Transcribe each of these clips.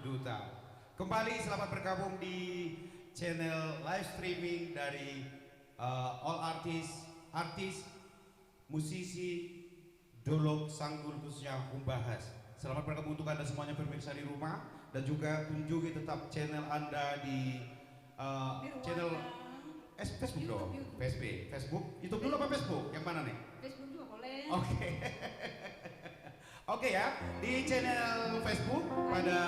Duta. Kembali selamat bergabung di channel live streaming dari all artis, musisi, Dolok Sanggul khususnya Umbahas. Selamat bergabung untuk Anda semuanya pemirsa di rumah dan juga kunjungi tetap channel Anda di channel Facebook dong, Facebook, YouTube dulu apa Facebook? Yang mana nih? Facebook juga boleh. Oke. Oke ya, di channel Facebook pada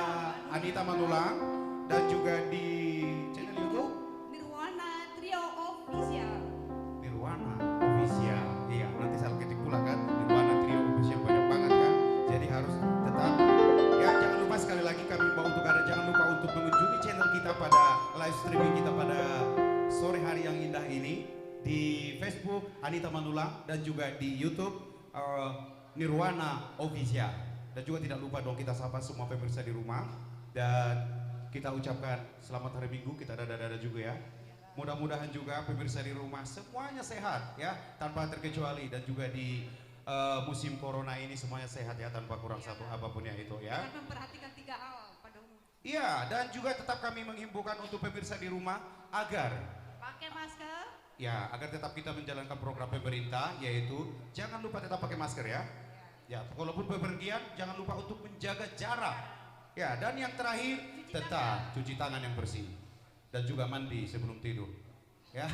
Anita Manulang dan juga di channel YouTube Nirwana Trio Official. Nirwana Official. Iya, nanti saya ketik pula kan Nirwana Trio Official, banyak banget kan. Jadi harus tetap ya, jangan lupa sekali lagi kami bawa untuk Anda, jangan lupa untuk mengunjungi channel kita pada live streaming kita pada sore hari yang indah ini di Facebook Anita Manulang dan juga di YouTube Nirwana Official. Dan juga tidak lupa dong kita sapa semua pemirsa di rumah dan kita ucapkan selamat hari Minggu, kita dada-dada juga ya. Mudah-mudahan juga pemirsa di rumah semuanya sehat ya tanpa terkecuali, dan juga di musim corona ini semuanya sehat ya tanpa kurang satu apapun ya itu ya. Dengan memperhatikan 3 hal pada umum. Iya, dan juga tetap kami menghimbaukan untuk pemirsa di rumah agar Pakai masker. ya, agar tetap kita menjalankan program pemerintah, yaitu jangan lupa tetap pakai masker ya. Ya, walaupun bepergian jangan lupa untuk menjaga jarak. Ya, dan yang terakhir tetap cuci tangan yang bersih dan juga mandi sebelum tidur. Ya.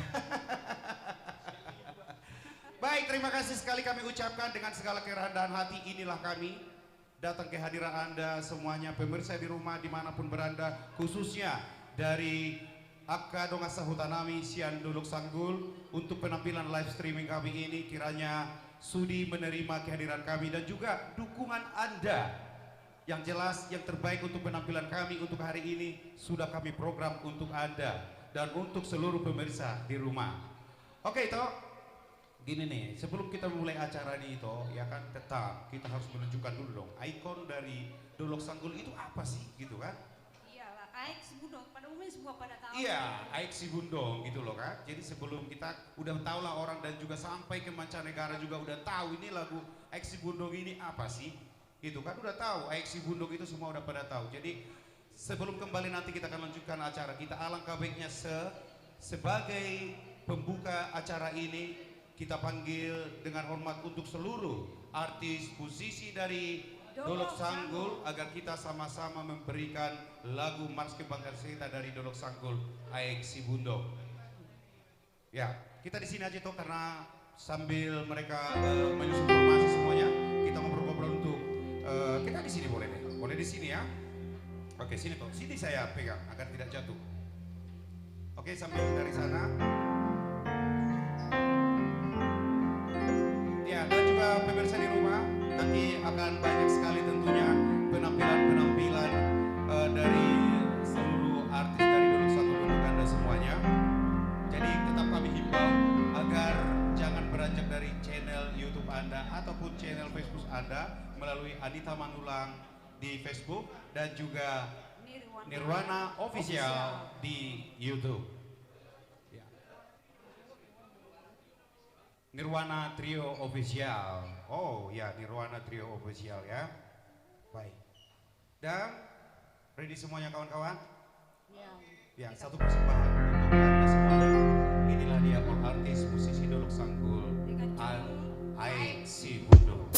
Baik, terima kasih sekali kami ucapkan dengan segala kerendahan hati. Inilah kami datang ke hadiran Anda semuanya pemirsa di rumah dimanapun berada, khususnya dari Akka Dongasa Hutanami Sian Dolok Sanggul untuk penampilan live streaming kami ini. Kiranya sudi menerima kehadiran kami dan juga dukungan Anda. Yang jelas yang terbaik untuk penampilan kami untuk hari ini sudah kami program untuk Anda dan untuk seluruh pemirsa di rumah. Oke itu gini nih, sebelum kita mulai acara ini itu ya kan, tetap kita harus menunjukkan dulu dong ikon dari Dolok Sanggul itu apa sih gitu kan. Iyalah, Aik si Bundong, pada umumnya semua pada tahu. Iya, Aik si Bundong gitu loh kan. Jadi sebelum kita udah tahu lah orang dan juga sampai ke mancanegara juga udah tahu ini lagu Aik si Bundong ini apa sih. Gitu kan udah tahu, Aik si Bundong itu semua udah pada tahu. Jadi sebelum kembali nanti kita akan lanjutkan acara kita, alangkah baiknya sebagai pembuka acara ini kita panggil dengan hormat untuk seluruh artis musisi dari Dolok Sanggul agar kita sama-sama memberikan lagu Mars Kebanggaan kita dari Dolok Sanggul Aik si Bundong. Ya, kita di sini aja toh karena sambil mereka menyusun formasi semuanya, kita ngobrol-ngobrol untuk kita di sini boleh deh. Boleh di sini ya. Oke, sini toh. Sini saya pegang agar tidak jatuh. Oke, sambil dari sana. Ya, dan juga pemirsa di rumah, nanti akan banyak sekali tentunya penampilan-penampilan dari seluruh artis dari Dolok Sanggul untuk Anda semuanya. Jadi tetap kami himbau agar jangan beranjak dari channel YouTube Anda ataupun channel Facebook Anda melalui Anita Manulang di Facebook dan juga Nirwana Official di YouTube. Ya. Nirwana Trio Official. Oh ya, Nirwana Trio Official ya. Baik. Dan ready semuanya kawan-kawan? Ya, satu persembahan untuk Anda semuanya. Inilah dia all artis musisi Dolok Sanggul Aik si Bundong.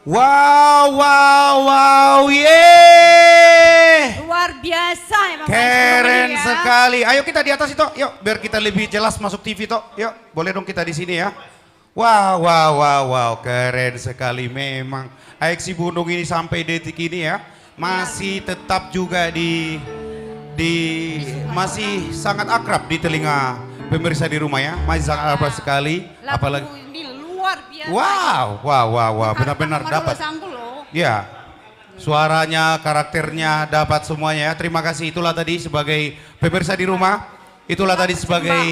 Wow, wow, wow, yeay. Luar biasa emang. Keren ya. sekali. Ayo kita di atas itu, yuk biar kita lebih jelas masuk TV toh. Yuk, boleh dong kita di sini ya. Wow, wow, wow, wow, keren sekali memang. AXI Bundung ini sampai detik ini ya masih tetap juga di masih sangat akrab di telinga pemirsa di rumah ya. Masih sangat akrab sekali. Lagu Apalagi ini luar biasa. wow, wow, wow, wow, benar-benar dapat. Ya, suaranya, karakternya dapat semuanya ya. Terima kasih, itulah tadi sebagai pemirsa di rumah. Itulah tadi sebagai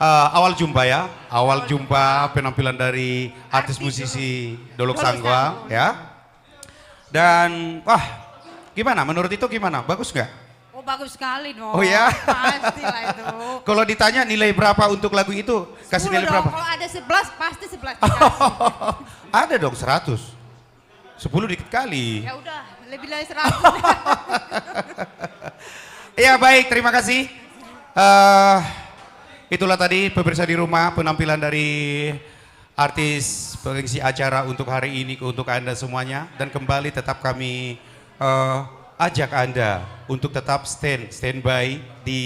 awal jumpa ya. Awal jumpa penampilan dari artis musisi Dolok Sanggwang ya. Dan wah, gimana? Menurut itu gimana? Bagus nggak? Oh bagus sekali dong. Oh ya? Pastilah itu. Kalau ditanya nilai berapa untuk lagu itu? Kasih 10 nilai dong. berapa? Kalau ada 11 pasti 11 dikasih. Ada dong 100. 10 dikit kali. Ya udah, lebih dari 100. Ya baik, terima kasih. Itulah tadi pemirsa di rumah penampilan dari artis pengisi acara untuk hari ini untuk Anda semuanya. Dan kembali tetap kami ajak Anda untuk tetap standby di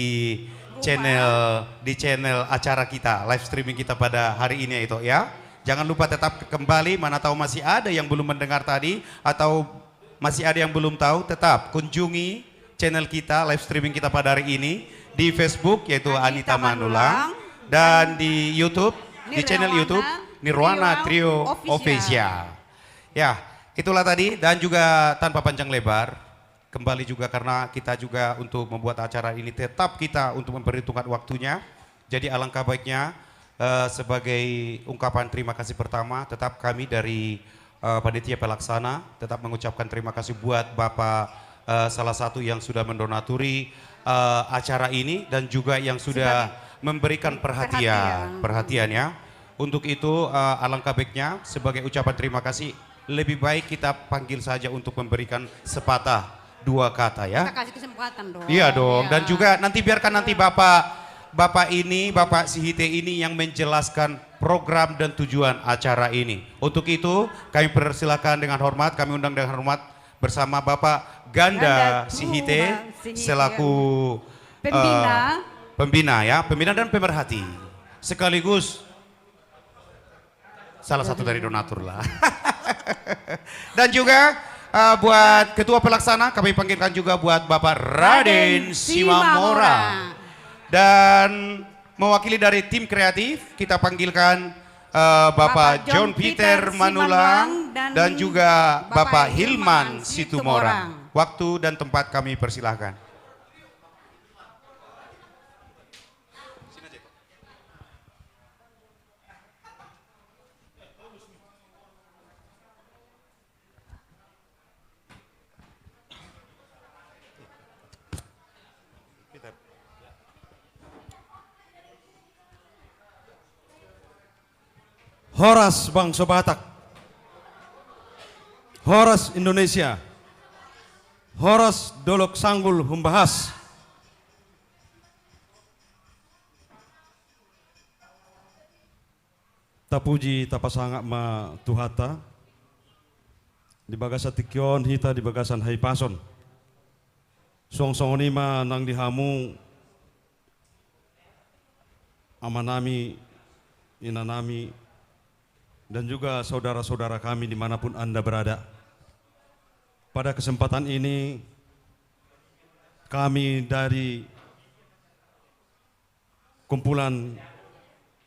channel acara kita, live streaming kita pada hari ini itu ya. Jangan lupa tetap kembali, mana tahu masih ada yang belum mendengar tadi atau masih ada yang belum tahu, tetap kunjungi channel kita, live streaming kita pada hari ini di Facebook yaitu Anita Manulang dan di YouTube, di channel YouTube Nirwana Trio Official. Ya, itulah tadi dan juga tanpa panjang lebar, kembali juga karena kita juga untuk membuat acara ini tetap kita untuk memperhitungkan waktunya. Jadi alangkah baiknya sebagai ungkapan terima kasih pertama, tetap kami dari panitia pelaksana tetap mengucapkan terima kasih buat Bapak salah satu yang sudah mendonaturi acara ini dan juga yang sudah memberikan perhatian ya. Untuk itu alangkah baiknya sebagai ucapan terima kasih lebih baik kita panggil saja untuk memberikan sepatah dua kata ya. Kita kasih kesempatan dong. Iya dong. Ya. Dan juga nanti biarkan nanti Bapak Sihite ini yang menjelaskan program dan tujuan acara ini. Untuk itu kami persilakan dengan hormat, kami undang dengan hormat bersama Bapak Ganda Sihite selaku pembina ya, pembina dan pemerhati. Sekaligus salah satu dari donatur lah. Dan juga buat ketua pelaksana kami panggilkan juga buat Bapak Raden Simamora. Dan mewakili dari tim kreatif kita panggilkan Bapak John Peter Manulang dan juga Bapak Hilman Situmorang. Waktu dan tempat kami persilahkan. Horas Bangsa Batak, Horas Indonesia, Horas Dolok Sanggul Humbahas, tapuji tapasangak ma tuhata, di bagasan tikion hita di bagasan haipason, song-song nima nang dihamu, amanami, inanami, dan juga saudara-saudara kami dimanapun Anda berada. Pada kesempatan ini kami dari kumpulan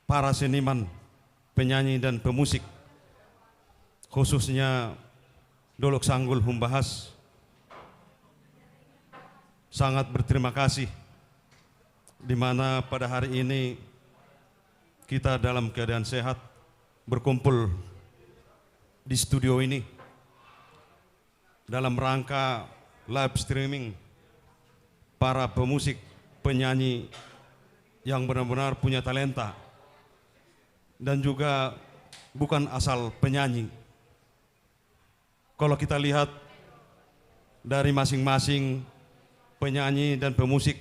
para seniman, penyanyi dan pemusik, khususnya Dolok Sanggul Humbahas, sangat berterima kasih di mana pada hari ini kita dalam keadaan sehat berkumpul di studio ini dalam rangka live streaming para pemusik, penyanyi yang benar-benar punya talenta dan juga bukan asal penyanyi. Kalau kita lihat dari masing-masing penyanyi dan pemusik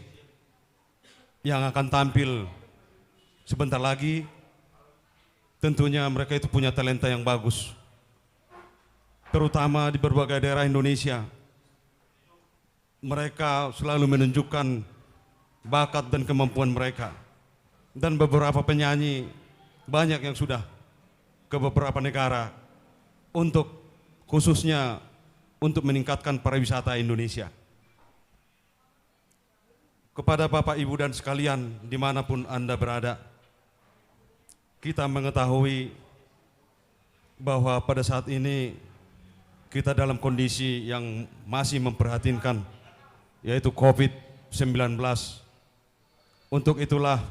yang akan tampil sebentar lagi, tentunya mereka itu punya talenta yang bagus. terutama di berbagai daerah Indonesia. Mereka selalu menunjukkan bakat dan kemampuan mereka. Dan beberapa penyanyi banyak yang sudah ke beberapa negara untuk khususnya untuk meningkatkan pariwisata Indonesia. Kepada Bapak Ibu dan sekalian dimanapun Anda berada, kita mengetahui bahwa pada saat ini kita dalam kondisi yang masih memprihatinkan, yaitu COVID-19. Untuk itulah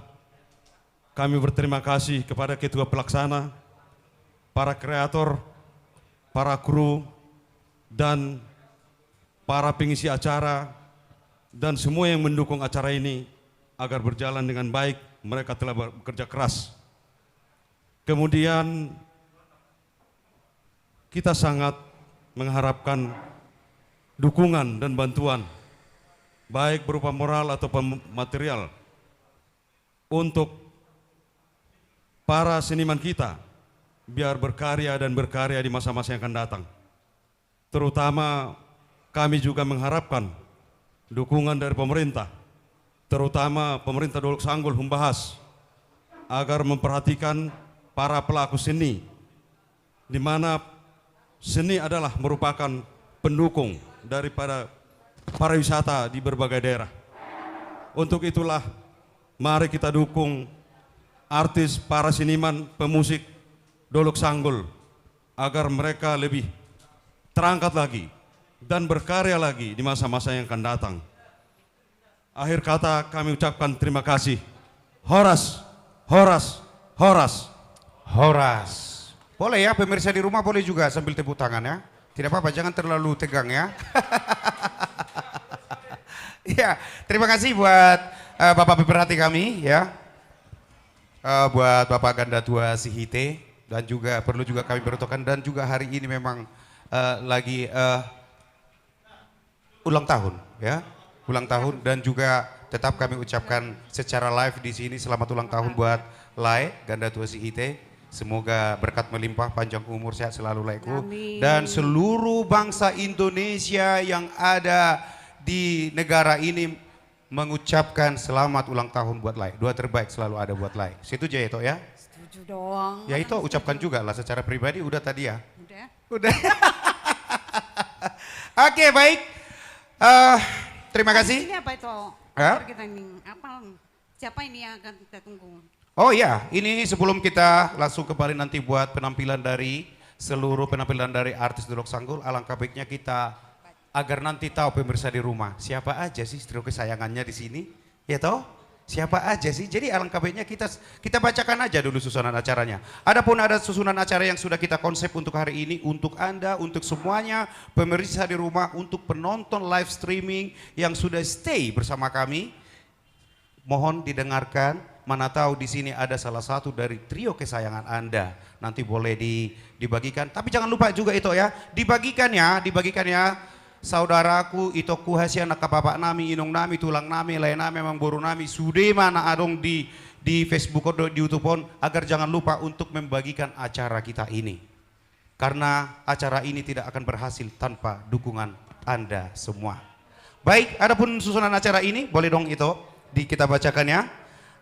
kami berterima kasih kepada Ketua Pelaksana, para kreator, para kru, dan para pengisi acara, dan semua yang mendukung acara ini agar berjalan dengan baik. Mereka telah bekerja keras. Kemudian kita sangat mengharapkan dukungan dan bantuan, baik berupa moral ataupun material, untuk para seniman kita biar berkarya dan berkarya di masa-masa yang akan datang. Terutama kami juga mengharapkan dukungan dari pemerintah, terutama pemerintah Dolok Sanggul membahas agar memperhatikan para pelaku seni, di mana seni adalah merupakan pendukung daripada pariwisata di berbagai daerah. Untuk itulah mari kita dukung artis, para seniman, pemusik Dolok Sanggul agar mereka lebih terangkat lagi dan berkarya lagi di masa-masa yang akan datang. Akhir kata kami ucapkan terima kasih. Horas, horas, horas. Horas. Boleh ya pemirsa di rumah, boleh juga sambil tepuk tangan ya. Tidak apa-apa, jangan terlalu tegang ya. Ya, terima kasih buat Bapak pemerhati kami ya. Buat Bapak Ganda Tua Sihite, dan juga perlu juga kami beruntukkan, dan juga hari ini memang lagi ulang tahun ya, ulang tahun, dan juga tetap kami ucapkan secara live di sini selamat ulang tahun buat Lai Ganda Tua Sihite. Semoga berkat melimpah, panjang umur, sehat selalu Laiku, dan seluruh bangsa Indonesia yang ada di negara ini mengucapkan selamat ulang tahun buat Lai. Doa terbaik selalu ada buat Lai. Situ aja ya Tok ya. Setuju doang. Ya itu ucapkan juga lah secara pribadi, udah tadi ya. Udah. Udah. Oke, baik. Terima kasih. Ini apa itu? Ya? Kita ini apa? Siapa ini yang akan kita tunggu? Oh ya, ini sebelum kita langsung kembali nanti buat penampilan dari seluruh penampilan dari artis Dolok Sanggul, alangkah baiknya kita agar nanti tahu pemirsa di rumah siapa aja sih trio kesayangannya di sini, ya toh? Siapa aja sih? Jadi alangkah baiknya kita bacakan aja dulu susunan acaranya. Adapun ada susunan acara yang sudah kita konsep untuk hari ini, untuk Anda, untuk semuanya pemirsa di rumah, untuk penonton live streaming yang sudah stay bersama kami. Mohon didengarkan, mana tahu di sini ada salah satu dari trio kesayangan Anda. Nanti boleh dibagikan, tapi jangan lupa juga itu ya, dibagikan ya. Saudaraku itu kuhasia nak bapak nami, inong nami, tulang nami, lain nami, memang boru nami, sudah mana adong di Facebook atau di YouTube pun, agar jangan lupa untuk membagikan acara kita ini. Karena acara ini tidak akan berhasil tanpa dukungan Anda semua. Baik, adapun susunan acara ini boleh dong itu kita bacakan ya.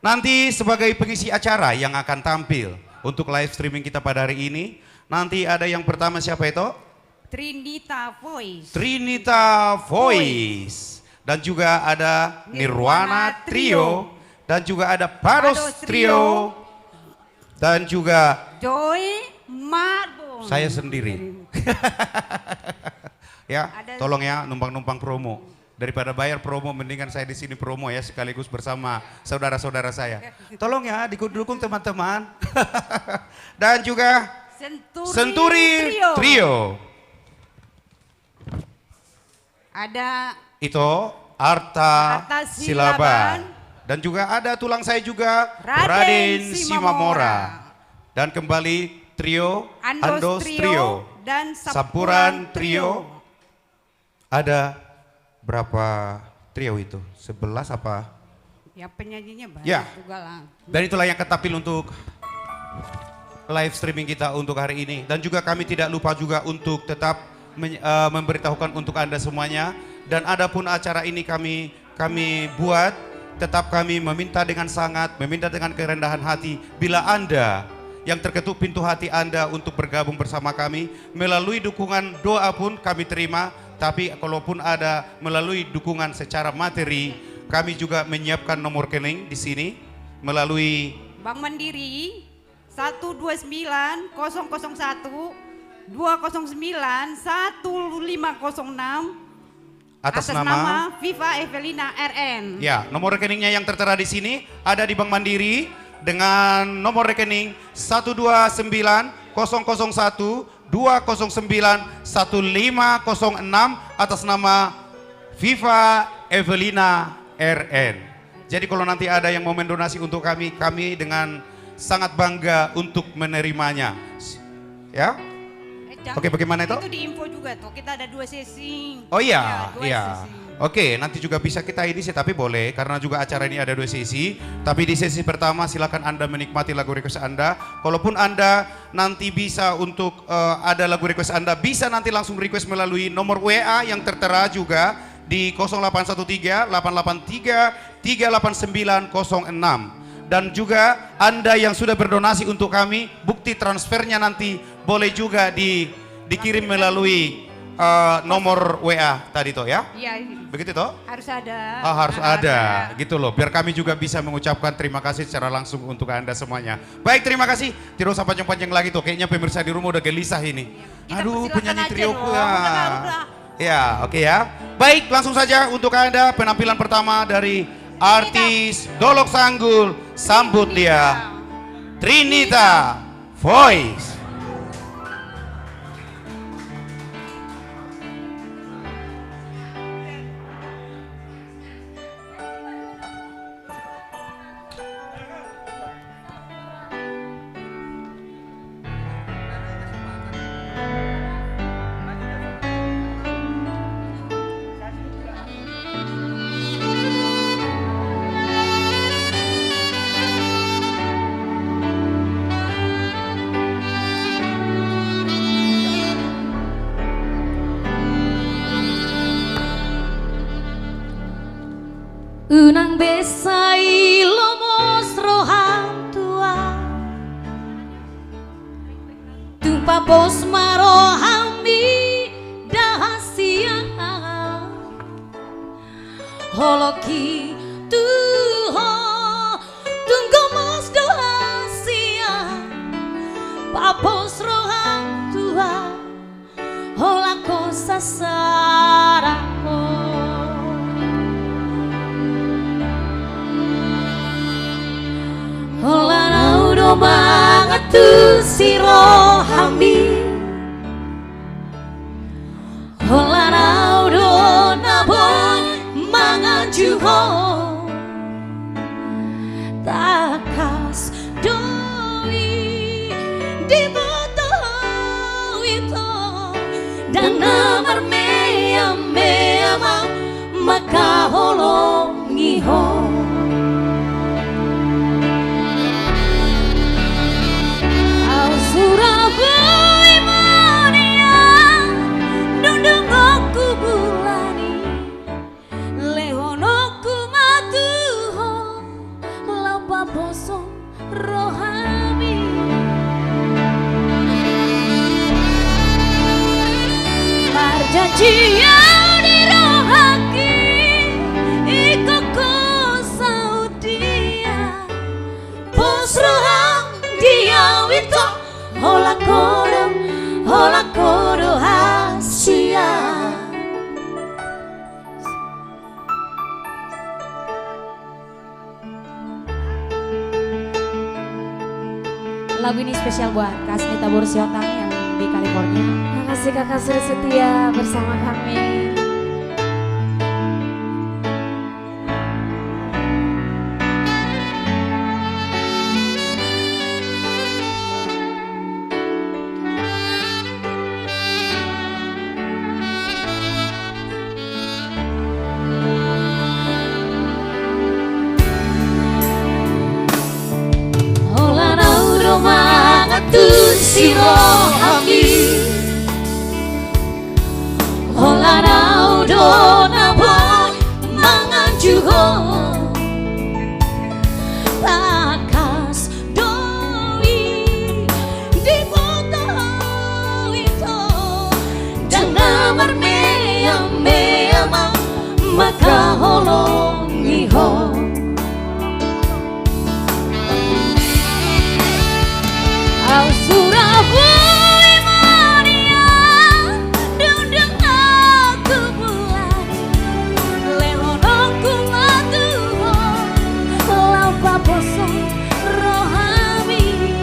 Nanti sebagai pengisi acara yang akan tampil untuk live streaming kita pada hari ini, nanti ada yang pertama siapa itu? Trinita Voice. Trinita Voice. Dan juga ada Nirwana Trio. Dan juga ada Pados Trio. Dan juga Joy Marbo. saya sendiri. Ya, tolong ya numpang-numpang promo. Daripada bayar promo, mendingan saya di sini promo ya, sekaligus bersama saudara-saudara saya. Tolong ya didukung teman-teman. Dan juga Senturi Trio. Ada itu Arta Silaban. Silaban. Dan juga ada tulang saya juga Raden Simamora. Dan kembali trio Andos Trio dan Sapuran Trio. Ada berapa trio itu? 11 apa? Ya penyanyinya banyak Ya. juga lah. Dan itulah yang akan tampil untuk live streaming kita untuk hari ini. Dan juga kami tidak lupa juga untuk tetap memberitahukan untuk Anda semuanya. Dan adapun acara ini kami buat, tetap kami meminta dengan kerendahan hati, bila Anda yang terketuk pintu hati Anda untuk bergabung bersama kami, melalui dukungan doa pun kami terima, tapi kalaupun ada melalui dukungan secara materi, kami juga menyiapkan nomor rekening di sini melalui Bank Mandiri 129 001 209 1506 atas nama Viva Evelina RN. Ya, nomor rekeningnya yang tertera di sini ada di Bank Mandiri dengan nomor rekening 129 001 209 1506 atas nama Viva Evelina RN. Jadi kalau nanti ada yang mau mendonasi untuk kami dengan sangat bangga untuk menerimanya. Ya? Oke, bagaimana itu? Itu diinfo juga tuh, kita ada 2 sesi. Oh iya, Ya, 2 iya. sesi. Oke, nanti juga bisa kita ini sih, tapi boleh karena juga acara ini ada 2 sesi. Tapi di sesi pertama silakan Anda menikmati lagu request Anda. Kalaupun Anda nanti bisa untuk ada lagu request Anda, bisa nanti langsung request melalui nomor WA yang tertera juga di 0813 883 38906. Dan juga Anda yang sudah berdonasi untuk kami, bukti transfernya nanti boleh juga dikirim melalui nomor WA tadi toh ya? Iya. Begitu toh? Harus ada. Harus ada, gitu loh. Biar kami juga bisa mengucapkan terima kasih secara langsung untuk Anda semuanya. Baik, terima kasih. Tidak usah panjang-panjang lagi tuh. Kayaknya pemirsa di rumah udah gelisah ini. Kita Aduh, persilakan penyanyi aja trioku dong. ya. Udah. Ya, oke ya. Baik, langsung saja untuk Anda penampilan pertama dari artis Dolok Sanggul. Sambut dia, Trinita Voice. Unang besai lomos rohang tua Tumpa pos marohami dahasia Holoki tuho tunggu mos dahasia Papos rohang tua Holako sasarako Hola udah banget tuh si rohami Hola udah nabon mangajuho Takas doi di betul itu Dan namar meyam maka holong ngihong Surabaya mania dundung aku bulani lehonoku matuho lapa bosong rohami marjanjian di rohaki ikoko saudia bos rohang dia wito Hola kodo hasia Lagu ini spesial buat Kak Snita Bursiotang yang di California. Terima kasih kakak sudah setia bersama kami. Hola nauro mangatu sirohami Holanau dona boy mangan juho Takas doi di foto itu Dan namar mea maka holong iho Au Surabaya mania dundang aku bulan Lelonongku matuho lampa poso rohami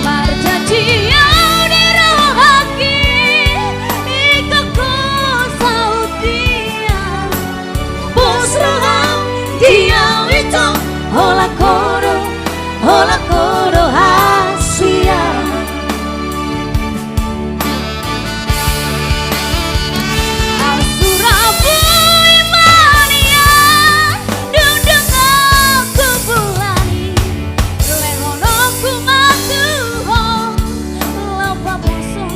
Marjanji yang dirohaki ikakku saudia Bos roham dia itu hola koro hasia Al Surabaya mania dundang aku bulani Lelonongku matuho lampa poso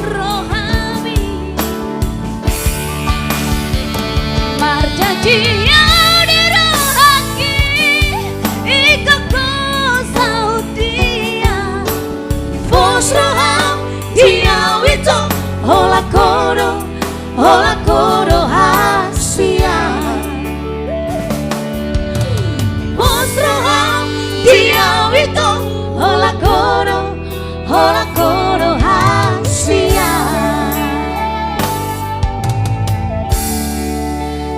rohami Marjanji yang dirohaki ikakku saudia Bos roham dia itu hola koro hasia Bos roham dia itu hola koro hasia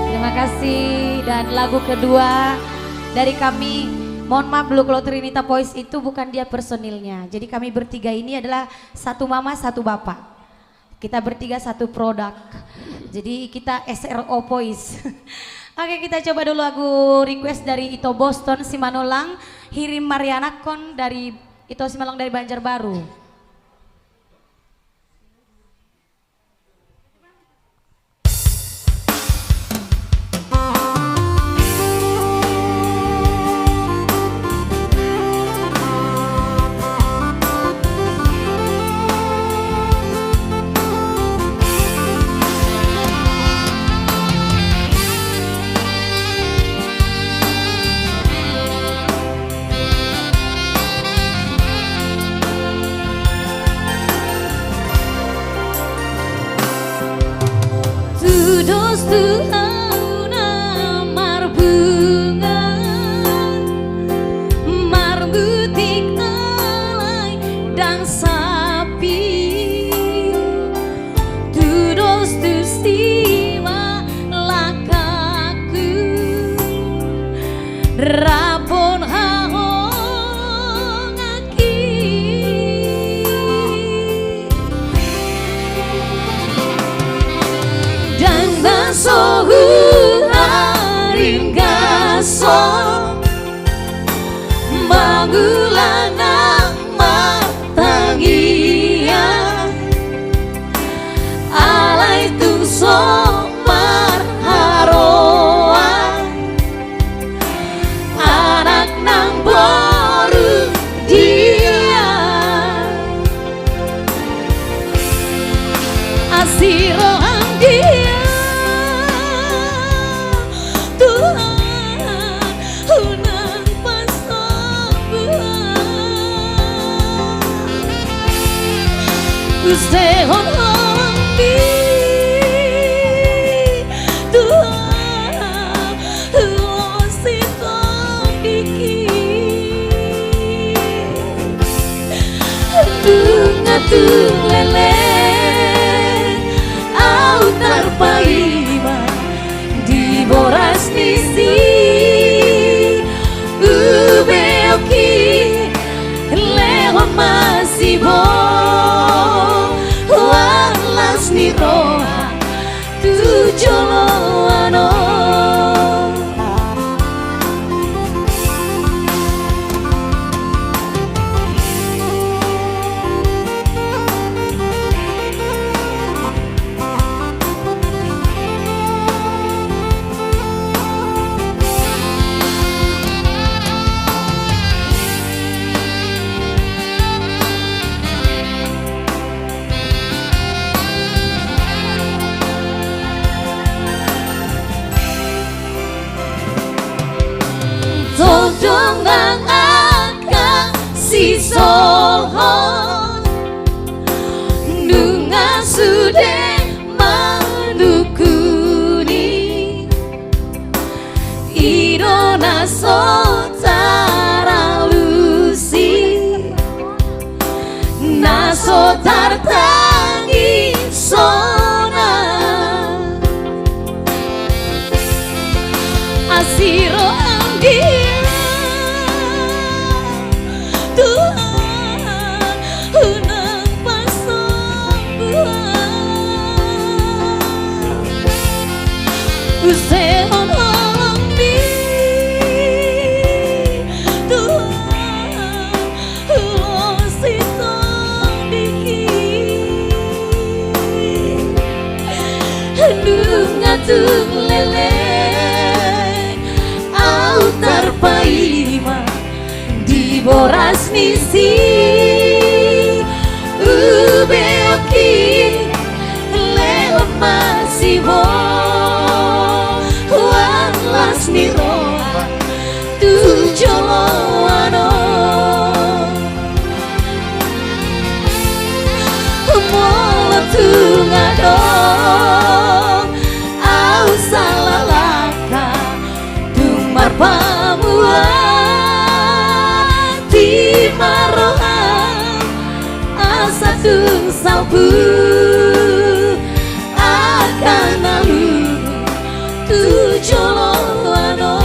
Terima kasih. Dan lagu kedua dari kami, mohon maaf dulu kalau Trinita Voice itu bukan dia personilnya. Jadi kami bertiga ini adalah satu mama satu bapak. Kita bertiga satu produk. Jadi kita SRO Voice. Oke, kita coba dulu lagu request dari Ito Boston Simanolang, Hirim Mariana Kon dari Ito Simanolang dari Banjarbaru. Rapon hahong aki dan basohu haring gaso mangulanang matangia alai tu somar haroa anak nang boru dia asirohan dia Tuhan hunang pasobuhan Ustehon hongdi Tuhan huositong dikit Dungatung lele autar paima di boras nisi ubeoki lehon masih bo walas ni roha tujoloano lasnisi ubeoki leo masibo wan lasniro tu joloano mola tu ngadong au salalaka tumar pamuan di maroha asa tung salpu akan lalu tu joloano.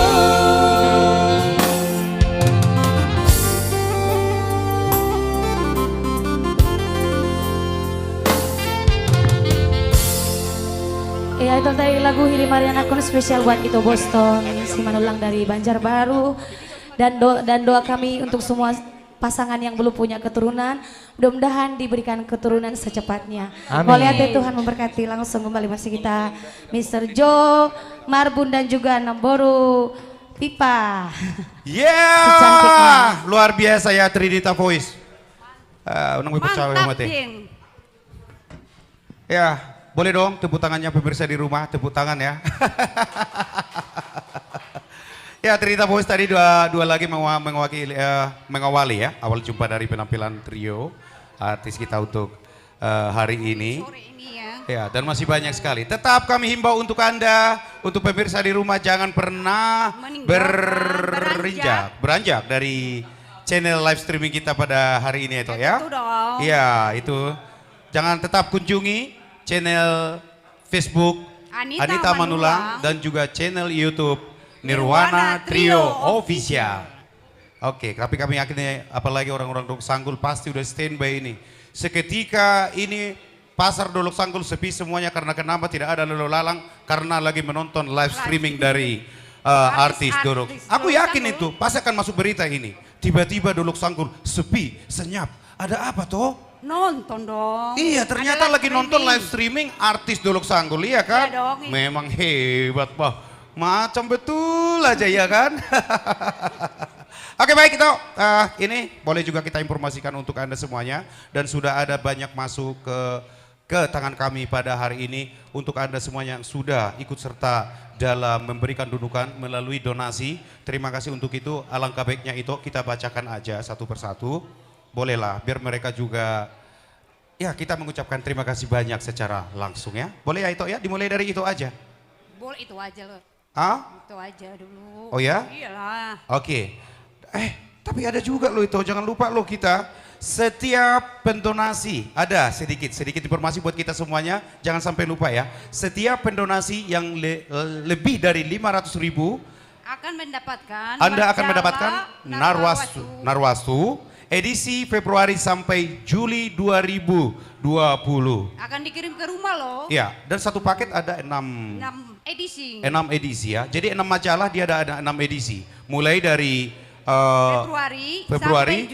Ya itu tadi lagu Hili Mariana Kun spesial buat Ito Boston, si Manulang dari Banjarbaru, dan doa kami untuk semua pasangan yang belum punya keturunan, mudah-mudahan diberikan keturunan secepatnya. Boleh hati Tuhan memberkati. Langsung kembali masih kita Mr. Joe, Marbun dan juga Namboru Pipa. Yeah, luar biasa ya Trinita Voice. Mantap, Bing. Ya, boleh dong tepuk tangannya pemirsa di rumah, tepuk tangan ya. Ya, Trinita Voice tadi dua lagi mengawali ya awal jumpa dari penampilan trio artis kita untuk hari ini. Sore ini ya. Ya, dan masih banyak sekali. Tetap kami himbau untuk Anda, untuk pemirsa di rumah jangan pernah beranjak dari channel live streaming kita pada hari ini itu ya. Itu dong. Iya, itu. Jangan tetap kunjungi channel Facebook Anita Manulang dan juga channel YouTube Nirwana Trio Official. Oke, tapi kami yakin apalagi orang-orang Dolok Sanggul pasti udah standby ini. Seketika ini pasar Dolok Sanggul sepi semuanya karena kenapa tidak ada lalu lalang karena lagi menonton live streaming dari artis Dolok. Aku yakin itu pasti akan masuk berita ini. Tiba-tiba Dolok Sanggul sepi, senyap. Ada apa toh? Nonton dong. Iya, ternyata lagi nonton live streaming artis Dolok Sanggul, iya kan? Iya dong. Memang hebat, Pak. Macam betul aja ya kan? Oke baik itu, ini boleh juga kita informasikan untuk Anda semuanya. Dan sudah ada banyak masuk ke tangan kami pada hari ini. Untuk Anda semuanya yang sudah ikut serta dalam memberikan dudukan melalui donasi. Terima kasih untuk itu, alangkah baiknya itu kita bacakan aja satu persatu. Bolehlah, biar mereka juga, ya kita mengucapkan terima kasih banyak secara langsung ya. Boleh ya itu ya, dimulai dari itu aja. Boleh itu aja loh. Ah? Itu aja dulu. Oh ya? Iyalah. Oke. Tapi ada juga loh itu, jangan lupa loh kita. Setiap pendonasi, ada sedikit informasi buat kita semuanya, jangan sampai lupa ya. Setiap pendonasi yang lebih dari 500.000 akan mendapatkan Anda akan majalah mendapatkan Narwastu edisi Februari sampai Juli 2020. Akan dikirim ke rumah loh. Ya, dan satu paket ada 6 edisi. 6 edisi ya. Jadi 6 majalah dia ada 6 edisi. Mulai dari Februari sampai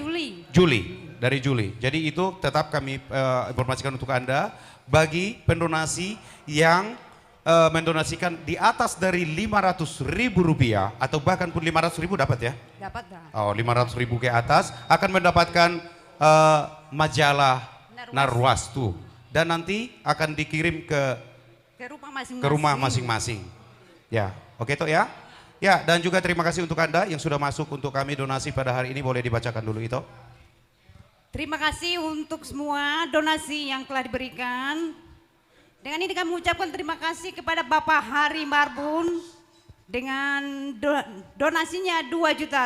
dari Juli. Jadi itu tetap kami informasikan untuk Anda bagi pendonasi yang mendonasikan di atas dari Rp500.000 atau bahkan pun Rp500.000 dapat ya? Dapat dah. Oh, Rp500.000 ke atas akan mendapatkan majalah Narwastu dan nanti akan dikirim ke rumah masing-masing. Ya, oke toh ya? Ya, dan juga terima kasih untuk Anda yang sudah masuk untuk kami donasi pada hari ini, boleh dibacakan dulu itu. Terima kasih untuk semua donasi yang telah diberikan. Dengan ini kami mengucapkan terima kasih kepada Bapak Hari Marbun dengan donasinya Rp2 juta.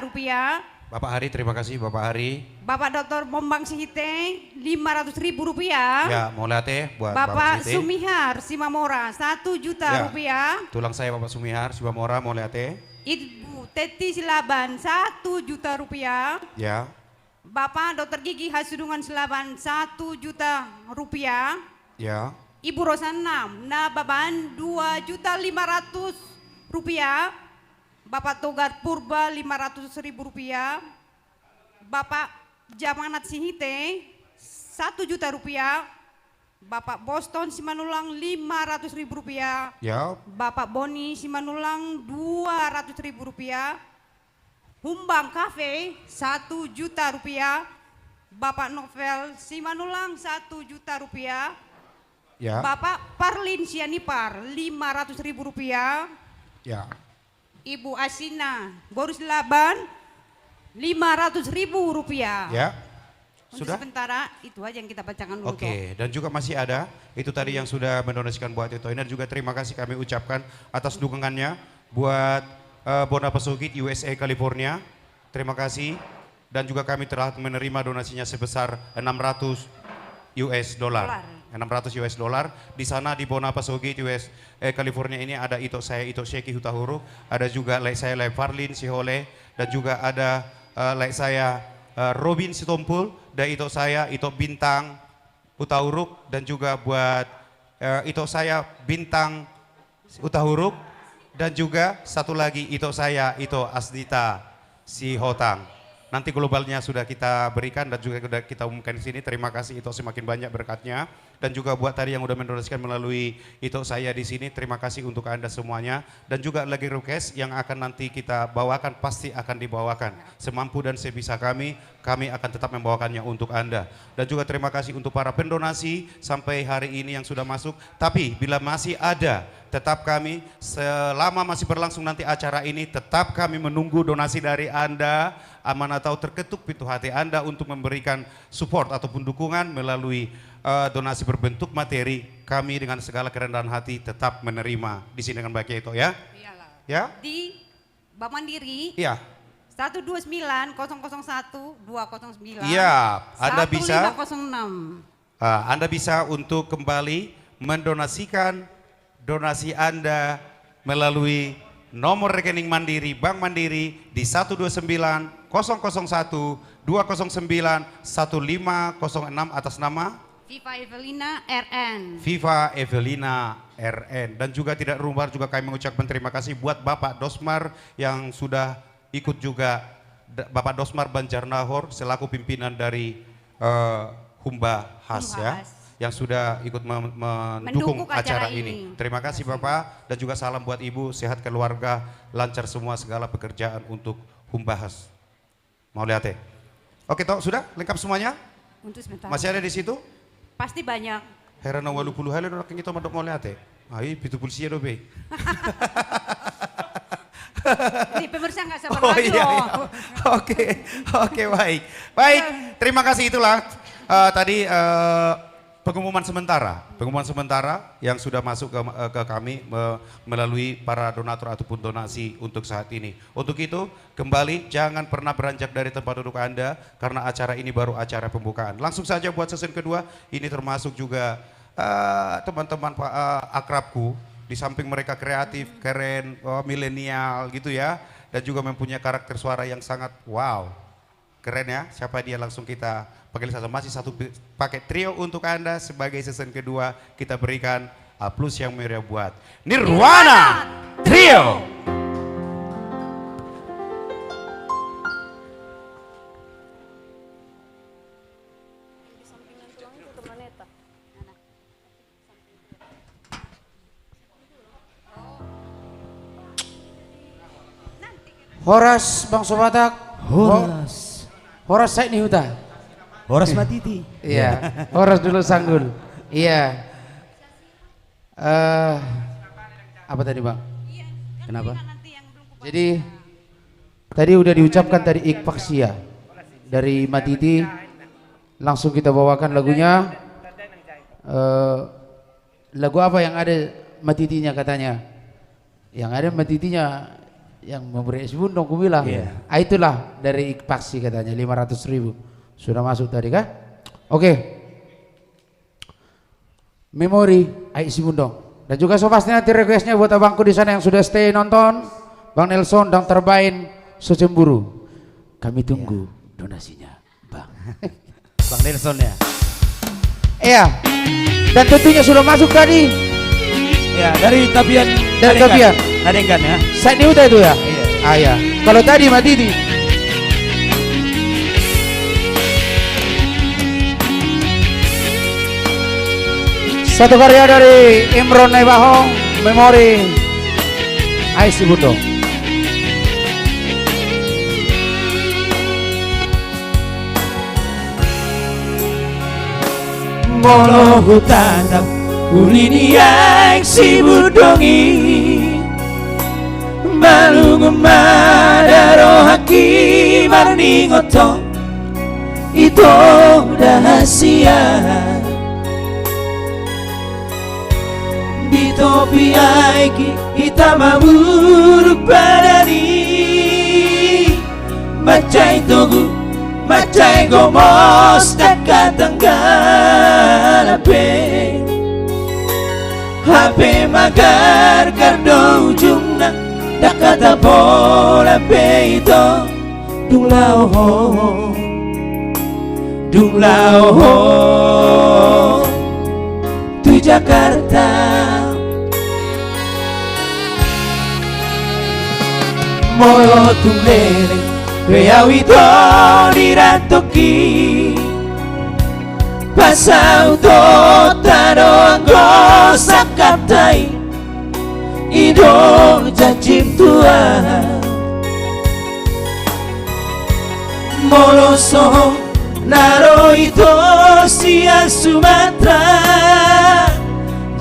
Bapak Hari, terima kasih Bapak Hari. Bapak Dr. Bombang Sihite Rp500.000. Ya, mau lihat buat Bapak Sumihar Simamora Rp1 juta. Tulang saya Bapak Sumihar Simamora, mau lihat Ibu Teti Silaban Rp1 juta. Ya. Bapak Dr. Gigi Hasudungan Silaban Rp1 juta. Ya. Ibu Rosana Nababan Rp2.500.000. Bapak Togar Purba Rp500.000. Bapak Jamanat Sihite Rp1 juta. Bapak Boston Simanulang Rp500.000. Ya. Bapak Boni Simanulang Rp200.000. Humbang Cafe 1 juta rupiah. Bapak Novel Simanulang 1 juta rupiah. Ya. Bapak Parlin Sianipar 500.000 rupiah. Ya. Ibu Asina Gorus Laban 500.000 rupiah. Ya. Untuk Sudah? sementara itu aja yang kita bacakan dulu. Oke, dan juga masih ada itu tadi yang sudah mendonasikan buat itu. Ini juga terima kasih kami ucapkan atas dukungannya buat Bona Pesugit USA California. Terima kasih, dan juga kami telah menerima donasinya sebesar 600 US dollar. 600 US dollar. Di sana di Bona Pesugit California ini ada Ito saya Ito Sheki Hutahuru, ada juga lek saya lek Farlin Sihole, dan juga ada lek saya Robin Sitompul, dan Ito saya Ito Bintang Utahuruk, dan juga buat Ito saya Bintang Utahuruk, dan juga satu lagi Ito saya Ito Asdita Sihotang. Nanti globalnya sudah kita berikan dan juga sudah kita umumkan di sini. Terima kasih Ito, semakin banyak berkatnya. Dan juga buat tadi yang udah mendonasikan melalui Ito saya di sini, terima kasih untuk Anda semuanya. Dan juga lagi request yang akan nanti kita bawakan pasti akan dibawakan. Semampu dan sebisa kami akan tetap membawakannya untuk Anda. Dan juga terima kasih untuk para pendonasi sampai hari ini yang sudah masuk. Tapi bila masih ada, tetap kami selama masih berlangsung nanti acara ini, tetap kami menunggu donasi dari Anda. Mana tahu terketuk pintu hati Anda untuk memberikan support ataupun dukungan melalui donasi berbentuk materi. Kami dengan segala kerendahan hati tetap menerima di sini dengan baik itu ya. Iyalah. Ya? Di Bank Mandiri. Iya. 129 001 209. Iya, Anda bisa 1506. Anda bisa untuk kembali mendonasikan donasi Anda melalui nomor rekening Mandiri, Bank Mandiri di 129 001 209 1506 atas nama Viva Evelina RN. Viva Evelina RN. Dan juga tidak rumbar juga kami mengucapkan terima kasih buat Bapak Dosmar yang sudah ikut juga, Bapak Dosmar Banjarnahor selaku pimpinan dari Humba Has ya, yang sudah ikut mendukung acara ini. Terima kasih Bapak, dan juga salam buat Ibu, sehat keluarga, lancar semua segala pekerjaan untuk Humba Has. Mau lihat ya? Oke toh, sudah lengkap semuanya? Untuk sebentar. Masih ada di situ? Pasti banyak. Herana 80 hal orang kita mandok mau lihat ya? Ayo pitu pulsia dobe. Ini pemirsa nggak sabar Oh lagi iya, loh. iya. Oke, baik. Baik, terima kasih itulah tadi pengumuman sementara yang sudah masuk ke kami melalui para donatur ataupun donasi untuk saat ini. Untuk itu kembali jangan pernah beranjak dari tempat duduk Anda karena acara ini baru acara pembukaan. Langsung saja buat season kedua, ini termasuk juga teman-teman akrabku. Di samping mereka kreatif, keren, milenial gitu ya, dan juga mempunyai karakter suara yang sangat wow, keren ya. Siapa dia, langsung kita panggil saja. Masih satu pakai trio untuk Anda sebagai season kedua, kita berikan plus yang meriah buat Nirwana Trio. Horas Bang Sobatak. Horas saya nih Huta. Horas Matiti. Iya. Horas dulu Sanggul. Iya. Apa tadi Bang? Kenapa? Jadi tadi udah diucapkan tadi Ikpaksia dari Matiti. Langsung kita bawakan lagunya. Lagu apa yang ada Matitinya katanya? Yang ada Matitinya yang memberi es bundong ku bilang. Itulah dari Ikpaksi katanya 500.000 sudah masuk tadi kan? Oke. Memori Aisi Bundong. Dan juga so pasti nanti requestnya buat abangku di sana yang sudah stay nonton, Bang Nelson dan Terbain Secemburu. Kami tunggu donasinya, Bang. Bang Nelson ya. Iya. Dan tentunya sudah masuk tadi. Ya, dari Tapian. Dari Tapian. Nadengkan ya. Saat ini udah itu ya? Iya. Ah ya. Kalau tadi Matiti. Satu karya dari Imron Naibahong, Memori Aisi Bundong. Molo hutatap ulini yang si budongi Malungu madaro haki marni ngoto Ito rahasia Di topi aiki kita mamuruk badani Macai togu Macai gomos dekat tenggalape HP magar kardo ujungna Dakata bola peito Dung lao ho Tu Jakarta Molo tung lele Beawito diratoki Pasau to taro anggo sakatai Ido jajim tua Molo sohong naro ito sia Sumatera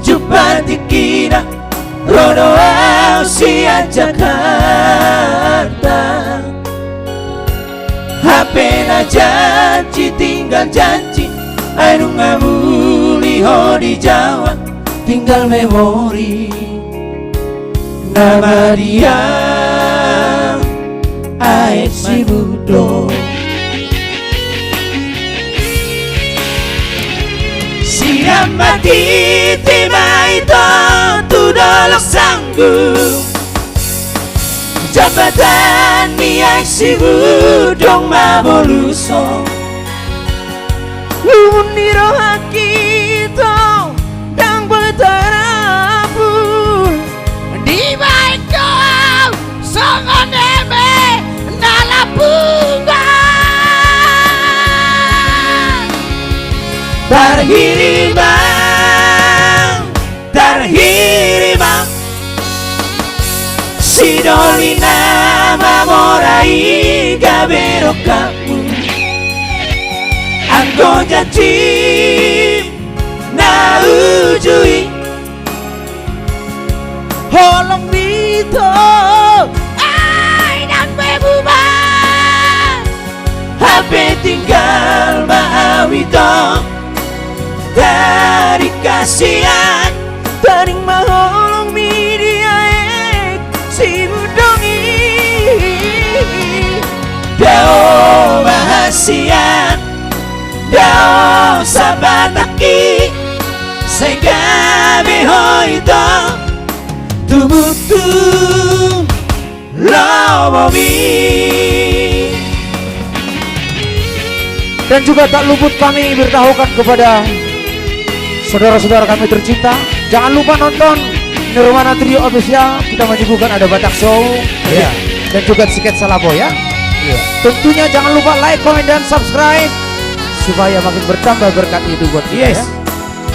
Jupati kina rono sia Jakarta HP na janji tinggal janji Ainu ngamuli ho di Jawa tinggal memori Nama dia Aek si Budo Siap mati tiba itu tudolok sanggup Jabatan niai si budong maboluso Uniro hakito dang bertarapun Di baik doa songoneme nalapunga Tarhirimang Sidolina mamorai gabero kamu Anggo janji na ujui Holong dito Ay dan bebuba HP tinggal maawito Dari kasihan Taring maholong media si budongi Dao mahasian Dao sabataki Segabi hoito Tubutu Lobomi Dan juga tak luput kami bertahukan kepada saudara-saudara kami tercinta, jangan lupa nonton Nirwana Trio Official. Kita menyuguhkan ada Batak Show dan juga Siket Salabo ya. Tentunya jangan lupa like, comment, dan subscribe supaya makin bertambah berkat itu buat kita ya.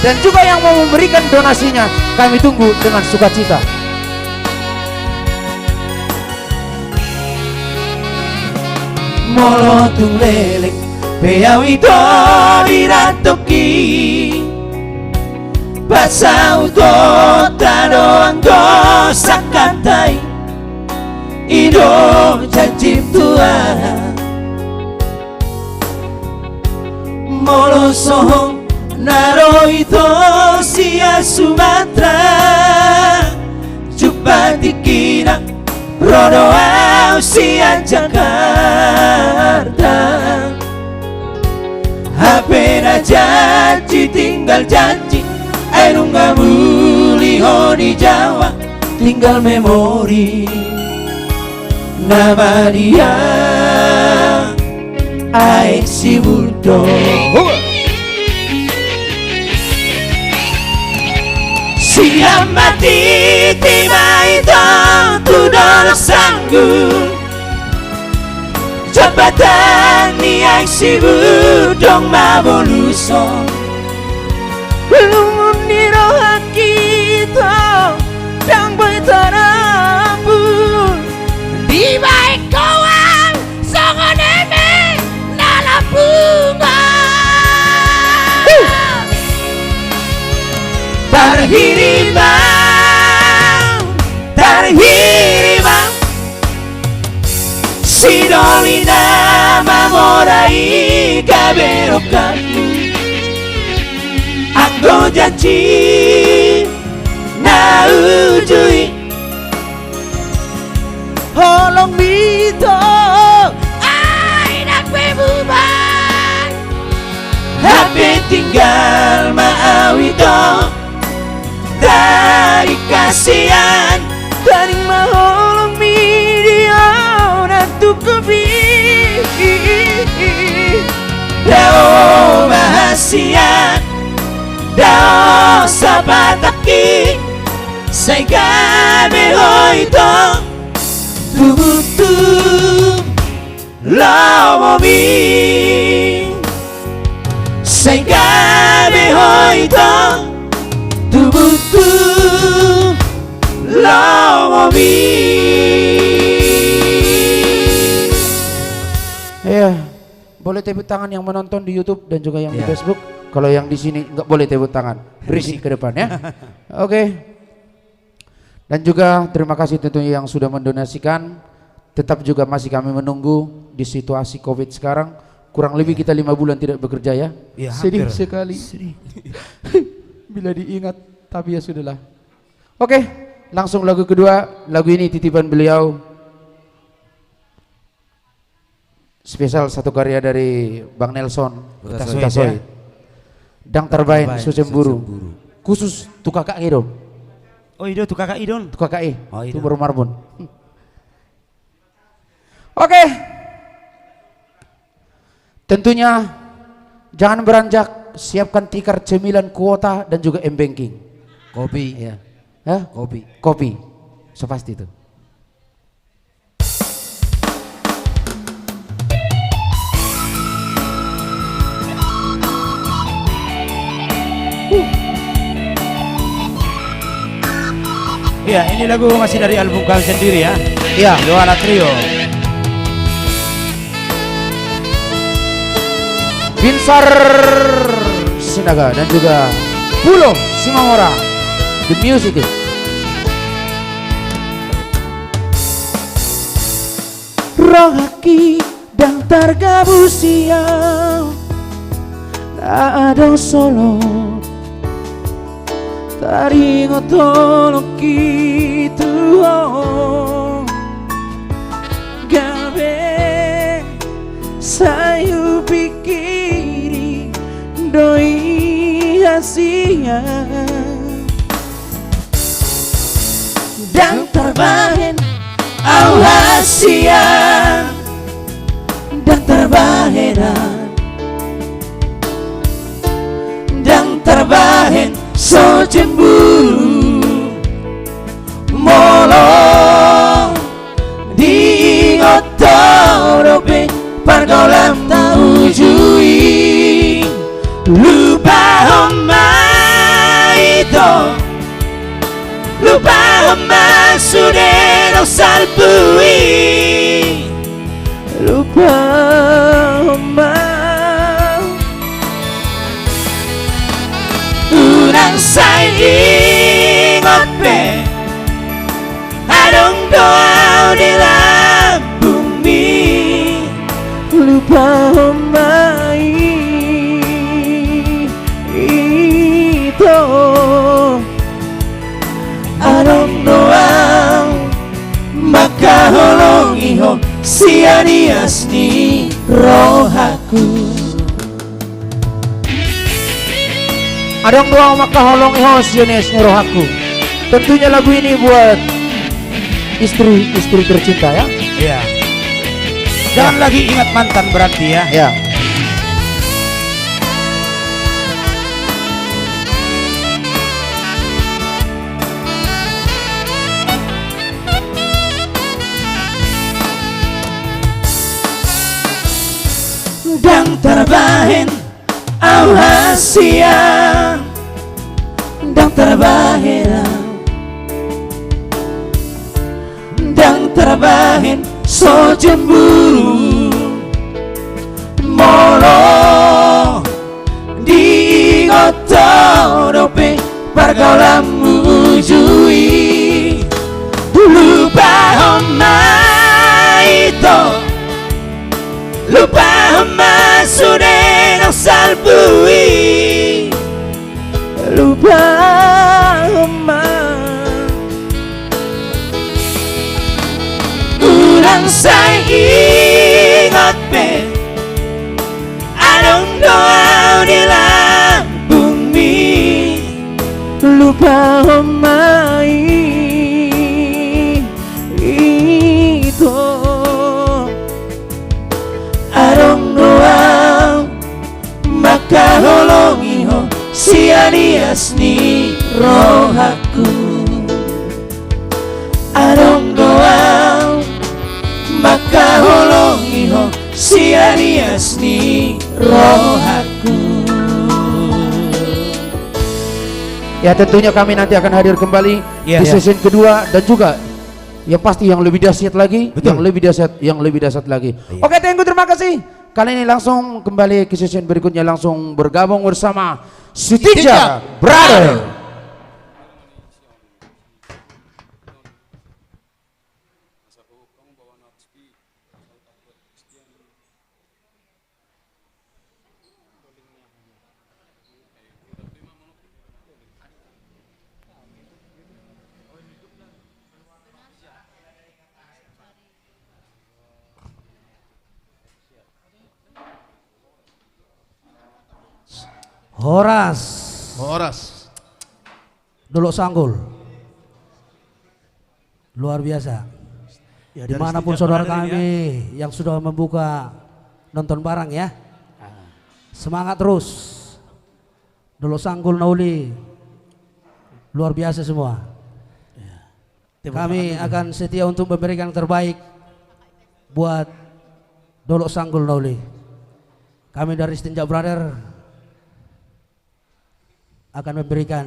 Dan juga yang mau memberikan donasinya kami tunggu dengan sukacita. Molo tung lelek Beawito diratoki Pasau to taro anggo sakatai Ido jajim tua Molo sohong naro ito sia Sumatera Jupati kina rono sia Jakarta HP na janji tinggal janji Ainu ngamuli ho di Jawa tinggal memori Nama dia Aek si Budo Siap mati tiba itu tudolok sanggup Jabatan niai si budong maboluso Lumun niro hakito dang bertarambun Di baik kawan songoneme nalapunga janji na ujui holong bito ai nak bebuban hape tinggal maawito dari kasihan dari maholong media na tukubi dao mahasian dao sabataki say gabi hoito tubutu lawo mi say gabi hoito tubutu lawo mi. Boleh tepuk tangan yang menonton di YouTube dan juga yang di Facebook. Kalau yang di sini nggak boleh tepuk tangan, berisik ke depan ya. Oke. Dan juga terima kasih tentunya yang sudah mendonasikan. Tetap juga masih kami menunggu di situasi COVID sekarang. Kurang lebih kita 5 bulan tidak bekerja ya. Sedih sekali. Bila diingat, tapi ya sudahlah. Oke, langsung lagu kedua. Lagu ini titipan beliau. Spesial satu karya dari Bang Nelson Utasoid. Dang terbaik Sucemburu. Khusus tu kakak idom. Oh itu tu kakak idon. Tu kakak Oh, itu baru Marbun. Oke. Tentunya jangan beranjak, siapkan tikar cemilan kuota dan juga m-banking. Kopi. Ya. Hah? Kopi. Kopi. So pasti itu. Iya, ini lagu masih dari album kami sendiri ya. Iya. Luala Trio. Binsar Sinaga dan juga Pulo Simamora. The music. Rohaki dan tergabung siang tak ada solo taringo tolong gitu gabe sayu pikiri doi hasia dan terbahen hasia dan terbahenan dan terbahen so cemburu molo di otorope pargolam taujui lupa homa itu lupa homa sudero salpui lupa homa urang say ingat pe adong doa di dalam bumi lupa homai itu adong doa maka holong iho sianias ni rohaku. Adong doa maka holong ihos Yones Nerohaku. Tentunya lagu ini buat istri tercinta ya. Iya. Jangan lagi ingat mantan berarti ya. Ya. Dan terbahen hasia dan terbahen dan terbahen so cemburu molo di otorope pargaulam mujui lupa homa itu lupa homa sudah salpui lupa ulang saya ingat pe adong doa di lambung mi lupa omai itu adong doa maka holongi ho sia-nias ni rohaku adong doa maka holongi ho sia-nias ni rohaku. Ya tentunya kami nanti akan hadir kembali di season kedua dan juga yang pasti yang lebih dahsyat lagi, yang lebih dahsyat lagi. Oke, thank you, terima kasih. Kali ini langsung kembali ke season berikutnya, langsung bergabung bersama Sitija Brother. Horas Dolo Sanggul luar biasa ya, dimanapun saudara kami yang sudah membuka nonton bareng ya, semangat terus. Dolo Sanggul Nauli luar biasa semua. Kami akan setia untuk memberikan yang terbaik buat Dolo Sanggul Nauli. Kami dari Sitija Brother akan memberikan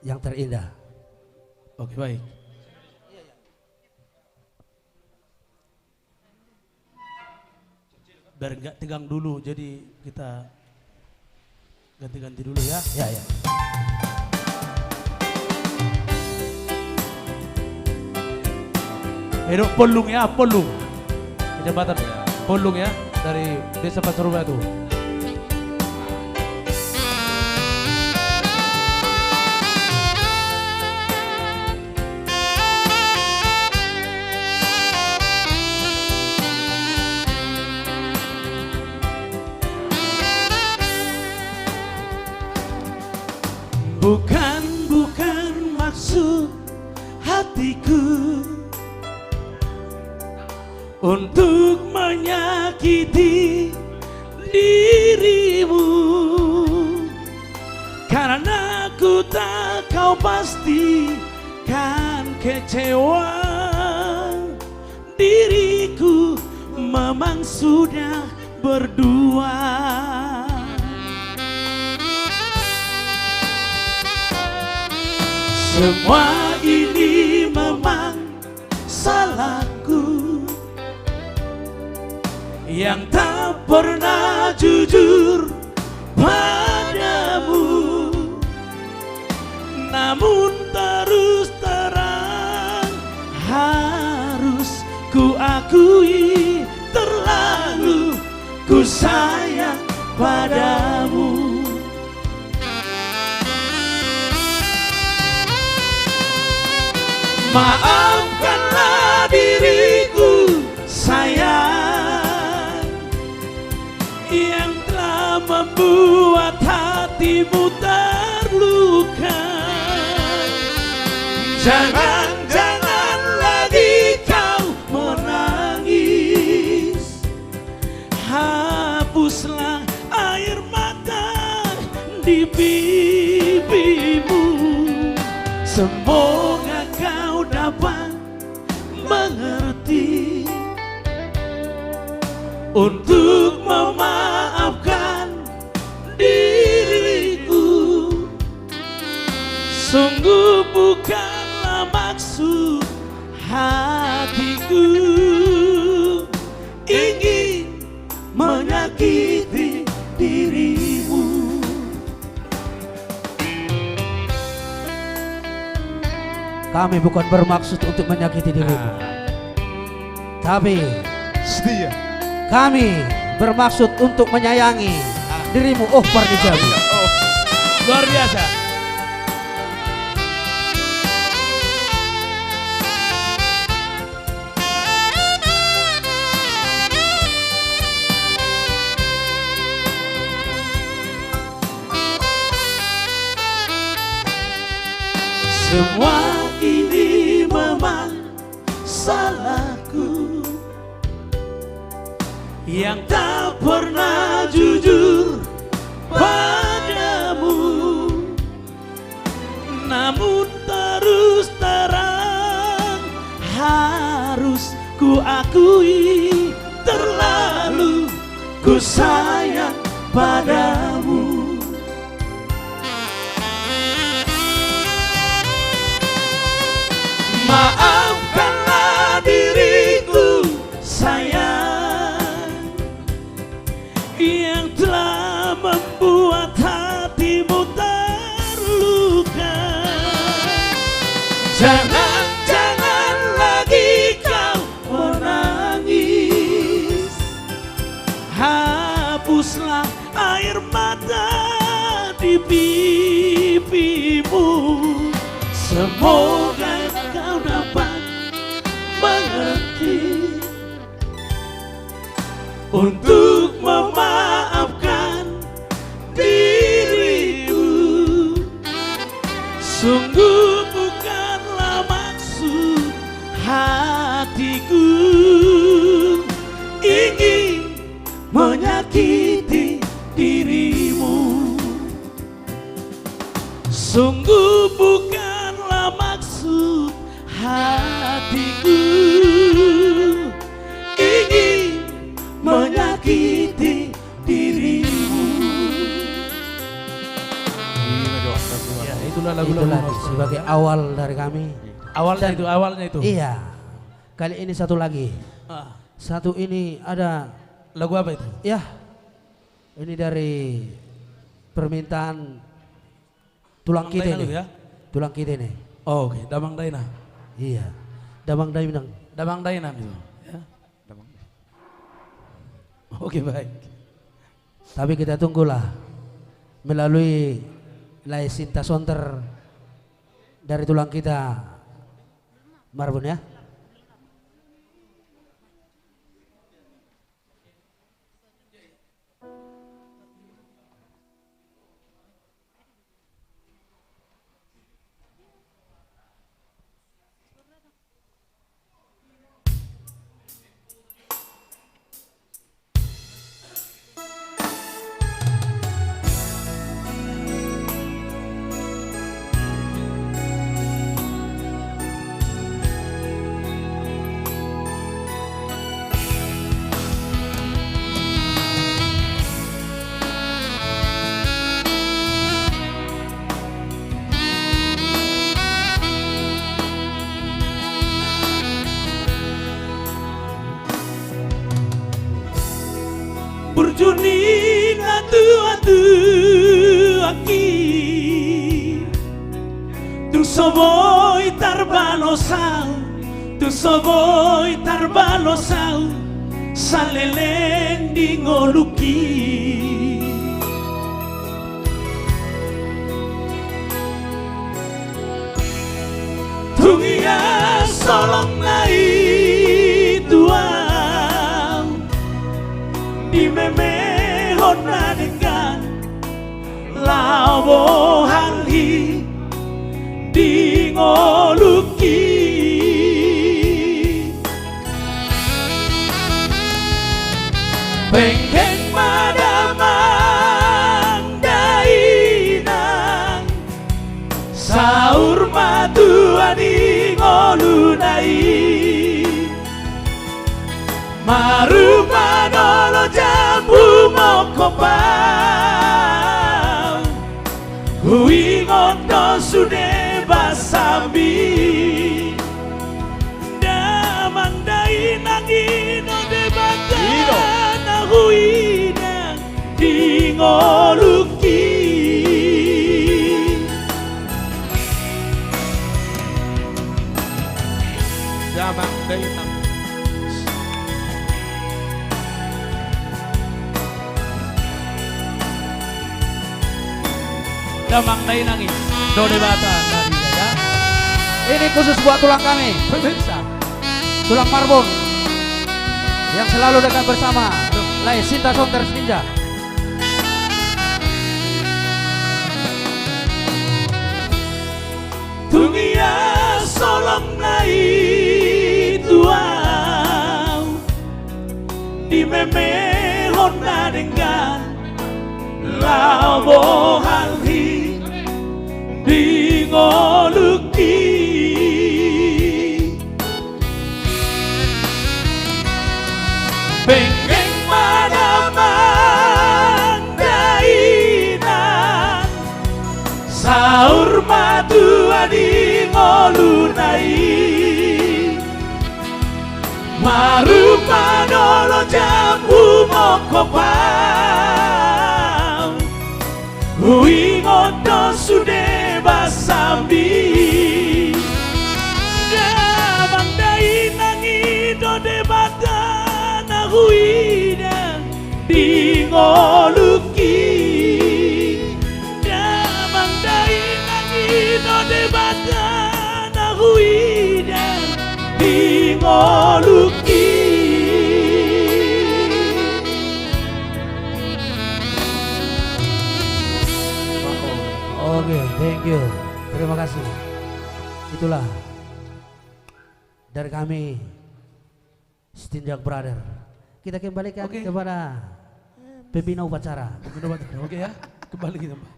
yang terindah. Oke, baik. Biar nggak tegang dulu, jadi kita ganti-ganti dulu ya. Ya, ya. Hidup Polung ya, Polung. Kecamatan Polung ya, dari Desa Pasarubatu. Bukan maksud hatiku untuk menyakiti dirimu, karena ku tak kau pasti kan kecewa. Diriku memang sudah berdua. Semua ini memang salahku yang tak pernah jujur padamu, namun terus terang harus ku akui terlalu ku sayang padamu. Maafkanlah diriku sayang yang telah membuat hatimu terluka. Jangan lagi kau menangis, hapuslah air mata di pipimu. Semoga kau dapat mengerti untuk memaafkan diriku. Sungguh bukanlah maksud hatiku ingin menyakiti dirimu. Kami bukan bermaksud untuk menyakiti dirimu, tapi setia. Kami bermaksud untuk menyayangi dirimu. Oh, Pardi Jabi. Luar biasa. Semua ini memang salahku yang tak pernah jujur padamu, namun terus terang harus ku akui terlalu ku sayang padamu. Maafkanlah diriku sayang yang telah membuat hatimu terluka. Jangan lagi kau menangis, hapuslah air mata di pipimu. Semoga kau dapat mengerti untuk memaafkan diriku. Sungguh bukanlah maksud hatiku ingin menyakiti dirimu. Sungguh bukanlah maksud hatiku ingin menyakiti dirimu. Ya, itulah lagu Itulah sebagai awal dari kami. Awalnya itu. Iya. Kali ini satu lagi. Ah, Satu ini ada, lagu apa itu? ya, ini dari permintaan tulang Damang kita Daina ini. lu ya? Tulang kita ini. Oh, oke, Damang Daina. Iya. Damang Dainang. Damang Daina itu. Ya. Oke, baik. Tapi kita tunggulah melalui Lai Sinta Sonter dari tulang kita Marbun ya. Burjuni atu aki tu soboy tarbalosal, tu soboy tarbalosal saleleng di ngoluki. Tungia solong nai tuang di meme hona dengan lawo halhi di ngoluki. Pengen madamang dainang saur maduani ngolunai marumanolo jambu mokopau hui ngondo sude basambi damang dainang ino debatana hui nang di ngoluki. Damang Daina. Damang dai nangis Dode bata tadi ya. Ini khusus buat tulang kami, pemirsa. Tulang Marbun yang selalu dekat bersama. Lai Sinta Sonter Ninja. Tungia solong nai tuau di meme honda dengan labo hali di ngoluki pengen manaman dainan sahur madu adi ngolunai marupa dolo jambu mokopang hui ngoto sude basambi damang dai nangi dode badana hui dan di ngoluki damang dai nangi dode badana hui dan di ngoluki. Oke, thank you. Terima kasih. Itulah dari kami Stinjak Brother. Kita kembalikan kepada pembina upacara. Oke ya, kembali kita Pak.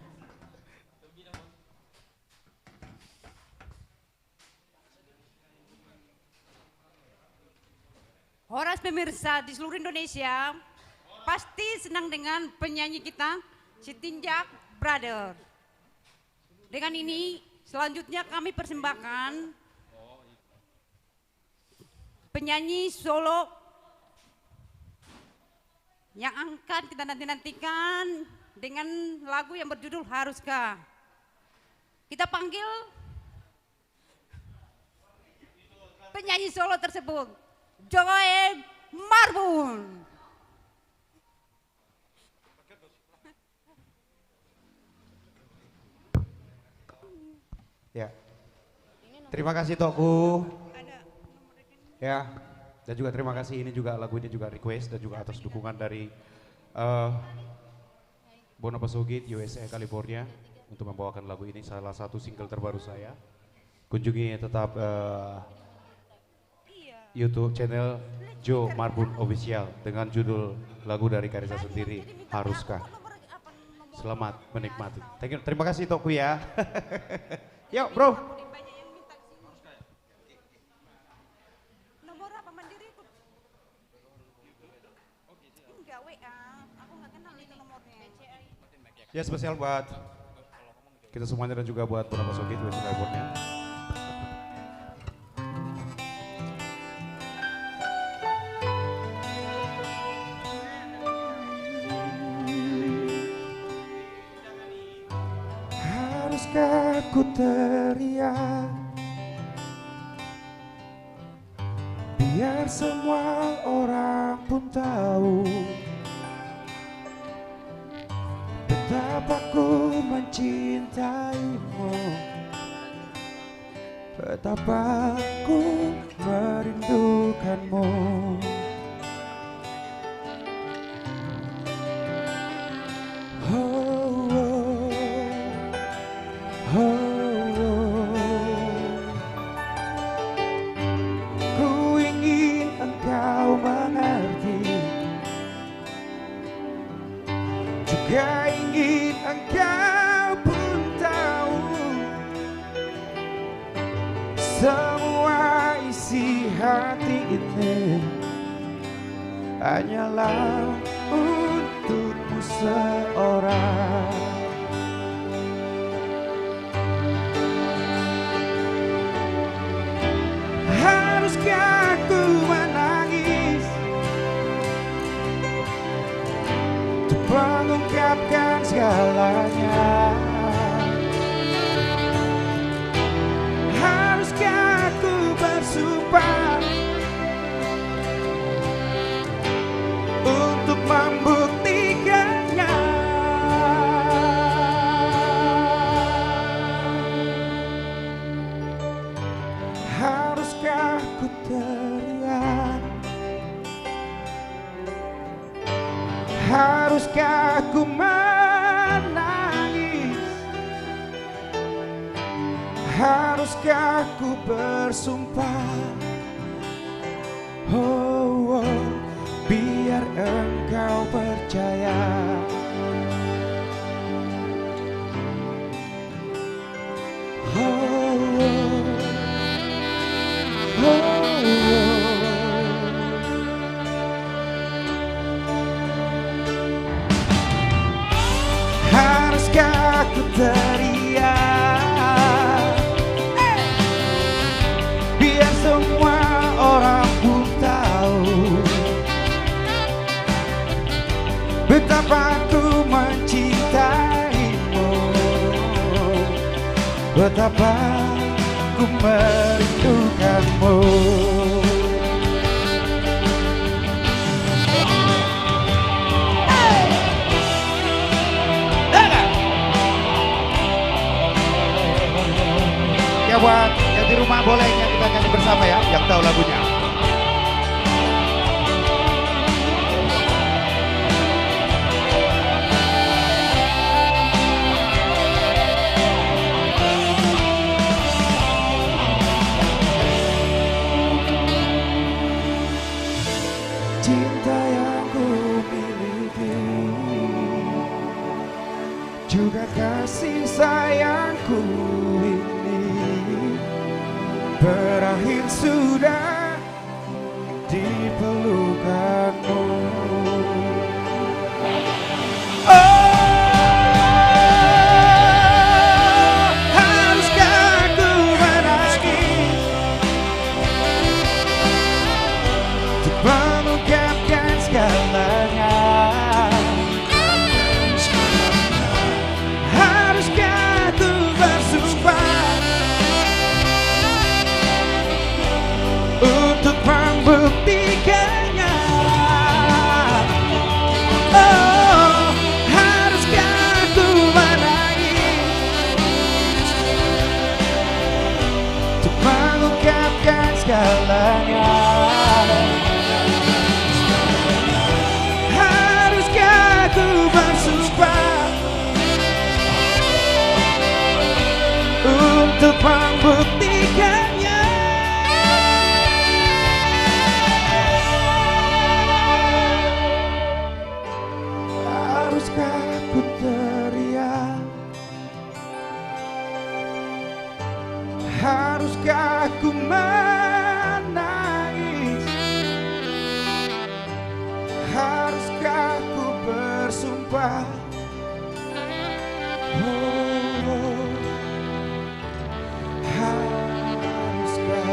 Horas pemirsa di seluruh Indonesia pasti senang dengan penyanyi kita Stinjak Brother. Dengan ini selanjutnya kami persembahkan penyanyi solo yang akan kita nantikan dengan lagu yang berjudul Haruskah. Kita panggil penyanyi solo tersebut, Joy Marbun. Ya. Terima kasih Tokku. Ya. Dan juga terima kasih ini juga lagu ini juga request dan juga atas dukungan dari Bono Pasugit USA California untuk membawakan lagu ini, salah satu single terbaru saya. Kunjungi tetap YouTube channel Joe Marbun Official dengan judul lagu dari karya saya sendiri, Haruskah. Selamat menikmati. Thank you. Terima kasih Tokku ya. Yuk bro. Nomor apa mandiri itu? Enggak WA, aku nggak kenal itu nomornya. Ya spesial buat kita semuanya dan juga buat Bono Pasugit USA California. Haruskah ku teriak biar semua orang pun tahu betapa ku mencintaimu, betapa ku merindukanmu. Ku ingin engkau mengerti, juga ingin engkau pun tahu semua isi hati ini hanyalah untukmu seorang. Haruskah ku menangis untuk mengungkapkan segalanya? Haruskah ku bersumpah untuk membuktikannya? Haruskah ku bersumpah? Oh, oh, biar engkau percaya. Oh, oh, oh, oh. Haruskah ku teriak biar semua orang pun tahu betapa ku mencintaimu, betapa ku merindukanmu. Ya buat yang di rumah boleh kita nyanyi bersama ya, yang tahu lagunya. Cinta yang ku miliki juga kasih sayangku ini berakhir sudah di pelukanmu. Oh, haruskah ku menangis untuk mengungkapkan segalanya? Haruskah ku bersumpah untuk membuktikannya? Oh, haruskah ku menangis untuk mengungkapkan segalanya? Haruskah ku bersumpah untuk membuktikannya? Haruskah ku teriak? Haruskah ku menangis? Haruskah ku bersumpah? Oh, haruskah?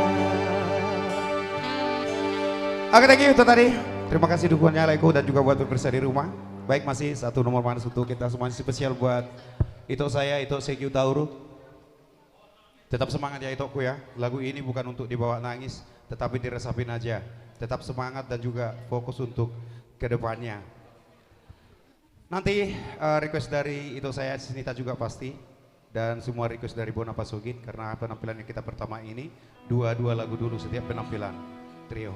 Oke, thank you itu tadi. Terima kasih dukungannya Leko dan juga buat pemirsa di rumah. Baik, masih satu nomor panas untuk kita semuanya, spesial buat itu saya, itu Sekyu Tauru. Tetap semangat ya Itoku ya. Lagu ini bukan untuk dibawa nangis, tetapi diresapin aja. Tetap semangat dan juga fokus untuk kedepannya. Nanti request dari itu saya, Sinita juga pasti. Dan semua request dari Bona Pasugin, karena penampilan yang kita pertama ini dua lagu dulu setiap penampilan trio.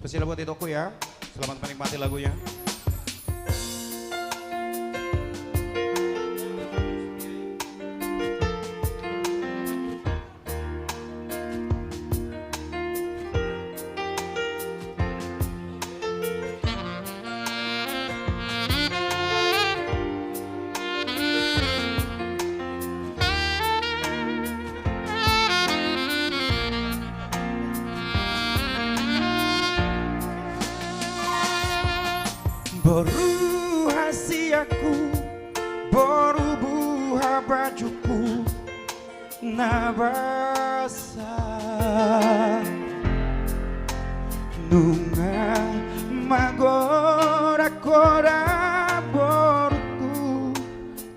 Spesial buat Itoku ya. Selamat menikmati lagunya. Boru hasiaku, boru buah bajuku nabasa nunga magora-gora boruku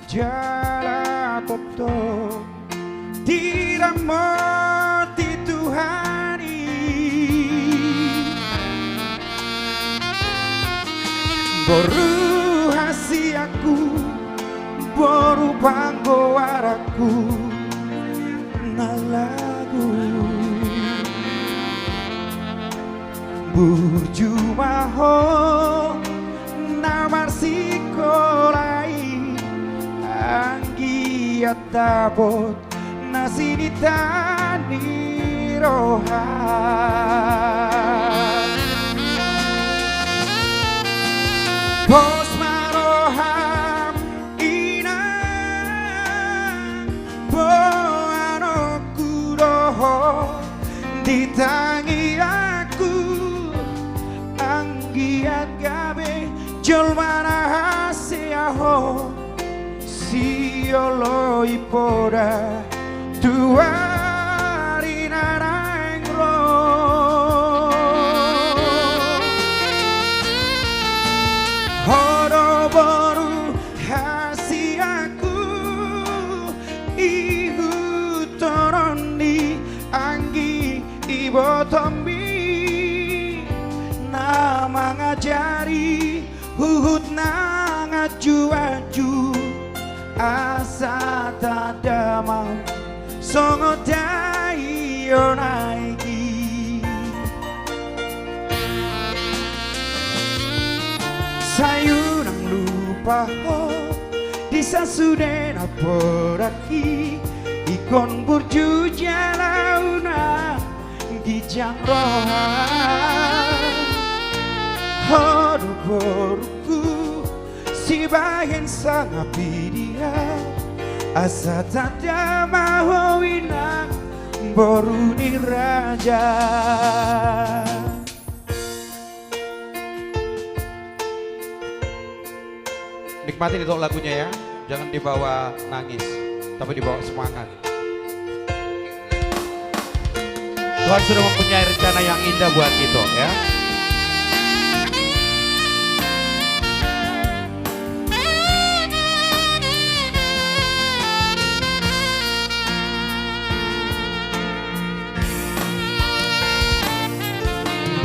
jala toto tidak mati Tuhani boru hasiaku, boru panggoaraku na lagu burjumaho namar sikolai anggiat tabot nasinitani rohan Bos maroham inang boano kudoho ditangi aku anggiat gabe jolmana haseaho siolo ipora tuari narangro Horo boru hasiaku ihu toroni anggi ibo tombi nama ngajari huhut na ngaju-aju asa tadamau songo dayo naiki sayunang lupa ho disasuden aporaki ikon burju jalauna gijang rohan hodu boruku si bahen sangapi dia asa tada mahowina boruni raja Nikmatin itu lagunya ya, jangan dibawa nangis, tapi dibawa semangat. Tuhan sudah mempunyai rencana yang indah buat kita ya.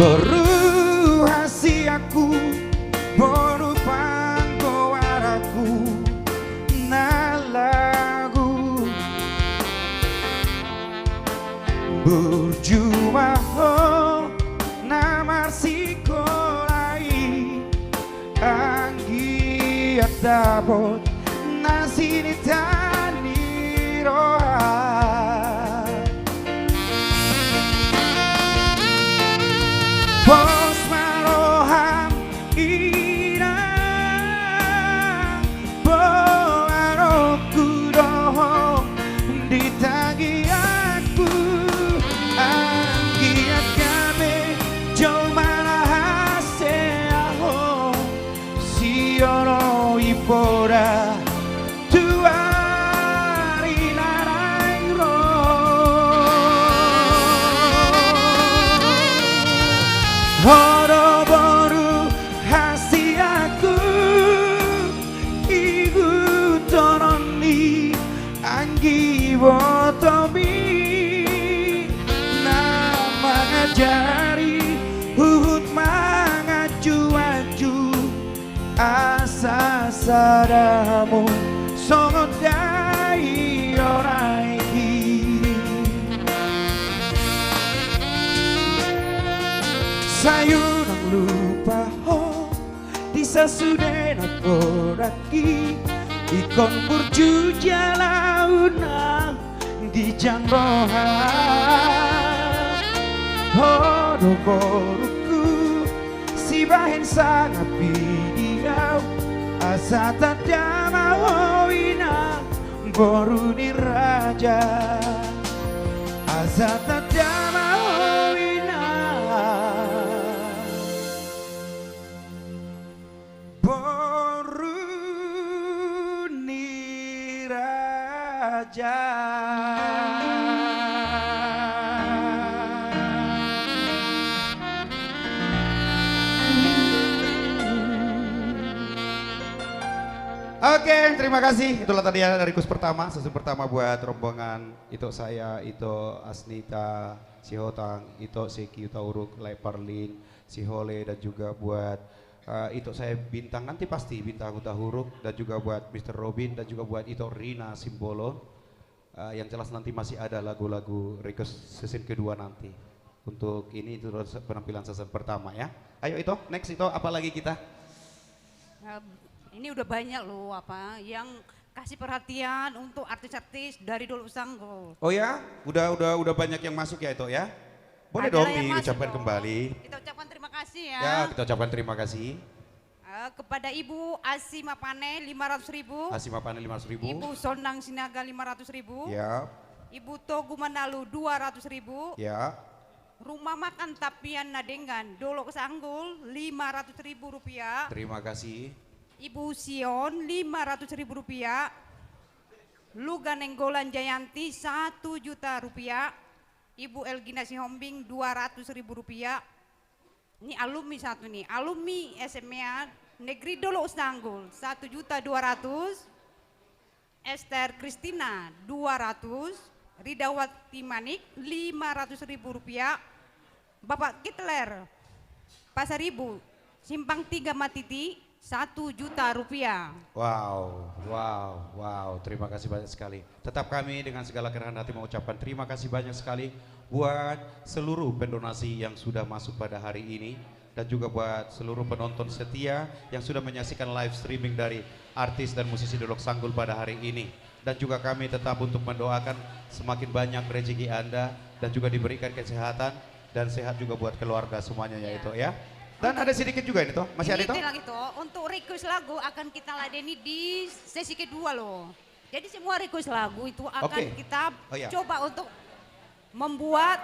Boru hasiaku boru panggoaraku na lagu burjumaho namar sikolai anggiat dabot nasinitani rohan Bos maroham inang boano kudoho ditagi aku anggiat kame jomana haseaho siono ipora tuari narangro Horo boru hasiaku igu toroni anggi botomi nama ngajari huhut mangaju-aju asa sadamu songo dai oraiki sayunang lupa ho disasuden aporaki ikon burju jalauna gijang rohan hodo boruku si bahen sangapi diau asa tadama hoina boruni raja asa tadama hoina boruni raja Oke, terima kasih. Itulah tadi ya dari kus pertama, sesi pertama buat rombongan itu saya, itu Asnita, si Hotang, itu si Kiu Tauruk, Leparlin, si Hole dan juga buat Itu saya bintang nanti pasti bintang Huta Huruf dan juga buat Mr. Robin dan juga buat Ito Rina Simbolo. Yang jelas nanti masih ada lagu-lagu request season kedua nanti. Untuk ini itu penampilan season pertama ya. Ayo Ito, next Ito apa lagi kita? Ini udah banyak loh yang kasih perhatian untuk artis-artis dari Dolok Sanggul. Oh ya, udah banyak yang masuk ya Ito ya. Boleh Adalah dong yang diucapkan masuk kembali. Kita ucapkan terima kasih ya. Ya, kita ucapkan terima kasih. Kepada Ibu Asima Pane 500.000. Asima Pane 500.000. Ibu Sonang Sinaga 500.000. Ya. Ibu Togu Manalu 200.000. Ya. Rumah makan Tapian Nadengan Dolok Sanggul 500.000 rupiah. Terima kasih. Ibu Sion 500.000 rupiah. Luga Nenggolan Jayanti 1 juta rupiah. Ibu Elgina Sihombing 200.000 rupiah. Ini alumni satu nih, alumni SMA Negeri Dolok Sanggul 1.200.000. Esther Kristina 200. Ridawati Manik 500.000 rupiah. Bapak Kitler Pasar Ibu Simpang 3 Matiti 1 juta rupiah. Wow, terima kasih banyak sekali. Tetap kami dengan segala kerendahan hati mengucapkan terima kasih banyak sekali buat seluruh pendonasi yang sudah masuk pada hari ini dan juga buat seluruh penonton setia yang sudah menyaksikan live streaming dari artis dan musisi Dolok Sanggul pada hari ini. Dan juga kami tetap untuk mendoakan semakin banyak rezeki Anda dan juga diberikan kesehatan dan sehat juga buat keluarga semuanya ya itu ya. Dan ada sedikit juga ini toh, masih ada toh? Ini lagi toh, untuk request lagu akan kita ladeni di sesi kedua loh. Jadi semua request lagu itu akan kita coba untuk membuat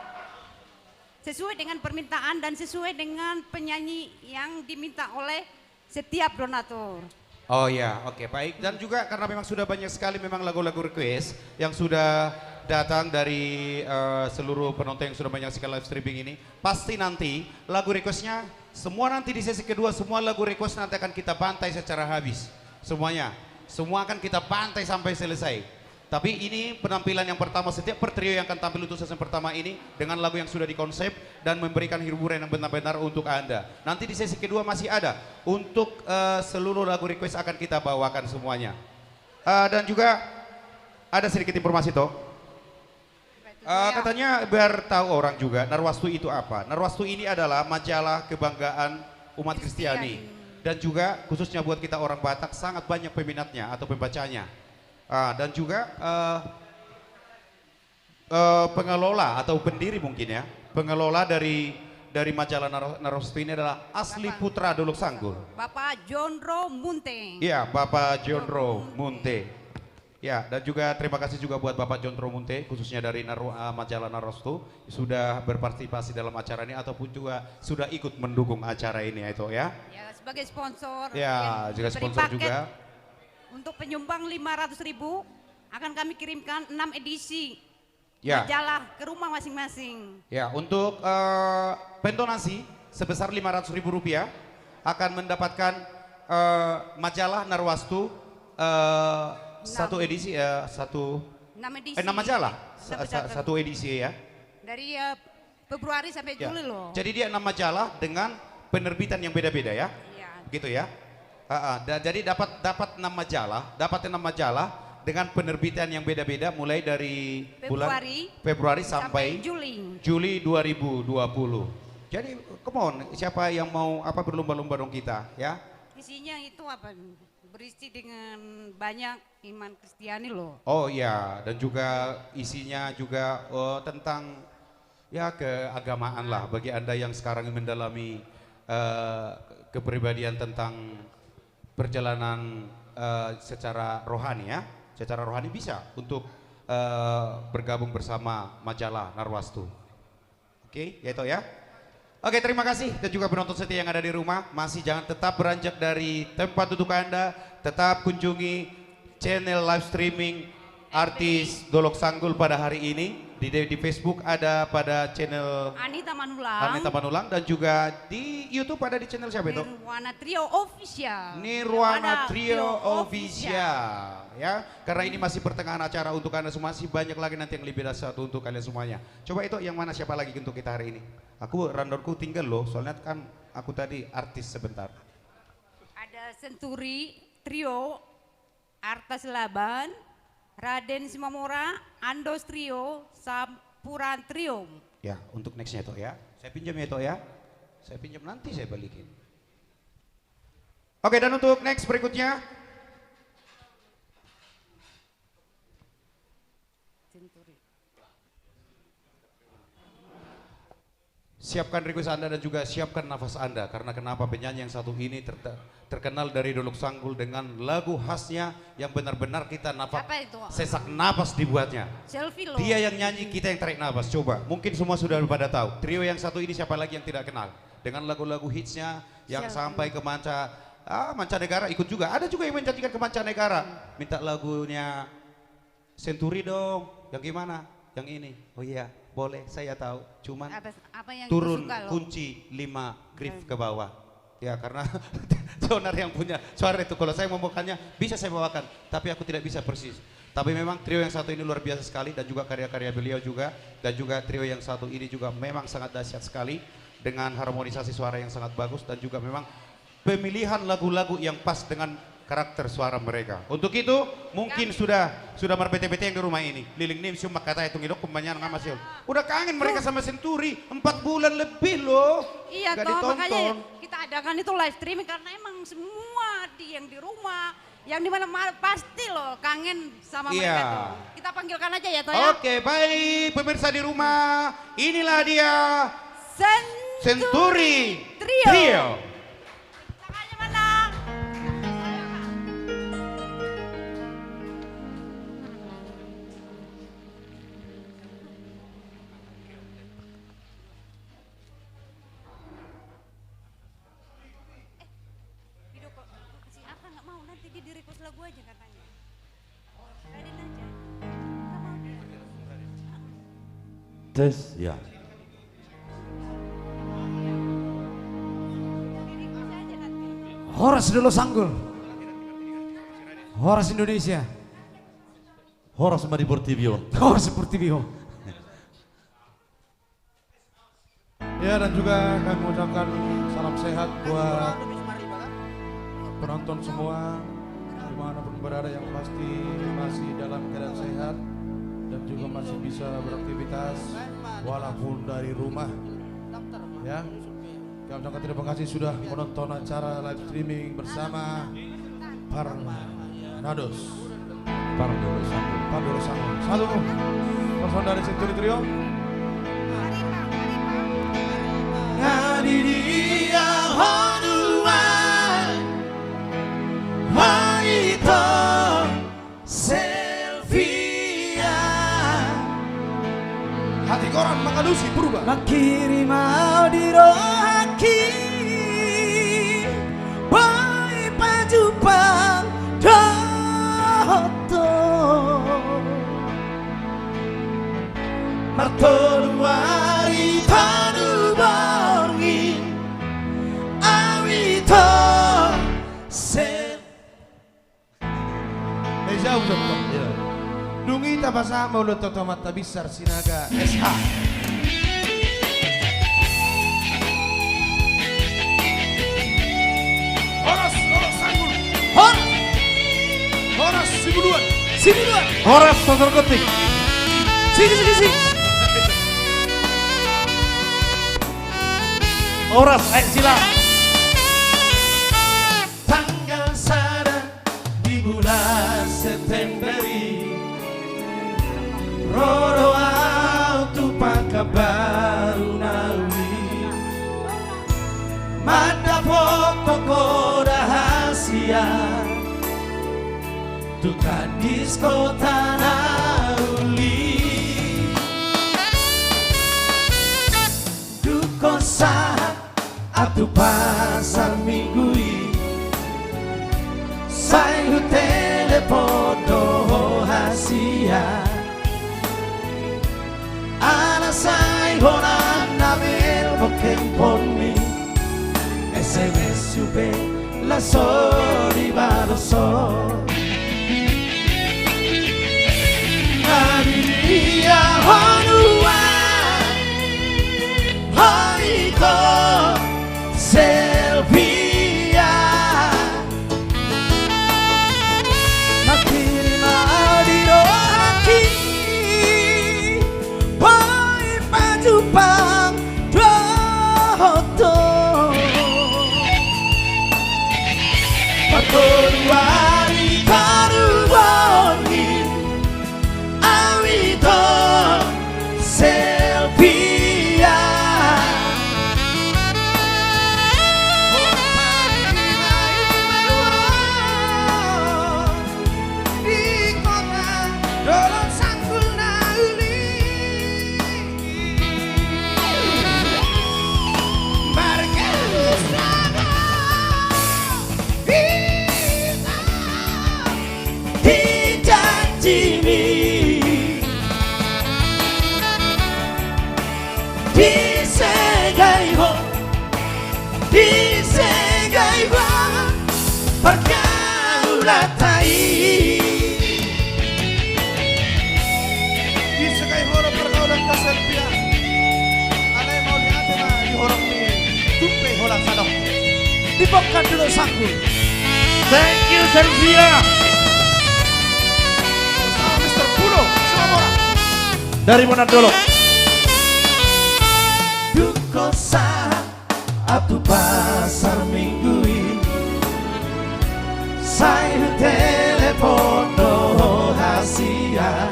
sesuai dengan permintaan dan sesuai dengan penyanyi yang diminta oleh setiap donatur. Oh ya, oke baik. Dan juga karena memang sudah banyak sekali memang lagu-lagu request yang sudah datang dari seluruh penonton yang sudah menyaksikan live streaming ini. Pasti nanti lagu requestnya semua nanti di sesi kedua semua lagu request nanti akan kita bantai secara habis. Semuanya, semua akan kita bantai sampai selesai. Tapi ini penampilan yang pertama setiap per trio yang akan tampil untuk season pertama ini dengan lagu yang sudah dikonsep dan memberikan hiburan yang benar-benar untuk Anda. Nanti di sesi kedua masih ada untuk seluruh lagu request akan kita bawakan semuanya. Dan juga ada sedikit informasi toh. Katanya biar tahu orang juga Narwastu itu apa. Narwastu ini adalah majalah kebanggaan umat Kristiani dan juga khususnya buat kita orang Batak sangat banyak peminatnya atau pembacanya. Dan juga pengelola atau pendiri mungkin ya, pengelola dari majalah Narwastu ini adalah asli putra Dolok Sanggul. Bapak Jondro Munte. Iya, Bapak Jondro Munte. Ya, dan juga terima kasih juga buat Bapak Jondro Munte khususnya dari majalah Narwastu sudah berpartisipasi dalam acara ini ataupun juga sudah ikut mendukung acara ini ya itu ya. Ya, sebagai sponsor. Ya, juga sponsor juga. Untuk penyumbang 500.000 akan kami kirimkan 6 edisi majalah ke rumah masing-masing. Ya, untuk pendonasi sebesar 500.000 rupiah akan mendapatkan majalah Narwastu satu edisi satu 6 majalah satu edisi ya. Dari Februari sampai Juli loh. Jadi dia 6 majalah dengan penerbitan yang beda-beda ya. Iya. Begitu ya. Jadi dapat 6 majalah dengan penerbitan yang beda-beda mulai dari bulan Februari sampai Juli 2020. Jadi come on, siapa yang mau berlomba-lomba dong kita ya. Isinya itu apa? Berisi dengan banyak iman Kristiani loh. Oh ya, dan juga isinya juga tentang ya keagamaan lah bagi Anda yang sekarang mendalami kepribadian tentang perjalanan secara rohani ya. Secara rohani bisa untuk bergabung bersama majalah Narwastu. Oke, ya itu ya. Oke, terima kasih dan juga penonton setia yang ada di rumah. Masih jangan tetap beranjak dari tempat duduk Anda, tetap kunjungi channel live streaming artis Dolok Sanggul pada hari ini. Di Facebook ada pada channel Anita Manulang dan juga di YouTube ada di channel siapa itu? Nirwana Trio Official. Nirwana Trio Official ya. Karena ini masih pertengahan acara untuk Anda semua, masih banyak lagi nanti yang lebih dahsyat untuk kalian semuanya. Coba itu yang mana siapa lagi untuk kita hari ini? Aku rundownku tinggal loh, soalnya kan aku tadi artis sebentar. Ada Senturi Trio, Arta Selaban, Raden Simamora, Andos Trio, Sampuran Trio. Ya, untuk nextnya Tok ya. Saya pinjam ya Tok ya. Saya pinjam nanti saya balikin. Oke, dan untuk next berikutnya. Siapkan request Anda dan juga siapkan nafas Anda. Karena kenapa penyanyi yang satu ini terkenal dari Dolok Sanggul dengan lagu khasnya yang benar-benar kita nafas, sesak nafas dibuatnya. Selfie loh. Dia yang nyanyi, kita yang tarik nafas. Coba, mungkin semua sudah pada tahu. Trio yang satu ini siapa lagi yang tidak kenal? Dengan lagu-lagu hitsnya yang sampai ke mancanegara ikut juga. Ada juga yang menjanjikan ke mancanegara. Minta lagunya Senturi dong. Yang gimana? Yang ini. Oh iya, boleh, saya tahu. Cuman apa yang turun suka, kunci 5 grip ke bawah. Ya karena Jonar yang punya suara itu. Kalau saya membawakannya bisa saya bawakan, tapi aku tidak bisa persis. Tapi memang trio yang satu ini luar biasa sekali dan juga karya-karya beliau juga. Dan juga trio yang satu ini juga memang sangat dahsyat sekali dengan harmonisasi suara yang sangat bagus dan juga memang pemilihan lagu-lagu yang pas dengan karakter suara mereka. Untuk itu mungkin sudah berbete-bete yang di rumah ini. Liling nim cuma kata itu ngidok pembanyaran sama Sil. Udah kangen mereka sama Senturi 4 bulan lebih loh. Iya gak toh, ditonton. makanya kita adakan itu live streaming karena emang semua yang di rumah, yang di mana-mana pasti loh kangen sama mereka tuh. Kita panggilkan aja ya toh ya. Oke, baik pemirsa di rumah, inilah dia Senturi Trio. Tangannya mana? Video call si apa nggak mau, nanti dia di request lagu aja katanya. Raden aja. Nggak mau dia. Tes, ya. Horas dulu Sanggul. Horas Indonesia. Horas Madibor Tibio. Horas Portibio. Ya, dan juga kami mengucapkan salam sehat buat penonton semua dimanapun berada yang pasti masih dalam keadaan sehat dan juga masih bisa beraktivitas walaupun dari rumah. Ya, kami ucapkan terima kasih sudah menonton acara live streaming bersama Parnados. Parnados Sanggul. Satu person dari Senturi Trio. Ngadidia honuan Maito Selvia Hati koran makalusi berubah. Makiri mau dirohaki Boy pajupang doto Martonu wari tanu borgi Awito Sel Jauh betul. Dungi tabasa mulut otomat tabisar sinaga SH. Horas Sanggul. Horas Sibuduan. Horas Sosor Ketik. Sini Horas Sila. Tanggal sada di bulan Septemberi Roro autu pakabaru nawi Mada pokok rahasia Tukan disko tanah uli Duko saat atu pasar minggui Sayu telepono hasia Ana sai honan nabel bokemponi SMS supe la soli baroso Adidia honua Haito Selvia ulatai Isekai horo pergaulan keselpian. Ada yang mau lihat mah di horong ni tumpe hola sadok. dibongkar dulu sanggul. Thank you Selvia. Bersama Mr. Pulo Samora dari Manado. Dukosa atu pasar minggu ini saya telepono hasia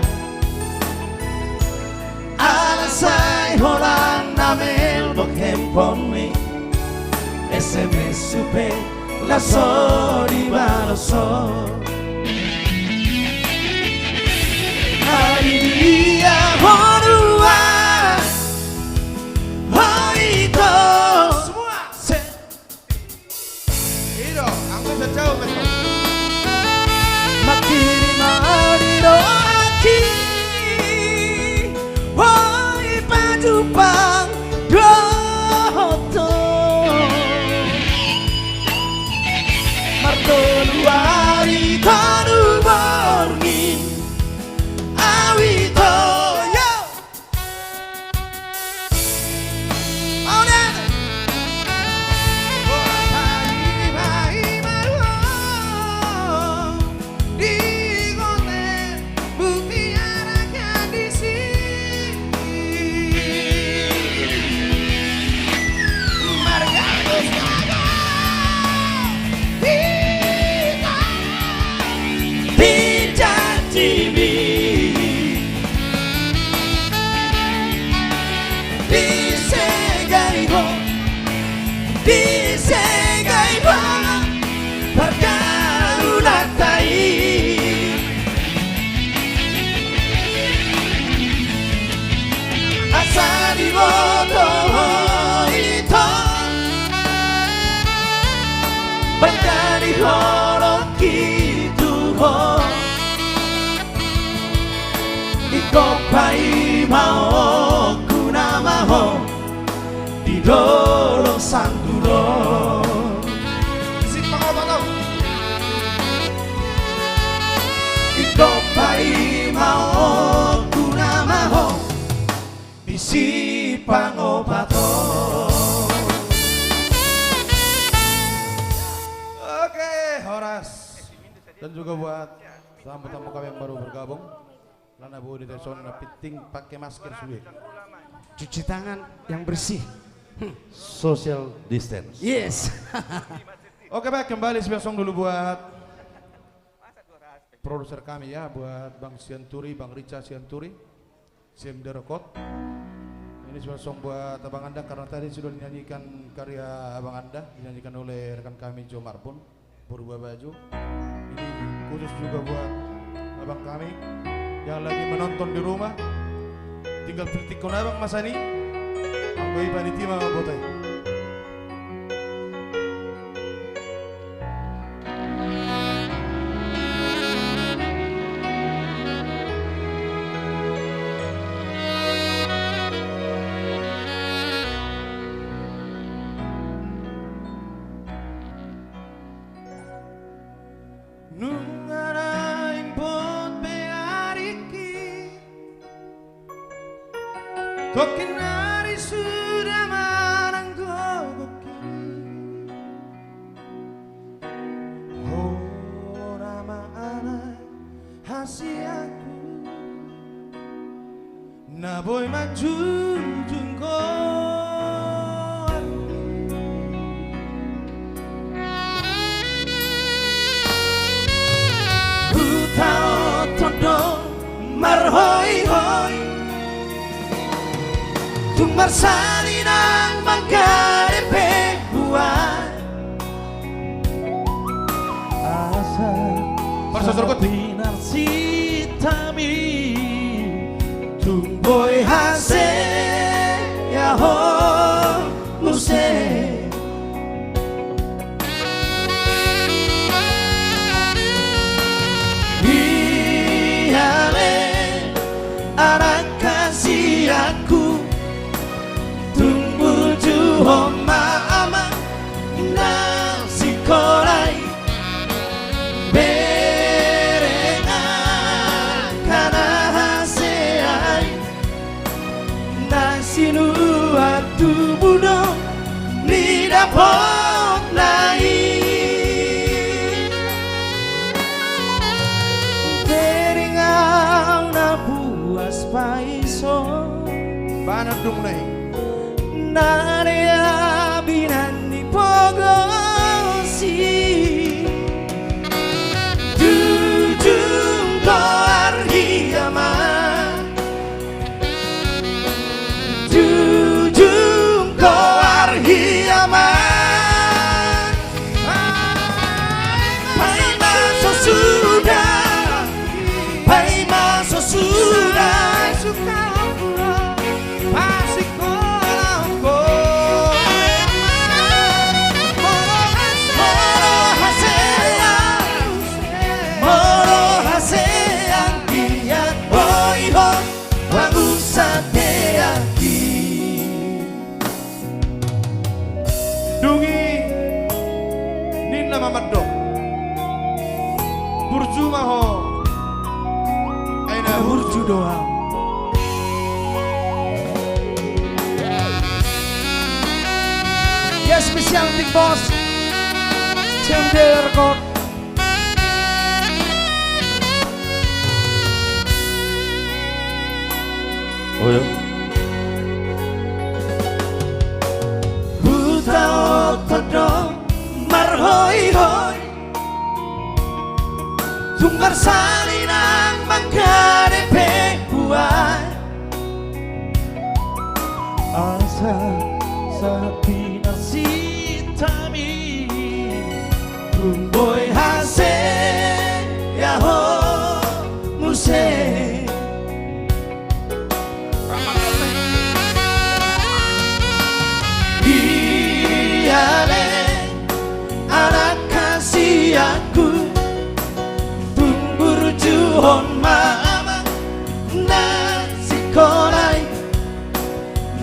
ala saya holang namel bok handphone mi SMS supe la sori baloso hari dia horua hoito semua Iro, aku bisa jauh betul. makiri marino aki hoi pajupang doto martoluari tanu borgin awito yo Onen Ikopai mau kuna maho di dolo sandulo Si pangobato. Ikopai mau kuna maho di si pangobato. Oke, Horas. Dan juga buat tamu-tamu kami yang baru bergabung. Lana Bu di Teson piting pakai masker suwe. Cuci tangan yang bersih. Social distance. Yes. Oke baik, kembali sebelah dulu buat produser kami ya, buat Bang Sianturi, Bang Rica Sianturi, Sim Derekot. Ini sebelah song buat Abang Anda karena tadi sudah dinyanyikan karya Abang Anda, dinyanyikan oleh rekan kami Jo Marbun, Purba Baju. Ini khusus juga buat abang kami yang lagi menonton di rumah. Tinggal kritik kon abang Mas Ani. Anggo panitia botai. Tokenari sudah maranggogoki Oh nama anak hasiaku Naboy maju jungko Hutao tondo marhoi hoi Tumbar salinang manggarepe buat Asa Parsa sitami Tumboy hase ya ho muse Iyale anak kasih aku Homa ama nasi korai Bandung naik. Narea binani pogosi Jujung koar hiaman Jujung koar hiaman Pai maso sudah Pai maso sudah Suka pura Pasik kolangko Moro haseang Kiat boiho Wangusate aki Dungi Nina Mamaddo Burju maho Aina burju doang. Ya spesial Big Boss Cende Record Oh ya. Buta otodong marhoi hoi Tunggar salinang mangkare pehuai Asa sapi nasi tami Rumboy hase yaho muse Iyale anak kasih aku Tumbur juhon mama nasi kolai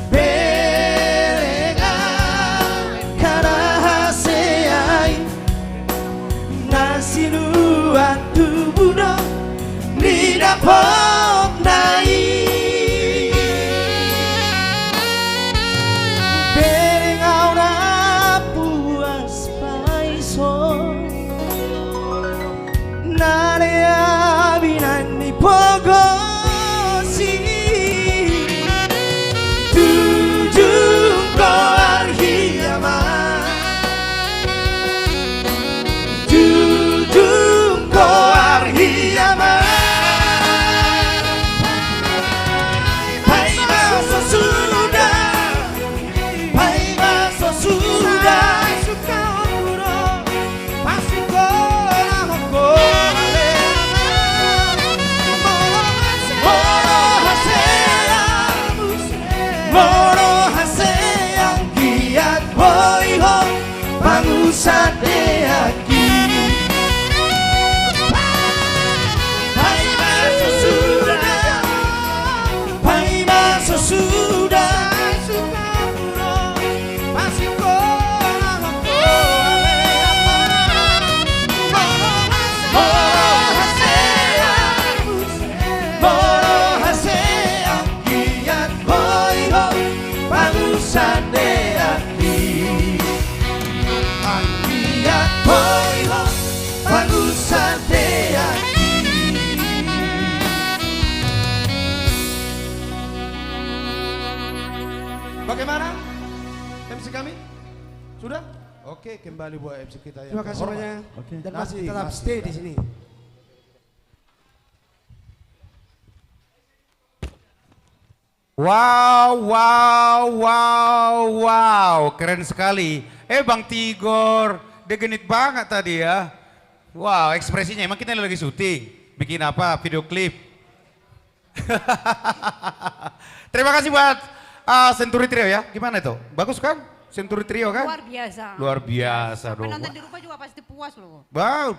Berenga kana haseai Nasi nuan tubudo di dapur nai Narea binani pogosi Jujung koar hiaman Jujung koar hiaman Pai maso sudah Pai maso sudah Suka puro Pasik kolangko Moro haseang kiat boiho Pangusate aki Pai maso sudah Pai maso sudah Suka puro Pasik kolangko Moro haseang kiat boiho Pangusate aki Kiat boiho Pangusate aki Bagaimana MC kami? Sudah? Oke, kembali buat MC kita yang Terima kasih terhormat. banyak Dan masih Nanti, tetap masih. stay di sini Wow, wow, wow, wow, keren sekali. Bang Tigor, dia genit banget tadi ya. Wow, ekspresinya, emang kita lagi syuting. Bikin apa, video klip. Terima kasih buat Century Trio ya, gimana itu? Bagus kan? Century Trio kan? Luar biasa. Luar biasa dong. Penonton di rumah juga pasti puas loh.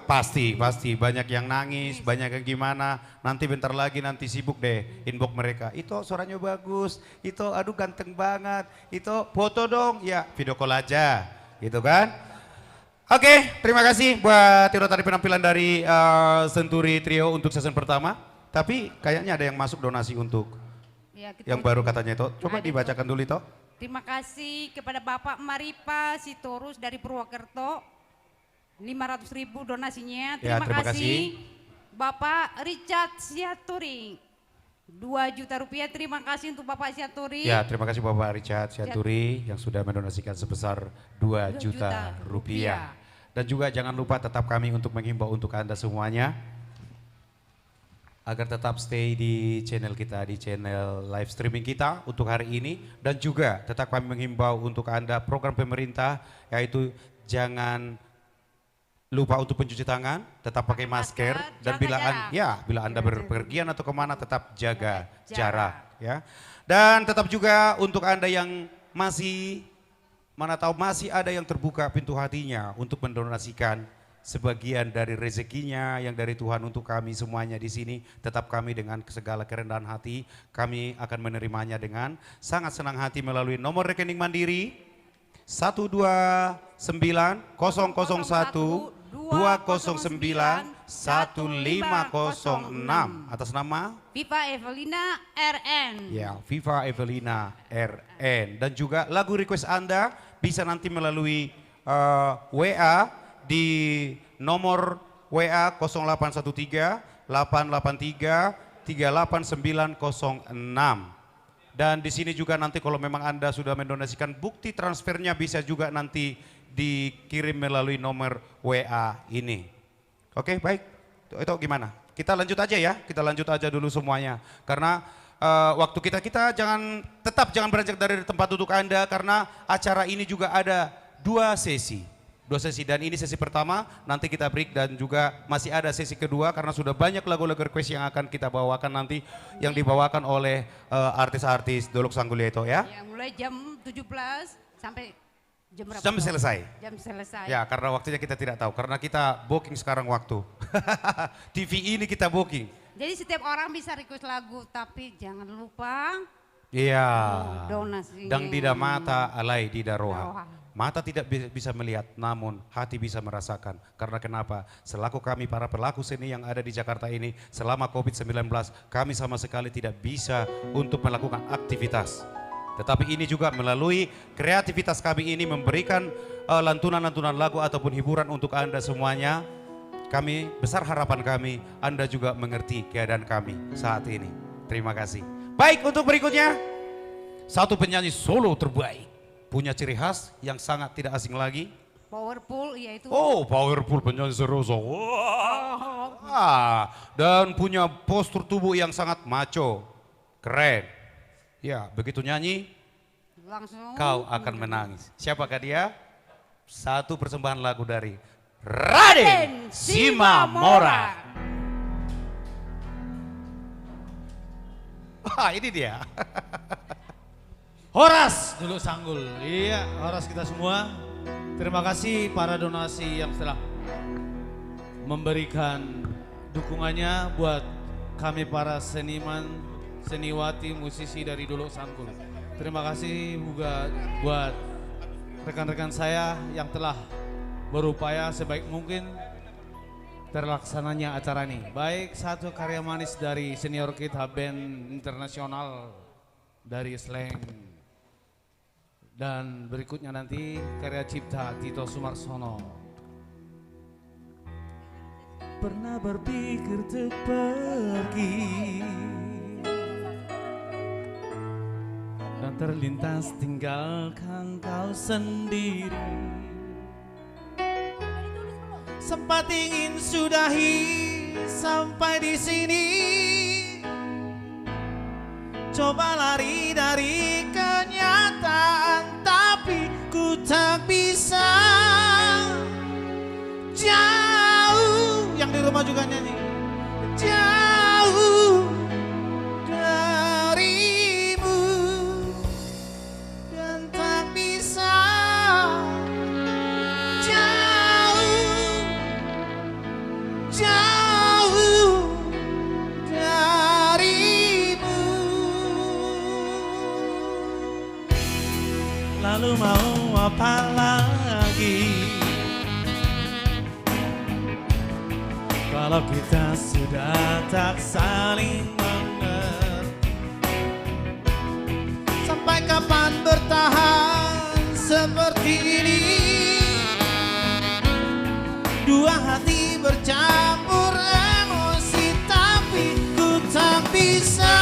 Pasti. Banyak yang nangis, banyak yang gimana. Nanti bentar lagi nanti sibuk deh inbox mereka. Itu suaranya bagus, itu aduh ganteng banget. Itu foto dong, ya video call aja gitu kan. Oke, terima kasih buat itu tadi penampilan dari Century Trio untuk season pertama. Tapi kayaknya ada yang masuk donasi untuk Ya, kita yang baru katanya itu. Coba Ada dibacakan dulu itu. Terima kasih kepada Bapak Maripa Sitorus dari Purwokerto. 500.000 donasinya. Ya, Terima terima kasih. kasih. Bapak Richard Siaturing 2 juta rupiah. Terima kasih untuk Bapak Siaturi. Ya, terima kasih Bapak Richard Siaturi yang sudah mendonasikan sebesar 2 juta rupiah. Dan juga jangan lupa tetap kami untuk menghimbau untuk Anda semuanya agar tetap stay di channel kita, di channel live streaming kita untuk hari ini. Dan juga tetap kami menghimbau untuk Anda program pemerintah, yaitu jangan lupa untuk mencuci tangan, tetap pakai masker, dan bila Anda berpergian atau kemana tetap jaga jarak ya. Dan tetap juga untuk Anda yang masih masih ada yang terbuka pintu hatinya untuk mendonasikan sebagian dari rezekinya yang dari Tuhan untuk kami semuanya di sini, tetap kami dengan segala kerendahan hati kami akan menerimanya dengan sangat senang hati melalui nomor rekening Mandiri 129-001-209-1506 atas nama Viva Evelina RN. Ya, Viva Evelina RN. Dan juga lagu request Anda bisa nanti melalui WA di nomor WA 0813-883-38906. Dan di sini juga nanti kalau memang Anda sudah mendonasikan, bukti transfernya bisa juga nanti dikirim melalui nomor WA ini. Oke, baik. Itu gimana? Kita lanjut aja ya, kita lanjut aja dulu semuanya. Karena waktu kita jangan beranjak dari tempat duduk Anda, karena acara ini juga ada 2 sesi. 2 sesi, dan ini sesi pertama, nanti kita break dan juga masih ada sesi kedua karena sudah banyak lagu-lagu request yang akan kita bawakan nanti, yang dibawakan oleh artis-artis Dolok Sanggulya itu ya. Ya, mulai jam 17 sampai jam berapa? Jam selesai. Jam selesai. Ya, karena waktunya kita tidak tahu, karena kita booking sekarang waktu. TV ini kita booking. Jadi setiap orang bisa request lagu, tapi jangan lupa Iya. donasi. Dan tidak mata alai tidak roha. Mata tidak bisa melihat, namun hati bisa merasakan. Karena kenapa? Selaku kami para pelaku seni yang ada di Jakarta ini, selama COVID-19 kami sama sekali tidak bisa untuk melakukan aktivitas. Tetapi ini juga melalui kreativitas kami ini memberikan lantunan-lantunan lagu ataupun hiburan untuk Anda semuanya. Kami, besar harapan kami, Anda juga mengerti keadaan kami saat ini. Terima kasih. Baik, untuk berikutnya, satu penyanyi solo terbaik. Punya ciri khas yang sangat tidak asing lagi. Powerful, yaitu. Oh, powerful penyanyi Seroso. Wah. Dan punya postur tubuh yang sangat maco. Keren. Ya, begitu nyanyi, langsung kau akan menangis. Siapakah dia? Satu persembahan lagu dari Raden Simamora. Wah, ini dia. Horas dulu Sanggul. Iya, Horas kita semua. Terima kasih para donasi yang telah memberikan dukungannya buat kami para seniman, seniwati, musisi dari Dolok Sanggul. Terima kasih juga buat rekan-rekan saya yang telah berupaya sebaik mungkin terlaksananya acara ini. Baik, satu karya manis dari senior kita band internasional dari Slang. Dan berikutnya nanti karya cipta Tito Sumarsono. Pernah berpikir untuk pergi dan terlintas tinggalkan kau sendiri. Sempat ingin sudahi sampai di sini, coba lari dari kenyataan, tapi ku tak bisa. Jauh, yang di rumah juga nyanyi. Jauh darimu dan tak bisa. Jauh, jauh darimu. Lalu mau apa lagi kalau kita sudah tak saling mengerti? Sampai kapan bertahan seperti ini? Dua hati bercampur emosi, tapi ku tak bisa.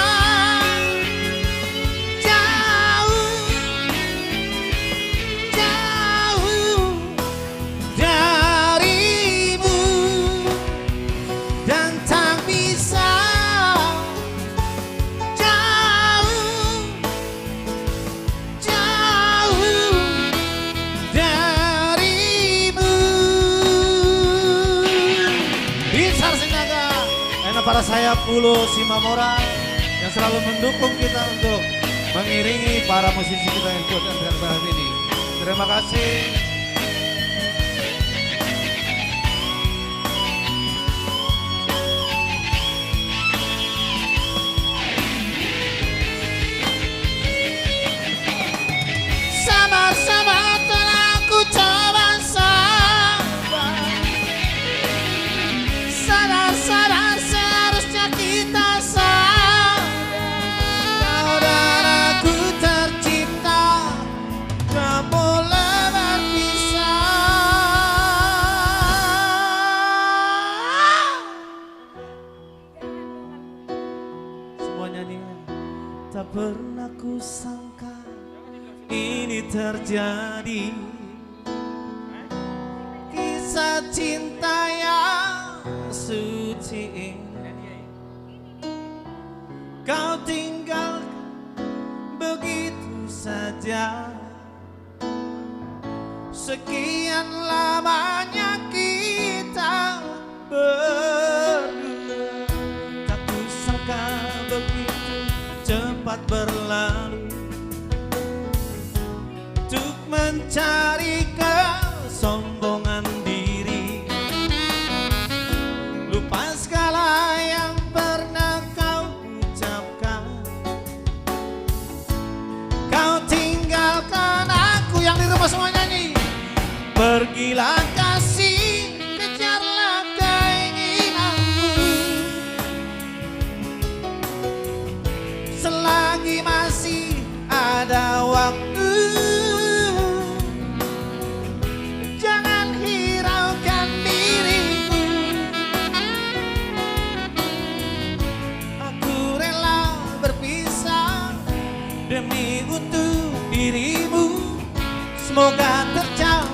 para sayap Pulo Simamora yang selalu mendukung kita untuk mengiringi para musisi kita yang kuat dan berharap ini. Terima kasih. Sabar-sabar telah ku coba sabar. Sadar-sadar seharusnya kita sadar. Kau dan aku tercipta, tak boleh berpisah. Semuanya nih, tak pernah ku sangka ini terjadi. Kisah cinta yang suci Kau tinggal begitu saja. sekian lamanya kita berdua. Tak kusangka begitu cepat berlalu untuk mencari kesombongan diri. Lupa segala yang pernah kau ucapkan. Kau tinggalkan aku, yang di rumah semua nyanyi. Pergilah kasih, kejarlah keinginanmu. Selagi masih ada waktu, jangan hiraukan diriku. Aku rela berpisah demi untuk dirimu. Semoga tercapai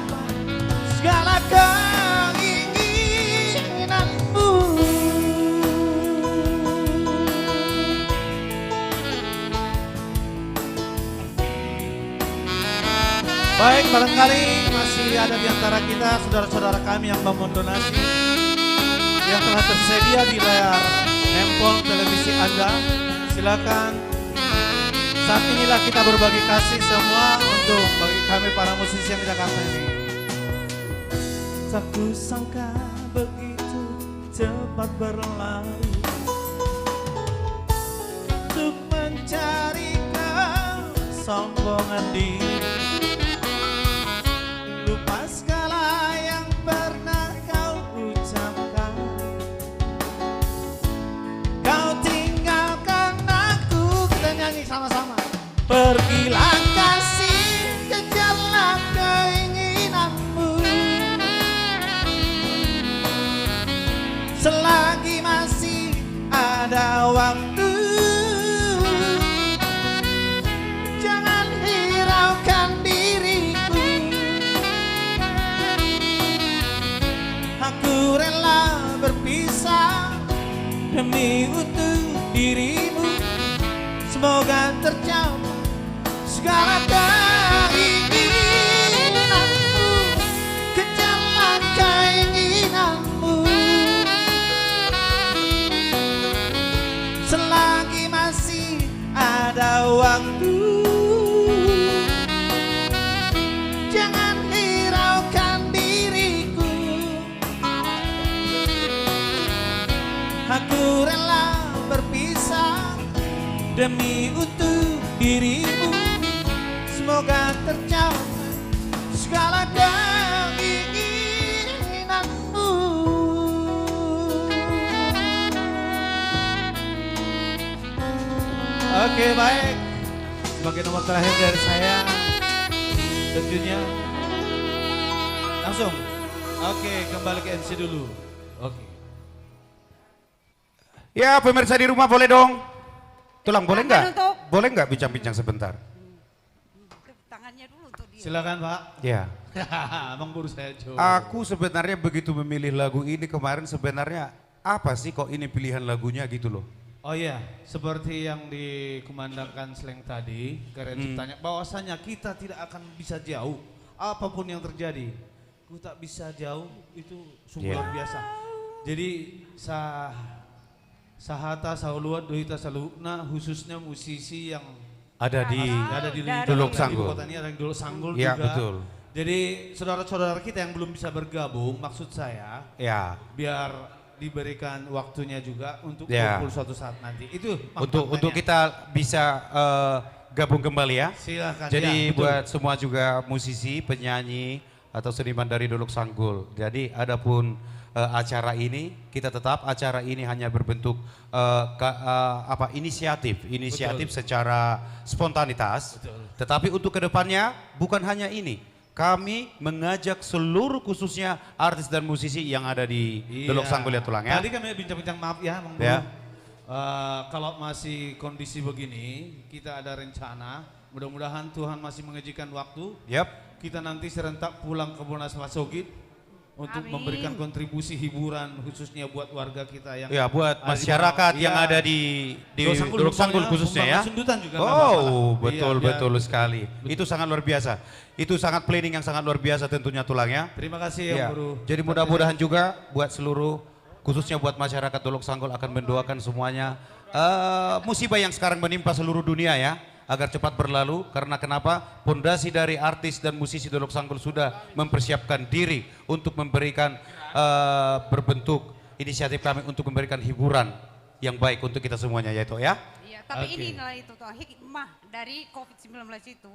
segala keinginanmu. Baik, barangkali masih ada di antara kita saudara-saudara kami yang memohon donasi yang telah tersedia di layar handphone televisi Anda. Silakan. Saat inilah kita berbagi kasih semua untuk bagi kami para musisi yang di Jakarta ini. Tak kusangka begitu cepat berlalu untuk mencari kesombongan diri. Lupa segala yang pernah kau ucapkan. Kau tinggalkan aku. Kita nyanyi sama-sama. Pergilah kasih, kejarlah keinginanmu. Selagi masih ada waktu, jangan hiraukan diriku. Aku rela berpisah demi untuk dirimu. Semoga tercapai segala keinginanmu. Kejarlah keinginanmu. Selagi masih ada waktu, jangan hiraukan diriku. Aku rela berpisah demi untuk dirimu. Semoga tercapai segala keinginanmu. Oke, baik. Sebagai nomor terakhir dari saya, tentunya langsung. Oke, kembali ke MC dulu. Oke. Ya, pemirsa di rumah boleh dong. Tulang boleh nggak? untuk- Boleh nggak bincang-bincang sebentar? Tangannya dulu tuh dia. Silakan, Pak. Ya. Abang buru saya coba. Aku sebenarnya begitu memilih lagu ini kemarin sebenarnya apa sih kok ini pilihan lagunya gitu loh. Oh iya, seperti yang dikumandangkan Sleng tadi, Karen Ciptanya, bahwasanya kita tidak akan bisa jauh apapun yang terjadi. Ku tak bisa jauh itu sungguh luar biasa. Jadi Sahata, Sauluat, Dohita, Salukna, khususnya musisi yang Ada di Dolok Sanggul. Kota ini ada di Dolok Sanggul Ya, juga. betul. Jadi saudara-saudara kita yang belum bisa bergabung, maksud saya Ya. biar diberikan waktunya juga untuk Ya. kumpul suatu saat nanti. Itu Untuk kita bisa gabung kembali ya. Silakan. Jadi ya, betul. buat semua juga musisi, penyanyi atau seniman dari Dolok Sanggul. Jadi adapun acara ini, kita tetap acara ini hanya berbentuk inisiatif secara spontanitas. Betul. Tetapi untuk kedepannya bukan hanya ini. Kami mengajak seluruh khususnya artis dan musisi yang ada di Dolok Sanggul ya Tulang ya. Tadi kami bincang-bincang, maaf ya Bang Ya. Bro. Kalau masih kondisi begini, kita ada rencana, mudah-mudahan Tuhan masih mengizinkan waktu. Yap. Kita nanti serentak pulang ke Monas Masogit untuk memberikan kontribusi hiburan khususnya buat warga kita yang Ya, buat ada di masyarakat bawah. yang Iya. ada di Dolok Sanggul khususnya ya. Sundutan juga nggak masalah. Oh, betul Iya, betul biar- sekali. Itu sangat luar biasa. Itu sangat planning yang sangat luar biasa tentunya Tulang ya. Terima kasih Ya. ya Bro. Jadi mudah-mudahan juga buat seluruh khususnya buat masyarakat Dolok Sanggul akan mendoakan semuanya musibah yang sekarang menimpa seluruh dunia ya, agar cepat berlalu. Karena kenapa? Pondasi dari artis dan musisi Dolok Sanggul sudah mempersiapkan diri untuk memberikan berbentuk inisiatif kami untuk memberikan hiburan yang baik untuk kita semuanya ya itu ya. Iya, tapi Oke. inilah itu tuh hikmah dari COVID-19 itu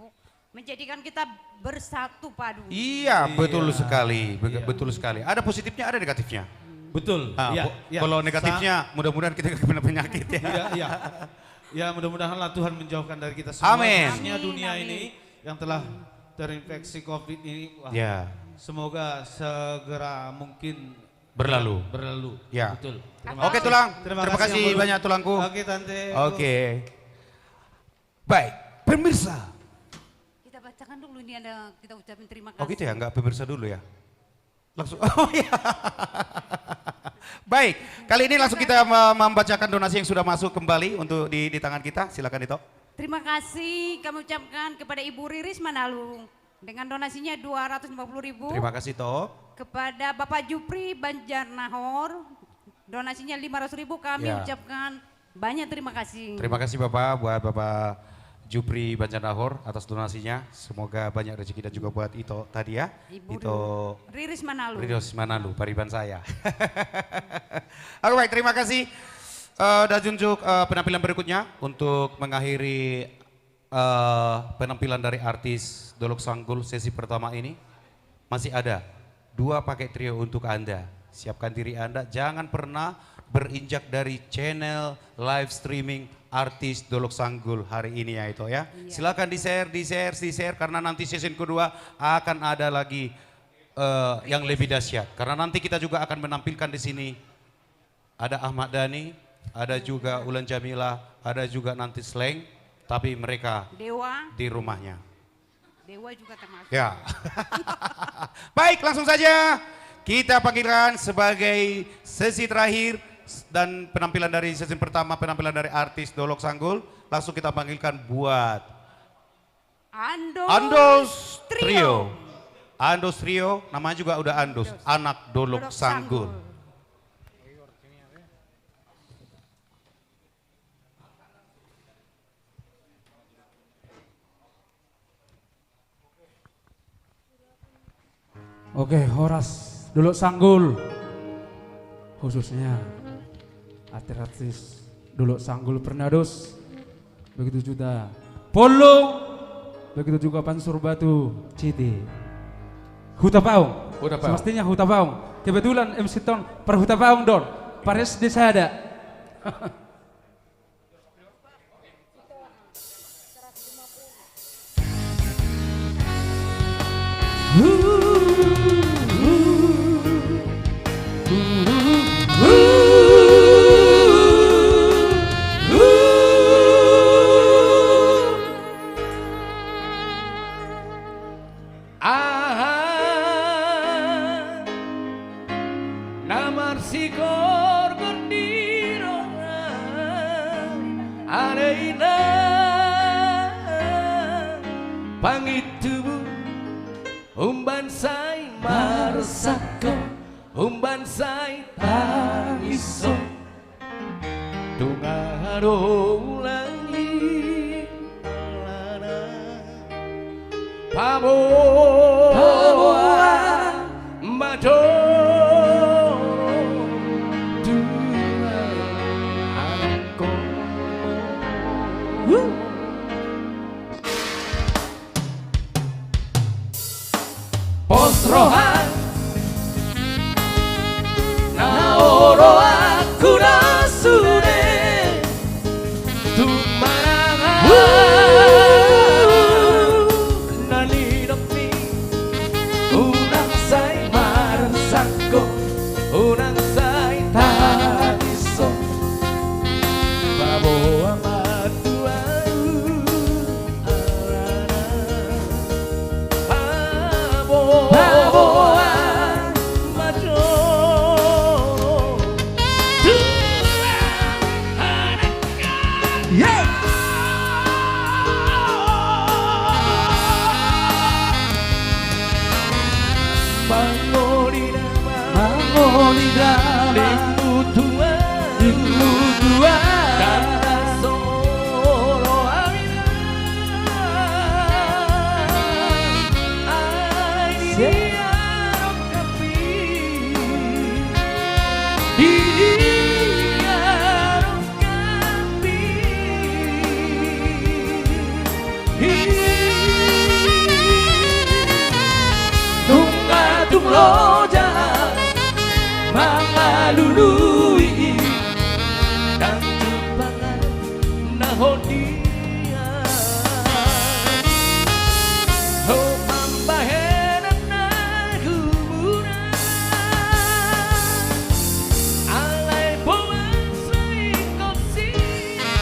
menjadikan kita bersatu padu. Iya, betul sekali, betul sekali. Ada positifnya, ada negatifnya. Betul. Ah, Iya, iya. Kalau negatifnya, mudah-mudahan kita kena penyakit ya. Iya, iya. Ya mudah-mudahanlah Tuhan menjauhkan dari kita semua. Amin. Khususnya Amin, dunia amin. ini yang telah terinfeksi COVID ini. Wah, Ya. Semoga segera mungkin Berlalu. Berlalu. Ya. Betul. Oke Tulang, terima Yang kasih baru. banyak Tulangku. Oke Tante. Oke. Baik, pemirsa. Kita bacakan dulu ini ada kita ucapin terima kasih. Oh gitu ya, enggak pemirsa dulu ya? Langsung, oh iya. Baik, kali ini langsung kita membacakan donasi yang sudah masuk kembali untuk di tangan kita. Silakan Dito. Terima kasih kami ucapkan kepada Ibu Riris Manalung dengan donasinya 250.000. Terima kasih Toh. Kepada Bapak Jupri Banjarnahor donasinya 500.000 kami Ya. ucapkan banyak terima kasih. Terima kasih Bapak buat Bapak Jupri Banjarnahor atas donasinya. Semoga banyak rezeki dan juga buat Ito tadi ya. Ibu Ito Riris Manalung. Ridos Manalu, pariban saya. Oke baik, terima kasih. Dan junjuk penampilan berikutnya untuk mengakhiri penampilan dari artis Dolok Sanggul sesi pertama ini. Masih ada 2 paket trio untuk Anda. Siapkan diri Anda, jangan pernah berinjak dari channel live streaming artis Dolok Sanggul hari ini ya itu ya. Silakan di-share karena nanti season kedua akan ada lagi yang lebih dahsyat. Karena nanti kita juga akan menampilkan di sini ada Ahmad Dhani, ada juga Ulan Jamila, ada juga nanti Sleng, tapi mereka Dewa. di rumahnya. Dewa juga termasuk. Ya. Baik, langsung saja kita panggilkan sebagai sesi terakhir dan penampilan dari sesi pertama, penampilan dari artis Dolok Sanggul. Langsung kita panggilkan buat Andos Trio. Andos Trio, namanya juga udah Andos, anak Dolok Sanggul. Oke, Horas Dolok Sanggul, khususnya artis Dolok Sanggul Pernados, begitu juga Polo, begitu juga Pansur Batu, Citi, Huta Paung, semestinya Huta Paung. Kebetulan MC Ton per Huta Paung Don, Paris Desada. Namar sikor gondiro areina pangitubu umban sai marsako umban sai tangiso tungado ulangi lana Paboa Mato Posrohan Naoro aku rasune Tumarangan Nani dopi Unang say marsako Unang say taniso Baboa matuau Baboa majo Yeah. Mangolidama Limbu tua Karena solo amina Ai dia rokapi Dia rokapi Tungatung loja Mangalului Dan jumpakan nahodia Oh mambahenan na hubungan Alay buwan sa ikosia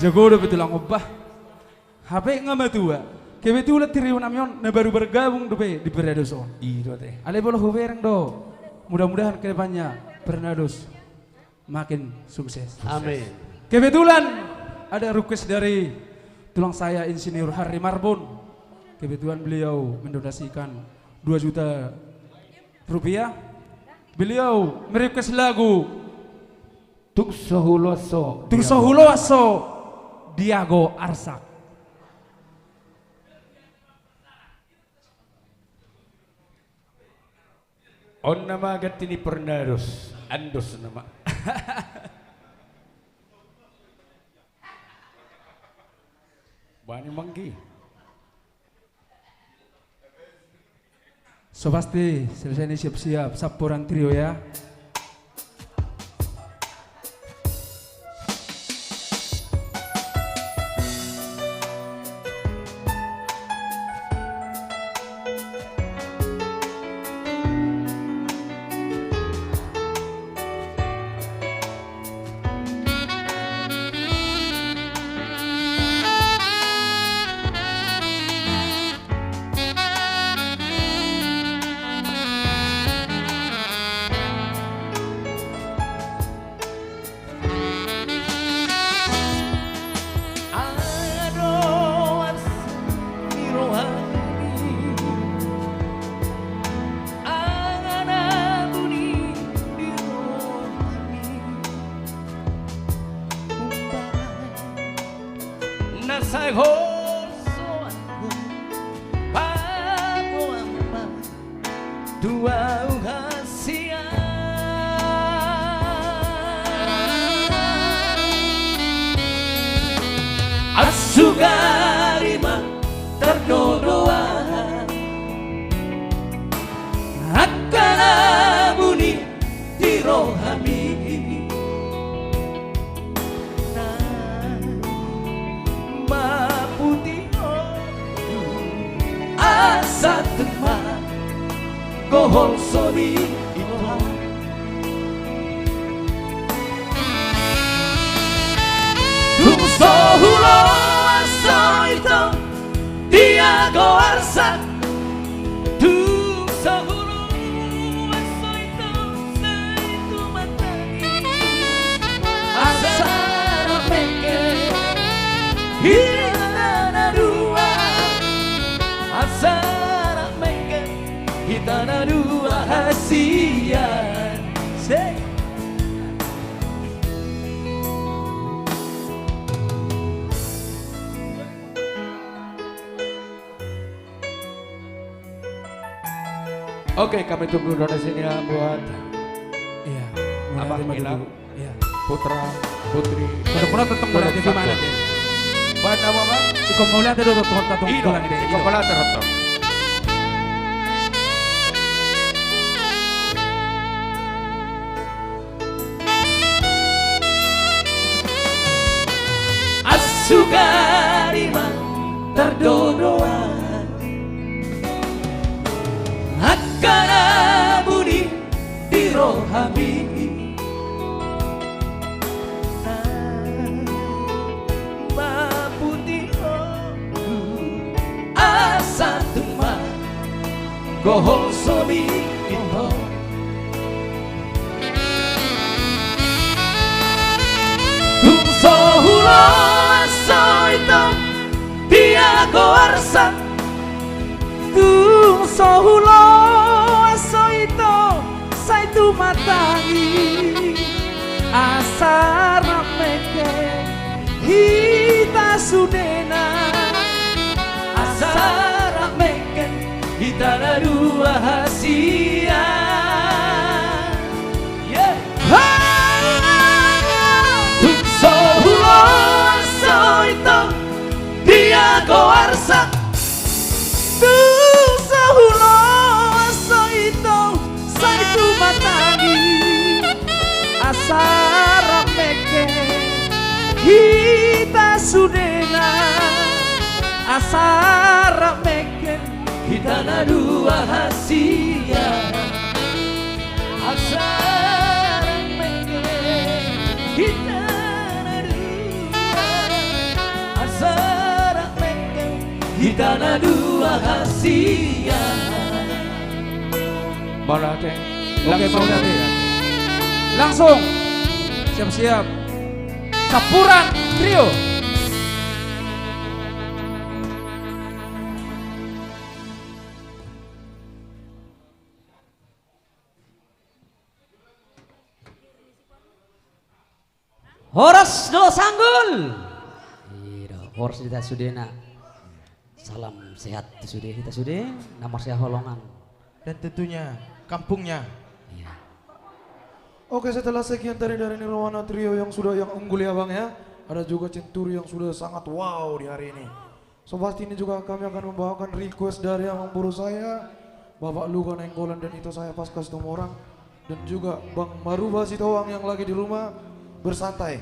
Jago udah betul ngobah. HP nggak matua. Kebetulan tiriu namion na baru bergabung dope di Pernados on. Iya teh. Ale bolo hubereng do. Mudah-mudahan kedepannya Pernados makin sukses. Amin. Kebetulan ada request dari tulang saya Insinyur Hari Marbun. Kebetulan beliau mendonasikan 2 juta rupiah. Beliau merequest lagu Tuksohuloso Diago Arsak. On nama gatini pernados, andos nama. Bani mangki. So pasti selesai ini siap-siap Sapuran trio ya. Sugarima terdodoan Akkana buni dirohami Nama putih asa teman Gohol soni Sohulo asoito Diago arsa Tu sohulo asoito Saitu matani Asara meke Hitana dua Asara meke Hitana dua hasian Say Oke, kami tunggu donasinya buat Abang Gilang, Putra, Putri. Benar-benar tetap mulai di mana deh? Buat apa bang? Ikaw mulai ada dulu tatong bulan deh. Ikaw pala terotong. Asugarima terdodoan Akkana budi dirohami Nama putih asa teman Gohol sobi ito Tung sohulo aso ito Diago arsa Tung sohulo Saitu matangi asara meke hita sudena asara meke hita dua hasia sohulo soito diago arsa tu sohulo soito Saitu matani asara meke kita sudena asara meke kita dua hasia asara meke kita dua asara meke kita dua hasia Maulate. Oke, Maulate. Langsung. Siap-siap. Sapuran trio. Horas Dolo Sanggul. Horas Dita Sudena. Salam sehat sudah kita sudah. Nomor saya holongan. dan tentunya kampungnya. Oke, setelah sekian tadi dari Nirwana Trio yang unggul ya Bang ya. Ada juga Centuri yang sudah sangat wow di hari ini. So pasti ini juga kami akan membawakan request dari Amang Buru saya, Bapak Luka Nenggolan dan itu saya Pasca Sitomorang, dan juga Bang Maruba Sitoang yang lagi di rumah bersantai.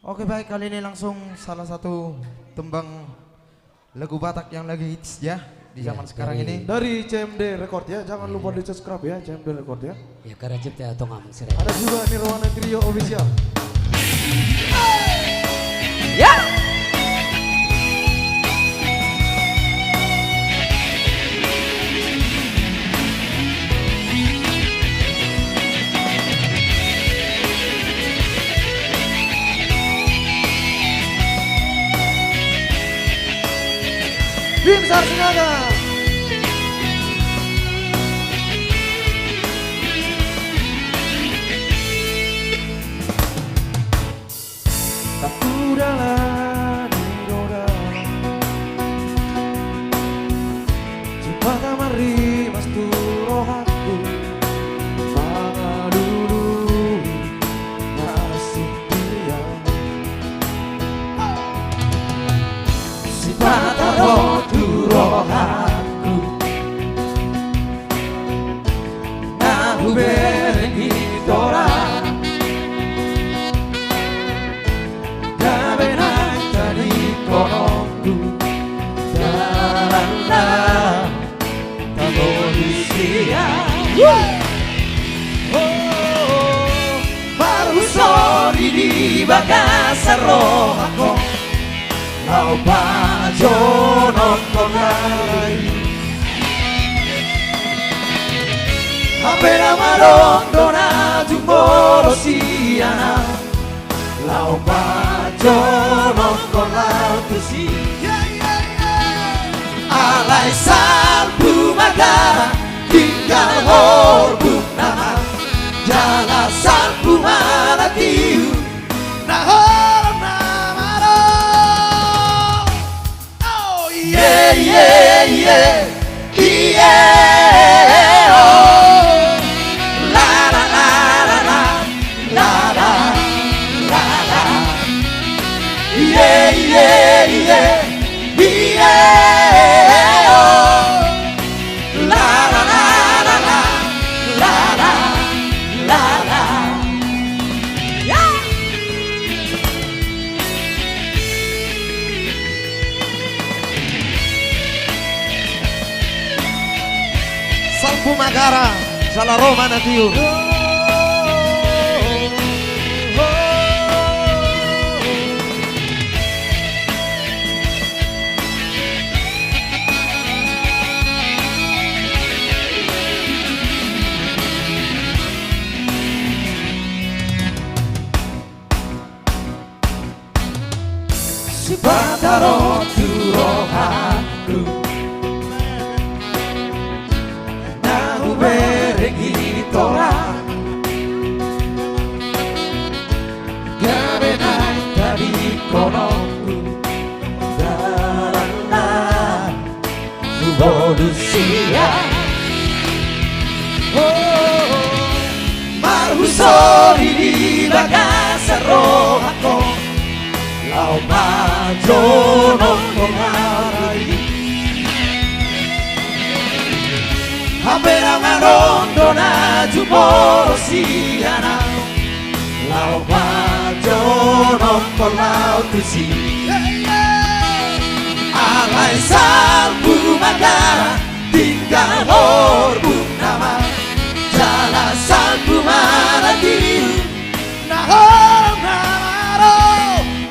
Oke baik, kali ini langsung salah satu tembang lagu Batak yang lagi hits ya di zaman sekarang ini. Dari CMD Record ya, jangan lupa di subscribe ya CMD Record ya. Ya karena cipta atau nggak Ada juga Nirwana Trio Official. Ya. Bim Sar Sinaga. Aku dalam roda cepat mari mas turohaku mana dulu nasib dia si pataro turohaku nahu berengi tora Baru sorry di Bagasaro ako Lau pajo nonton lagi Hampera marondo na jumbolo siana Lau pajo nonton lagi si Alay salpu magara tinggal horbuk nama Jala salpu malatiu nahor namaro Oh yeah yeah yeah yeah oh La la la la la la la la la Yeah yeah yeah yeah oh La la la la la la la la la yeah. Salpu Magara Jala Roma Natiu Si pataro turohaku Nahu berengi tora Gabenai tadi konoku Darana Nuvolusia Oh Marhusori di Bagasaro ako Lau pajo nonton lagi Hampera marondo na jumbolo siana Lau pajo nonton lautu si Alay salpu magara tinggal horbuk nama Jala salpu malatiu nahor namaro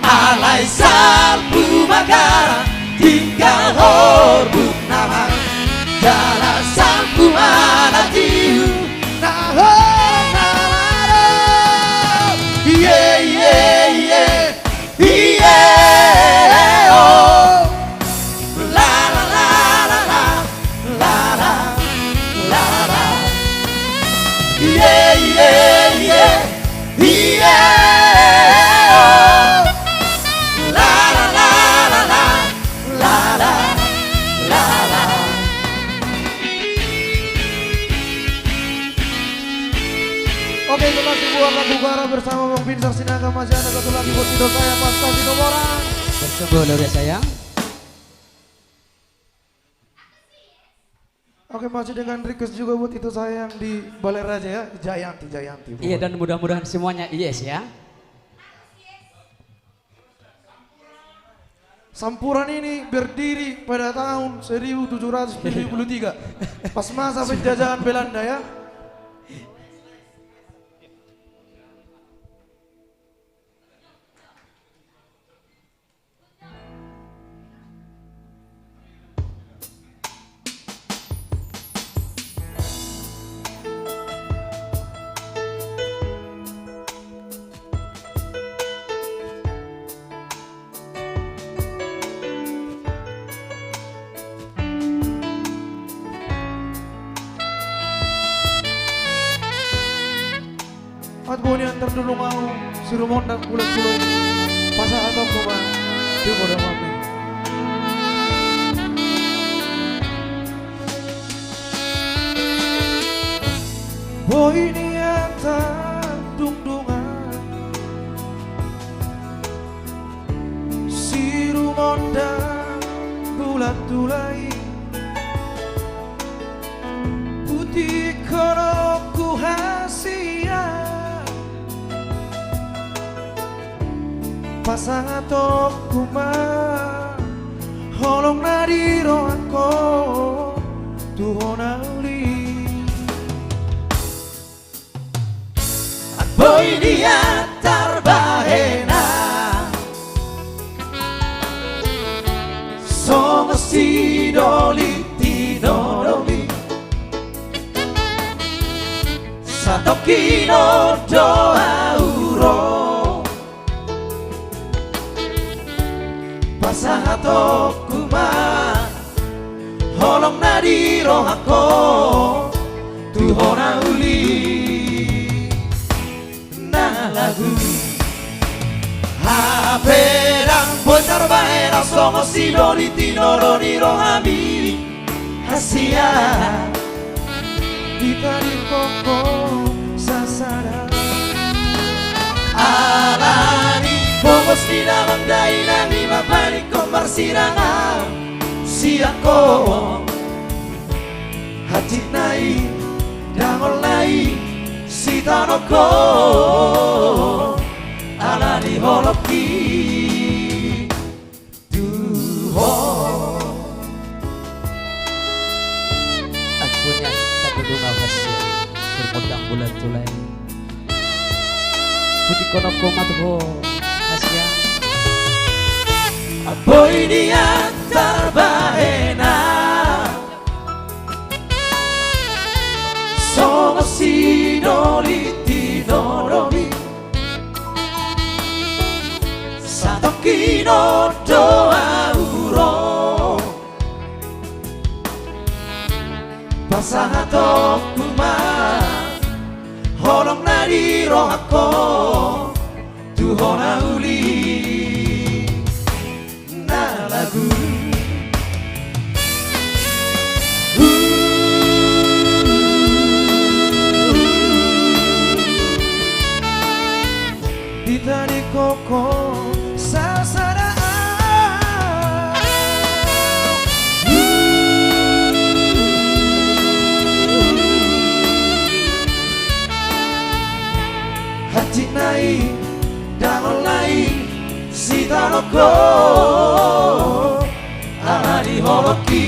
Alay salpu magara tinggal horbuk nama Jala salpu malatiu nahor namaro Yeah yeah yeah yeah oh La la la la la la la la la Yeah yeah yeah yeah oh Binsar Sinaga masih ada satu lagi buat Tito saya pas kasih nomorang. Tersebut dari sayang. Oke, masih dengan request juga buat itu saya yang di Balai Raja ya, Jayanti. Iya, dan mudah-mudahan semuanya yes ya. Sampuran ini berdiri pada tahun 1773 pas masa penjajahan Belanda ya. Boni antar dulu mau suruh mondang pulang dulu pasal atau koma di bodoh mami. Boy ini antar dungdungan siru mondang bulat tulai putih konoku hasia pasang atau kuma holong nadiro ako tuhona uli boy dia tarbahena somos idoliti dolomi satokino doa uro pasahato kuma holong nadiro ako tuhona uli na lagu haperang benar baera somos idoliti noroniro ami hasia kita di koko sasara alani Pomos di dalam daina ni mapani komparsirangan siako hati nai dangol nai sitanoko alani holoki duho. Aku punya satu bunga hasil bermodang bulan tulai putih konoko matuho hasia boy dia tarbahena somos idoliti doromi satokino doa uro pasahato kuma holong nadiro ako tuhona uli na lagu kita di koko sasara hati nai dangol nai sitanoko alani holoki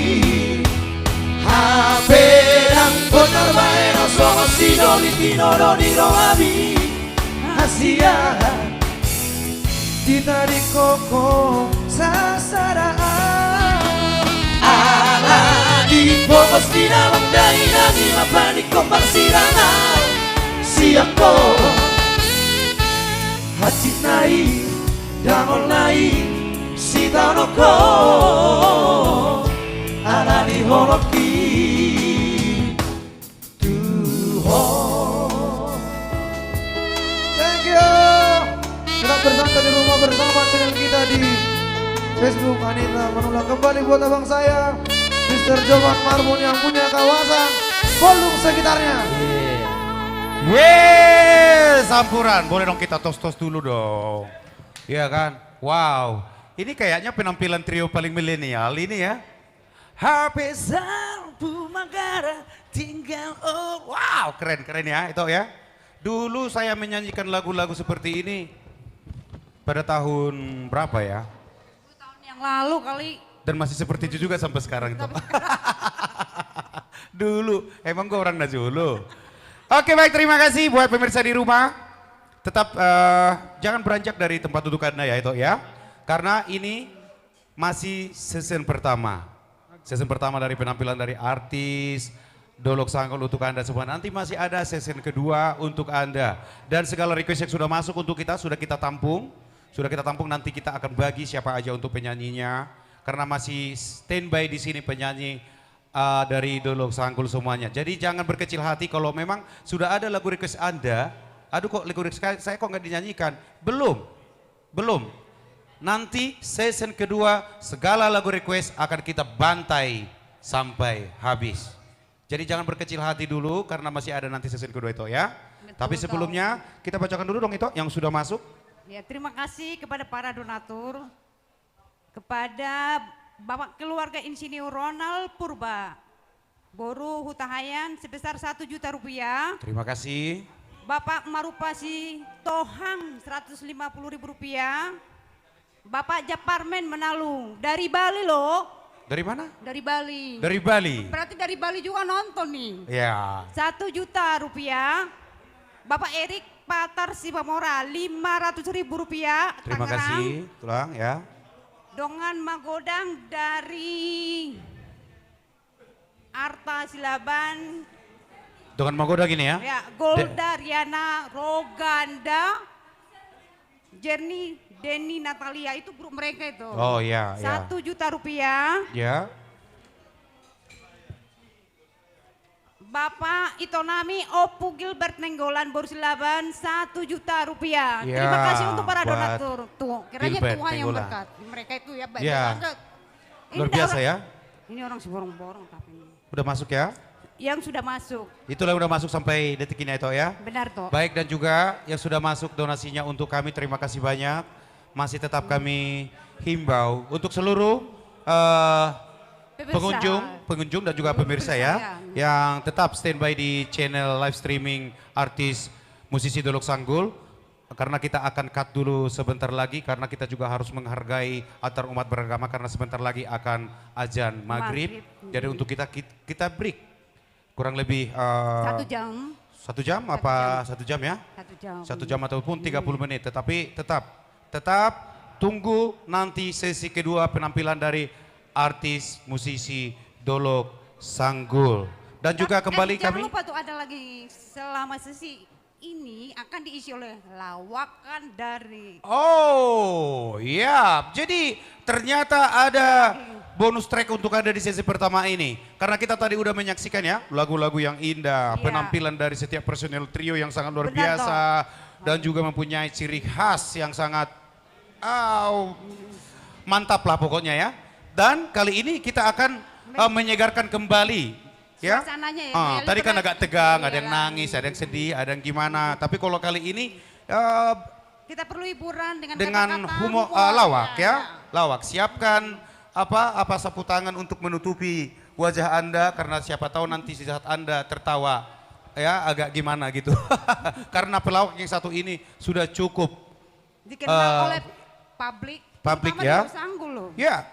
haperang benar baera somos idoliti noroniro ami hasia kita di koko sasara alani pomos di dalam daina ni mapani komparsirangan siako hati nai dangol nai sitanoko alani holoki duho. Thank you. Tetap bersantai di rumah bersama dengan kita di Facebook. Anita mengulang kembali buat abang saya Mr. Jovan Marbun yang punya kawasan Polung sekitarnya. Yeay, sampuran. Boleh dong kita tos-tos dulu dong. Iya kan? Wow. Ini kayaknya penampilan trio paling milenial ini ya. HP Sampu Manggarai tinggal wow, keren ya itu ya. Dulu saya menyanyikan lagu-lagu seperti ini pada tahun berapa ya? 10 tahun yang lalu kali. Dan masih seperti itu juga sampai sekarang itu. Dulu, emang gue orang Najulu. Oke baik, terima kasih buat pemirsa di rumah. Tetap jangan beranjak dari tempat duduk Anda ya itu ya. Karena ini masih season pertama. Season pertama dari penampilan dari artis Dolok Sanggul untuk Anda semua. Nanti masih ada season kedua untuk Anda. Dan segala request yang sudah masuk untuk kita sudah kita tampung. Sudah kita tampung, nanti kita akan bagi siapa aja untuk penyanyinya. Karena masih standby di sini penyanyi dari Dolok Sanggul semuanya. Jadi jangan berkecil hati kalau memang sudah ada lagu request Anda. Aduh kok lagu request saya kok nggak dinyanyikan? Belum. Nanti season kedua segala lagu request akan kita bantai sampai habis. Jadi jangan berkecil hati dulu karena masih ada nanti season kedua itu ya. Betul, tapi sebelumnya kita bacakan dulu dong itu yang sudah masuk. Ya, terima kasih kepada para donatur, kepada Bapak keluarga Insinyur Ronald Purba, Boru Hutahayan sebesar 1 juta rupiah. Terima kasih. Bapak Marupasi Tohang 150.000 rupiah. Bapak Japarmen Manalung dari Bali loh. Dari mana? Dari Bali. Dari Bali. Berarti dari Bali juga nonton nih. Ya. 1 juta rupiah. Bapak Erik Patar Sibamora 500.000 rupiah. Terima Tangerang. kasih. Tulang ya. Dongan Magodang dari Arta Silaban. Dengan Magoda gini ya. Ya, Golda Riana Roganda. Jerni Denny Natalia itu grup mereka itu. Oh iya. 1 juta rupiah. Ya. Bapak Itonami Opu Gilbert Nenggolan Borsilaban 1 juta rupiah. Ya, Terima kasih untuk para buat donatur. Tuh, kiranya Gilbert Tuhan yang Nenggolan. berkat. Mereka itu ya baik Ya. banget. Luar biasa ya. Ini orang seborong-borong tapi ini. Udah masuk ya. Yang sudah masuk. Itulah yang udah masuk sampai detik ini itu ya. Benar toh. Baik, dan juga yang sudah masuk donasinya untuk kami terima kasih banyak. Masih tetap kami himbau untuk seluruh pengunjung dan juga pemirsa ya yang tetap standby di channel live streaming artis musisi Dolok Sanggul. Karena kita akan cut dulu sebentar lagi karena kita juga harus menghargai antar umat beragama karena sebentar lagi akan azan maghrib. Jadi untuk kita break kurang lebih 1 jam. 1 jam apa 1 jam ya? 1 jam. 1 jam ataupun 30 menit. Tetapi tetap tunggu nanti sesi kedua penampilan dari artis musisi Dolok Sanggul. Dan juga kembali jangan kami. lupa tuh ada lagi selama sesi ini akan diisi oleh lawakan dari. Oh ya, jadi ternyata ada bonus track untuk Anda di sesi pertama ini. Karena kita tadi udah menyaksikan ya lagu-lagu yang indah, penampilan dari setiap personel trio yang sangat luar biasa. Dan juga mempunyai ciri khas yang sangat mantap lah pokoknya ya. Dan kali ini kita akan menyegarkan kembali. Ya, suasananya ya, tadi kan agak tegang, ada yang nangis, ada yang sedih, ada yang gimana. Tapi kalau kali ini kita perlu hiburan dengan humor lawak ya, lawak. Siapkan apa sapu tangan untuk menutupi wajah Anda karena siapa tahu nanti saat Anda tertawa ya agak gimana gitu. Karena pelawak yang satu ini sudah cukup dikenal oleh publik ya. Sanggul loh. Ya,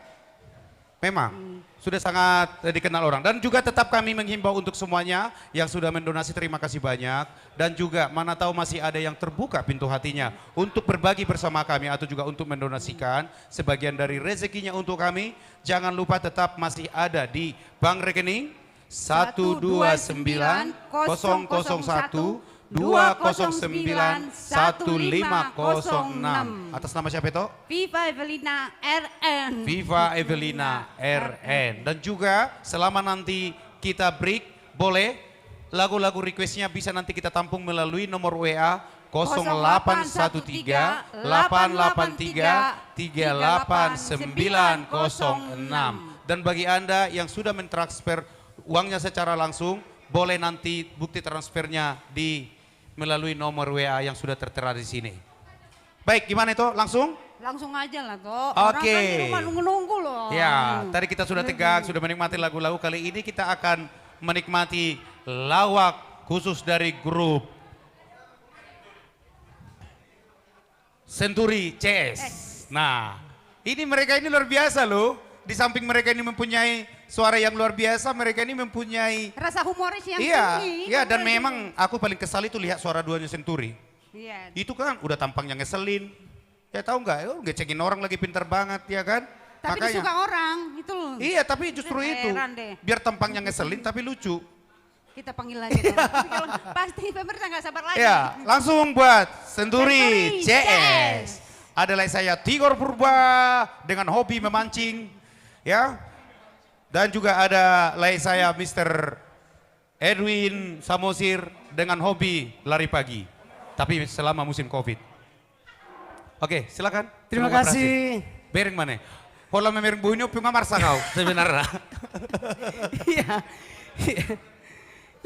memang. Sudah sangat dikenal orang. Dan juga tetap kami menghimbau untuk semuanya yang sudah mendonasi terima kasih banyak. Dan juga mana tahu masih ada yang terbuka pintu hatinya untuk berbagi bersama kami atau juga untuk mendonasikan sebagian dari rezekinya untuk kami. Jangan lupa tetap masih ada di bank rekening 129 001 209 1506. Atas nama siapa itu? Viva Evelina RN. Viva Evelina RN. Dan juga selama nanti kita break, boleh lagu-lagu requestnya bisa nanti kita tampung melalui nomor WA 0813 883 38906. Dan bagi Anda yang sudah mentransfer uangnya secara langsung, boleh nanti bukti transfernya di melalui nomor WA yang sudah tertera di sini. Baik, gimana itu? Langsung? Langsung aja lah toh. Oke. Orang kan di rumah nunggu-nunggu loh. Ya, tadi kita sudah tegak, sudah menikmati lagu-lagu. Kali ini kita akan menikmati lawak khusus dari grup Senturi CS. Nah, ini mereka ini luar biasa loh. Di samping mereka ini mempunyai suara yang luar biasa, mereka ini mempunyai Rasa humoris yang iya, tinggi. iya, dan memang aku paling kesal itu lihat suara duanya Senturi. Iya. Itu kan udah tampangnya ngeselin. Ya tahu nggak? Ngecekin orang lagi pinter banget ya kan? Tapi disuka orang itu loh. Iya, tapi justru itu. Heran deh. Biar tampangnya ngeselin tapi lucu. Kita panggil lagi dong. Kalau pasti pemerintah nggak sabar lagi. Ya, langsung buat Senturi CS. Adalah saya Tigor Purba dengan hobi memancing. Ya. Dan juga ada saya Mr. Edwin Samosir dengan hobi lari pagi. Tapi selama musim Covid. Oke, silakan. Terima Semoga kasih. berhasil. Bereng mana? Kalau memang bunyi punga marsa kau sebenarnya. Iya.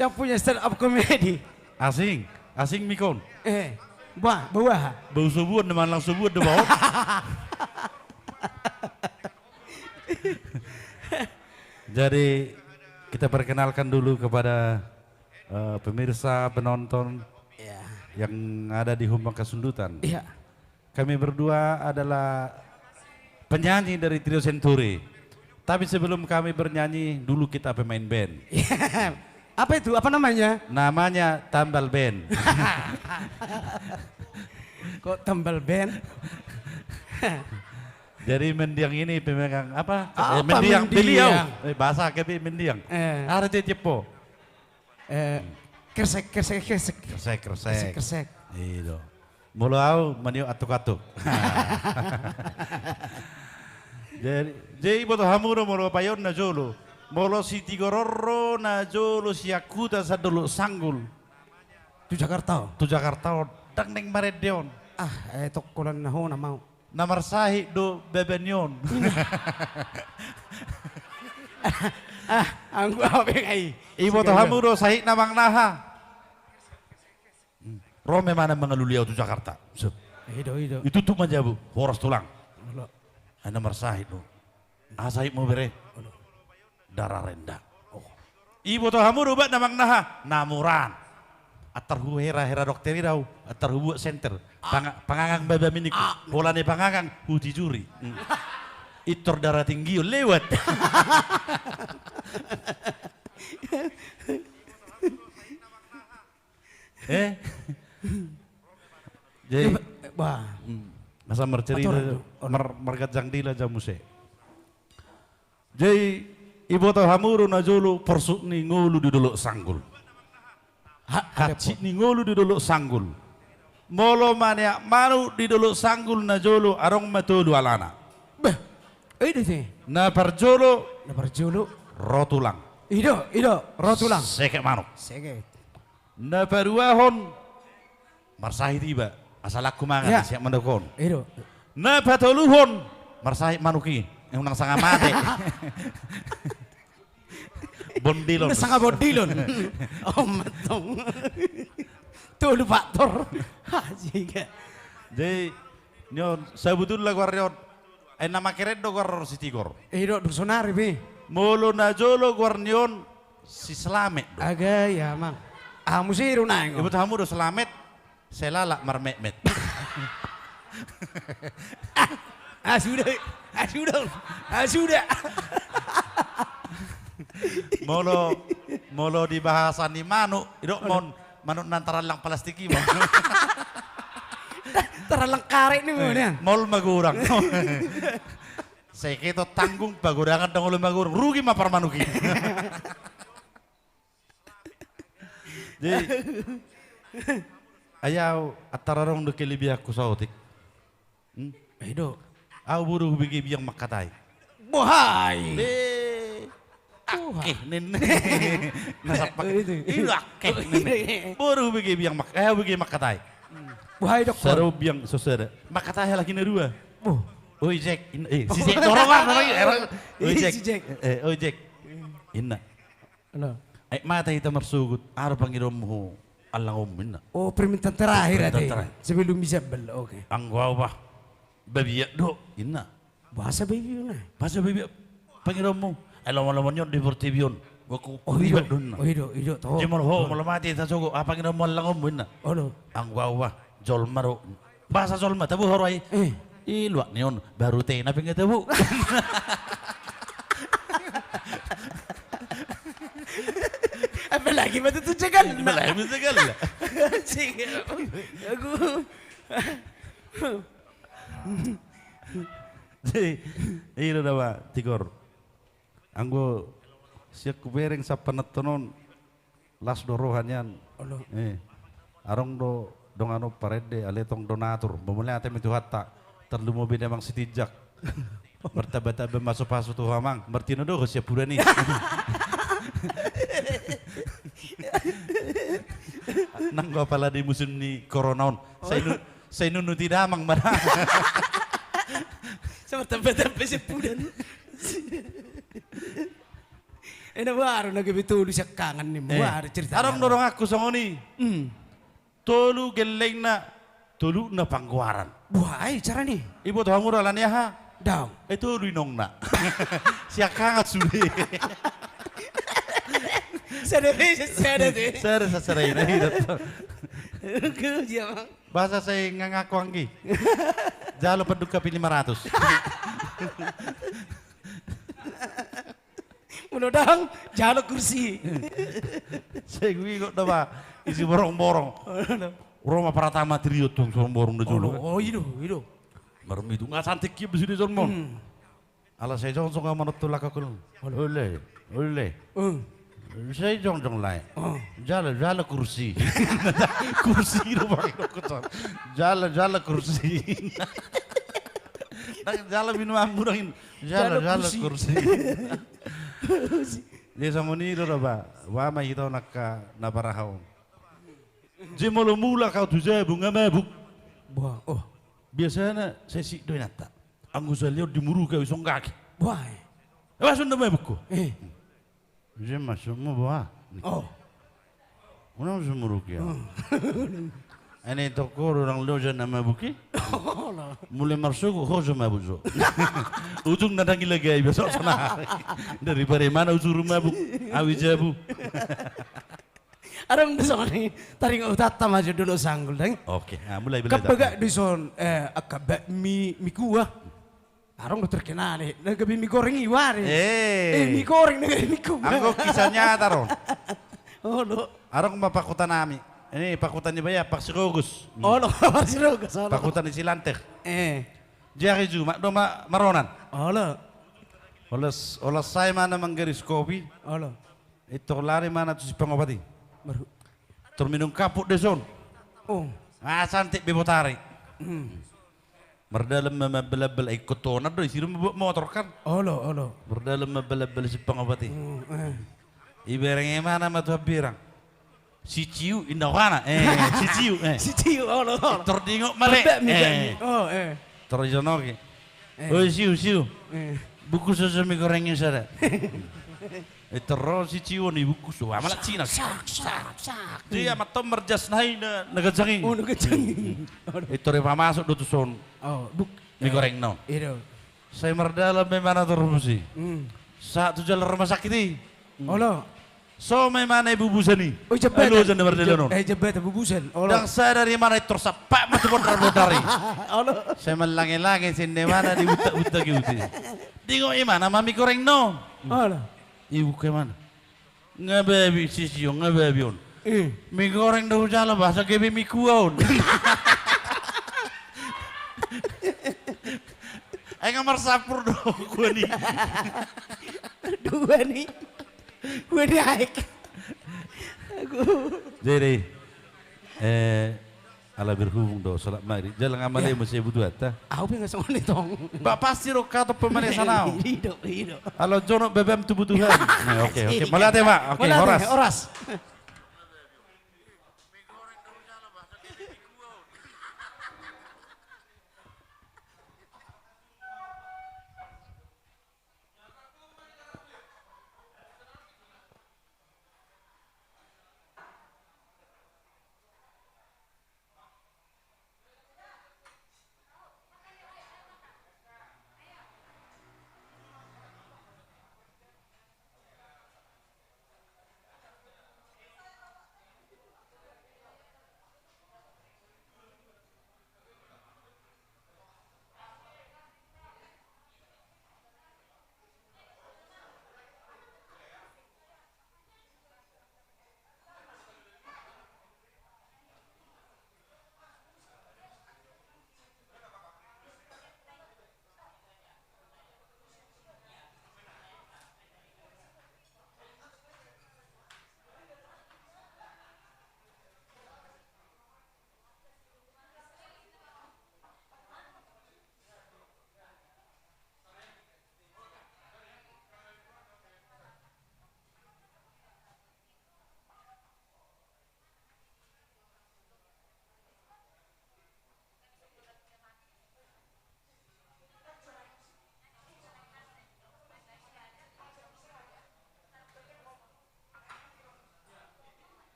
Yang punya stand up comedy. Asing, asing mikon. Buah. Bau subuh deman lang subuh de bawah. Jadi kita perkenalkan dulu kepada pemirsa, penonton yang ada di Humbang Kasundutan. Iya. Kami berdua adalah penyanyi dari Trio Senturi. Tapi sebelum kami bernyanyi, dulu kita pemain band. Apa itu? Apa namanya? Namanya Tambal Band. Kok tambal band? Jadi mendiang ini pemegang apa? Apa mendiang beliau. mendiang? Bahasa kepi mendiang. Ada cepo. Kersek. Kersek. Itu. Mulau meniup atuk-atuk. Jadi boto hamuro molo payon na jolo. Molo si Tigororo na jolo si Akuta sa dulu sanggul. Tu Jakarta. Dang neng maredeon. Kulan na ho na mau. Namar sahi do bebenyon. Ang guwabe ay. Ibo to hamuro sahi namang naha. Rome mana mengeluliau tu Jakarta. Hido. Itu tuh majabu, horas tulang. Ana marsahid no. Asahid mo bere. Darah rendah. Ibu to hamuru ba namang naha namuran. Atarhu hera dokter irau, atarhu center. Pangangang baba miniku. Bola ni pangangang huti juri. Itor darah tinggi lewat. Jadi masa mercerita margat jangdila jamuse. Jadi ibu tahu hamuru najulu persuk ni ngulu di dulu sanggul. Kacik ni ngulu di dulu sanggul. Molo mania manu di dulu sanggul najulu arong matulu alana. Na parjolo rotulang. Ido rotulang. Seket manuk. Seket. Na paruahon marsahi tiba asal aku mangan siap mendokon. Ido. Na patoluhon marsahi manuki yang nang sanga mate. Bondilon. Sanga bondilon. Oh matong. Tuh faktor. Jika. Jadi nyon sebetulnya guardian nama keren do guar si Tigor. Ido dusunari bi. Molo najolo guardian si Slamet. Aga ya mang. Musiru nang. Ibu tamu do Slamet selala marmekmet. Sudah. Molo di bahasa ni manu, idok manuk nantaran lang plastiki mo. Taralang karek nih mana? Mol magurang. Saya kito tanggung pagurangan dong ulo magurang, rugi mapar manuki. Jadi ayaw atararong do kelebihan ku sautik. Ido. Au buru bigi biang makatay. Bohai. Nen. Nasapak. Itu akeh. Buru bigi biang makatay. Bohai dokter. Saru biang sosera. Makatay lagi na dua. Oi Jack, si Jack dorongan. Oi Jack. Oi Jack. Inna. Halo. Mata kita mersugut, araw Panginoon mo. Alang minna. Oh, permintaan terakhir Permintaan ada. terakhir. Sebelum Isabel. Oke. Angwa apa? Baby do inna. Bahasa baby na. Bahasa baby pangiramu. Alam-alam nyo di Portivion. Waku Oh, riba hido. dun. Oh, hido. Toh. Jimol ho malamati ta sogo apa pangiramu alang minna. Oh, no. Angwa apa? Jolmaro. Bahasa Jolma tabu horai. Luak neon baru teh na pingat tabu. Apa lagi betul tuh cekan? Apa lagi betul cekan? Sige. Aku. Iya udah pak, Tigor. Anggo siak kubereng sa panatonon las dorohanyan. Arong dong ano parede aletong donatur. Bumulai atem itu hatta terlalu mobil emang sitijak. Bertaba-taba masuk-masuk tuh hamang. Martino do siap pura nih. Nang gua pala di musim ni koronaon. Saya nunu tidak amang mana. Sama tempe-tempe sepudan. Enak baru lagi betul siya kangen nih. Baru cerita. Arong dorong aku sama ni. Tolu geleng na. Tolu na pangguaran. Wah, cara nih. Ibu tuh muralan ya ha. Daw. Itu rinong na. Siya kangat sudah. Saya serai na hidup. Bahasa saya ngaku anggi. Jalo penduka pilih 500. Menodang jalo kursi. Saya gue kok apa? Isi borong-borong. Roma Pratama trio tuh borong dulu. Oh, itu. Baru itu nggak cantik ya beside John Ala saya jong nggak menurut tulak aku. Oleh. Saya jong lain. Jala kursi. Kursi rumah itu kotor. Jala kursi. Jala minum anggurin. Jala kursi. Dia sama ni do ba. Wama itu nak parahau. Jemolo mula kau tu saya bunga mabuk. Wah, Biasanya saya sih doy nata. Anggu saya lihat di muru kau isong kaki. Wah. Apa sudah mabuk ko? Dia masuk mau bawa. Mana masuk muru kia? Ini toko orang loja nama buki. Mulai masuk hoja mabuk. Ujung nada gila gaya besok sana. Dari mana ujung rumah buk? Awi jabu. Arang dison nih, taring utata maju dulu sanggul deng. Oke, mulai Kapag dison akabak mi kuah. Arang udah terkenal nih, nagabi mie goreng iwari. Mie goreng nagabi mie kuah. Anggo kisahnya taron. Oh lo. Arang mapakutan nami. Ini pakutan niya ba ya? Paksirogus. Oh lo, paksirogus. Pakutan ni Silantek. Jari ju, maronan. Oh lo. Olas saya mana manggaris kopi. Oh lo. Itu lari mana tuh si pengobati. Baru. Terminum kapuk deson. Cantik bebotari. Berdalam membelabel ikut tona do isiru motor kan. Oh lo. Berdalam membelabel si pengobati. Iberengnya mana matu birang. Si ciu indawana. Si ciu. Si ciu. Oh lo. Terdingok male. Terjonoki. Oh siu. Buku sesami gorengnya sada. Terus si ciu nih buku suah malah Cina. Sak. Dia matom merjas naik nagajangi. Oh nagajangi. Itu repa masuk do tuson. Mie goreng no. Itu. Saya merdalam memang terus sih. Saat jalan rumah sakit ini. Oh lo. So memang ibu busan nih. Oh jebet. Halo janda berdalam. Jebet ibu busan. Dan saya dari mana itu tersapak matu bodar-bodari. Saya melangi-langi sini mana di buta-buta gitu. Tengok mana mami goreng no. Oh lo. Ibu ke mana? Ngebebi sisiong ngebebion. Mie goreng dah jalan bahasa kebe mie kuaun. Ayo ngamar sapur dong gua nih. Dua nih. Gue naik. Jadi ala berhubung do salat maghrib jalan ngamalnya masih butuh ta. Aku pengen sama nih tong. Mbak pasti ro kato pemain sana. Hidup. Kalau jono bebem tubutuhan. Nah, oke. Malah teh Pak. Oke, horas.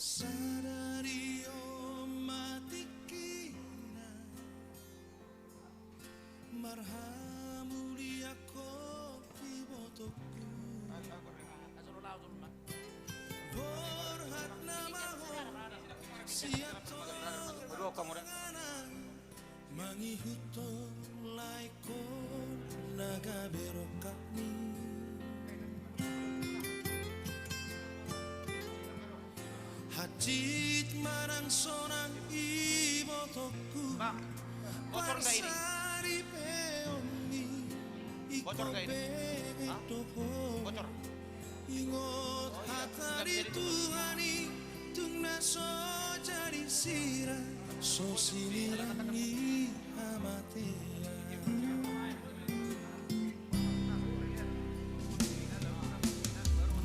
sadari o mati kina marhamulia kopi botokku borhat namaho siato mangihuto laiko naga berokani hajit marang sonang ibotoku parsari peongi iko betoko ingot hatari tuhani tungna so jadi sira so silirangi amatea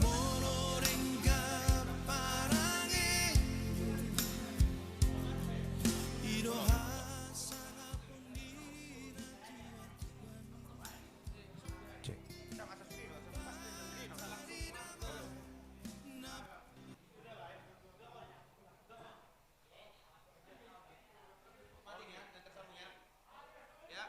monorenga parange iroha Ya.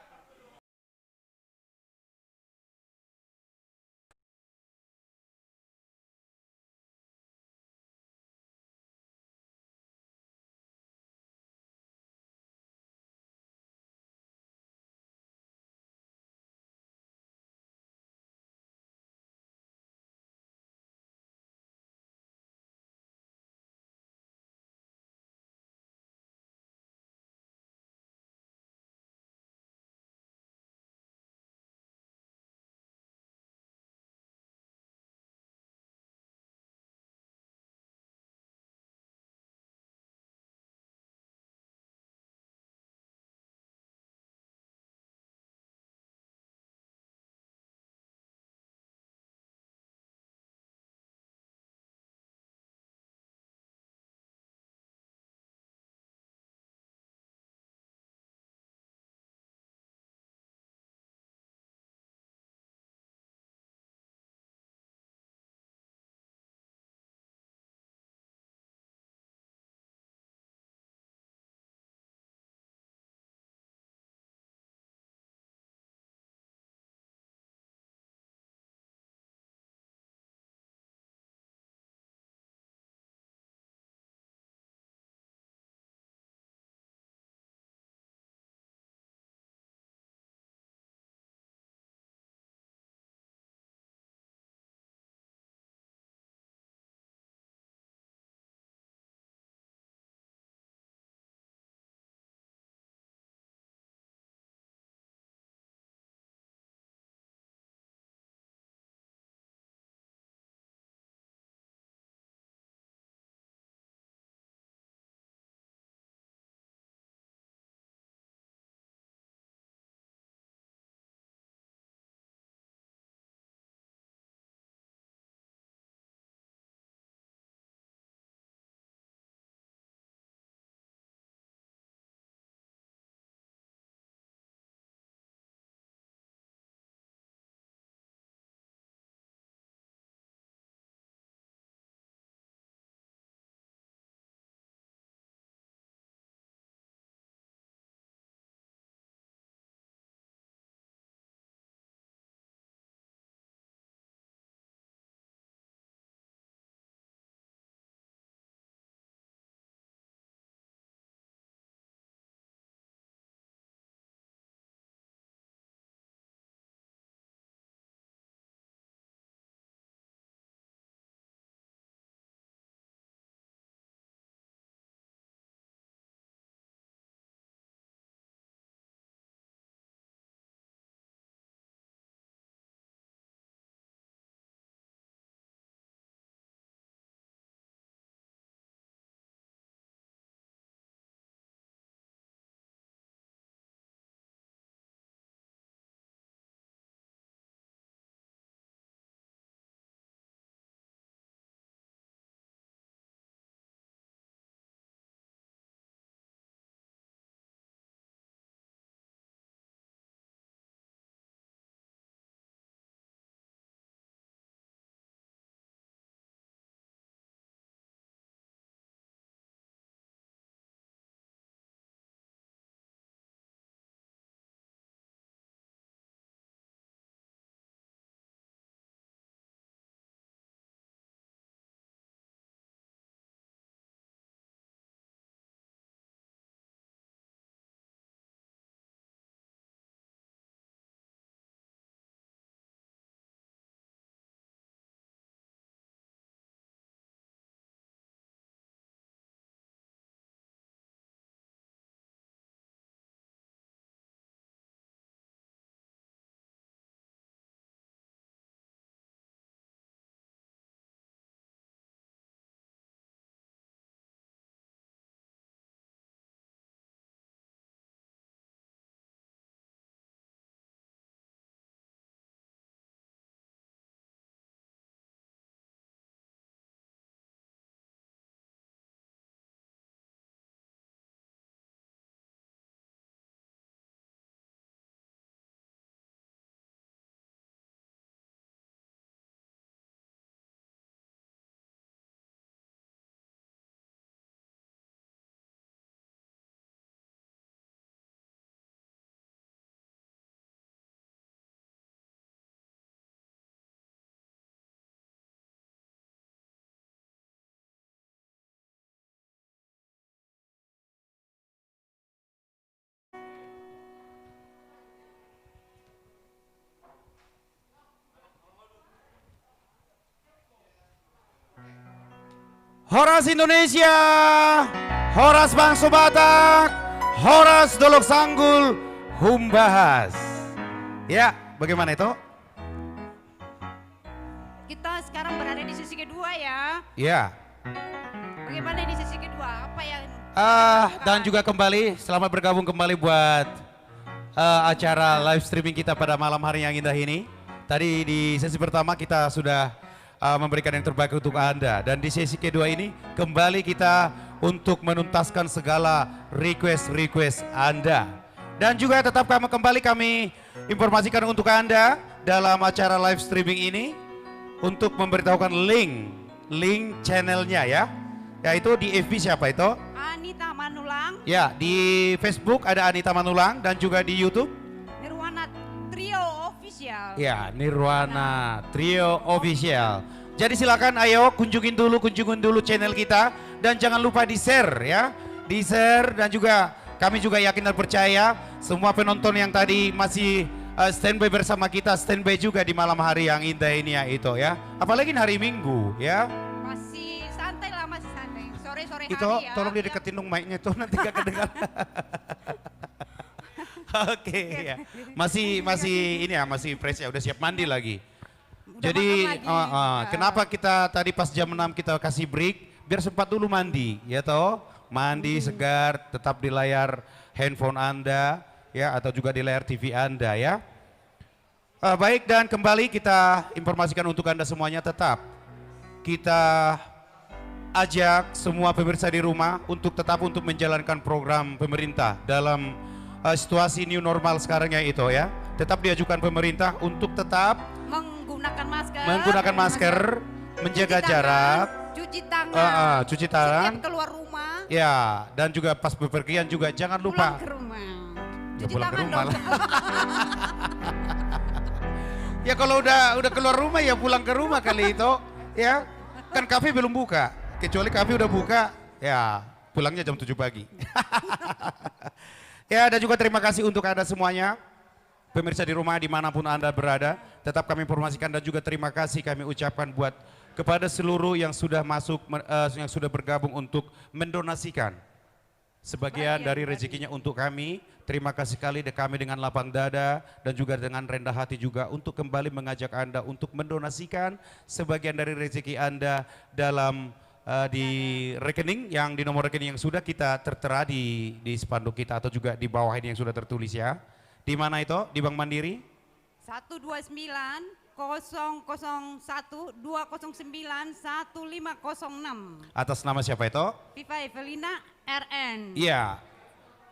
Horas Indonesia, Horas Bangsa Batak, Horas Dolok Sanggul, Humbahas. Ya, bagaimana itu? Kita sekarang berada di sesi kedua ya. Ya. Bagaimana di sesi kedua? Apa yang Dan juga kembali, selamat bergabung kembali buat acara live streaming kita pada malam hari yang indah ini. Tadi di sesi pertama kita sudah memberikan yang terbaik untuk Anda. Dan di sesi kedua ini kembali kita untuk menuntaskan segala request-request Anda. Dan juga tetap kembali kami informasikan untuk Anda dalam acara live streaming ini untuk memberitahukan link channelnya ya. Yaitu di FB siapa itu? Anita Manulang. Ya, di Facebook ada Anita Manulang dan juga di YouTube Nirwana Trio Official. ya, Nirwana Trio Official. Jadi silakan ayo kunjungin dulu channel kita dan jangan lupa di-share ya. Di-share dan juga kami juga yakin dan percaya semua penonton yang tadi masih standby bersama kita, standby juga di malam hari yang indah ini ya itu ya. Apalagi hari Minggu ya. Masih santai lah, masih santai. Sore-sore hari Itu ya. tolong dideketin dong mic-nya tuh nanti gak kedengar. Oke ya. Masih ini ya, masih fresh ya, udah siap mandi lagi. Jadi kenapa kita tadi pas jam 6 kita kasih break biar sempat dulu mandi ya toh. Mandi segar tetap di layar handphone Anda ya atau juga di layar TV Anda ya. Baik, dan kembali kita informasikan untuk Anda semuanya, tetap kita ajak semua pemirsa di rumah untuk tetap untuk menjalankan program pemerintah dalam situasi new normal sekarang ya itu ya. Tetap diajukan pemerintah untuk tetap menggunakan masker, menjaga jarak, cuci tangan, setiap keluar rumah. ya, dan juga pas bepergian juga jangan lupa Pulang ke rumah. Ya, Cuci pulang ke tangan rumah dong. lah. Ya kalau udah keluar rumah ya pulang ke rumah kali itu ya. Kan kafe belum buka, kecuali kafe udah buka ya pulangnya jam 7 pagi. Ya, dan juga terima kasih untuk Anda semuanya pemirsa di rumah dimanapun Anda berada. Tetap kami informasikan dan juga terima kasih kami ucapkan buat kepada seluruh yang sudah masuk, yang sudah bergabung untuk mendonasikan sebagian dari rezekinya untuk kami. Terima kasih sekali kami dengan lapang dada dan juga dengan rendah hati juga untuk kembali mengajak Anda untuk mendonasikan sebagian dari rezeki Anda dalam di rekening yang di nomor rekening yang sudah kita tertera di spanduk kita atau juga di bawah ini yang sudah tertulis ya. Di mana itu? Di Bank Mandiri? 129 001 209 1506. Atas nama siapa itu? Viva Evelina RN. Iya.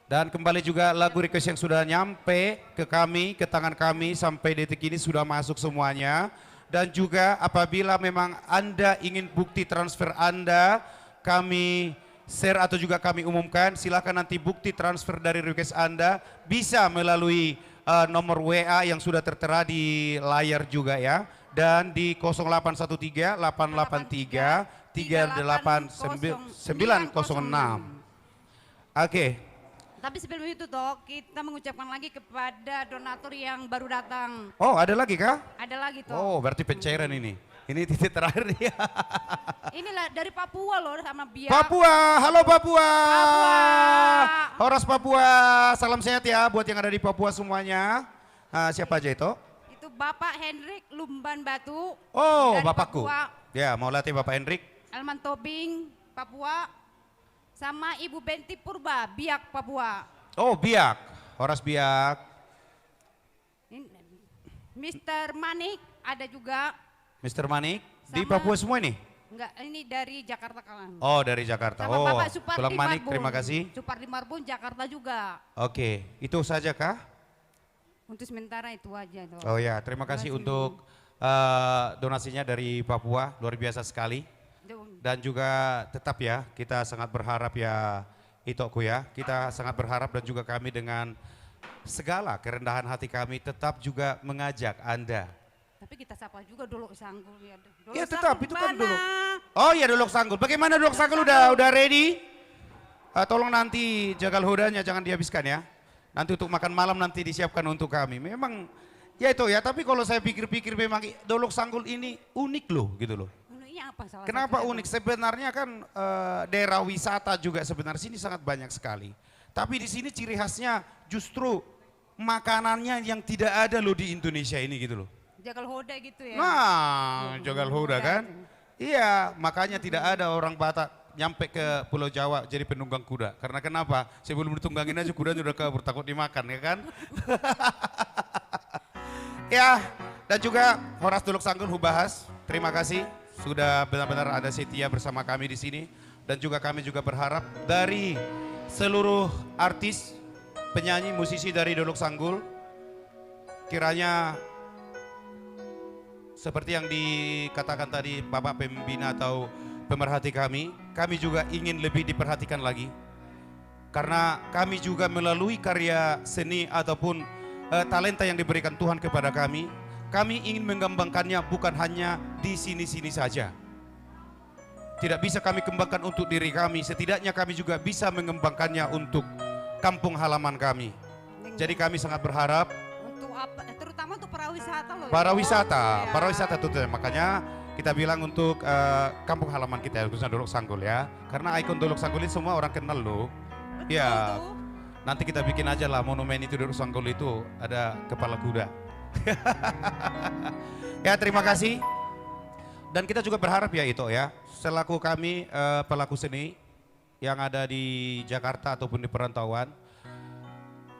Dan kembali juga lagu request yang sudah nyampe ke kami, ke tangan kami sampai detik ini sudah masuk semuanya. Dan juga apabila memang Anda ingin bukti transfer Anda, kami share atau juga kami umumkan, silakan nanti bukti transfer dari request Anda bisa melalui nomor WA yang sudah tertera di layar juga ya. Dan di 0813 883 38906. Oke. Tapi sebelum itu toh kita mengucapkan lagi kepada donatur yang baru datang. Oh, ada lagi kah? Ada lagi toh. Oh, berarti pencairan ini. Ini titik terakhir dia. Inilah dari Papua loh sama Biak. Papua, halo Papua. Papua. Horas Papua, salam sehat ya buat yang ada di Papua semuanya. Siapa aja itu? Itu Bapak Hendrik Lumban Batu. Oh, dari bapakku. Papua. Ya, mau latih Bapak Hendrik. Elman Tobing, Papua. Sama Ibu Benti Purba, Biak, Papua. Oh, Biak. Horas Biak. Mr. Manik ada juga. Mr. Manik di Sama- Papua semua ini? Enggak, ini dari Jakarta kawan. Oh, dari Jakarta. Sama Oh, Bapak Supardi Tulang Manik, Marbun. terima kasih. Supardi Marbun, Jakarta juga. Oke, itu saja kah? Untuk sementara itu aja tuh. Oh ya, terima kasih untuk donasinya dari Papua, luar biasa sekali. Dan juga tetap ya, kita sangat berharap ya, Itoku ya, kita sangat berharap dan juga kami dengan segala kerendahan hati kami tetap juga mengajak Anda. Tapi kita sapa juga Dolok Sanggul ya. Dolok Ya tetap, Sanggul itu kan mana? Dolok. Oh iya, Dolok Sanggul. Bagaimana Dolok Sanggul udah ready? Tolong nanti jagal hodanya jangan dihabiskan ya. Nanti untuk makan malam nanti disiapkan untuk kami. Memang ya itu ya, tapi kalau saya pikir-pikir memang Dolok Sanggul ini unik loh gitu loh. Uniknya apa salah Kenapa satunya, unik? Sebenarnya kan daerah wisata juga sebenarnya sini sangat banyak sekali. Tapi di sini ciri khasnya justru makanannya yang tidak ada loh di Indonesia ini gitu loh. Jagal hoda gitu ya. Nah, jagal hoda kan? Iya, makanya tidak ada orang Batak nyampe ke Pulau Jawa jadi penunggang kuda. Karena kenapa? Sebelum ditunggangin aja kudanya udah kabur, takut dimakan ya kan? Ya, dan juga Horas Dolok Sanggul Hubahas, terima kasih sudah benar-benar ada setia bersama kami di sini. Dan juga kami juga berharap dari seluruh artis, penyanyi, musisi dari Dolok Sanggul, kiranya seperti yang dikatakan tadi Bapak Pembina atau pemerhati kami juga ingin lebih diperhatikan lagi. Karena kami juga melalui karya seni ataupun talenta yang diberikan Tuhan kepada kami ingin mengembangkannya bukan hanya di sini-sini saja. Tidak bisa kami kembangkan untuk diri kami, setidaknya kami juga bisa mengembangkannya untuk kampung halaman kami. Jadi kami sangat berharap Untuk apa? Terutama untuk pariwisata loh. Pariwisata tuh makanya kita bilang untuk kampung halaman kita, khususnya Dolok Sanggul ya. Karena ikon Dolok Sanggul ini semua orang kenal loh. Ya, nanti kita bikin aja lah monumen itu Dolok Sanggul itu ada kepala kuda. Ya, terima kasih. Dan kita juga berharap ya itu ya, selaku kami pelaku seni yang ada di Jakarta ataupun di perantauan,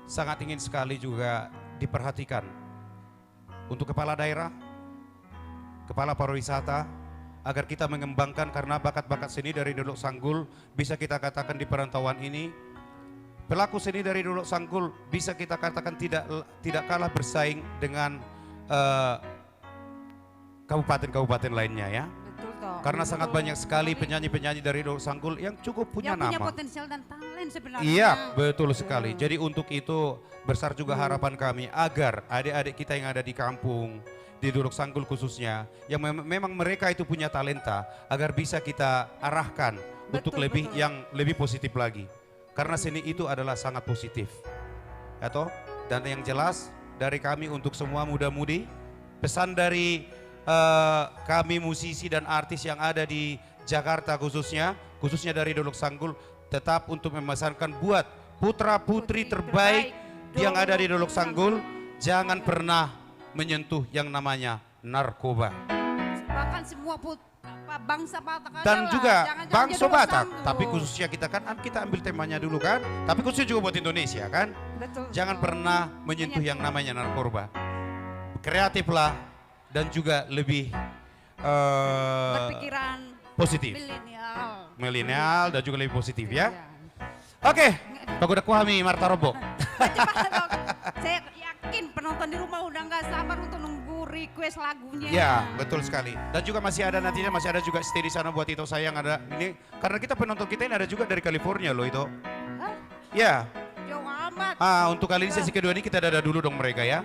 sangat ingin sekali juga diperhatikan untuk kepala daerah, kepala pariwisata, agar kita mengembangkan karena bakat-bakat seni dari Dolok Sanggul bisa kita katakan di perantauan ini, pelaku seni dari Dolok Sanggul bisa kita katakan tidak kalah bersaing dengan kabupaten-kabupaten lainnya ya. Betul toh. Karena sangat banyak sekali penyanyi-penyanyi dari Dolok Sanggul yang cukup punya yang nama. punya potensial dan talent sebenarnya. Iya, betul sekali. Jadi untuk itu besar juga harapan kami agar adik-adik kita yang ada di kampung, di Dolok Sanggul khususnya, yang memang mereka itu punya talenta, agar bisa kita arahkan untuk yang lebih positif lagi. Karena seni itu adalah sangat positif. Ya toh? Dan yang jelas dari kami untuk semua muda-mudi, pesan dari kami musisi dan artis yang ada di Jakarta khususnya dari Dolok Sanggul, tetap untuk memesankan buat putra-putri terbaik yang ada di Dolok Sanggul, jangan pernah menyentuh yang namanya narkoba. Bahkan semua bangsa Batak Dan adalah, juga jangan bangsa Dolok Batak, Sanggul. tapi khususnya kita ambil temanya dulu kan, tapi khususnya juga buat Indonesia kan. Betul. Jangan pernah menyentuh yang namanya narkoba. Kreatiflah dan juga lebih berpikiran positif. Milenial dan juga lebih positif ya. Oke, Pagoda Kuhami Marta Robo. Saya yakin penonton di rumah udah nggak sabar untuk nunggu request lagunya. Ya, betul sekali. Dan juga masih ada juga stay di sana buat Ito saya yang ada ini, karena penonton kita ini ada juga dari California loh Ito. Ya. Jauh amat. Untuk kali ini sesi kedua ini kita dada dulu dong mereka ya.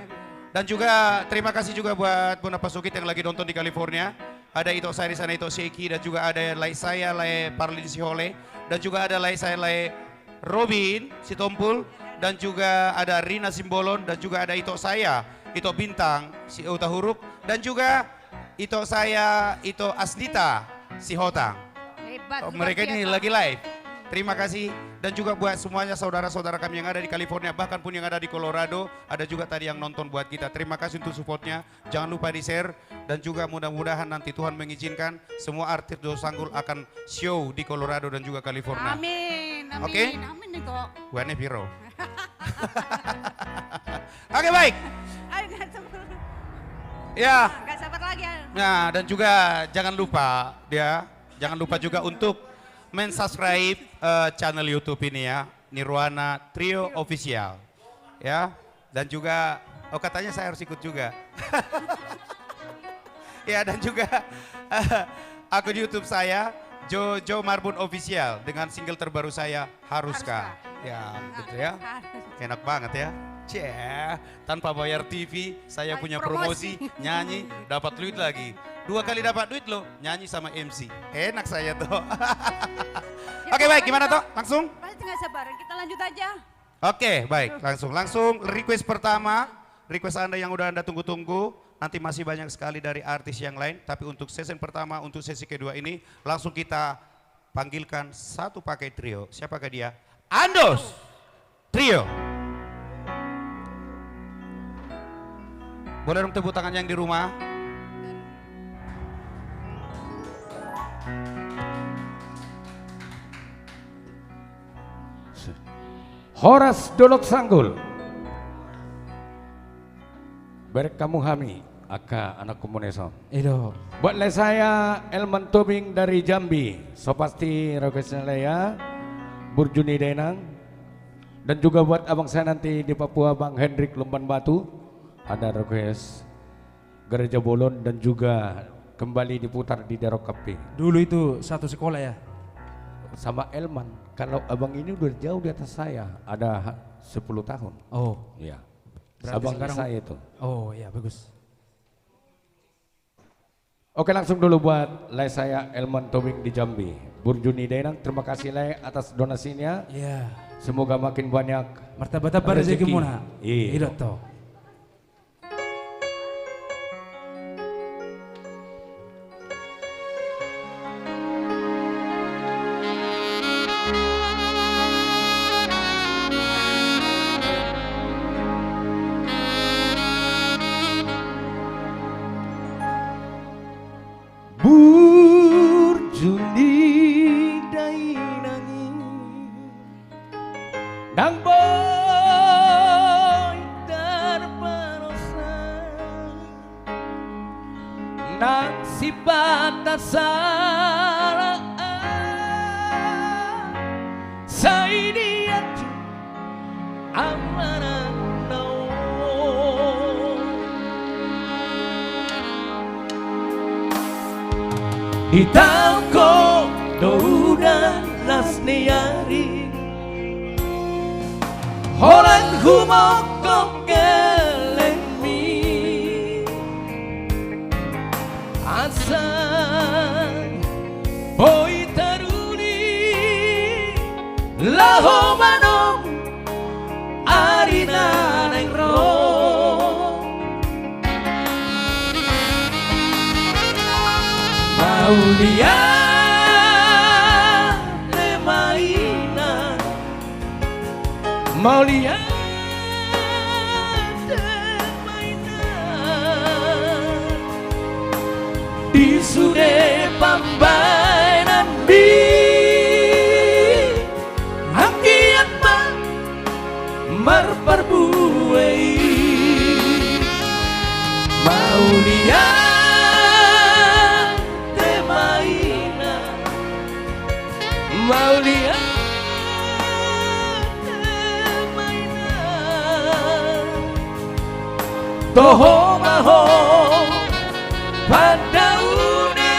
Dan juga terima kasih juga buat Bunda Pasukit yang lagi nonton di California. Ada Ito saya di sana, Ito Sheki, dan juga ada lai saya, lai Parlin Sihole, dan juga ada lai saya, lai Robin Sitompul, dan juga ada Rina Simbolon, dan juga ada Ito saya, Ito Bintang, si Uta Huruk, dan juga Ito saya, Ito Asdita, si Hotang. Hebat. Mereka ini lagi live. Terima kasih. Dan juga buat semuanya saudara-saudara kami yang ada di California, bahkan pun yang ada di Colorado, ada juga tadi yang nonton buat kita. Terima kasih untuk supportnya. Jangan lupa di share, dan juga mudah-mudahan nanti Tuhan mengizinkan semua artis Dolok Sanggul akan show di Colorado dan juga California. Amin, amin, Oke? amin itu. Guane Piro. Oke, baik. Ayo, nggak sabar. Ya. Nggak sabar lagi ya. Nah, dan juga jangan lupa juga untuk mensubscribe channel YouTube ini ya, Nirwana Trio Official. Ya, dan juga katanya saya harus ikut juga. Ya, dan juga akun YouTube saya Jojo Marbun Official dengan single terbaru saya Haruskah. Ya, gitu ya. Enak banget ya. Cie, tanpa bayar TV, saya punya promosi, nyanyi, dapat duit lagi. 2 kali dapat duit loh, nyanyi sama MC. Enak saya tuh. Oke, baik, gimana toh? Langsung? Pasti nggak sabaran, kita lanjut aja. Oke, baik, langsung request pertama, request Anda yang udah Anda tunggu-tunggu, nanti masih banyak sekali dari artis yang lain, tapi untuk sesi pertama, untuk sesi kedua ini, langsung kita panggilkan satu pakai trio. Siapakah dia? Andos Trio. Boleh dong tepuk tangan yang di rumah? Horas Dolok Sanggul, berkamu Hami, aka anak komuneson. Itu. Buatlah saya Elman Tobing dari Jambi, so pasti requestnya ya, Burjuni Denang, dan juga buat abang saya nanti di Papua Bang Hendrik Lumban Batu, ada request Gereja Bolon dan juga kembali diputar di Darok Kapi. Dulu itu satu sekolah ya? Sama Elman, kalau abang ini udah jauh di atas saya, ada 10 tahun. Oh. Iya. Berarti Abang sekarang saya itu. Oh ya bagus. Oke langsung dulu buat lay saya Elman Tobing di Jambi. Burjuni Denang, terima kasih lay atas donasinya. Iya. Semoga makin banyak martabat rezeki muna. Iya. Toh. Burjuni dainangi Dang boy terperosa Nang si batasara Saidiyatu amanah Hitauko doudan lasniari Horan humoko gelemi Asan boy taruni Laho manong arina nengro Maulia de Maina Maulia de Maina Di sude pambainan di Hakiat man marparbuai Maulia Maulia maina Toho maho padaune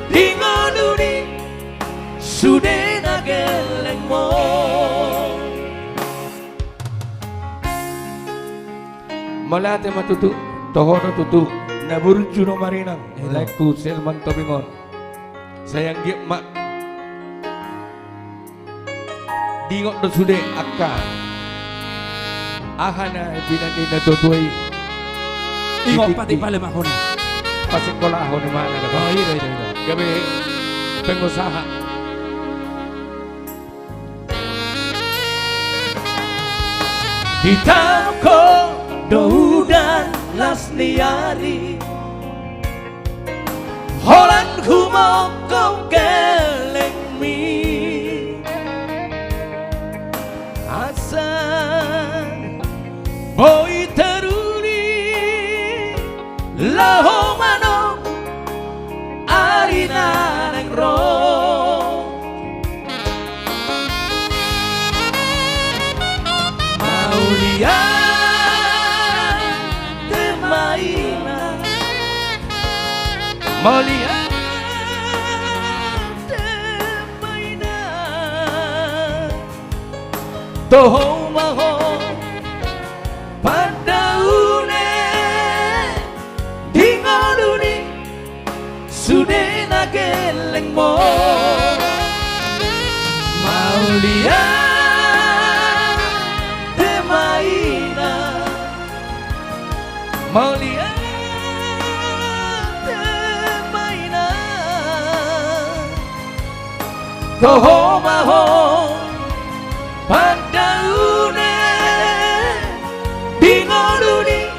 Dingonuni sude nageleng mo Malate matutu toho no tutu naburju no marinang Laiku Selman Tobingon sayang dia mak dingok do sude akka ahana binani na totoy Ingok pati pala mahon pasik kola ahon mana na oh iya gabi pengusaha hitamko doudan lasniari Horan humoko geleng mi Asan boy teruni Laho manong arina nengro Maulia de Maina Maulia Toho maho padaune Dingonuni sude nageleng mo Maulia melihat permainan toho maho padaune dingoluni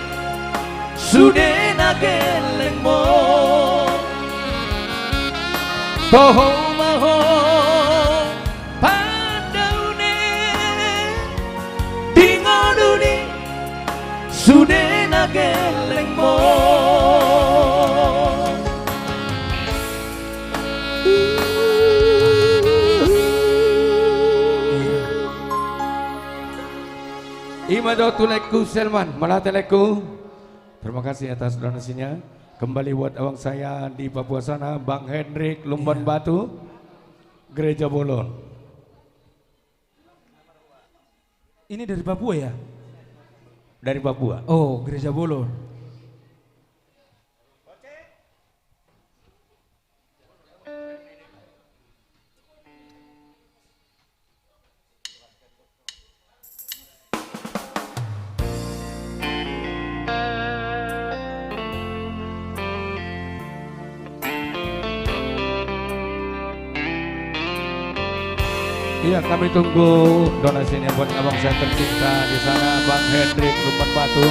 sudena gelengmo toho maho padaune dingoluni sudena gelengmo Imado tuleku Selman Malateleku. Terima kasih atas donasinya. Kembali buat abang saya di Papua sana, Bang Hendrik Lumban Batu, Gereja Bolon. Ini dari Papua ya? Dari Papua. Oh, Gereja Bolon. Iya, kami tunggu donasinya buat abang saya tercinta di sana, Bang Hendrik Lumban Batu.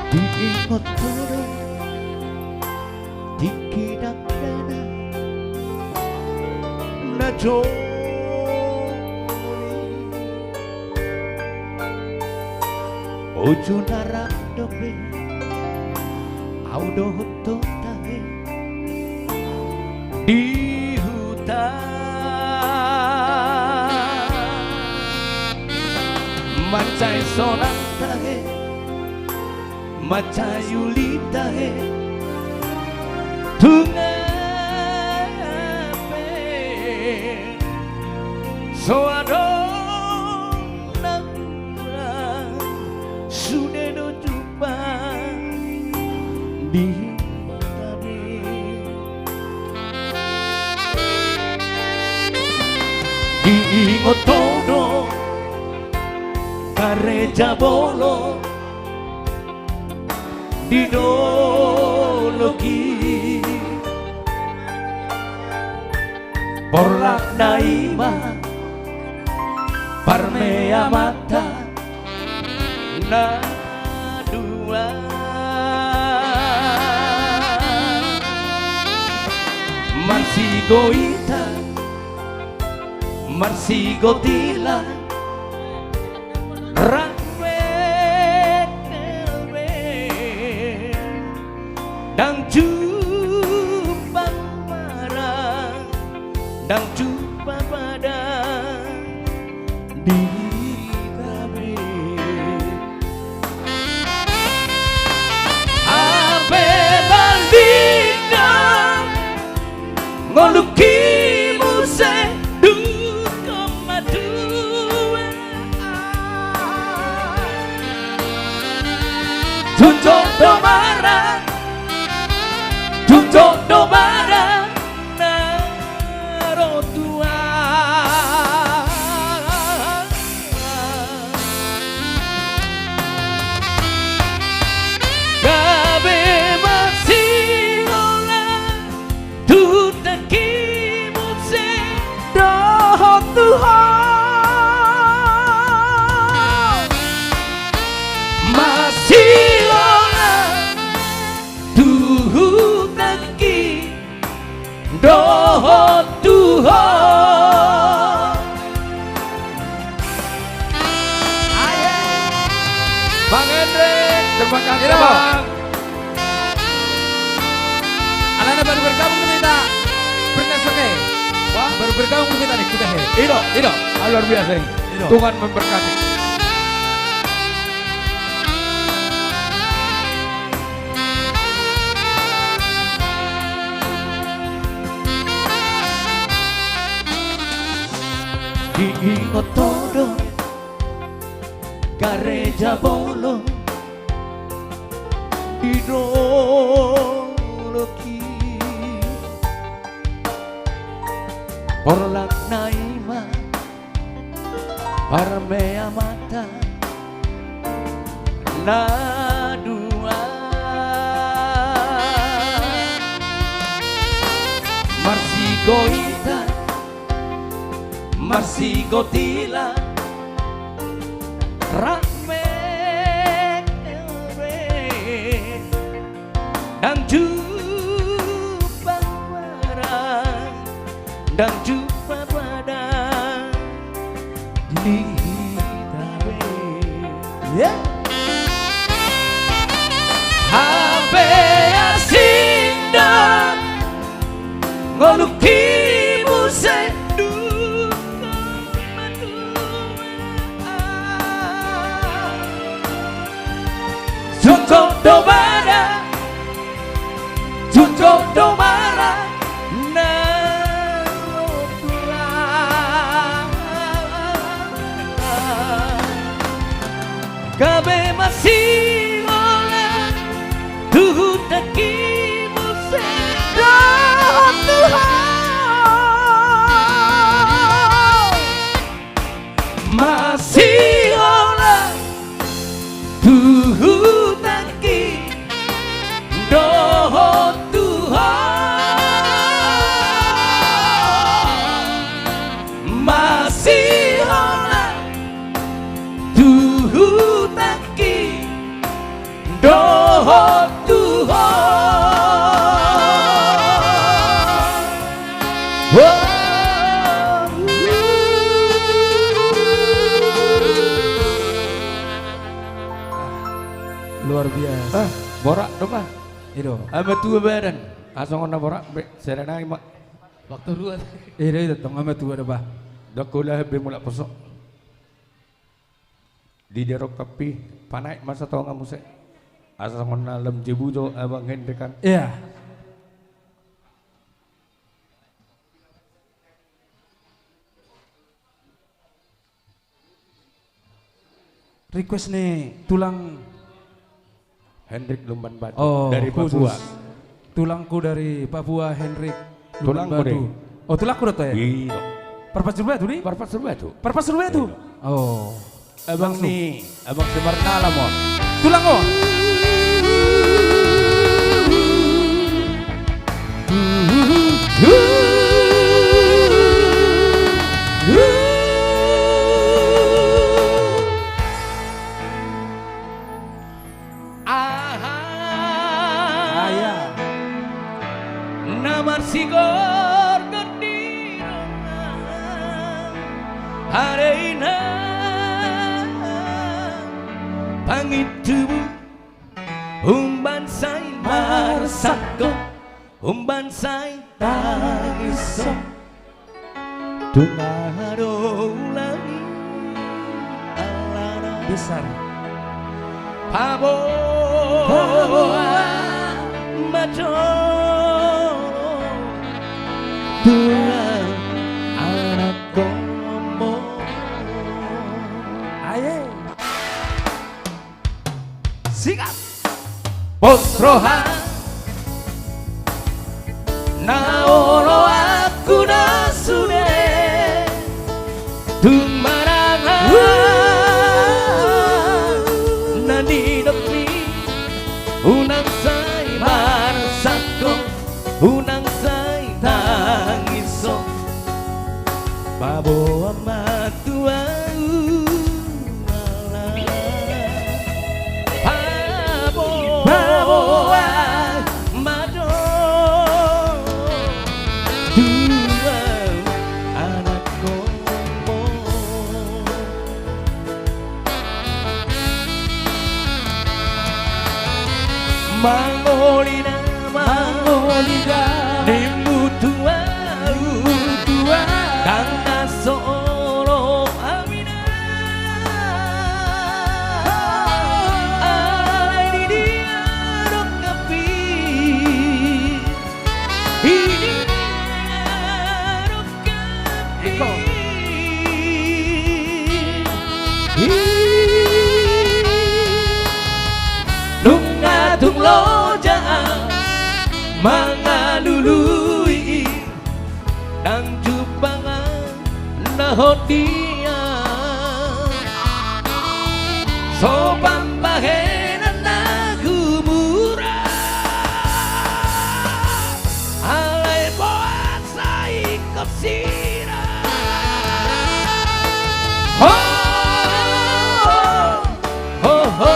Diingot turun dikidak dana najo ojo narak dobe audo hoto tahe di hutan mancai sonang tahe macai yuli tahe tungape soado Sudeno jumpa di tadi diingot todo Gereja Bolon didologi porlak naima parmea mata na dua marsigo ita marsigo tila rangwe kelwe dang jumpa marang dang jumpa pada di ngoluki muse duka madua tunjuk domara naro tua gabe masih ola Tuhan masih orang Tuhan ki doh Tuhan Bang Hendrik, terima kasih Bang. Anak-anak baru bergabung kita berkas oke. Wah, baru bergabung kita nih kita he. Ido, luar biasa. Tuhan memberkati. Diingot todo Gereja Bolon didologi loki Porlak naima Parmea mata Na dua Marsigoita Marsigotila Rame Dan jumpa barang Dan jumpa badan Ditawe Habe asinda Ngoluki muse Cukup domara Cukup domara Kabe masih oleh Tuhan dakimu sedang Tuhan Masih oleh Tuhan daki Doh Tuhan Masih oleh Tuhan daki Doh Luar biasa. Borak dong ah. Itu. Ama tua badan. Asong na borak serena mak. Waktu dua. Itu tong ama tua dah bah. Dakulah be mulak posok. Di derok kapi panai masa tau ngamu se. Asong na lem jebu jo abang hendekan. Iya. Request nih tulang Hendrik Lumban Batu dari dari Papua. Tulangku dari Papua Hendrik Lumban Tulangku Batu. deh. Oh tulangku dah ya? Iya. Parpas Surbatu nih? Parpas Surbatu. Parpas Surbatu. Oh. Abang Langsung. nih, abang sebarna lah mon. Tulang oh. Namar sigor gedira Hareina Pangit tubuh Umban say marsako Umban say tagiso Tungaro ulangi Alana Besar Paboa Matoro Tuhan anak komo Aye Sikat Posroha Naoro aku nasude Tumarangan Nani dokli Unang say marsako Unang say tangiso Babo amatua Babo amado Dua anak komo Mangolina Nimbu tua Kang naso mangalului nang jubangan nahon dia so pambahenan na gumura alay buat sa ikosira ho ho ho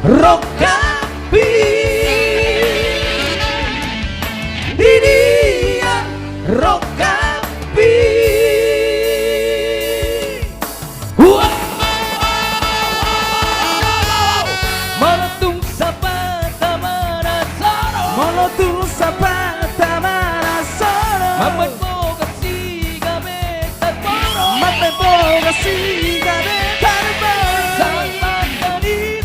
Rokapi Didia Rokapi Molotung sapata marasoro Molotung sapata marasoro Mamat boga siga betar poro Mamat boga siga betar poro Sama tadi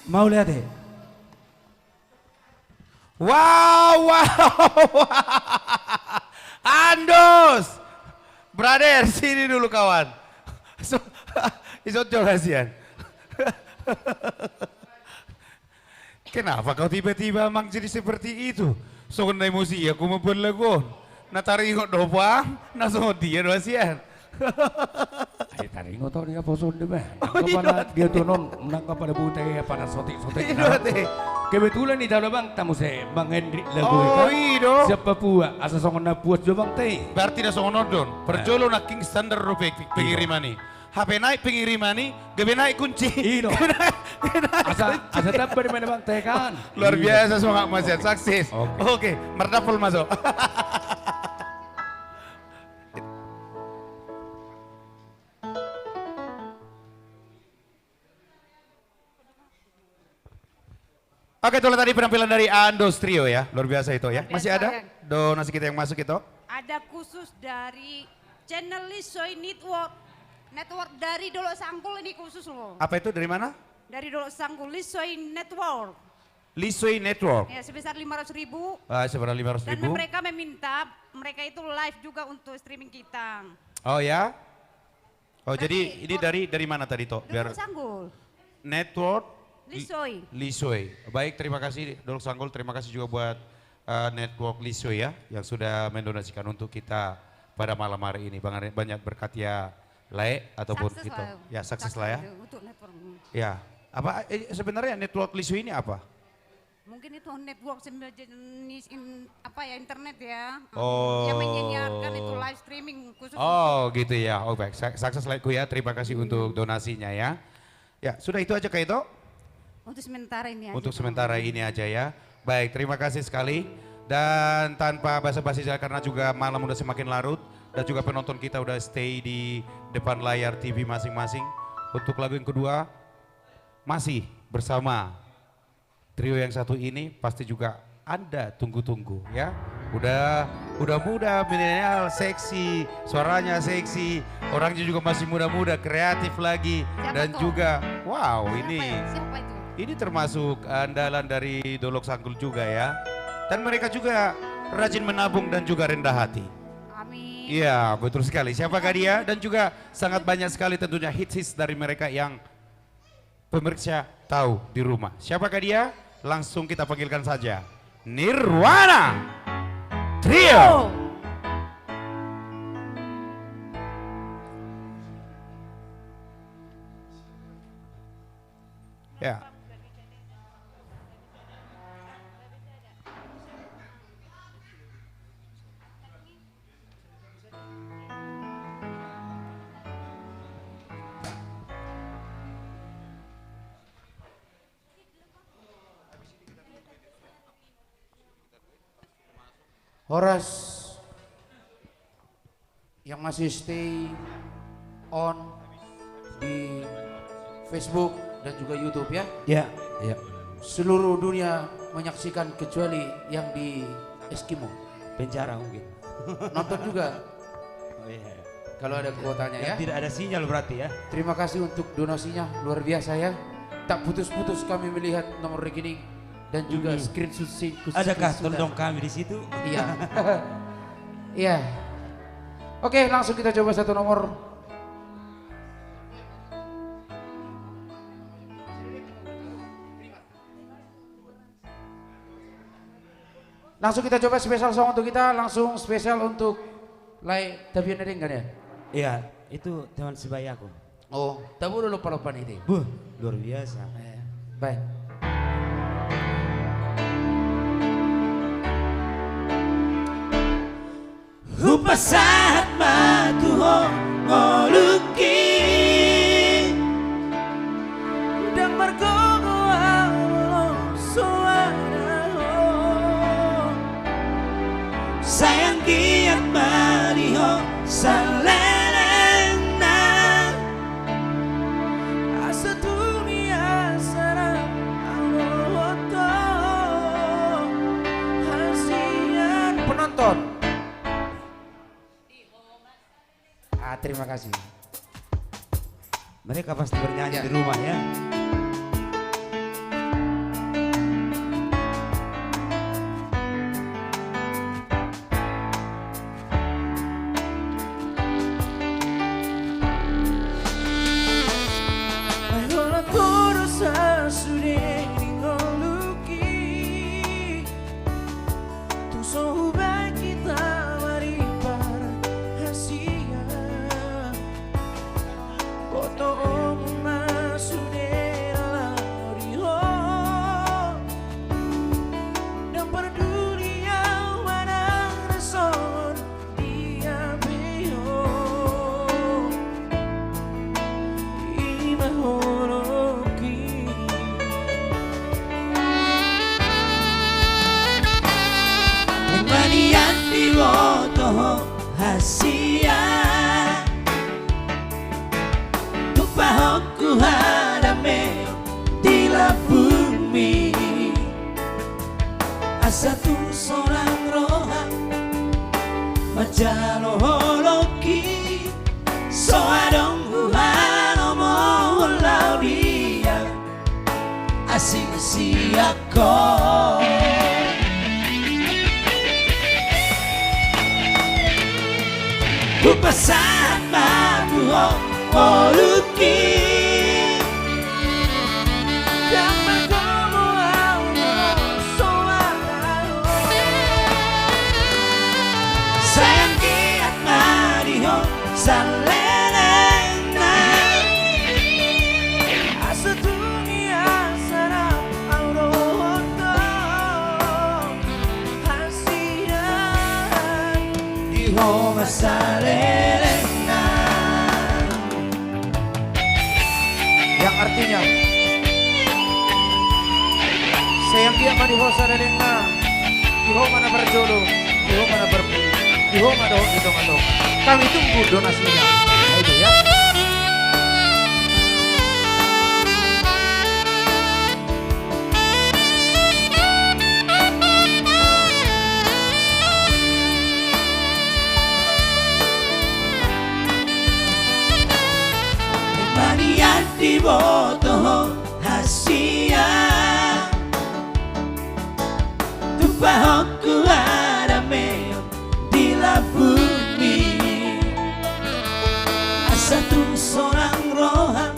Mau lihat deh. Wow, Andos, brother, sini dulu kawan. Isot kasihan. Kenapa kau tiba-tiba mang jadi seperti itu? So kena emosi aku mau berlagu. Natari ingot doang, naso dia doasian. Ay tadi ingot tau dia poson deh bah. Kepada dia tuh non menangkap pada butai pada sotik-sotik. Kebetulan di dalam bang tamu saya Bang Hendrik lagu itu. Siapa Papua asa songon na puas jo bang teh. Berarti dah songon nodon. Perjolo nak king standar rupek pengiriman ni. HP naik pengiriman ni, gebe naik kunci. Ino. Asa dapat di mana bang teh kan. Luar biasa semangat masih sukses. Oke, merdapul masuk. Oke, itulah tadi penampilan dari Andos Trio ya, luar biasa itu ya. Masih ada donasi kita yang masuk itu? Ada khusus dari channel Lisoy Network dari Dolo Sanggul ini khusus loh. Apa itu dari mana? Dari Dolo Sanggul Lisoy Network. Lisoy Network. Ya sebesar 500.000. Sebesar 500.000. Dan mereka meminta mereka itu live juga untuk streaming kita. Oh ya? Oh jadi ini dari mana tadi toh? Dolo Sanggul. Network. Lisoy. Baik, terima kasih Dolo Sanggul, terima kasih juga buat Network Lisoy ya yang sudah mendonasikan untuk kita pada malam hari ini. Banyak berkat ya Lae ataupun sukses gitu. Lah. Ya sukses lah ya. Untuk network. Ya. Apa sebenarnya Network Lisoy ini apa? Mungkin itu network jenis internet ya. Oh. Yang menyiarkan itu live streaming khusus. Oh gitu ya. Oh baik, sukses Lae ya. Terima kasih untuk donasinya ya. Ya, sudah itu aja kayak itu. Untuk sementara ini aja. Untuk sementara ini aja ya. Baik, terima kasih sekali. Dan tanpa basa-basi karena juga malam udah semakin larut. Dan juga penonton kita udah stay di depan layar TV masing-masing. Untuk lagu yang kedua, masih bersama trio yang satu ini pasti juga Anda tunggu-tunggu ya. Udah muda, milenial, seksi, suaranya seksi, orangnya juga masih muda-muda, kreatif lagi, dan juga wow ini termasuk andalan dari Dolok Sanggul juga ya. Dan mereka juga rajin menabung dan juga rendah hati. Amin. Iya betul sekali. Siapakah dia? Dan juga sangat banyak sekali tentunya hits dari mereka yang pemirsa tahu di rumah. Siapakah dia? Langsung kita panggilkan saja. Nirwana Trio. Ya. Horas yang masih stay on di Facebook dan juga YouTube ya. Ya. Ya. Seluruh dunia menyaksikan kecuali yang di Eskimo. Penjara mungkin. Nonton juga. Oh iya. Kalau ada kuotanya ya. Tidak ada sinyal berarti ya. Terima kasih untuk donasinya luar biasa ya. Tak putus-putus kami melihat nomor rekening dan juga screenshot. Adakah tolong kami di situ? Iya. Iya. Oke, langsung kita coba satu nomor. Langsung kita coba spesial song untuk kita, langsung spesial untuk tapi ada enggak ya? Iya, itu teman sebayaku. Oh, tahu dulu lupa-lupa nih. Luar biasa. Baik. Hupasahat matuho ngoluki dan margogo awalo suara sayang giat maliho salena asa dunia sarang awaloto hasian penonton. Terima kasih. Mereka pasti bernyanyi di rumah ya. Hasia Tupahoku hadame Tila bumi Asa tu seorang roha Majalo holoki So adong huhano mohlau dia Asing siako Kupasahat matuho ngoluki dan margogo awalo suara sayang giat maliho salena asa dunia sarang auroto hasian di homa salena yang artinya sayang dia madiho salena diho mana berjodoh diho mana diho mana dong kami tunggu donasinya. Nah, itu ya. di boto hasia tupahoku arame di bumi asa tu seorang rohan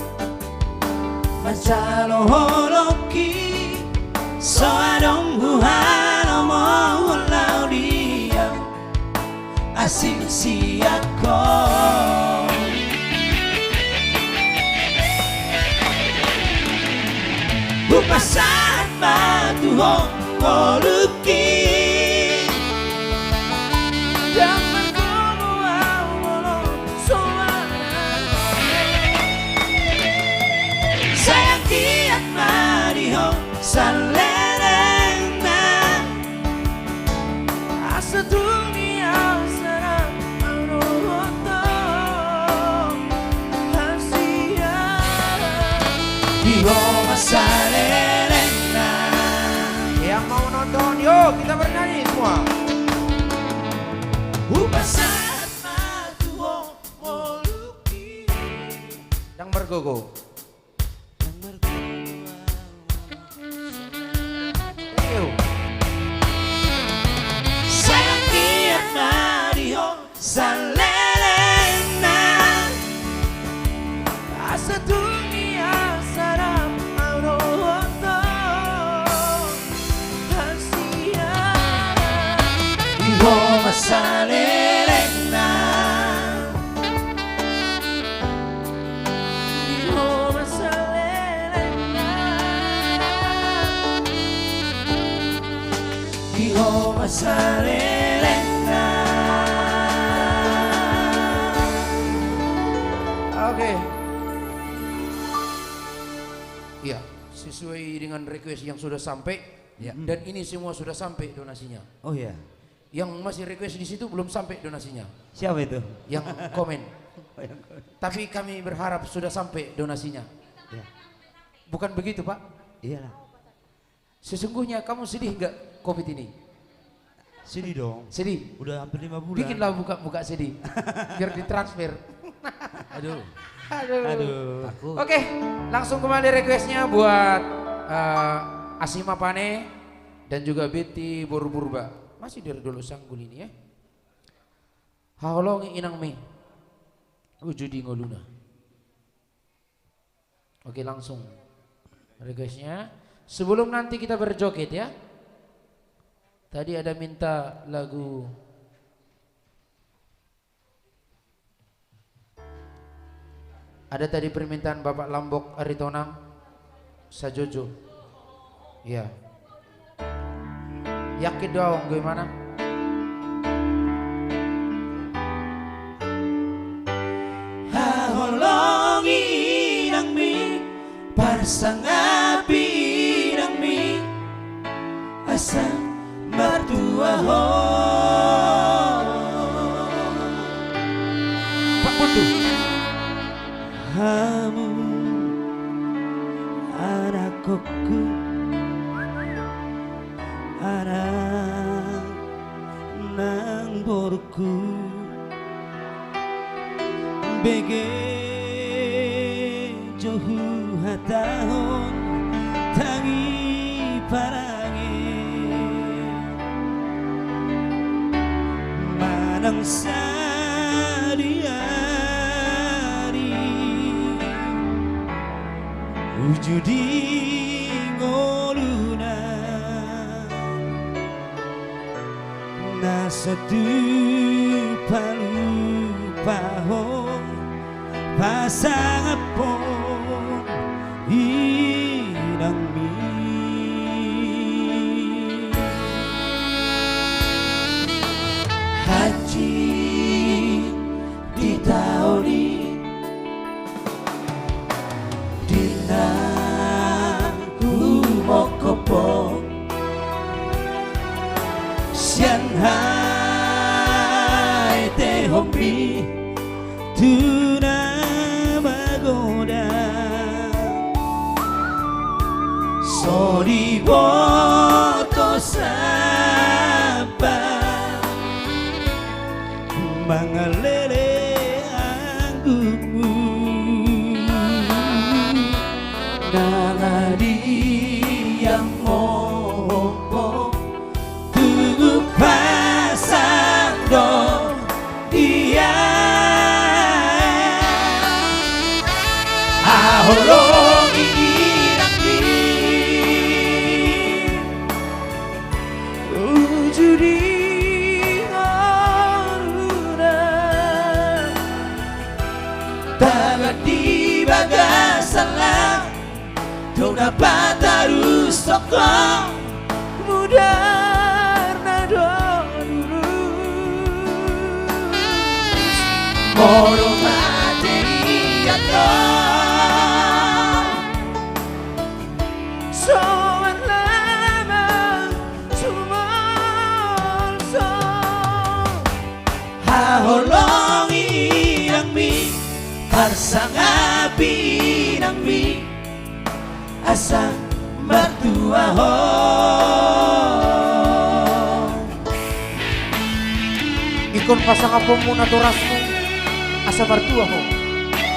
macalo holoki so adong huhano mo laudia asing siako Bupasan matuho koluki Jangan kamu awal suara Sayang kiat mariho salerena Asa dunia serang arohoto hasia Diho masalena Yang mau nonton yuk kita bernyanyi semua. Upasan matuho koluki Yang bergogo. Sayang kiat mariho salerena Asa dunia sarap arohoto hasia Iho masalena Iho masalena Iho masalena Oke. Iya, sesuai dengan request yang sudah sampai dan ini semua sudah sampai donasinya. Oh ya. Yang masih request di situ belum sampai donasinya. Siapa itu? Yang komen. Tapi kami berharap sudah sampai donasinya. Ya. Bukan begitu, Pak? Iyalah. Sesungguhnya kamu sedih nggak COVID ini? Sedih dong. Sedih. Udah hampir 5 bulan. Bikinlah buka sedih. Biar ditransfer. Aduh. Aduh. Takut. Oke, langsung kembali requestnya buat Asima Pane dan juga Betty Borburba. Masih dari dulu sanggul ini ya. Haolongi inang me. Ujudi ngoluna. Oke, langsung requestnya. Sebelum nanti kita berjoget ya. Tadi ada minta lagu ada tadi permintaan Bapak Lambok Aritonang Sajojo. Iya. Yakin dong gimana? Haholongi nang mi parsangapi nang mi asa mertua ho Pak Buntu. Kamu anakku anak nang borku bege johu hatahon tangi parange manang sadiari wujudi ngoluna nasatu palu pahon pasangapon inang mi haji di tahun ini dinangku mokopo sian hai te homi tuna magoda sori boto sapa mangalele anggumu dapat harus tokoh mudar nado moro materi atau soan lama sumol so haholongi ang mi harsang api ng mi asang mertua ho ikon pasang apa muna torasmu asa mertua ho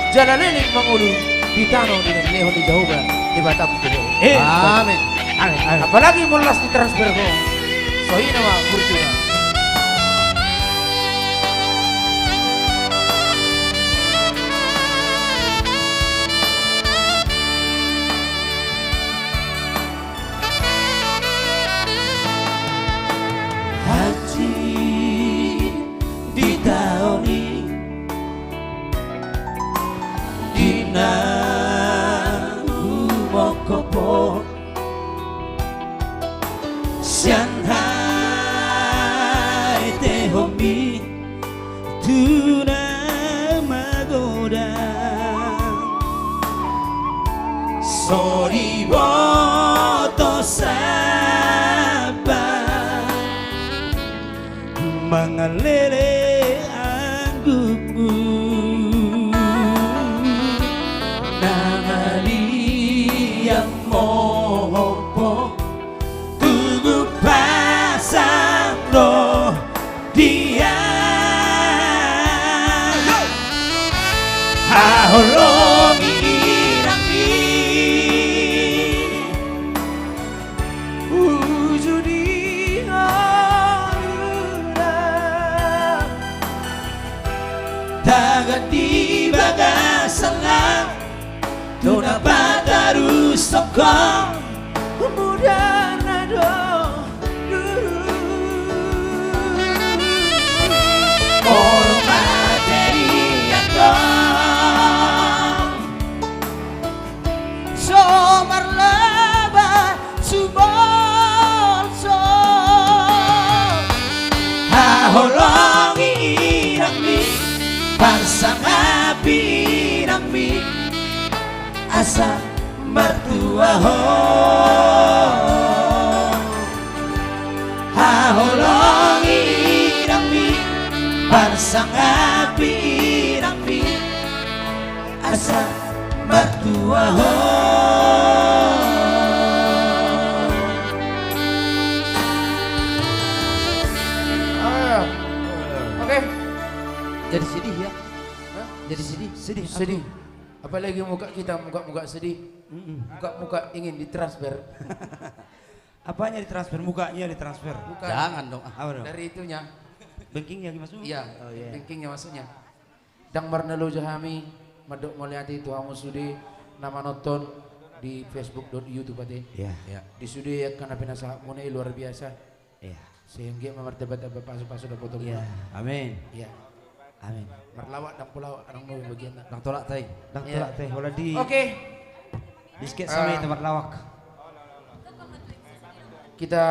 jalalening mangulu ditano dengan leho di Jahoba di Batam ho amin apalagi mulas di transfer ho sohina wa Fortuna Shanghai te homi tuna magoda sorry boto saba mangalele anggukmu namali yang mohopo tugu pasang do dia haholongi nami ujudi haula dagat di bagasalang do dapat harus tokoh kemudian nado orang materi atau somar laba subol so haholongi nami pasang api nami asa mertua ho haholongi nami pasang api nami asa mertua ho oke jadi sedih ya jadi sedih apalagi muka kita muka sedih muka ingin ditransfer Apanya ditransfer? Mukanya ditransfer? bukan Jangan dong. dari itunya Bankingnya maksudnya? iya bankingnya maksudnya dang marnelo jahami madok meliati itu hamu sudi nama nonton di Facebook YouTube ate Iya. di sudi ya karena penasa monai luar biasa Iya. sehingga memartabat pasu-pasu da potong Iya. Amin. iya Amin. marlawak dan pulau orang mau bagian Dang tolak teh. Dang Iya. tolak teh. Wala di. Oke. Biskuit sama tempat lawak. Kita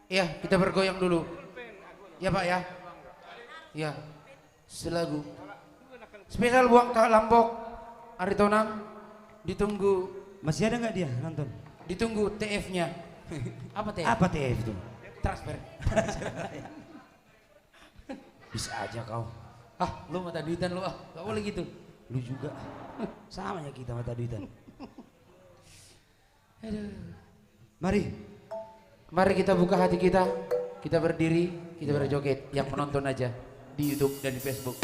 Iya, kita bergoyang dulu. Ya Pak ya. Ya. Selagu. Spesial buang ke Lombok. Aritonang ditunggu. Masih ada nggak dia nonton? Ditunggu TF-nya. Apa TF? Apa TF itu? Transfer. Bisa aja kau. Ah, lu mata duitan lu ah. Gak boleh gitu. Lu juga. Sama ya kita mata duitan. Aduh. Mari kita buka hati kita. Kita berdiri, kita berjoget. Yang menonton aja di YouTube dan di Facebook.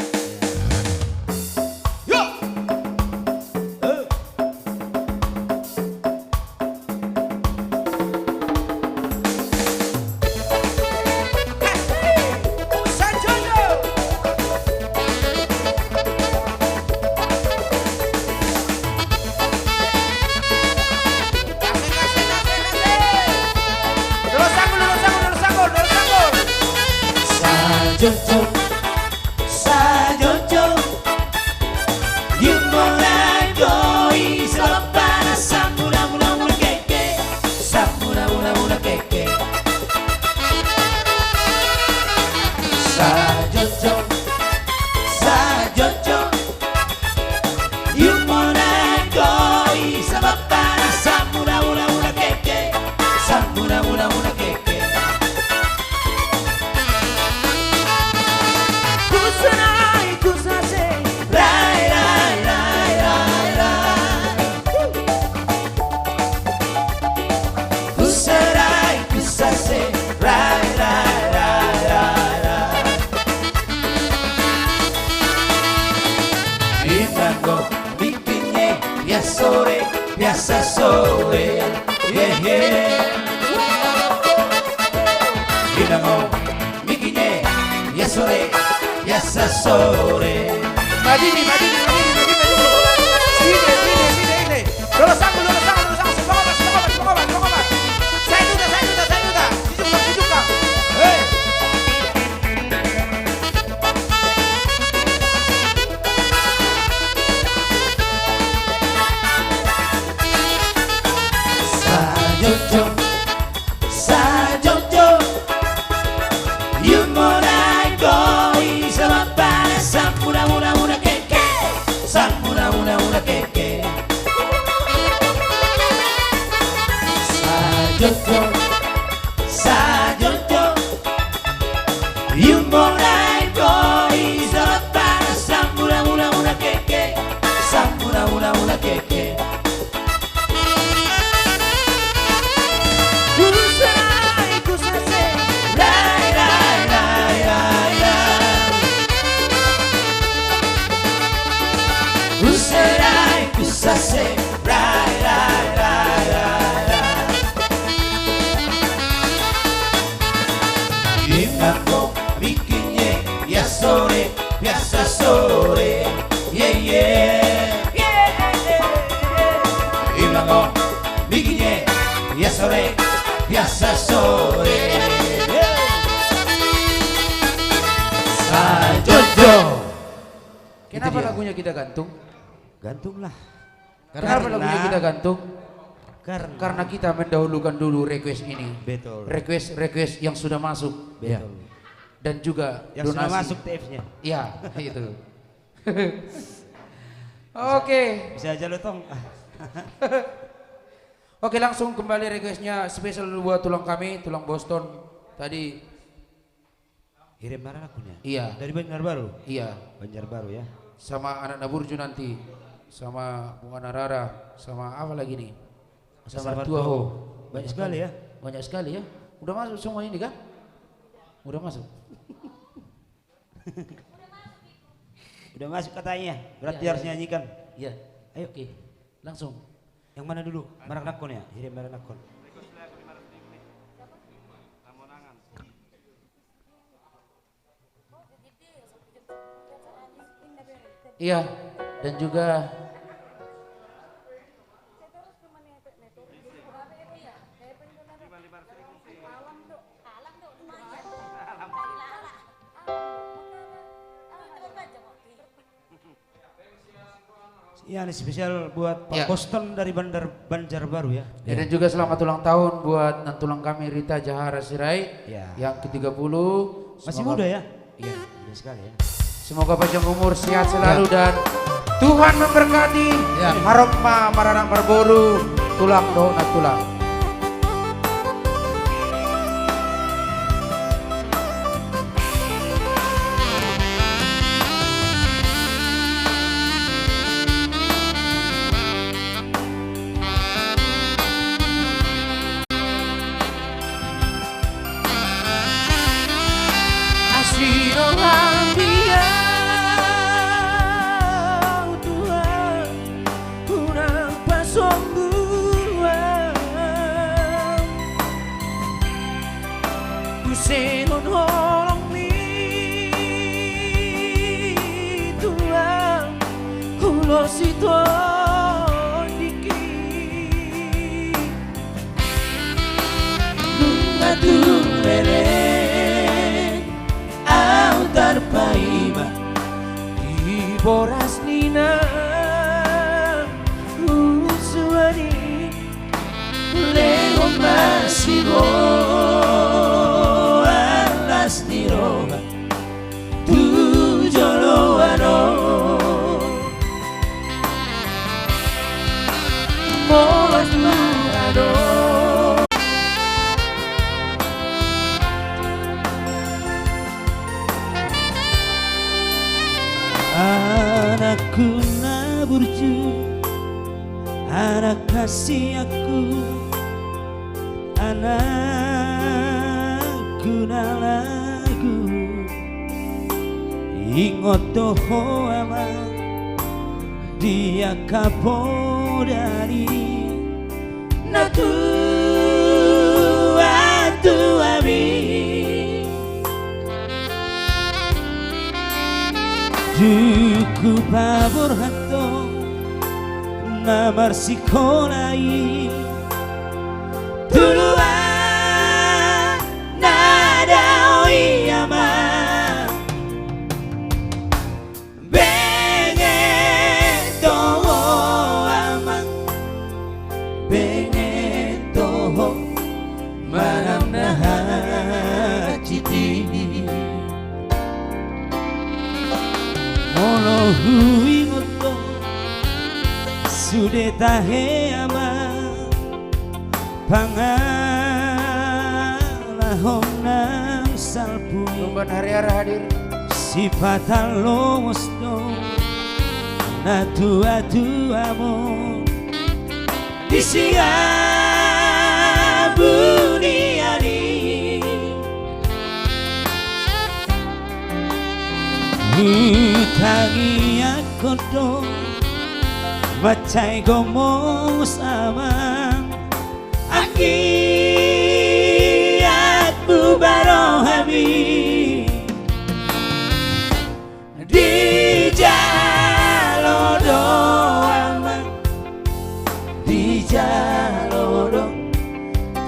Sajojo, sajojo, yumolai doi selapana samura mura mura keke, samura mura mura keke. Sajojo, sajojo, yumolai doi selapana samura mura mura keke, samura mura mura keke. Biasa sore, yeah yeah. Kita mau bikinnya, ya sore, biasa sore. Madini. Sini. Lurus aku. Semangat. Saya juga. Hidupkan. Hei. Sajojo, yumorai doi selapana samura mura mura keke, samura mura mura keke. Sajojo, yumorai doi selapana samura mura mura keke, samura mura mura keke. Kusase, Imako bikinnya ya sore, biasa sore, yeah. Imako bikinnya ya sore, biasa sore. Sajojo. Kenapa lagunya kita gantung? Gantunglah. Kenapa lagunya kita gantung? Karena kita mendahulukan dulu request ini. Betul. Request yang sudah masuk. Betul. Dan juga yang donasi. sudah masuk TF-nya. Iya, itu. Oke. Bisa aja lo tong. Oke, langsung kembali requestnya spesial buat tulang kami, tulang Boston. Tadi kirim mana lagunya? Iya. Dari Banjarbaru. Iya. Banjarbaru ya. Sama anak Naburju nanti, sama Bunga Narara, sama apa lagi nih? Sama Tua Ho. Banyak sekali ya. Banyak sekali ya. Udah masuk semua ini kan? Udah masuk. Udah masuk katanya. Berarti Ya, harus nyanyikan. Iya. Ayo. Oke. Langsung. Yang mana dulu? Maraknakon ya? Kirim Maraknakon. Iya, dan juga Ya, ini spesial buat Pak Boston dari Banjarbaru ya. Dan juga selamat ulang tahun buat nantulang kami Rita Jahara Sirait yang ke-30. Masih muda ya? Iya, muda sekali ya. Semoga panjang umur, sehat selalu dan Tuhan memberkati. Harokma Mararang Barboru, tulang donat tulang. Au boras nina usuani lego masiro alas niroga tu jolo ano boras nurano. Anakku naburju, anak kasih aku, anakku nalagu, ingot toho ama dia kapodari, natu atu ami. Duku pabor hato namar sikolai tuluan nada oyama bengen toho amang bengen toho manam nahaciti Molo hui ngoto sude tahe ama pangalah honam salpu Lumban hari-hari hadir sifat alomosno na tua-tua mo disia buniani Hutangi aku dong Bacai gomo sama Akiatmu barohami Di jalodo amang Di jalodo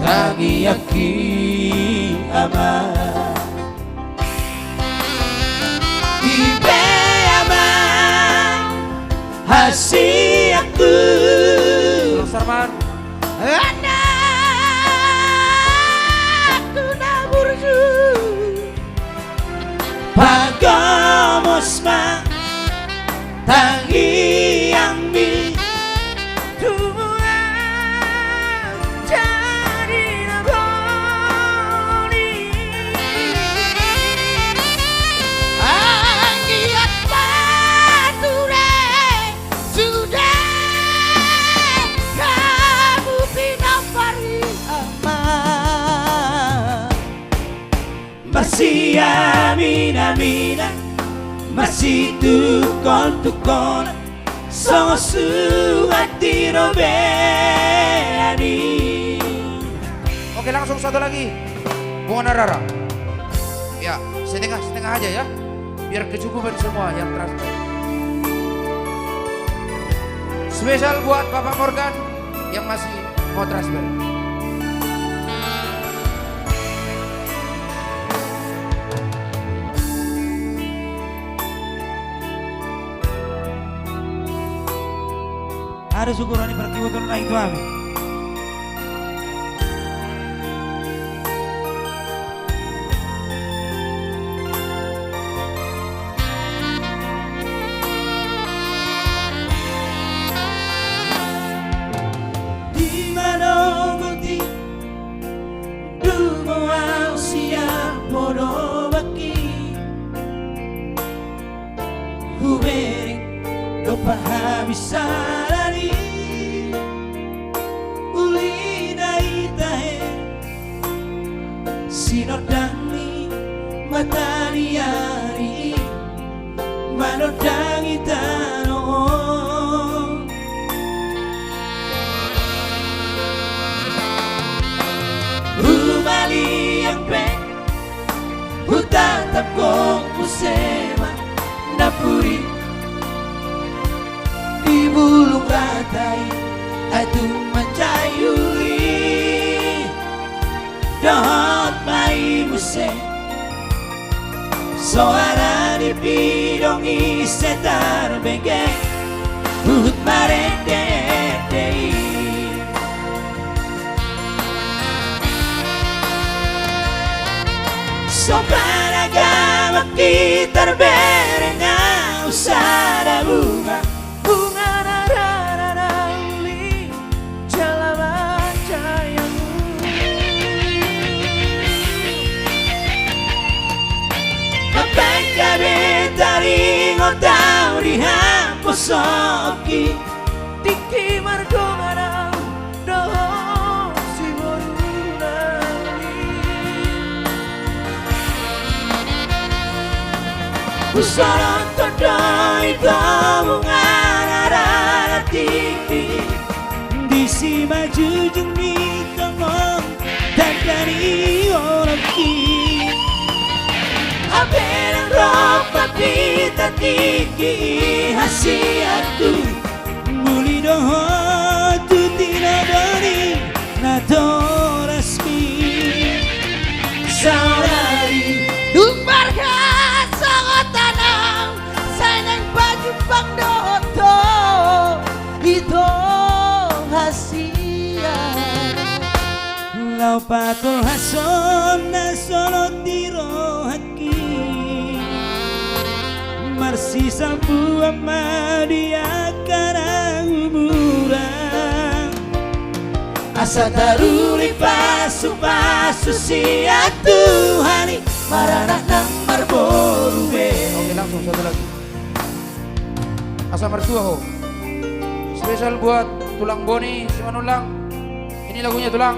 Tangi aki amang Kasih aku Sarman anakku naburju pagomosma tangi yang mi Tuhan jadi naboni Angiat pature sudah kamu pinapari aman masih amina masih tukon hati robeani. Oke, langsung satu lagi Bunga Rara. Ya, setengah aja ya biar kecukupan semua yang transfer. Spesial buat Bapak Morgan yang masih mau transfer. Ada syukuran berarti betul naik tuan. Di mana bukti dulu siap bodoh baki huberi dopa habis salari uli dai tahe sinodani matariari manodangi tano umali yang pe hutatap kong kusema napuri di bulung ratai atu mencayuri dohot mai muse Suara dipidongi setar bengkek Uhud maredei Sopan agama kita berenang usada bunga Bunga narararauli Jalawan cahayamu Kapag betari ngotau dihapus soki Tiki margo ngarang doho si borunali Usaron todoi tomu ngarara tiki Disi maju jeng di tongong dan dari orang ki Aperang ropa pita tiki hasiatu Muli doho tu tinadori nadoraski Saudari Dumbarga sangat tanam Sayang baju pang doto Itu hasiat Lau pakul hason na solo tiro haki Marsisa buah madia karang umuran Asa daruri pasu-pasu siat Tuhani Maranak nang marborube Oke langsung satu lagi Asa mertua ho Spesial buat Tulang Boni Simanulang Ini lagunya Tulang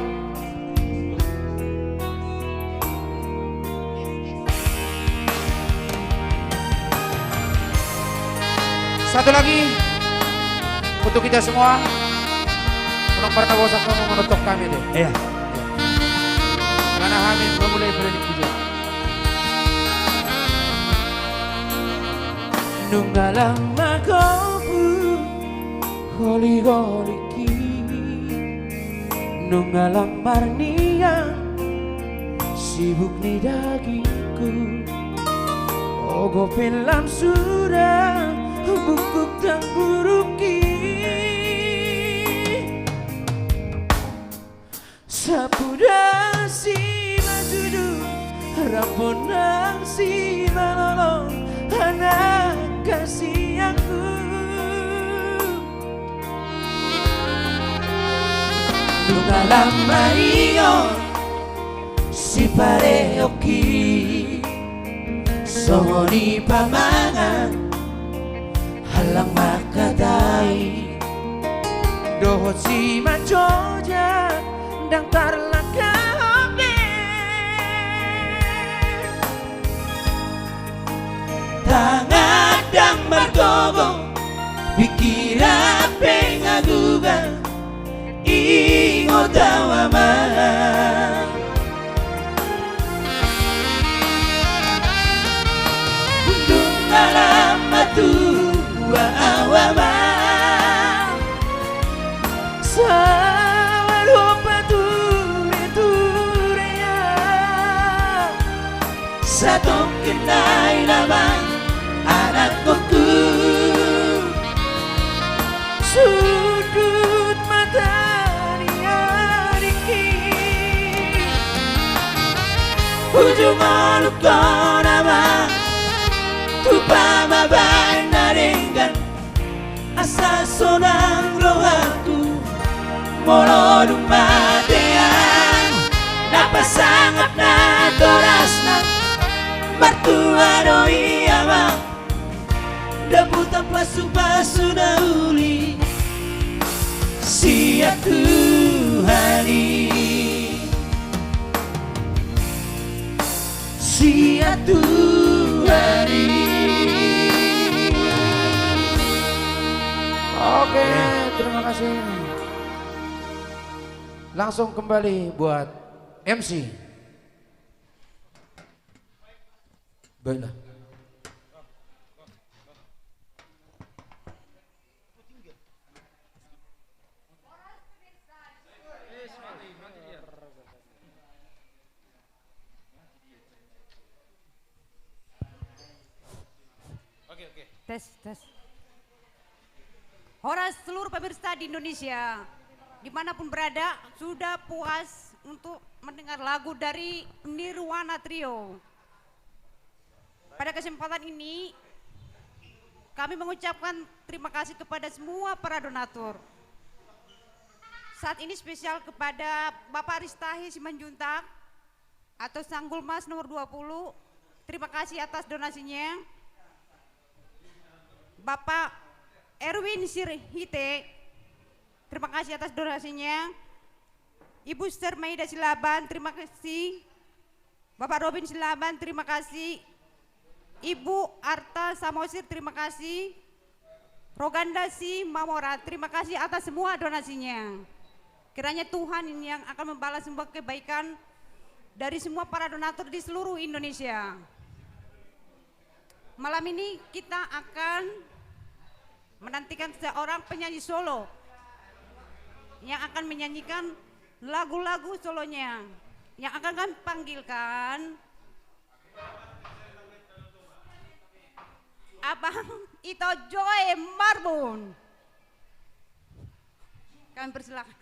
Satu lagi untuk kita semua. Tolong para nagwasak mo menutup kami deh. Iya. Karena kami memulai berinik puja. Nunggalang makopu holi-holiki Nunggalang marniang sibuk ni dagingku Ogo pilam sudah bukuk dan buruki Sapudah si majudu Ramponang si malolong Anak kasih aku Nungalang Mario Si pareoki Songoni pamangan Halang makadai Dohot si macoja Dang tarlakahoge Tangadang margogo Pikira pengaguga Ingo tawama Dungalam matu wa awama Sawarupa ture-tureya Satong kinay naman anak koku Sudut mata dia dikit Ujung aluk ko naman Tupa mabay na ringgan Asa sonang rohaku Molo dumatean Napasangap na toras ng Martuano iyamang Daputan pasu-pasu na uli Siya Tuhani Siya Tuhani Oke, terima kasih. Langsung kembali buat MC. Baiklah. Tes. Horas seluruh pemirsa di Indonesia, dimanapun berada, sudah puas untuk mendengar lagu dari Nirwana Trio. Pada kesempatan ini, kami mengucapkan terima kasih kepada semua para donatur. Saat ini spesial kepada Bapak Aristahi Simanjuntak atau Sanggul Mas nomor 20. Terima kasih atas donasinya. Bapak Erwin Sirhite, terima kasih atas donasinya. Ibu Sermaida Silaban, terima kasih. Bapak Robin Silaban, terima kasih. Ibu Arta Samosir, terima kasih. Rogandasi Mamora, terima kasih atas semua donasinya. Kiranya Tuhan yang akan membalas semua kebaikan dari semua para donatur di seluruh Indonesia. Malam ini kita akan menantikan seorang penyanyi solo yang akan menyanyikan lagu-lagu solonya, yang akan kami panggilkan Abang Ito Joy Marbun. Kami persilakan.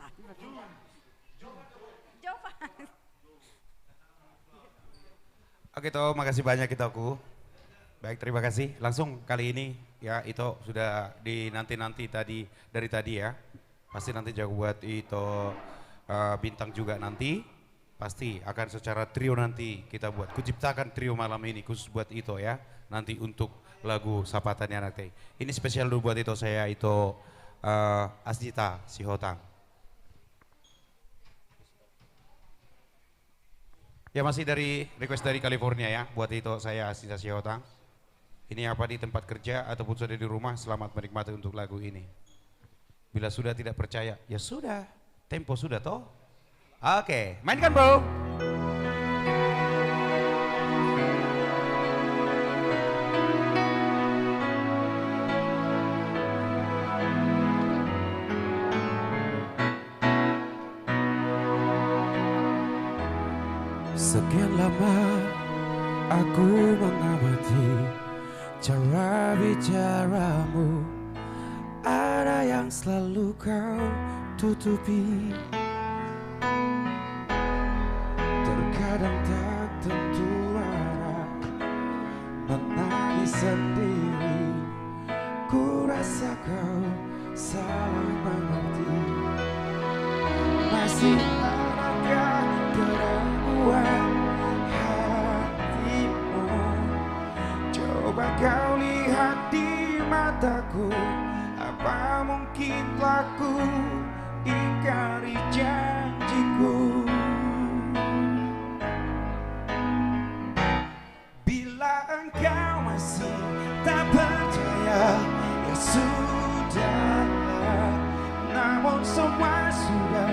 Oke toh, makasih banyak Itoku. Baik, terima kasih. Langsung kali ini ya Ito sudah dinanti-nanti tadi dari tadi ya. Pasti nanti jago buat Ito bintang juga nanti. Pasti akan secara trio nanti kita buat. Kuciptakan trio malam ini khusus buat Ito ya. Nanti untuk lagu Sapatannya nanti. Ini spesial dulu buat Ito saya, Ito Asdita Sihotang. Ya masih dari request dari California ya. Buat Ito saya Asdita Sihotang. Ini apa di tempat kerja ataupun sudah di rumah, selamat menikmati untuk lagu ini. Bila sudah tidak percaya, ya sudah, tempo sudah toh. Oke, mainkan bro. Sekian lama aku mengamati cara bicaramu, ada yang selalu kau tutupi. Terkadang tak tentu arah, menangis sendiri. Ku rasa kau salah mengerti. Masih adakah keraguan hatimu? Coba kau lihat di mataku, apa mungkin telah ku ingkari janjiku? Bila engkau masih tak percaya, ya sudahlah. Namun semua sudah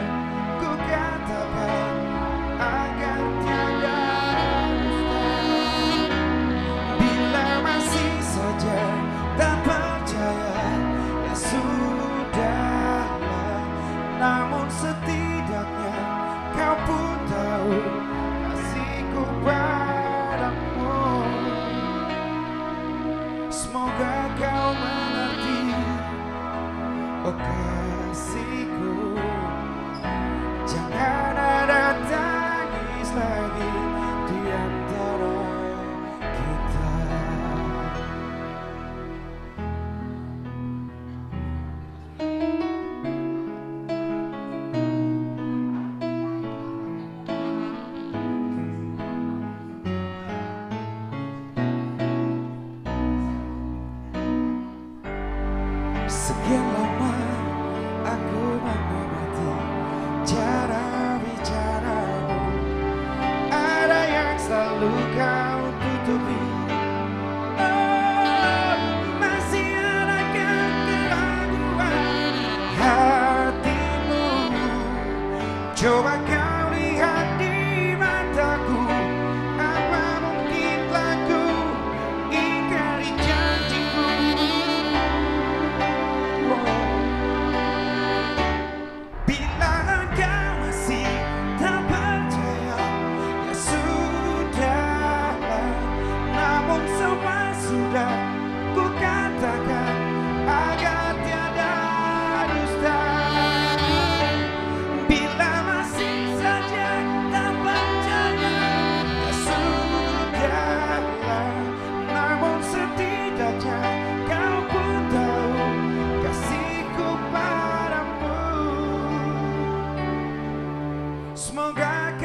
ku katakan agar tiada dusta. Bila masih saja tak percaya, ya sudahlah.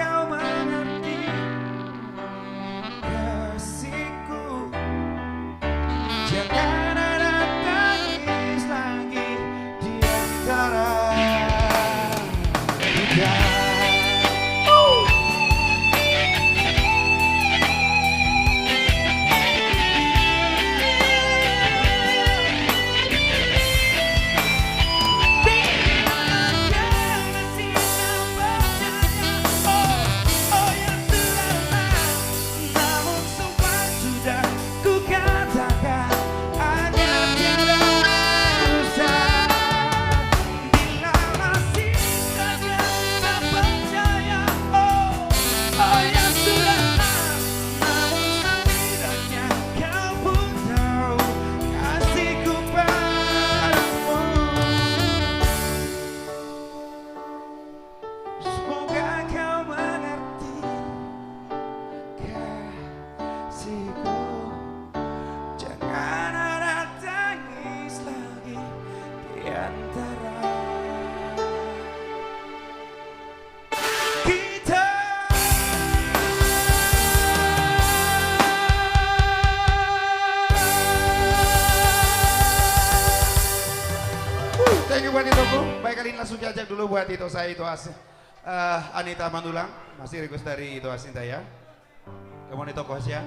kau mengerti kasihku. Jangan ada tangis lagi di antara kita. Jangan ada tangis lagi di antara kita. Thank you buat Itoku. Baik, kali ini langsung jajak dulu buat Ito saya, Ito Anita Mandulang. Masih request dari Ito Asinta ya. Come on Ito Kohasya.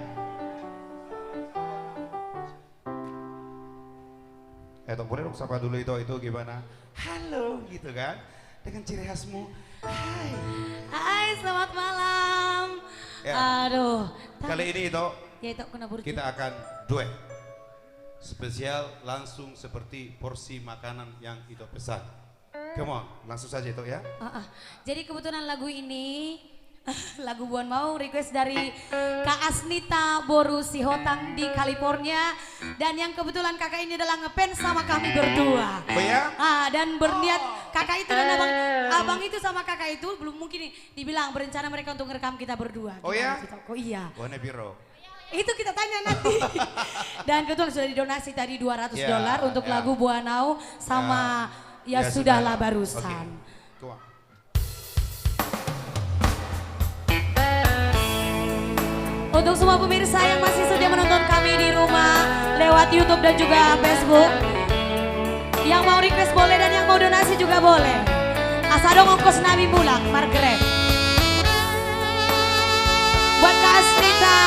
Ito boleh dong sapa dulu Ito gimana? Halo gitu kan. Dengan ciri khasmu. Hai. Hai, selamat malam. Ya. Aduh. Kali ini Ito, Ya itu kena buruk. kita akan duet. Spesial langsung seperti porsi makanan yang Ito pesan. Come on, langsung saja Ito ya. Jadi kebetulan lagu ini lagu Buan Mau request dari Kak Asnita Boru Sihotang di California, dan yang kebetulan kakak ini adalah ngefans sama kami berdua. Oh ya? Dan berniat kakak itu dan abang itu sama kakak itu belum mungkin dibilang berencana mereka untuk ngerekam kita berdua. Oh ya? Oh iya. Warna biru. Itu kita tanya nanti. Dan kebetulan sudah didonasi tadi $200 untuk lagu Buanau sama Ya Sudahlah barusan. Untuk semua pemirsa yang masih setia menonton kami di rumah lewat YouTube dan juga Facebook, yang mau request boleh dan yang mau donasi juga boleh. Asa dong ongkos Nabi pulang, Margaret. Buat Kak Asnita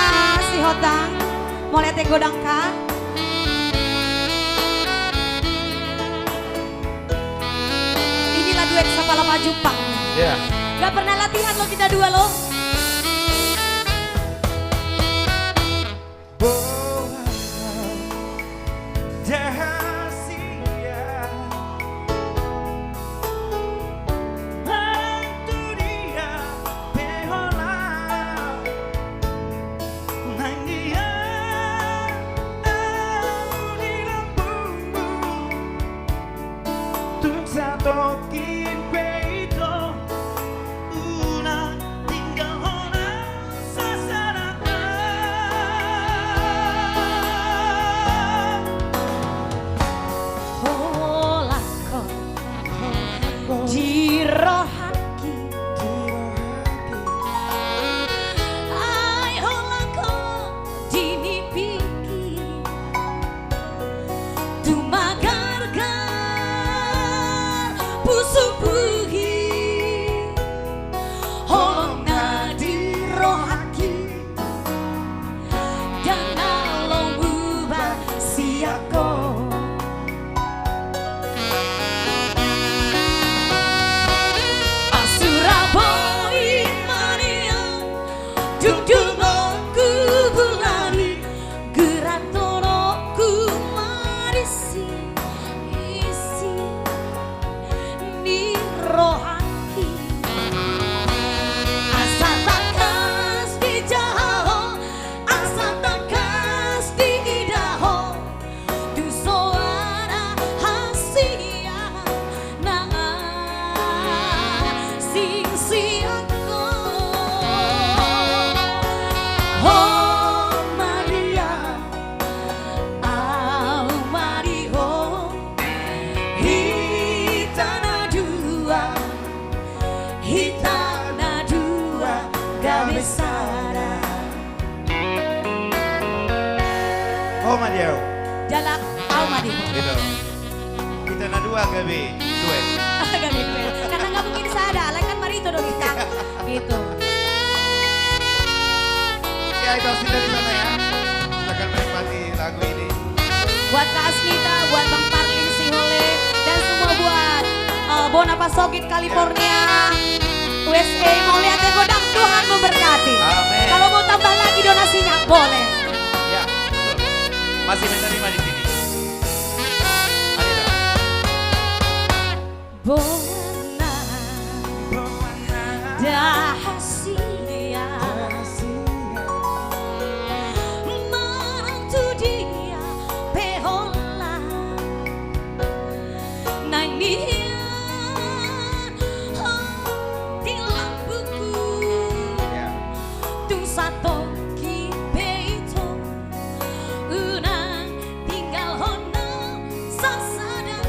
Sihotang, mau lihat yang godang Kak? Inilah duet Sapalapa Jupang. Gak pernah latihan loh kita dua loh. Toquin peito, una tinggal hona sasarana. Madiau. Jalak Almadi. Gitu. Kita na dua gabi, duet. Gabi duet. Karena nggak mungkin saya ada, kan Marito dong kita. Gitu. Ya itu asli dari sana ya. Silakan menikmati lagu ini. Buat Kak Asmita, buat Bang Parlin Sihole, dan semua buat Bonapa Sogit California, USA mau lihat Godang, Tuhan memberkati. Amin. Kalau mau tambah lagi donasinya boleh. Ya, betul. Masih menerima di sini. Bona Dahasia Mantu dia Pehola Nainian Di lampuku Tung sato ki peito Unang tinggal hono sasada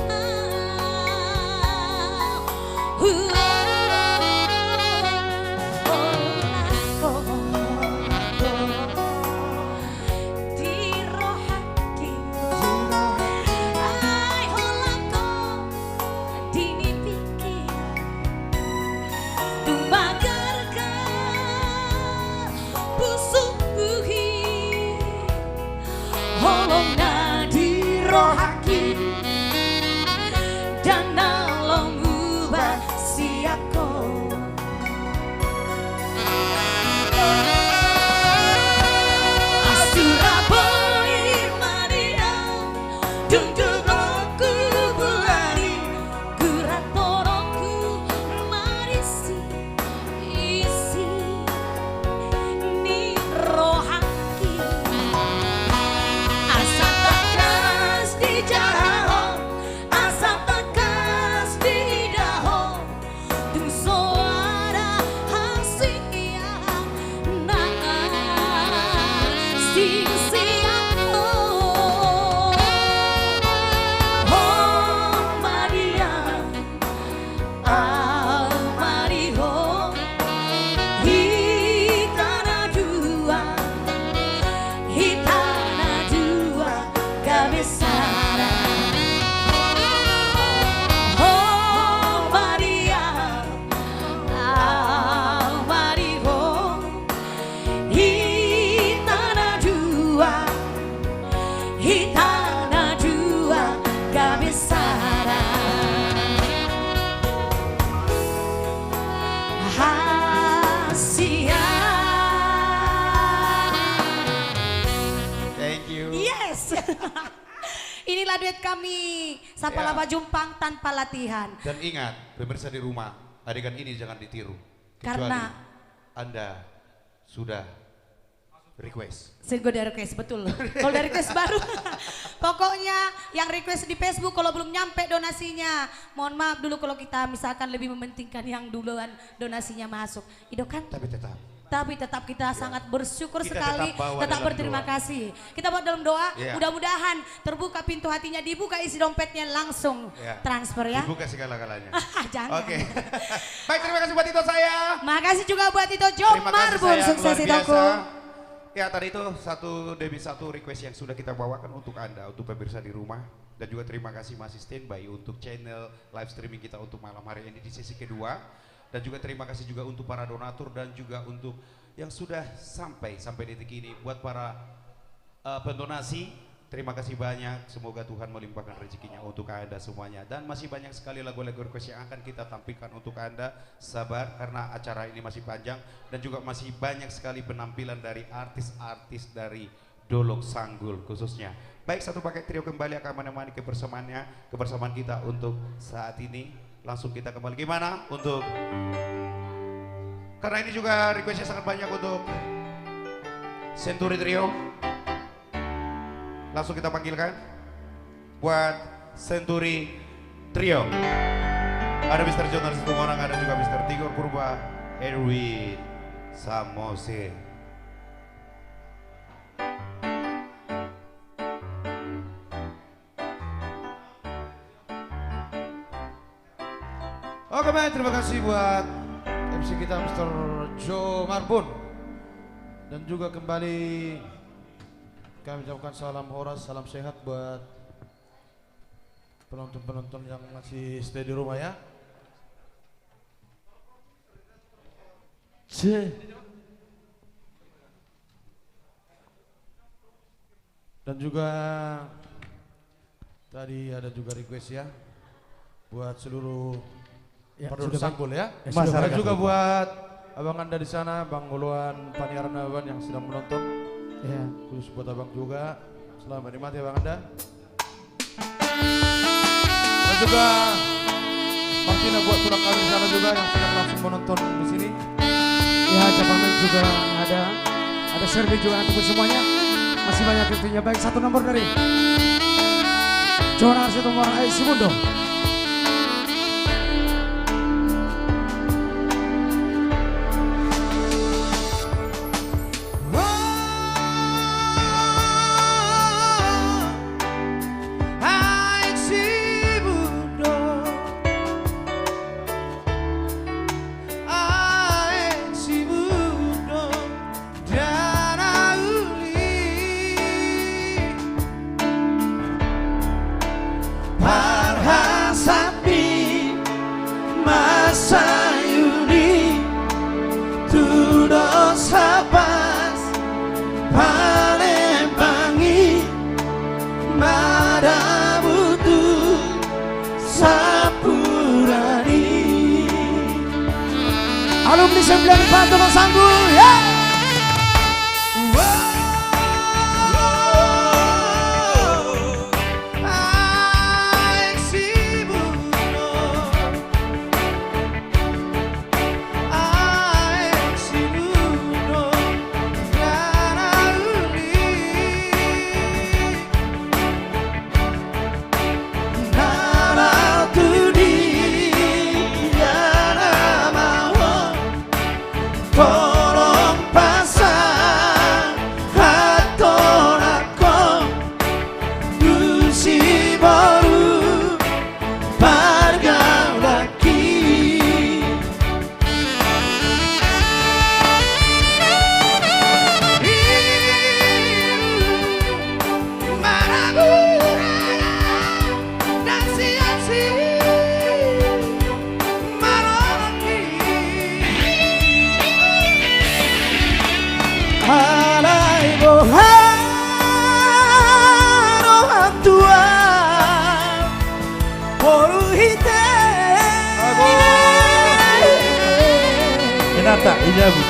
Inilah duet kami, Sapa Lapa Jumpang tanpa latihan. Dan ingat, pemirsa di rumah, adegan ini jangan ditiru. Kecuali Karena Anda sudah request. Saya udah request, betul. Kalau dari request baru, pokoknya yang request di Facebook kalau belum nyampe donasinya, mohon maaf dulu kalau kita misalkan lebih mementingkan yang duluan donasinya masuk. Ido kan? Tapi tetap kita sangat bersyukur Kita sekali, tetap bawa tetap dalam berterima doa. kasih. Kita buat dalam doa, Iya. mudah-mudahan terbuka pintu hatinya, dibuka isi dompetnya langsung Ya. transfer ya. Dibuka segala-galanya. Jangan. Oke. Baik, terima kasih buat Tito saya. Makasih juga buat Tito Jom Terima kasih Marbun, sayang, sukses luar Titoku. biasa. Ya tadi itu satu request yang sudah kita bawakan untuk Anda, untuk pemirsa di rumah. Dan juga terima kasih masih standby untuk channel live streaming kita untuk malam hari ini di sesi kedua. Dan juga terima kasih juga untuk para donatur dan juga untuk yang sudah sampai detik ini. Buat para pendonasi, terima kasih banyak. Semoga Tuhan melimpahkan rezekinya untuk Anda semuanya. Dan masih banyak sekali lagu-lagu request yang akan kita tampilkan untuk Anda. Sabar karena acara ini masih panjang. Dan juga masih banyak sekali penampilan dari artis-artis dari Dolok Sanggul khususnya. Baik, satu paket trio kembali akan menemani kebersamaan kita untuk saat ini. Langsung kita kembali. Gimana untuk... Karena ini juga requestnya sangat banyak untuk Century Trio. Langsung kita panggilkan buat Century Trio. Ada Mr. Jonas Tumorang, ada juga Mr. Tigor Purba, Erwin Samose. Oke baik, terima kasih buat MC kita Mr. Joe Marbun. Dan juga kembali kami ucapkan salam horas, salam sehat buat penonton-penonton yang masih stay di rumah ya. Dan juga tadi ada juga request ya buat seluruh penduduk Sanggul ya. Masyarakat juga buat abang Anda di sana, Bang Uluan Paniarnawan yang sedang menonton. Ya. Khusus buat abang juga. Selamat menikmati abang Anda. Dan juga pastinya buat tulang kami di sana juga yang sedang langsung menonton di sini. Ya, Japaman juga ada Serbi juga untuk semuanya. Masih banyak tentunya. Baik, satu nomor dari Jonas itu nomor AEC Mundo. Sayuri tudo sapas palembangi madabutu sapurani alumni 94 Tulung Sanggul ya. Hinata Ijabu.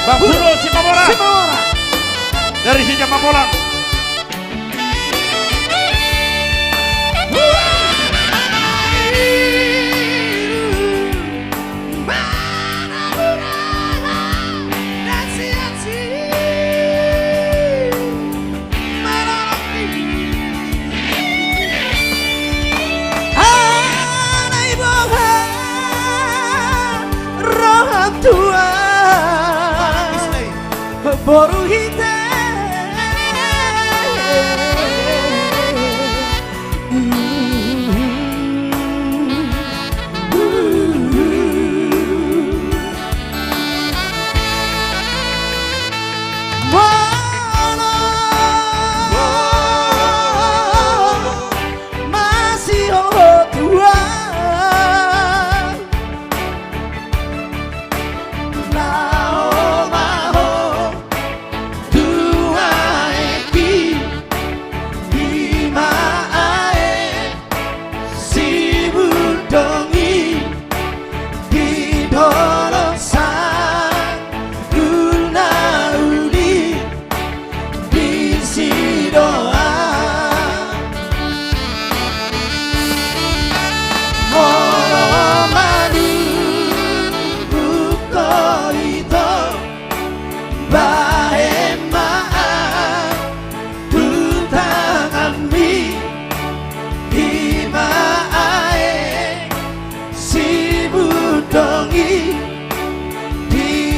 Bang Buro Simamora dari Sijamapolang. Boru hite masih tua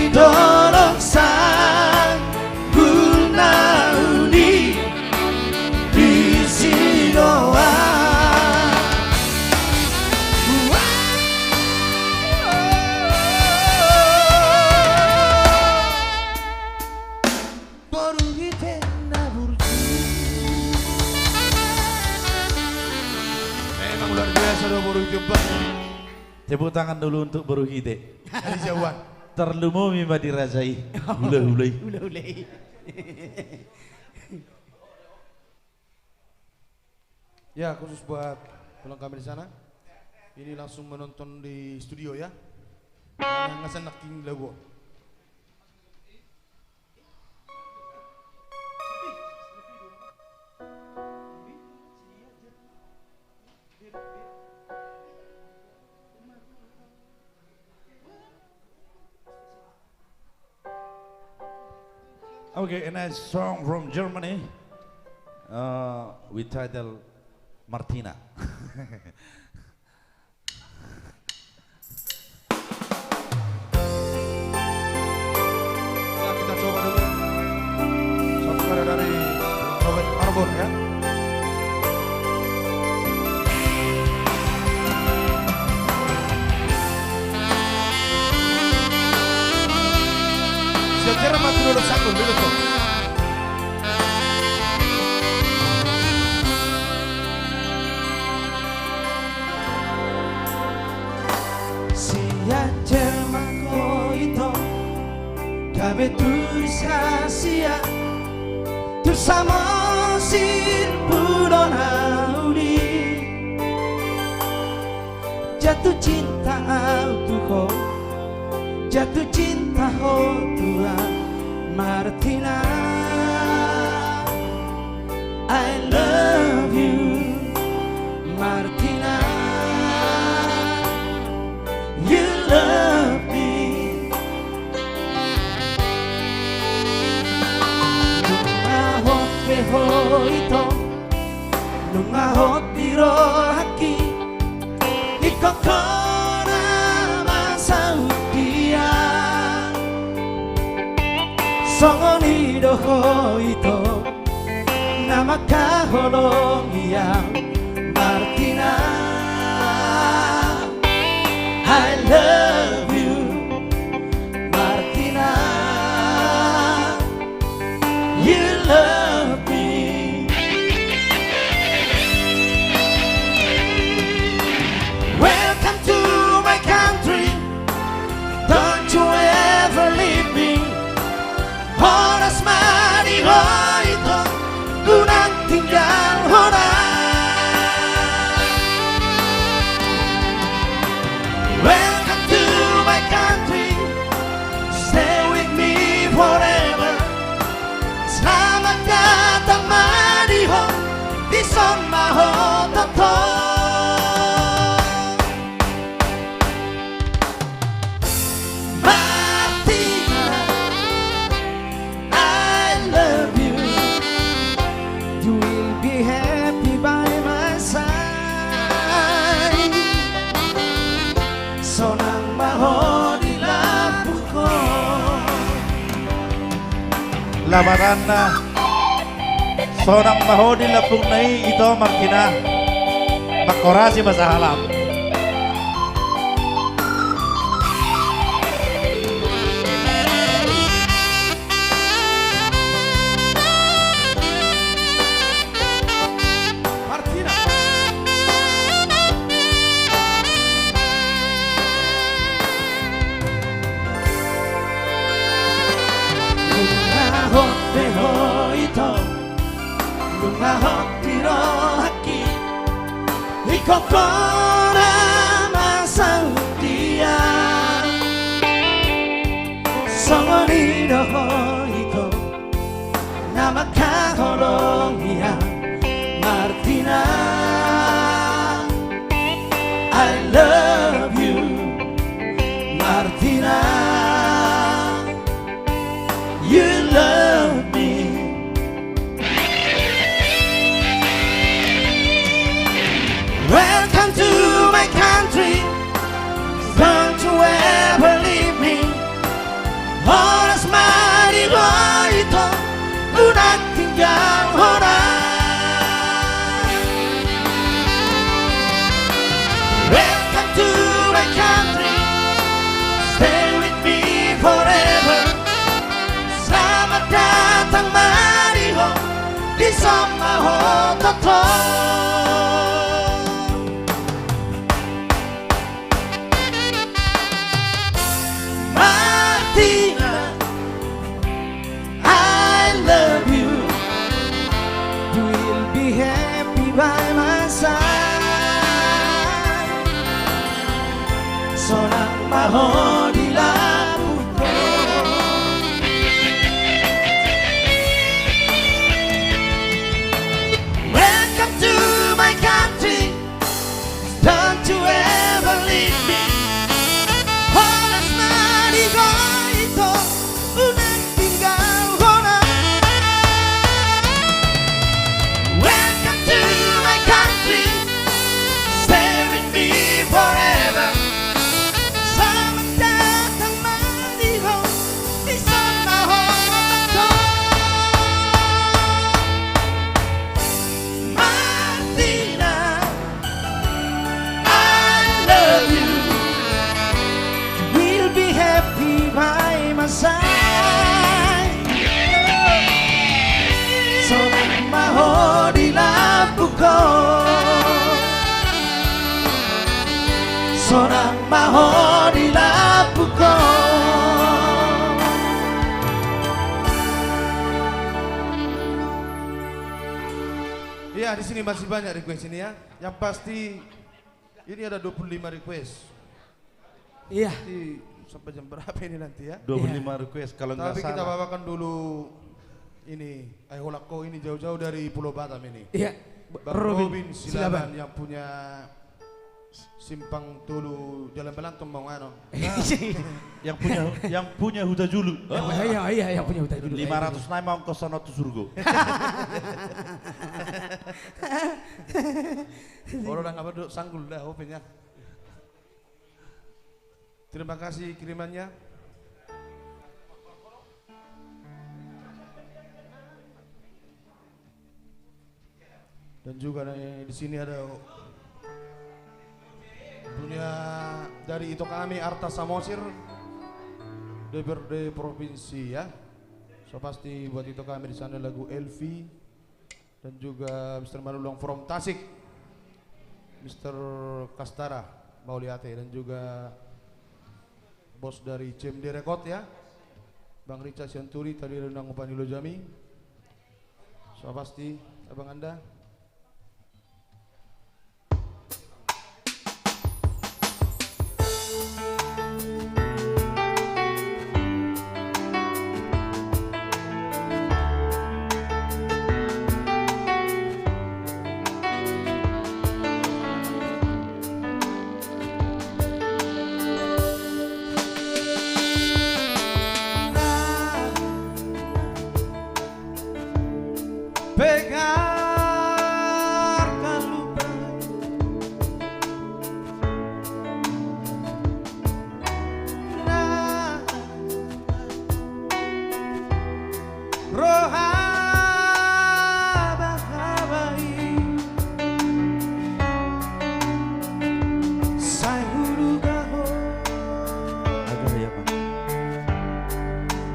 Dolok sanggul nauni di Sinoa. Memang luar biasa dong Boru Jembang. Tepuk tangan dulu untuk Boru Hite. Dari jauhan. Terlalu mimba dirasai. Hulai-hulai. Hulai-hulai. Ya, khusus buat pulang kami di sana. Ini langsung menonton di studio ya. Yang ngasan naking lagu. Okay, a nice song from Germany. We title Martina. Ya, kita coba dulu. Satu karya dari Robert Marbon ya. Siap-siap mati dulu satu dulu tuh. Cermako ito Kabe tulisasia Tursamo sirpudo nauni Jatuh cinta autuho Jatuh cinta ho Tuhan Martina I love you Martina You love me. Nungahot beho ito, nungahot biro haki, ikaw ko naman sa utia. Songonido ho ito, na makaholong iyang Martina. I love you, Martina. You love me. Welcome to my country. Don't you ever leave me. Oras mariho ito, kunang tinggal horas. Welcome to my country. Stay with me forever. Selamat datang mariho di son maho toto. Martina, I love you. You will be happy by my side. Sonang maho di labuh ko. Labaran na. Sonang maho di lapung nai ito Martina. Makorasi masahalam. Martina. Nungahot beho ito, nungahot biro haki, ikaw ko naman sa utia. Songonido ito, na makaholong iyang Martina. I love you, Martina. You love me. Welcome to my country. Don't you ever leave me. Martina, I love you. You will be happy by my side. Sonang maho di labuhku. Welcome to my country. Don't you ever leave me. Oras na ligo ito, unang tinggal ko na. Welcome to my country. Stay with me forever. Selamat datang maliho di sana hometo. Martina, I love you. We'll be happy by my side. Sonang maho di labuhku. Sonang maho di labuhku. Iya, di sini masih banyak request ini ya. Yang pasti ini ada 25 request. Iya. Sampai jam berapa ini nanti ya? 25 request kalau nggak Tapi kita salah. bawakan dulu ini Aiholako ini jauh-jauh dari Pulau Batam ini. Iya. Bang Robin Silaban yang punya Simpang Tulu Jalan Belantung Bang Ano. yang punya Huta Julu. Iya, yang punya Huta Julu. 500 naik mau ke sana tuh surga. Orang udah nggak berdua sanggul dah opennya. Terima kasih kirimannya. Dan juga di sini ada punya dari itu kami Arta Samosir DPRD provinsi ya. So pasti buat itu kami di sana lagu Elvi dan juga Mr. Manulang from Tasik, Mr. Kastara Mauliate dan juga bos dari CMD Record ya, Bang Rica Sianturi tadi rendang Upanilo Jami. So pasti abang Anda. Pegarkan lupa nah, roha bahabai saya huru gaho Agak ya Pak.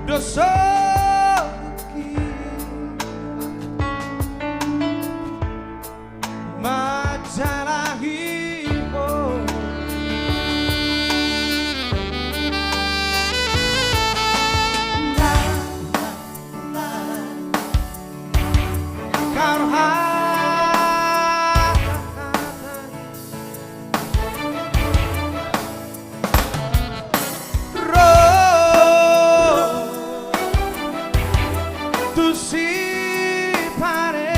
dosa majalah hipo karha ro tu si pare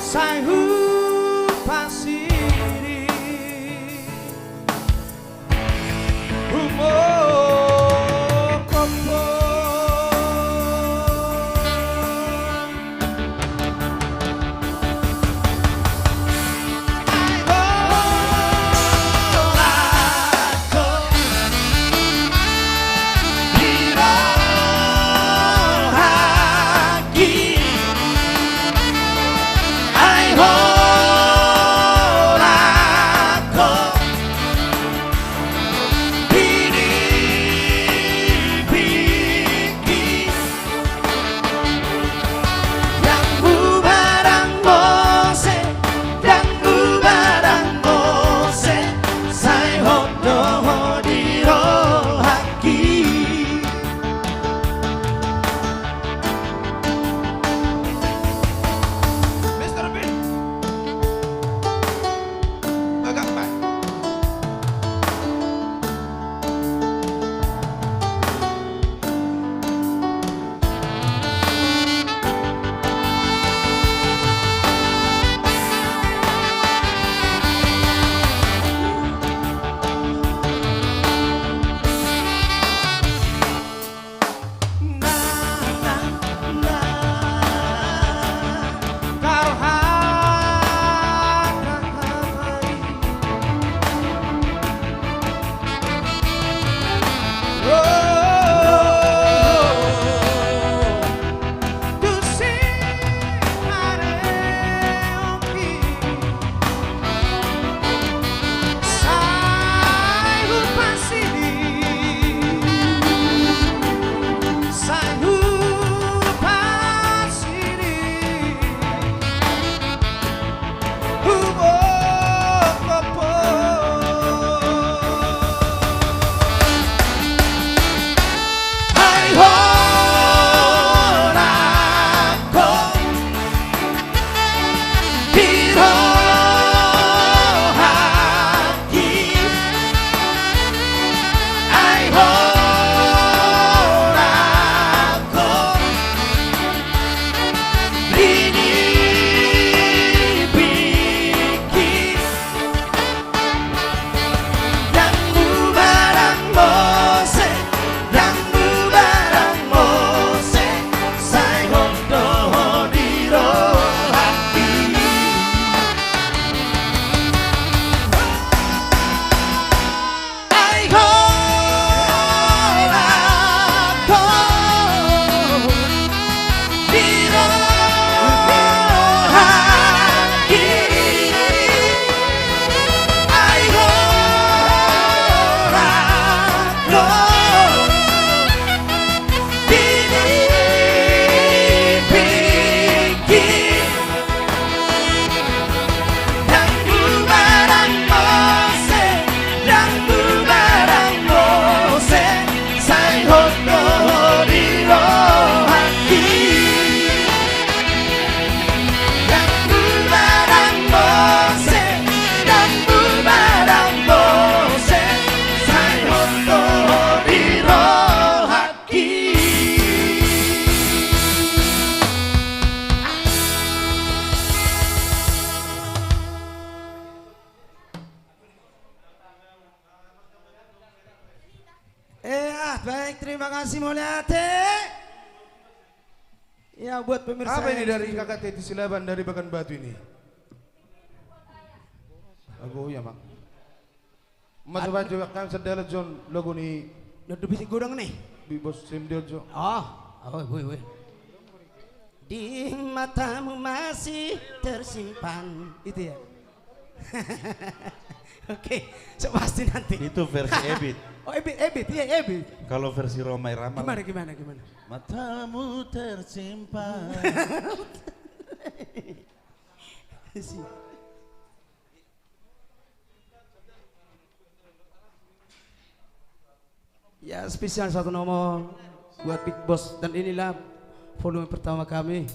Sai pasiri umur kopo I hope baik, terima kasih Mulyate. Ya buat pemirsa. Apa ini dari kakak Teti Silaban dari Bagan Batu ini? Lagu ya mak. Mas baju kan sedala John lagu ni. Udah bisa godang nih. Di bos Simdil Jo. Woi. Di matamu masih tersimpan itu ya. Oke, so pasti nanti. Itu versi Ebit. Oh Ebit, iya Ebit. Kalau versi Romai Rama. Gimana? Matamu tersimpan. Ya spesial satu nomor buat Big Boss dan inilah volume pertama kami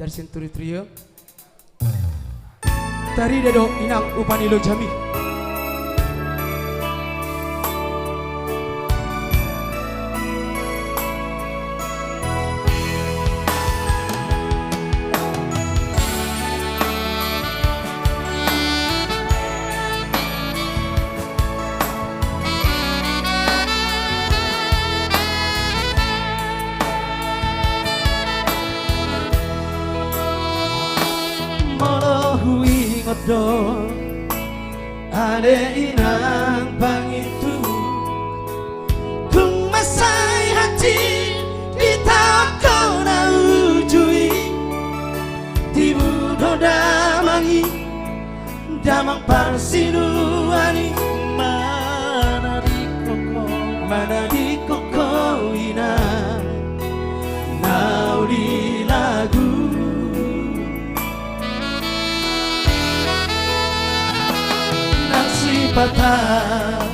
dari Century Trio. Tari Dedo Inang Upanilo Jami. Ade inang pangitu kung masay hati di toko na ujui tibudo damangi damang parsinuani mana di koko inang nau di lagu patah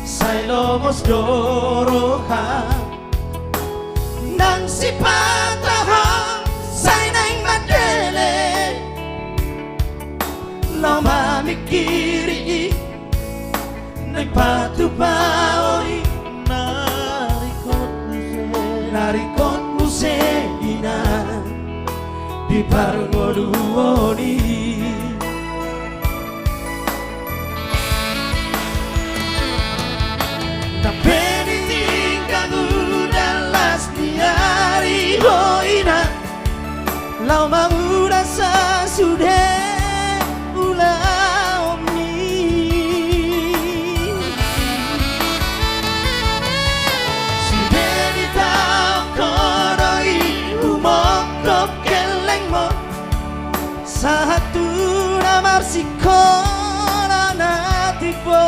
say lomos doroha nang si patah say naing madele loma mikiri nagpatu baoi narikot muse ina di parngoluoni lau mamuda sa sudah ulau mi sudah ditau kodoi umokop keleng mo satu namar sikona natipo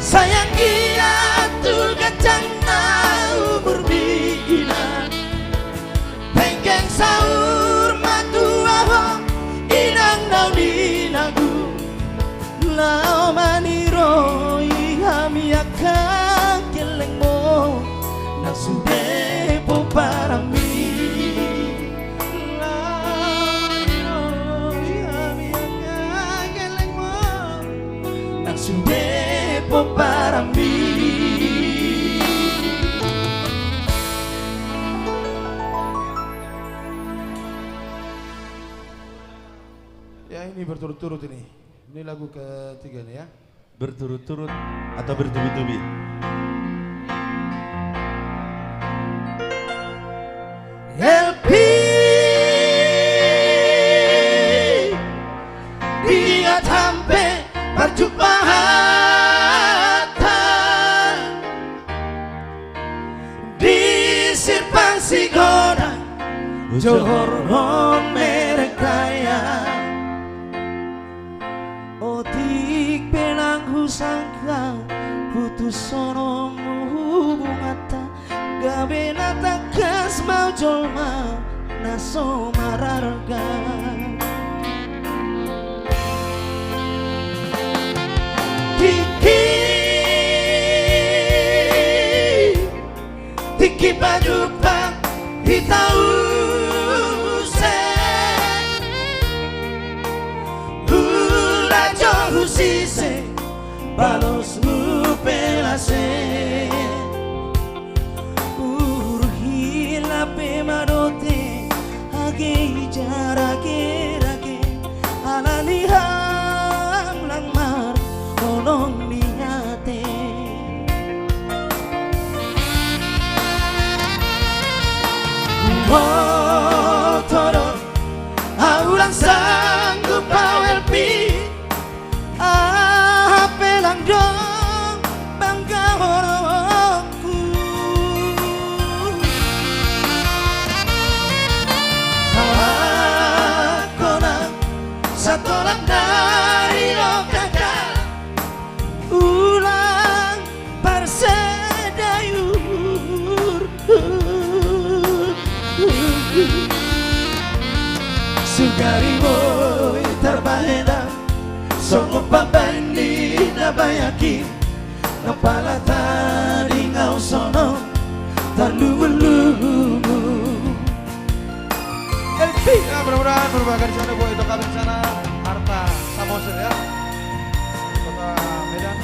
sayang dia tu kacang nau berbila penggeng sahur matu aho inang nau di lagu lau maniro ihami akan kelengmo nang sude po parami lau maniro ihami akan kelengmo nang sude para mí. Ya ini berturut-turut ini. Ini lagu ketiga nih ya. Berturut-turut atau bertubi-tubi? LP dia sampai perjumpaan di Sirpang Sigoda Johor mereka ya otik penang husangka putus sono hubungata gabena takas mau jolma naso mararga Tiki baju pak hitau se balosmu pelase urhilape marote age jarage rage alani ham langmar olong niate Motoro aulang sanggup pawelpi apelang dong bangga horongku kawakonan satolak dari lokaka ulang parsedayur Sugari boy terbahena Songo pabandi na bayaki Napala tadi ngau sono Talulu Ya mudah-mudahan berbahagia di sana buat itu kami di sana harta Samosir ya Kota Medan.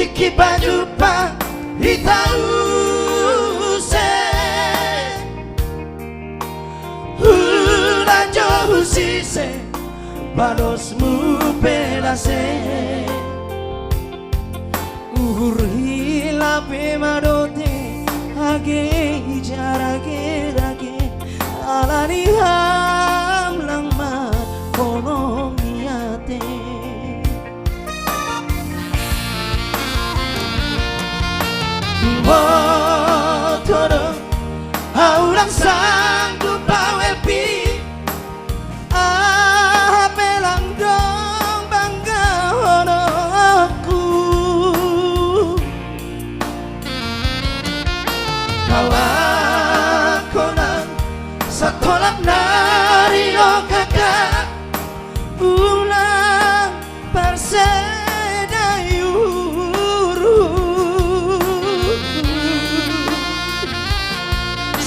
Tiki baju pa hitau se Hulanjo husise balosmu pelase Urhilape madote age jarage rage alani ham langma kono niate Motoro aulang sanggup pawelpi apelang dong bangga honokku kawakonan satolak nari lokaka ulang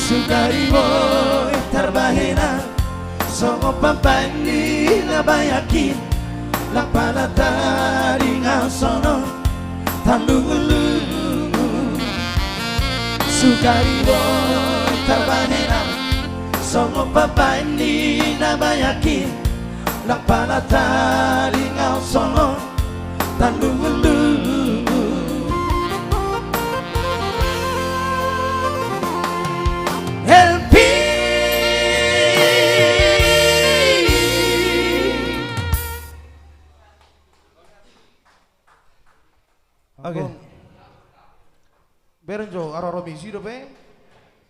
Sugari boy terbahena Songo pampani na bayakin Lapala tadi ngau sono Tandulu Sugari boy terbahena Songo pampani na bayakin Lapala tadi ngau sono Tandulu LP Oke. Berenjo araromi sido pe.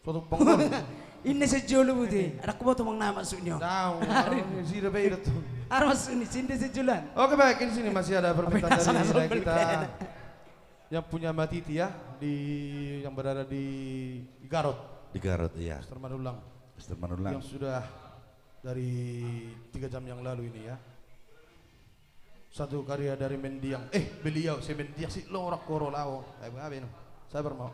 Suatu penggon. Ini sejolo budi. Ada kubo tumang nama sunyo. Tahu. Araromi sido pe itu. Armas ini sini sejulan. Oke baik, di sini masih ada permintaan dari kita yang punya Mbak Titi ya yang berada di Garut. Di Garut, iya. Mister Manulang. Mister Manulang. Yang sudah dari 3 jam yang lalu ini ya. Satu karya dari Mendiang. Beliau, si Mendiang si lorak korolao. Saya bermau.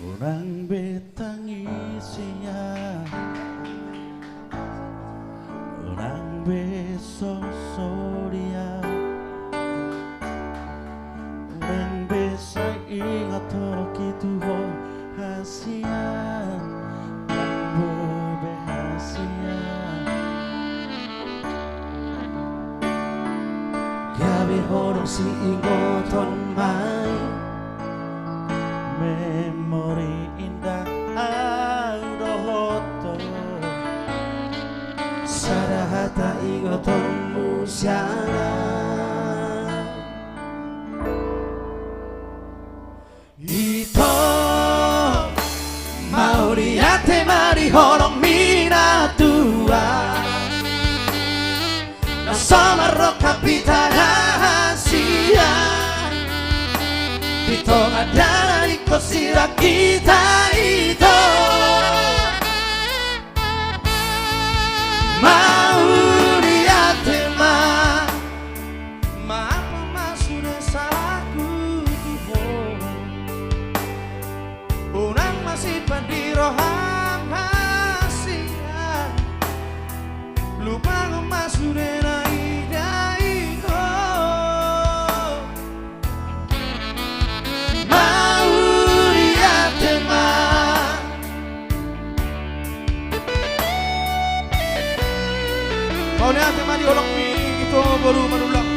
Orang betangisinya Orang besosoria Orang besa ingat gitu ho hasia Berhasia Gabi horong si ingoton mai memori indah adohoto sarahata ingoton musiana ito mauriate mari horong minatua Nasamarro kapita rahasia Ito adalah ikosira kita itu Mau diatema Maaf mas sudah salahku Tuhan Unang masih pandiroham hasia Lupa ngemas sudah Kau ni tema di olok mi itu baru manulang.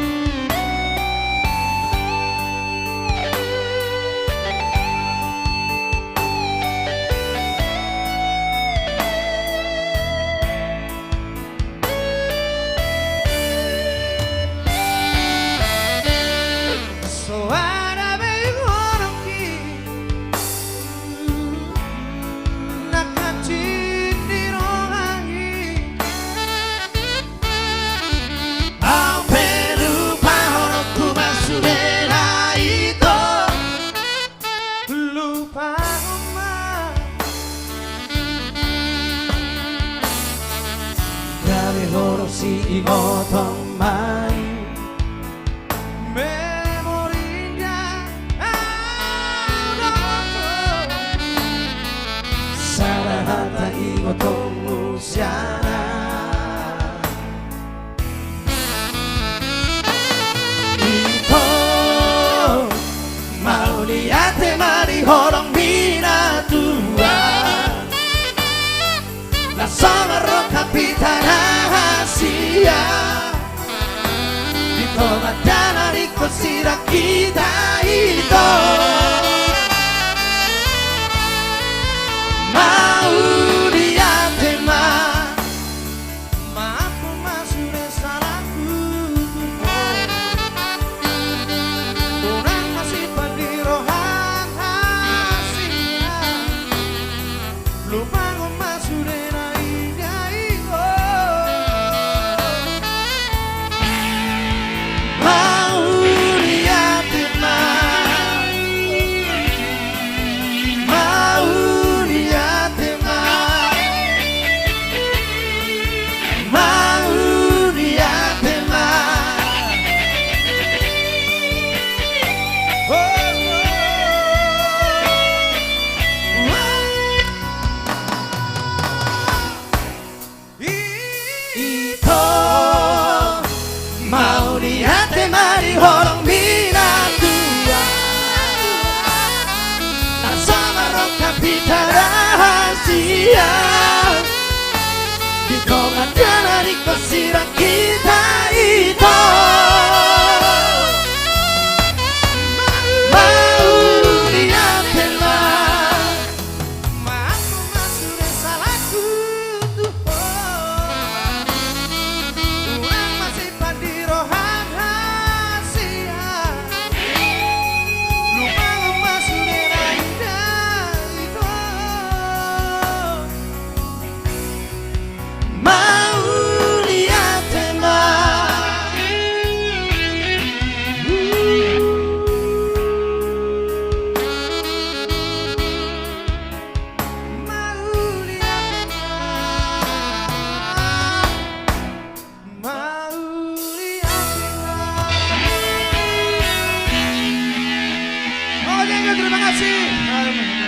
Suara begorong ki nakacit di rohangi Ape lupa horokku masudera itu Lupa oma Gawe horok si ingotong mai Memorinya Sarahata ingotong musiana Ito mau liate mari horong minatua La somarro kapita rahasia Ito madana rikosira kita itu Mau diatema Maaf mas sudah salahku Tuhan Orang masih pandirohan hasia Lupa mas sudah naiknya itu Mau diatema Mau diatema Mau diatema Ito mau diatema di horong minatua Nasamarro kapita rahasia Di komadana di kosira kita itu Mau diatema Maaf mas sudah salahku Tuhan Tuhan masih pandirohan hasia Lupa ngemas sudah indah itu Mau diatema Terima kasih.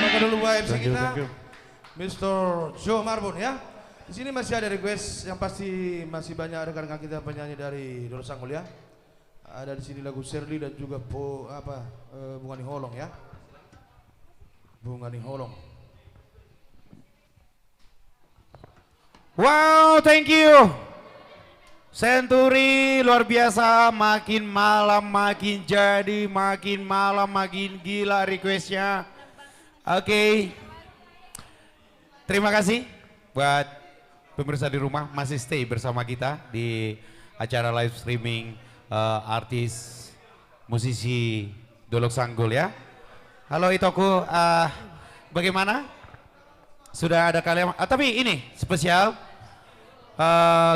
Maka dulu buat MC kita, Mr. Joe Marbun ya. Di sini masih ada request yang pasti masih banyak rekan-rekan kita penyanyi dari Dolo Sanggul ya. Ada di sini lagu Shirley dan juga Bunga Ni Holong ya. Bunga Ni Holong. Wow, thank you. Century luar biasa, makin malam makin jadi, makin malam makin gila requestnya. Oke. Terima kasih buat pemirsa di rumah masih stay bersama kita di acara live streaming artis musisi Dolok Sanggul ya. Halo Itoku, bagaimana? Sudah ada kalian, tapi ini spesial.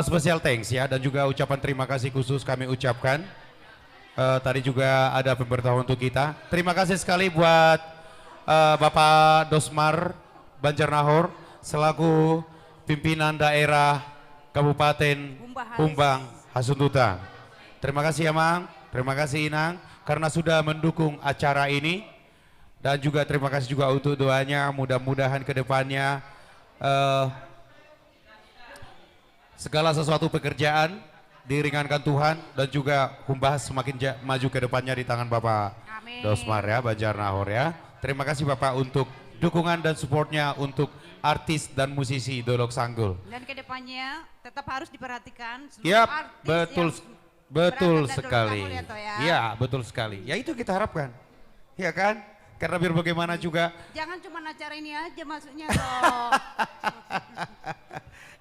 Special thanks ya, dan juga ucapan terima kasih khusus kami ucapkan. Tadi juga ada pemberitahuan untuk kita. Terima kasih sekali buat Bapak Dosmar Banjarnahor selaku pimpinan daerah Kabupaten Humbang Hasunduta. Terima kasih ya Mang, terima kasih Inang karena sudah mendukung acara ini, dan juga terima kasih juga untuk doanya. Mudah-mudahan ke depannya segala sesuatu pekerjaan diringankan Tuhan, dan juga Humbahas semakin maju ke depannya di tangan Bapak Dosmar ya, Banjarnahor ya. Terima kasih Bapak untuk dukungan dan supportnya untuk artis dan musisi Dolok Sanggul. Dan ke depannya tetap harus diperhatikan seluruh Ya, artis betul yang sekali. berangkat dari Dolok Sanggul ya, Toh, ya. Ya, betul sekali. Ya itu kita harapkan. Ya kan? Karena biar bagaimana juga. Jangan cuma acara ini aja maksudnya toh.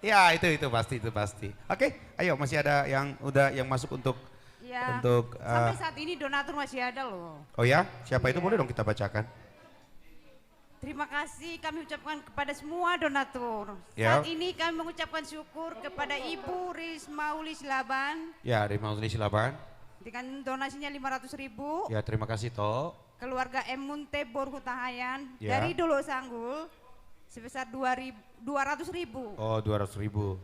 Ya itu pasti. Oke, ayo masih ada yang masuk untuk Ya, untuk sampai saat ini donatur masih ada loh. oh ya, siapa itu boleh dong kita bacakan. Terima kasih kami ucapkan kepada semua donatur. Ya. Saat ini kami mengucapkan syukur kepada Ibu Rismauli Silaban Ya, dari Mausni Silaban. dengan donasinya 500.000. Ya, terima kasih Toh. Keluarga M. Munte Borhutahayan Ya. dari Dolok Sanggul sebesar 200.000. Oh, 200.000.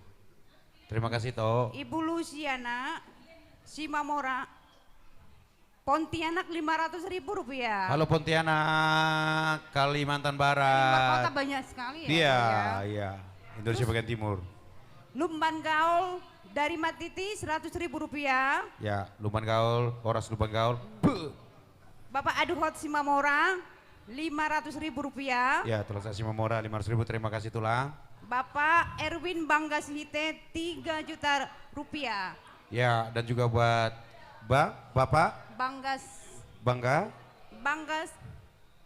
Terima kasih Toh. Ibu Luciana Simamora Pontianak 500.000 rupiah. Halo Pontianak, Kalimantan Kota Barat. banyak sekali ya. Iya, ya. iya. Indonesia bagian timur. Lumban Gaul dari Matiti 100.000 rupiah. Ya, Lumban Gaul, Horas Lumban Gaul. Bapak Aduhot Simamora 500.000 rupiah. Ya, Tulang Saksi Memora 500.000, terima kasih Tulang. Bapak Erwin Banggas Hite 3 juta rupiah. Ya, dan juga buat Bapak Banggas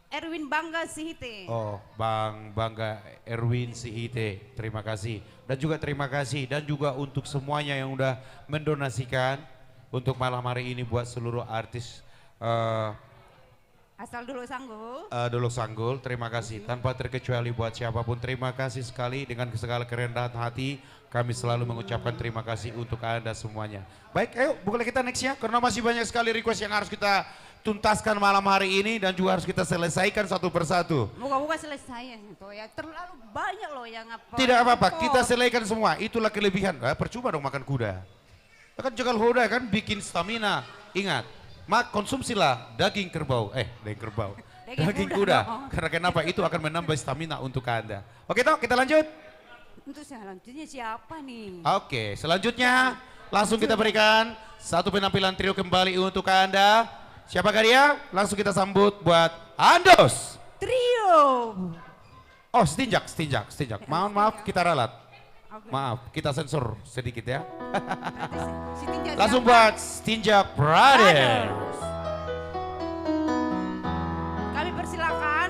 Erwin Banggas Hite. Oh, Bangga Erwin Sihite, terima kasih. Dan juga terima kasih dan juga untuk semuanya yang udah mendonasikan untuk malam hari ini buat seluruh artis asal Dolok Sanggul. Dolok Sanggul, terima kasih. Tanpa terkecuali buat siapapun, terima kasih sekali dengan segala kerendahan hati. Kami selalu mengucapkan terima kasih untuk Anda semuanya. Baik, ayo bukannya kita next ya, karena masih banyak sekali request yang harus kita tuntaskan malam hari ini dan juga harus kita selesaikan satu persatu. Moga-moga selesai ya, Toh ya. Terlalu banyak loh yang apa. Tidak apa-apa, kita selesaikan semua. Itulah kelebihan. Percuma dong makan kuda. Kan jagal hoda kan bikin stamina. Ingat, konsumsilah daging kerbau. Daging kerbau. Daging kuda. Karena kenapa? Itu akan menambah stamina untuk Anda. Oke toh, kita lanjut. Untuk selanjutnya siapa nih? Oke, selanjutnya langsung kita berikan satu penampilan trio kembali untuk Anda. Siapakah dia? Langsung kita sambut buat Andos. Trio. Oh, Stinjak. Maaf, kita ralat. Maaf, kita sensor sedikit ya. Langsung buat Stinjak Brothers. Kami persilakan.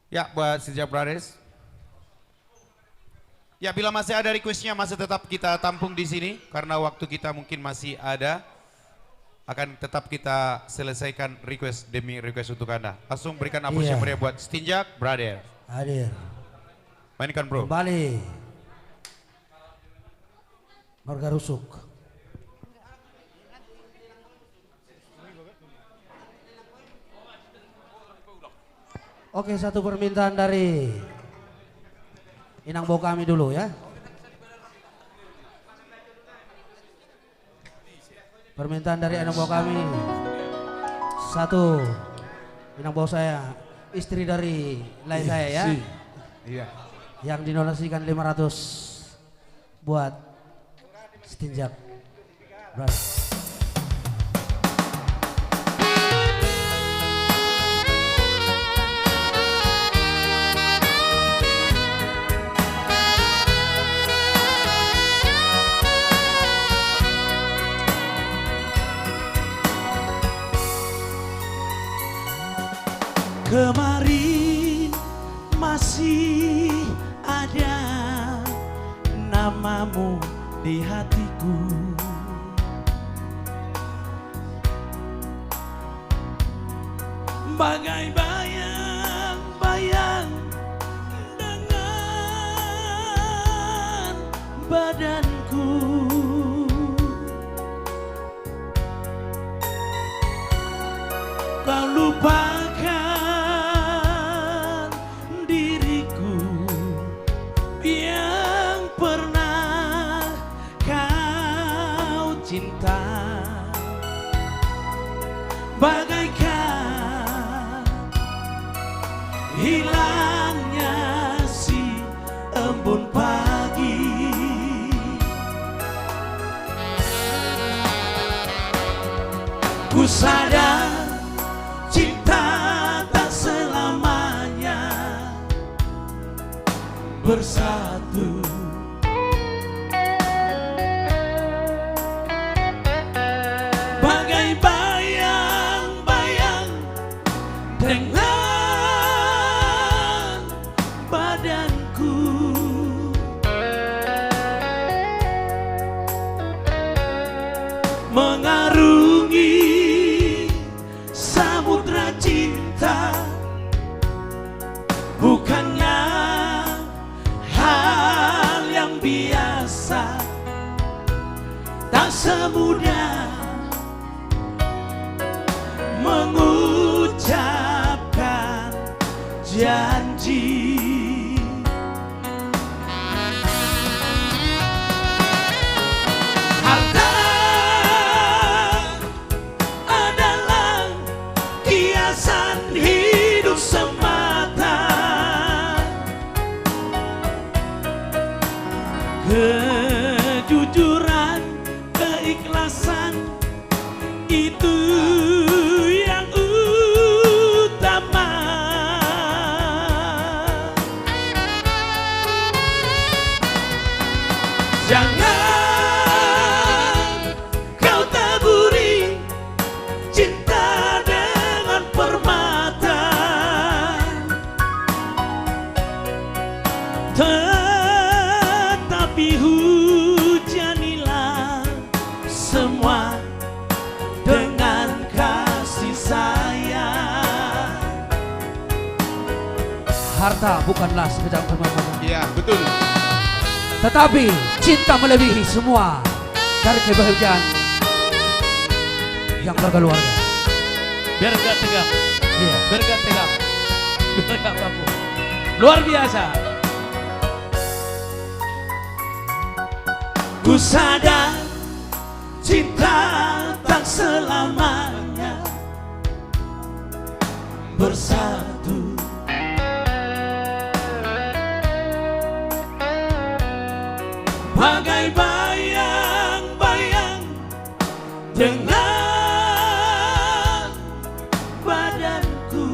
Ya, buat Stinjak Brothers. Ya, bila masih ada requestnya masih tetap kita tampung di sini karena waktu kita mungkin masih ada. Akan tetap kita selesaikan request demi request untuk Anda. Langsung berikan aplaus yang meriah buat Stinjak Brothers. Hadir. Mainkan bro. Kembali. Marga Rusuk. Oke, satu permintaan dari Inang Bau kami dulu ya. Permintaan dari Inang Bau kami. Satu, Inang Bau saya, istri dari lain saya ya. Iya. Yang dinonasikan 500 buat Stinjak Brothers. Kemarin masih ada namamu di hatiku. Bagai bayang-bayang dengan badanku. Kau lupakan diriku yang pernah kau cinta. Bagaikan hilangnya si embun pagi. Ku sadar cinta tak selamanya bersatu. Bagai bayang-bayang dengan badanku. Mengarungi samudra cinta bukannya hal yang biasa. Tak semudah mengucapkan janji. Harta adalah kiasan hidup semata. Kejujuran, keikhlasan itu yang utama. Jangan kau taburi cinta dengan permata, tetapi hujanilah semua dengan kasih sayang. Harta bukanlah sekedar permata. Iya, betul. Tetapi cinta melebihi semua dari kebahagiaan yang berkeluarga. Biar gak tegak. Iya. Biar gak tegak. Biar gak baku. Luar biasa. Ku sadar cinta tak selamanya bersatu. Bagai bayang-bayang dengan badanku.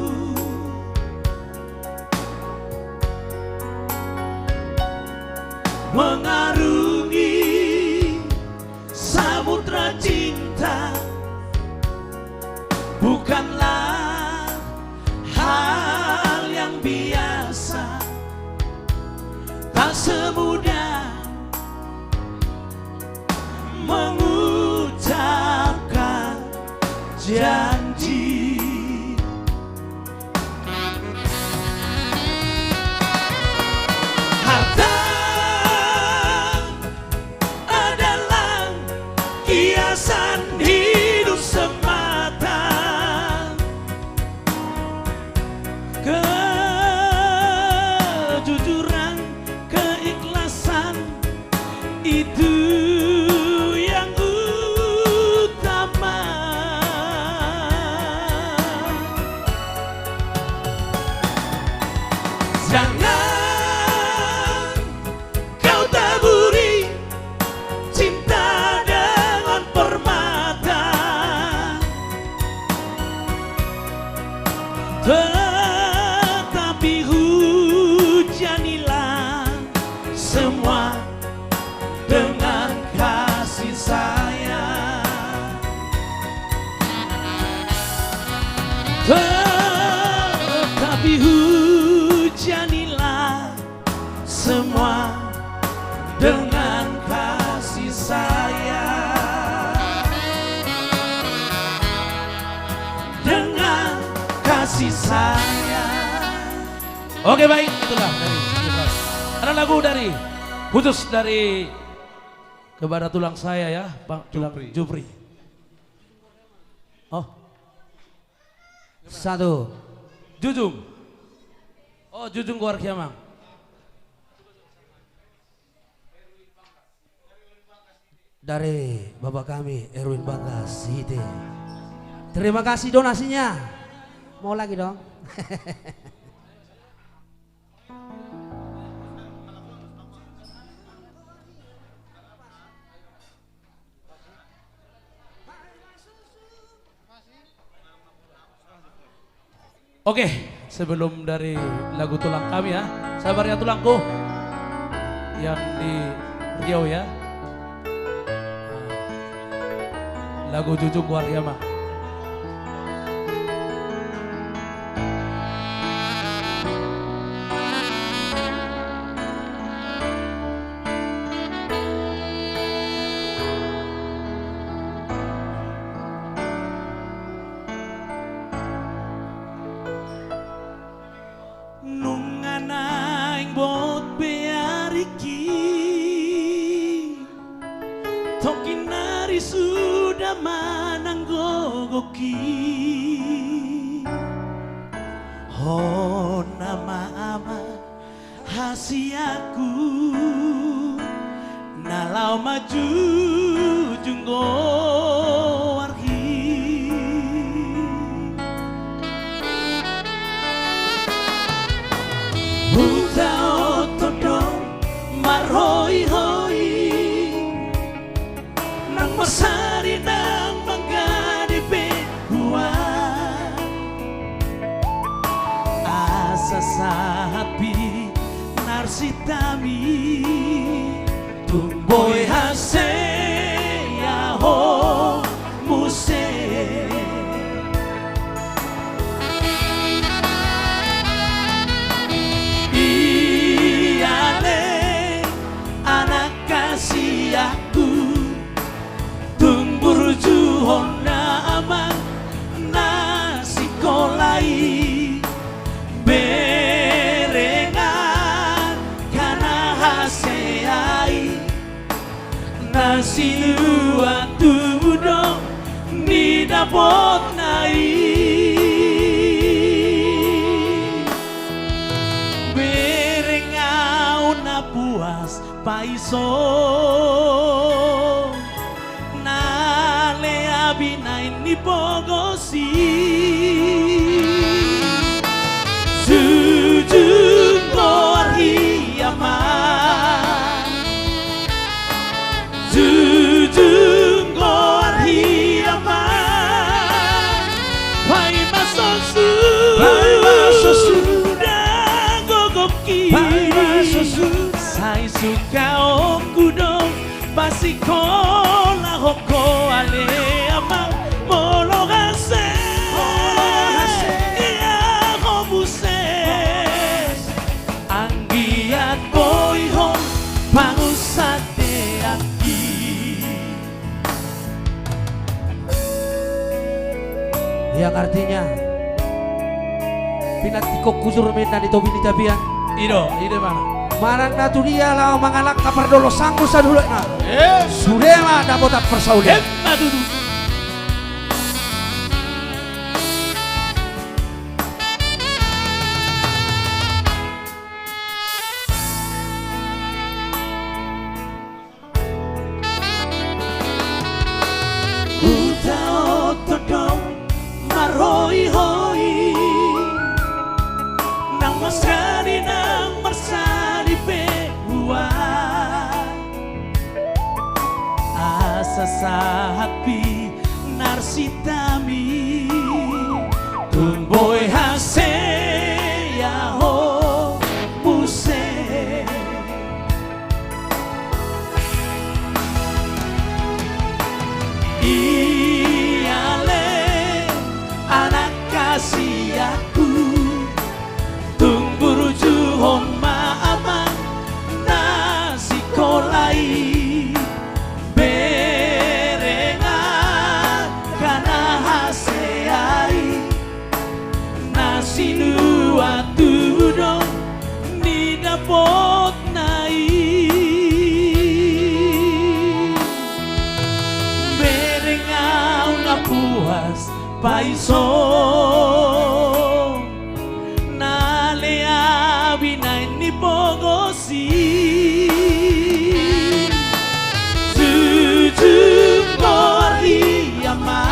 Mengarungi samudra cinta bukanlah hal yang biasa. Tak semudah mengucapkan janji. Harta adalah kiasan hidup semata. Kejujuran, keikhlasan itu yang utama. Jangan kau taburi cinta dengan permata, tetapi hujanilah semua dengan kasih sayang. kasih sayang. Oke baik, itulah dari ada lagu dari khusus dari kepada tulang saya ya, Bang Tulang Jupri. Oh, Satu. Jujung. Oh, Jujung Kuar Kiamang. Dari Bapak kami Erwin Bangkas Hite. Terima kasih donasinya. Mau lagi dong? Oke, sebelum dari lagu tulang kami ya, sabarnya tulangku yang di Riau ya. Lagu Jujung Kuar Kiamang. Nunganaing bot beariki Tokinari sudah mananggogoki Oh nama ama hasiaku Nalau maju junggo Buta otodong marhoi hoi Nang masari nang manggadi behua Asa sapi narsitami Tumboy haseya ho muse Aku tung burju hona amang nasi kolai berengan kana haseai nasi dua tudong ni dapot nai berengau na puas paiso nale abinay ni Bogosi Jujung Kuar Kiamang Jujung Kuar Kiamang Pai masosu dan gogoki Sai suka okudong basikola hoko ale amang mologase ya hobuse anggiat boihon pangusate aki Yang artinya pinatiko kusur mena di tobi ni tabian. Ide mana? Marang na dunia lao mangalak kapardolo sangku sadulek na. Surema dapat persaulian. Buta otodong marhoi hoi Nang masari nang marsari behua Asa sahapi narsitami Tumboy haseya ho muse Iyale anak kasih aku tung buruju homa amang nasi kolai berengan kana haseai sinuatu dong ni dapot nai berengau na puas paiso na lea binai ni pogosi jujur kori ama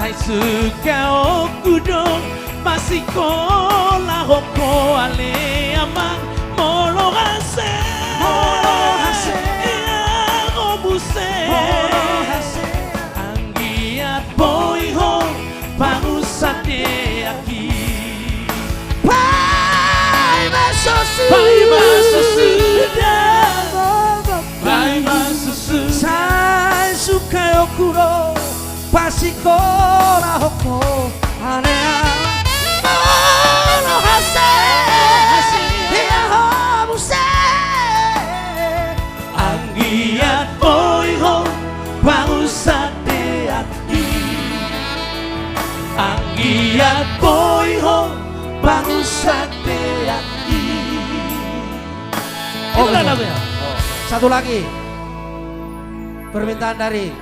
Sai suka oku dong masih kola hoko ale amang molo hase ya obuse anggiat boy ho pangusate aki pai masosu sai suka oku dong pasikora hoko anea mono hase ya homuse anggiat boy ho pausate aki anggiat boy ho pausate aki Itulah lagunya. Satu lagi permintaan dari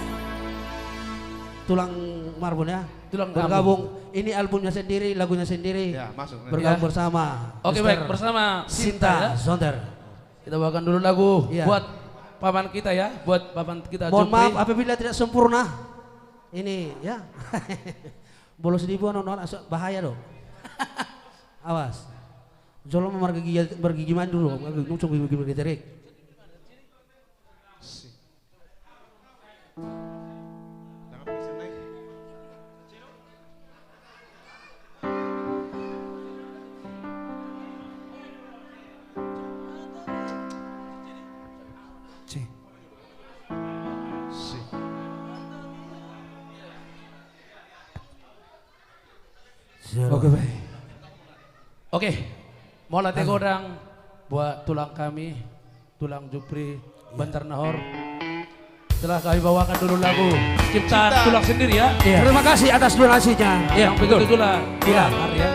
Tulang Marbun ya. Tulang bergabung. Ini albumnya sendiri, lagunya sendiri. Ya, masuk. Bergabung Ya. bersama. Oke, baik, bersama Sinta Sinta, ya. Sonder. Kita bawakan dulu lagu Iya. buat paman kita ya, buat paman kita. Mohon Jupri. maaf apabila tidak sempurna. Ini ya. Bolos di buah non bahaya dong. Awas. Jolong bergigi mandi dulu, ngusung gigi terik. Oke, baik. Oke, mau latih godang buat tulang kami, tulang Jupri, Bantar Nahor. Setelah kami bawakan dulu lagu ciptaan tulang sendiri ya. Iya. Terima kasih atas donasinya. Yang begitu itulah tulang ya.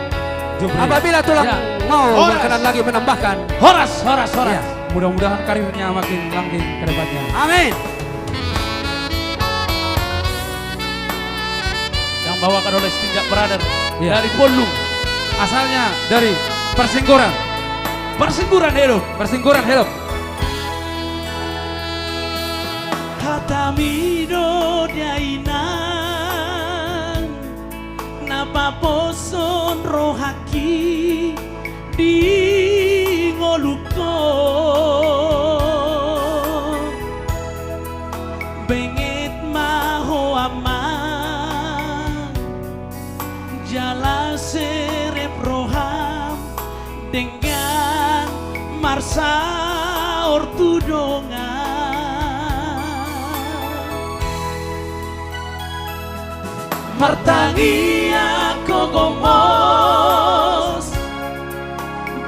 Jupri. Apabila tulang Ya. mau Horas. berkenan lagi menambahkan. Horas, horas, horas. Iya. Mudah-mudahan karirnya makin langgeng ke depannya. Amin. Yang bawakan oleh Stinjak Brother Iya. dari Polung. Asalnya dari Persingguran. Persingguran Helok. Persingguran Helok. Hatamido diainan napa poson rohaki di ngoluko bengit maho aman jala serep roham dengan marsa ortudongan martangi aku gomos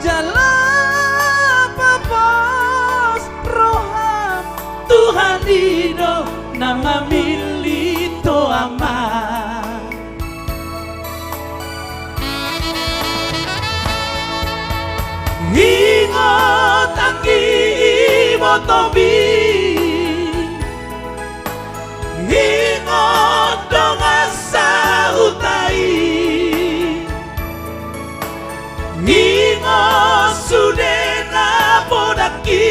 jalan papos roham Tuhan Dido nama milito aman ingot aki motobi ingot dong asa utai ingot sudena podaki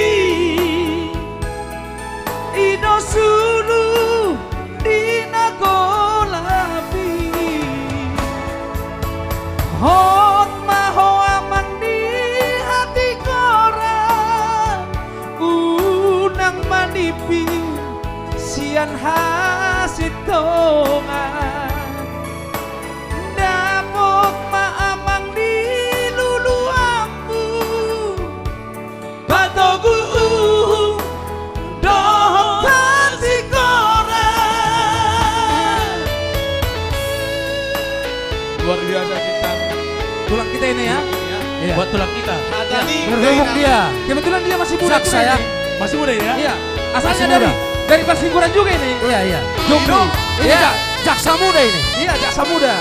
ido sulu dina golapi hot maho aman di hati korang unang manipi sian hasitongan dapot maamang di lulu aku batogu dohotan si korang Luar biasa kita. Tulang kita ini ya. Iya. Buat tulang kita. Bergabung dia. Kebetulan dia masih muda juga saya. ini. Masih muda ya? Iya. Masih Asalnya muda. dari Persingguran juga ini. Iya, iya. Jombo. Ini jaksa muda ini. Iya, jaksa muda.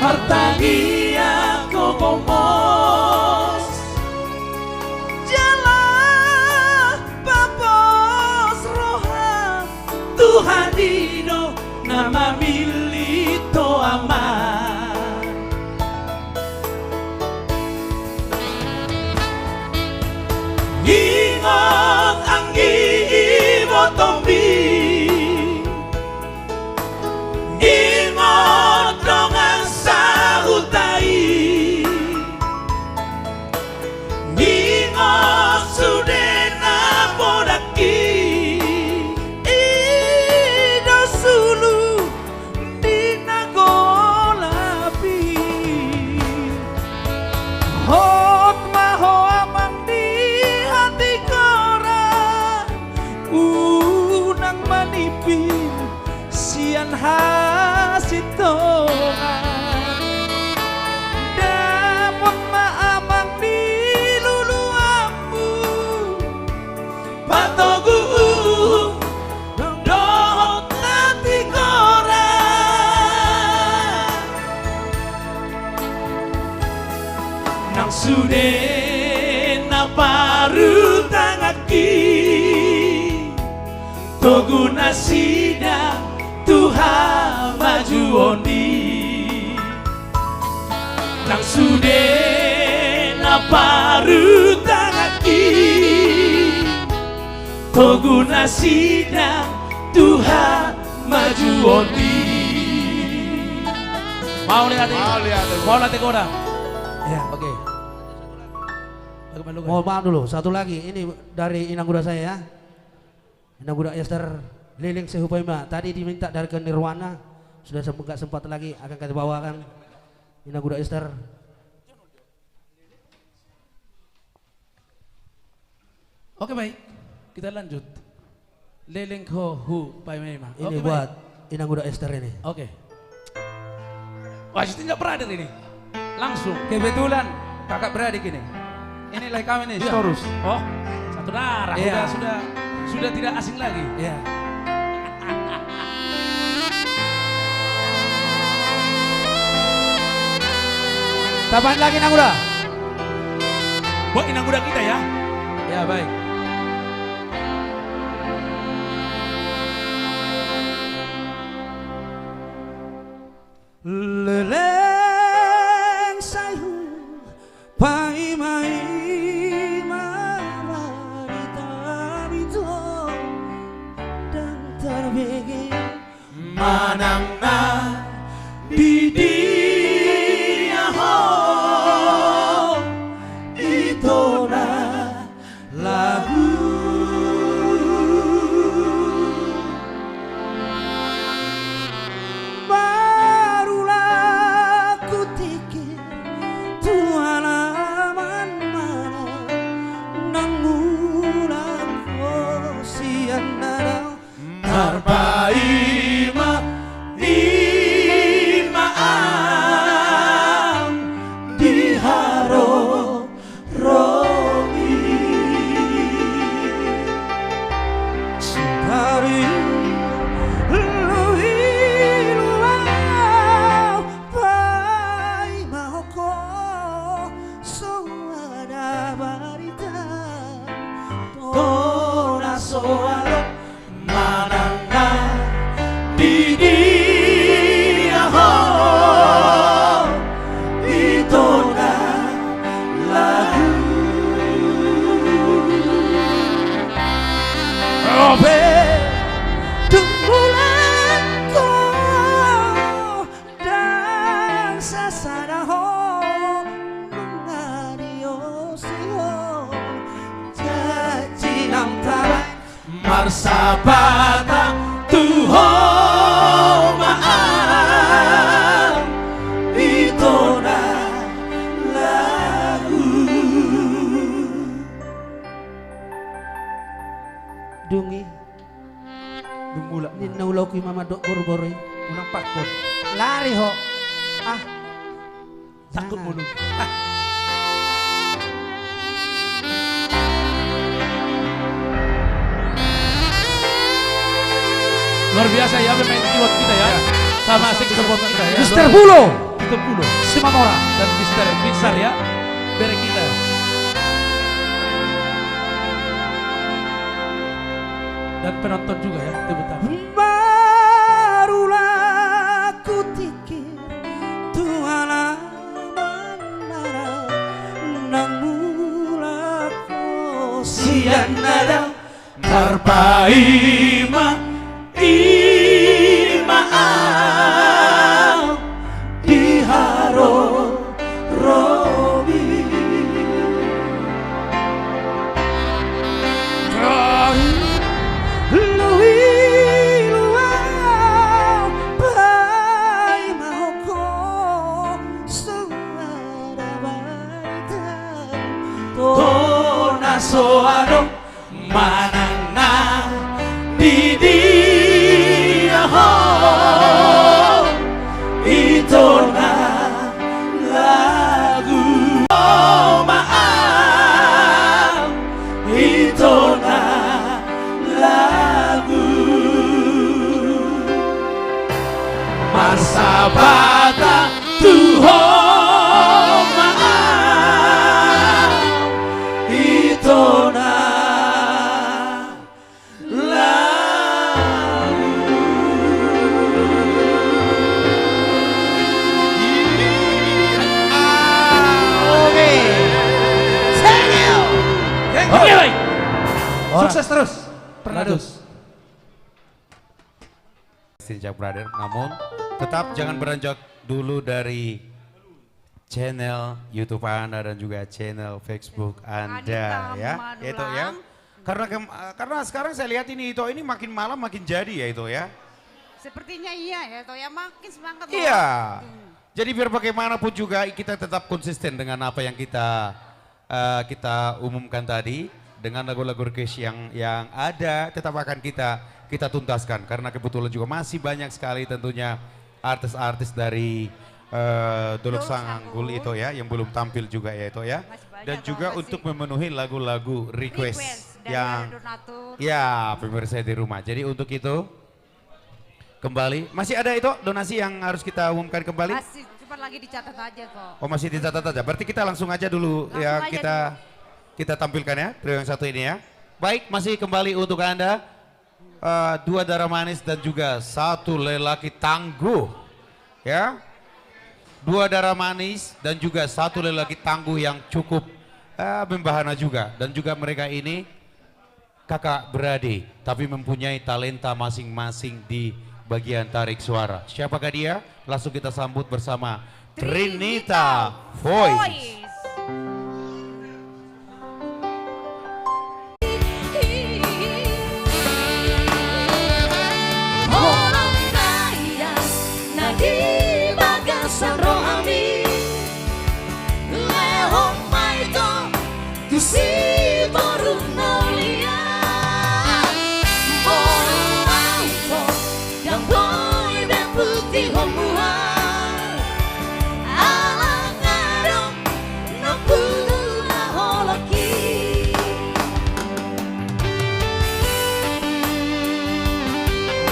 Martagia komomos Jalan papos roha Tuhan dino nama milito aman Ingot anggi botombi Ingot dongan sautai Ingot sudena podaki Ido sulu dinagolapi Hot maho amang di hati kora Unang manipin sian hasitongan Dapot maamang di luluamu Patogu dohot hati kora Nang sude na paru tangaki Togu nasida Tuhan maju ondi Nang sude na paru tangaki Togu nasida Tuhan maju ondi Mau lihat ini? Mau lihat koda? Ya, oke. Mohon maaf dulu, satu lagi ini dari Inangguda saya ya. Inangguda Esther Liling Sehupaima. Tadi diminta dari ke Nirwana, sudah nggak sempat lagi akan kita bawakan Inangguda Esther. Oke baik, kita lanjut. Liling Hu Paimema. Ini buat Inangguda Esther ini. Oke. Wah, tidak beradik ini. Langsung. Kebetulan kakak beradik ini. Ini like kami nih, Storus. Oh, satu darah. Iya. Sudah tidak asing lagi. Iya. Kapan lagi Inangguda? Buat Inangguda kita ya. Ya baik. Leleng sayu pai mai marita bito dan terbegi manangna bidia ho itona lagu barulah ku tikir Tuhan aman mana namun aku sian nada tarpaima imaam diharo romi Sipari lui luau pai mahoko soada barita tona soalo mananga didia ho itona lagu Ope tunggulanku dan sasaraho mengario sio jaji nam tarai marsabata tuho maaf itona lagu yungi. Dumula. Ni naulau ku mama dok boro-boro. Unang pakpon. Lari ho. Ah. Takut mulu. Luar biasa ya pemain keyboard kita ya. Sama saxophone kita ya. Mr. Pulo. Itu Pulo. Simamora. Dan Mr. Pinsar ya. Bere kita. Dan penonton juga ya. Tepuk tangan. Barulah ku tikir Tuhan mana nang mula ko siang nada terpaima imaal di haro robi soano manana di dia ho itu na lagu oh maaf itu na lagu masa bata Tuhan Sukses terus. Pernadus. Sinjak Brother, namun tetap jangan beranjak dulu dari channel YouTube Anda dan juga channel Facebook Anda ya. Itu ya. Karena sekarang saya lihat ini Ito ini makin malam makin jadi ya Ito ya. Sepertinya iya ya Ito ya, makin semangat. Iya. Jadi biar bagaimanapun juga kita tetap konsisten dengan apa yang kita umumkan tadi. Dengan lagu-lagu request yang ada tetap akan kita tuntaskan karena kebetulan juga masih banyak sekali tentunya artis-artis dari Dolok Sanggul itu ya yang belum tampil juga ya itu ya, dan juga untuk memenuhi lagu-lagu request yang ya pemirsa di rumah. Jadi untuk itu kembali masih ada itu donasi yang harus kita umumkan kembali. Masih cuma lagi dicatat aja kok. Oh masih dicatat aja. Berarti kita langsung aja dulu ya kita tampilkan ya trio yang satu ini ya. Baik, masih kembali untuk Anda dua darah manis dan juga satu lelaki tangguh ya. Dua darah manis dan juga satu lelaki tangguh yang cukup membahana juga, dan juga mereka ini kakak beradik tapi mempunyai talenta masing-masing di bagian tarik suara. Siapakah dia? Langsung kita sambut bersama Trinita Voice.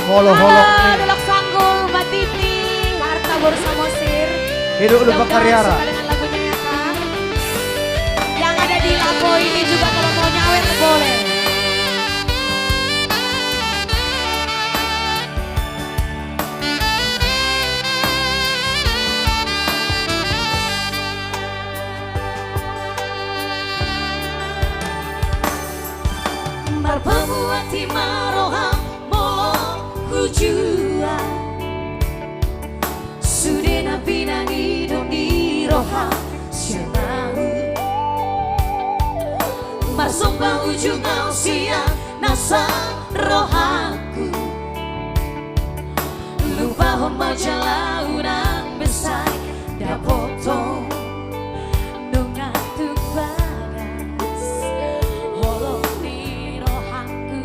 Halo, Dolok Sanggul, Mbak Titi, Harta Borsa Mosir. Hidup lu Bakariara. Dengan lagunya Kakak. Yang ada di lagu ini juga kalau mau nyawer boleh. Marpamuati maroha jua Sudena pinangi doni roha sianahu Marsomba ujung ausia nasa rohaku Lupa homa jala unang besar dapoto nungatuk bagas Holong di rohaku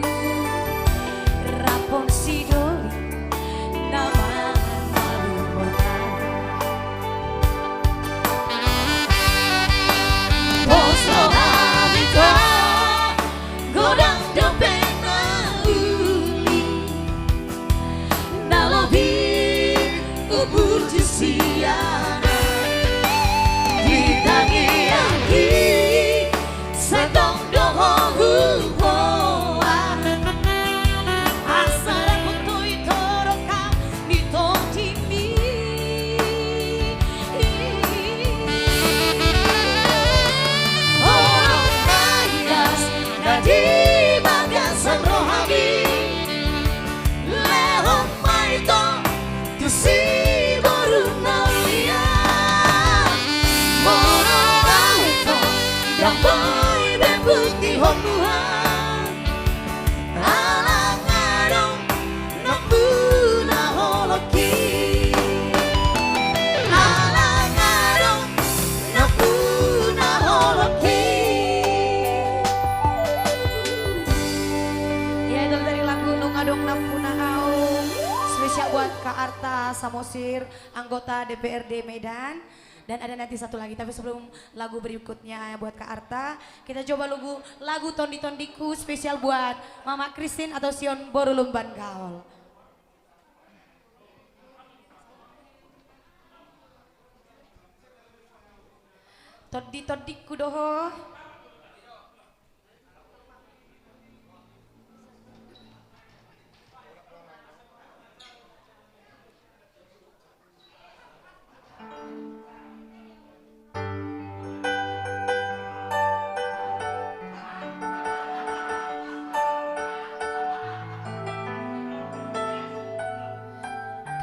Sampai berputih honua Alangadong Napuna holoki Alangadong Napuna holoki. Ya itu dari lagu Nungadong Napuna Aung. Spesial buat Kak Arta Samosir, anggota DPRD Medan. Dan ada nanti satu lagi, tapi sebelum lagu berikutnya buat Kak Arta, kita coba lagu Tondi Tondiku spesial buat Mama Christine atau Sion Borulumban Gaul. Tondi Tondiku doho.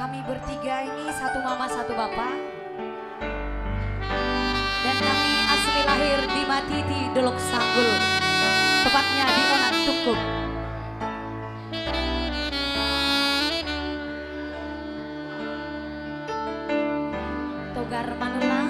Kami bertiga ini satu mama satu bapak. Dan kami asli lahir di Matiti, Dolok Sanggul. Tepatnya di Onak Tukuk. Togar Manulang.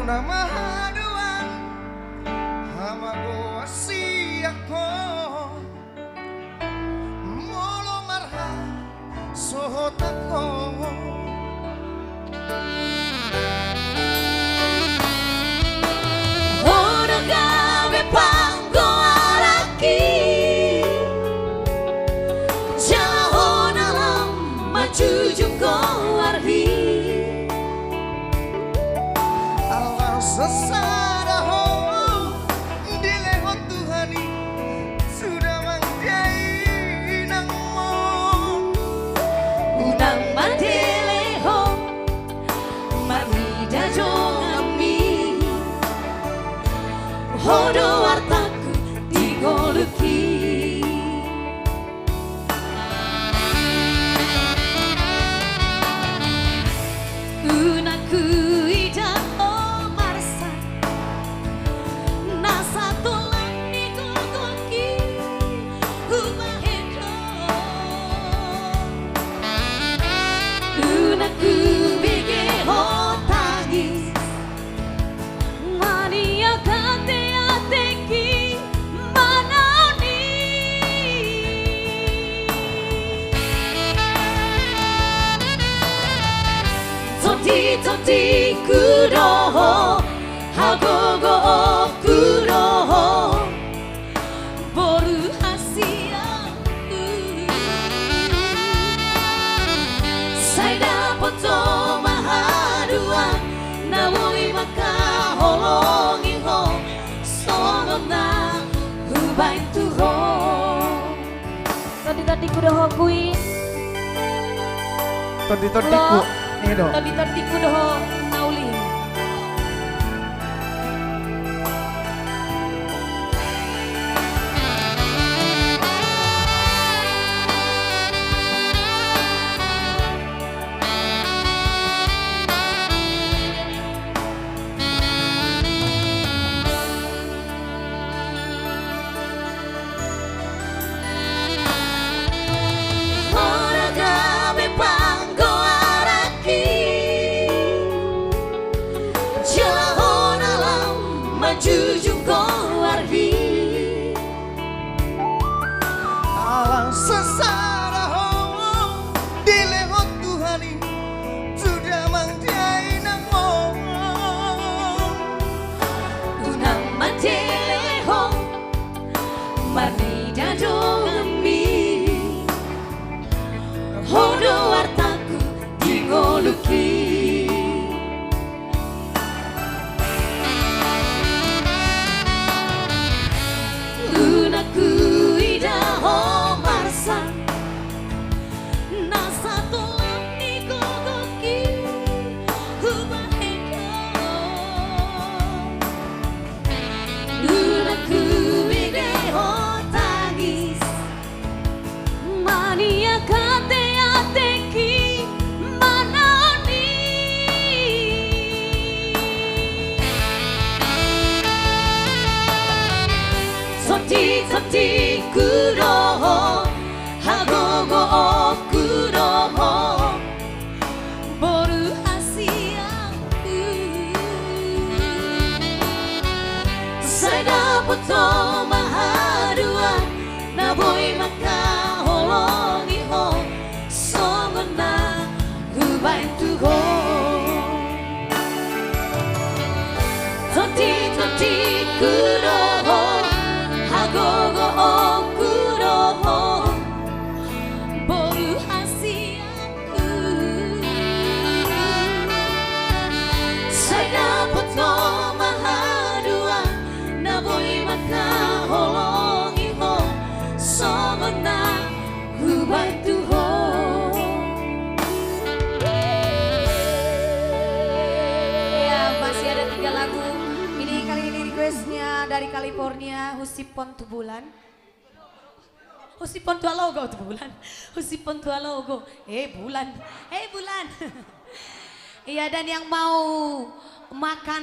Nama haduan hamago asiako molo marha sohotako Hono gabe panggo araki Jauh dalam maju jungko arhi Sesadaho dilehot Tuhani sudah manjai nangmo Unang mandeleho marida jongami Hodo wartaku digoluki Unaku ida Toti kuroho hagogo kuroho boru hasia Saya poto mahaduan nawoi maka holongi ho sonona hubain tuho Todi kuroho kui Todi-todiku ini dong. Todi-todiku doho nauli. Jujung kau arhi Alang sesadaho dilehot Tuhani sudah manjai nangmo Unang mandeleho marida jongami Hodo wartaku digoluki Unaku idaho boy maka holongi ho songona hubai tu ho toti toti kuro ho hagogo o kuro ho boru hasiaku saya poto mahadua na boy maka holongi ho songona hubai tu ho. Ya, masih ada 3 lagu. Ini kali ini requestnya dari California, Husipon tu bulan. Husipon tu alogo tu bulan. Husipon tu alogo. Bulan. Bulan. Iya, dan yang mau makan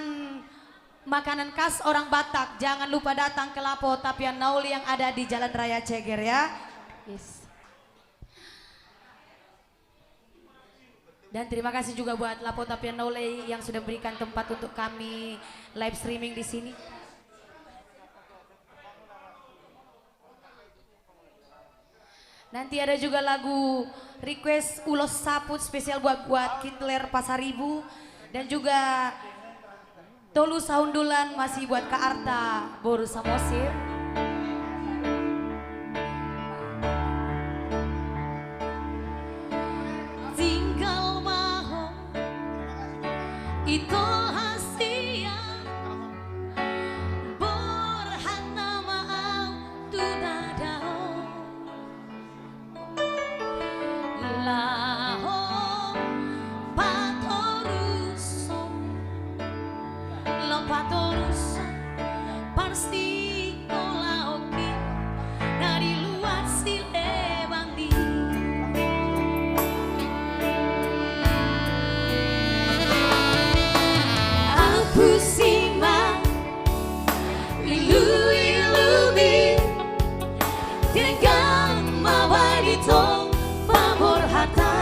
makanan khas orang Batak, jangan lupa datang ke Lapo Tapian Nauli yang ada di Jalan Raya Ceger ya. Yes. Dan terima kasih juga buat Lapo Tapian Nauli yang sudah berikan tempat untuk kami live streaming di sini. Nanti ada juga lagu request Ulos Saput spesial buat Kitler Pasaribu dan juga Tolu Saundulan masih buat Kak Arta Boru Samosir. Tinggal maho itu hasia berhana maau tu dadao laho patoruso Patoruso pasti kolaoki dari luar sile bandi aku sima ilu-ilumi dengan mawarito pabor hatan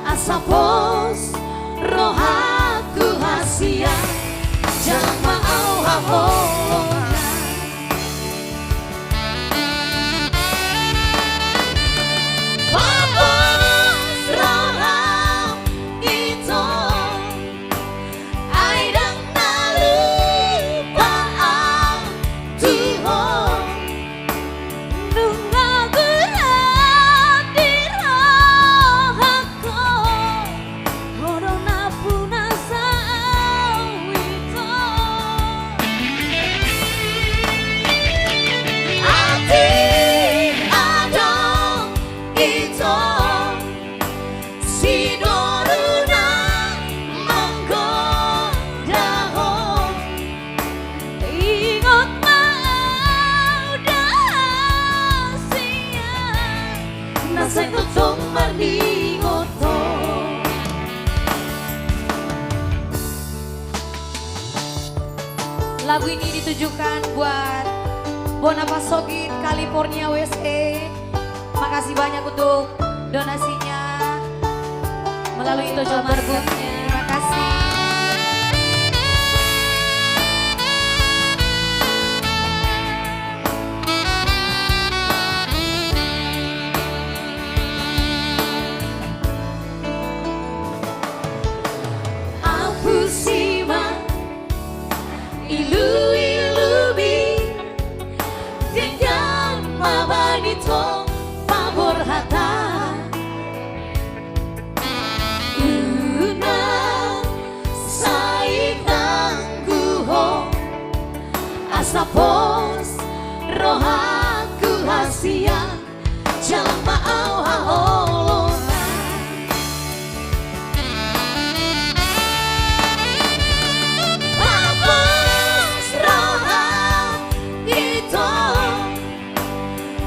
Asapos rohaku hasia jangan mau hahona Papos roha itu aidang nalupa Tuhan nunga berat di rohaku corona punasa wito ati adong itu si doruna menggodaho ingat mau dah sia nasa tutong malingoto. Lagu ini ditujukan buat Bonapasogit California USA. Makasih banyak untuk donasinya melalui Tojo Marbunnya. Terima kasih. Aku simak ilu-ilumi dengan mabanito pabor hata una saitang guho asapos rohaku hasia jangan mau haholona Papos roha itu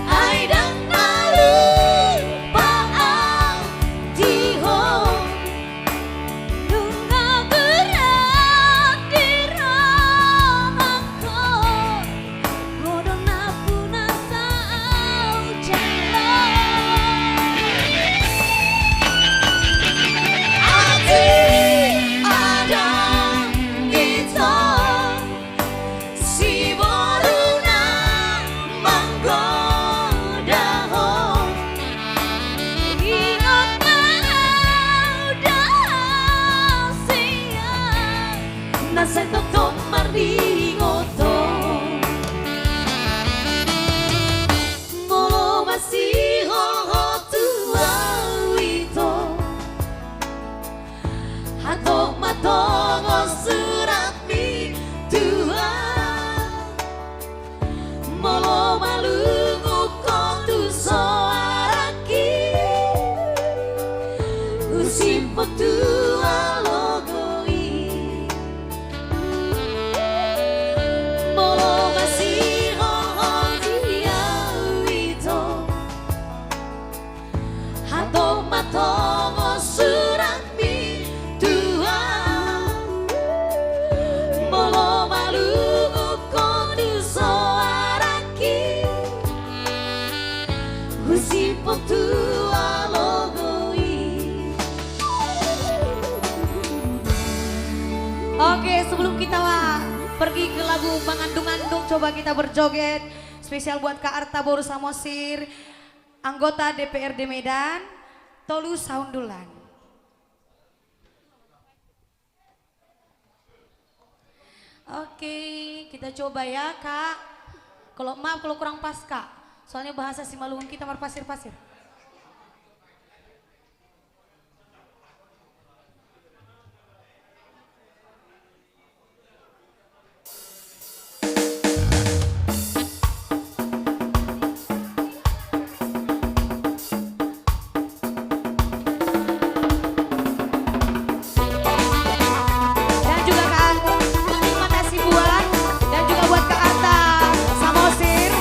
aidang nalupa diho nunga berat di rohaku Seto tomar di ngoto Molo masih ho tua wito Hatok matongo surat mi tua Molo malungu kotu soaraki Usimpo tua logoi Molo masih ho dia wito Hatok matongo surat mi tua Molo malungu kotu soaraki Usimpo tua logoi. Oke, sebelum kita pergi ke lagu Mangandung-andung, coba kita berjoget. Spesial buat Kak Arta Boru Samosir, anggota DPRD Medan, Tolu Saundulan. Oke, kita coba ya Kak. Maaf kalau kurang pas Kak, soalnya bahasa Simalungun kita marpasir-pasir. Dan juga Kak, terima kasih buat dan juga buat Kak Arta Samosir.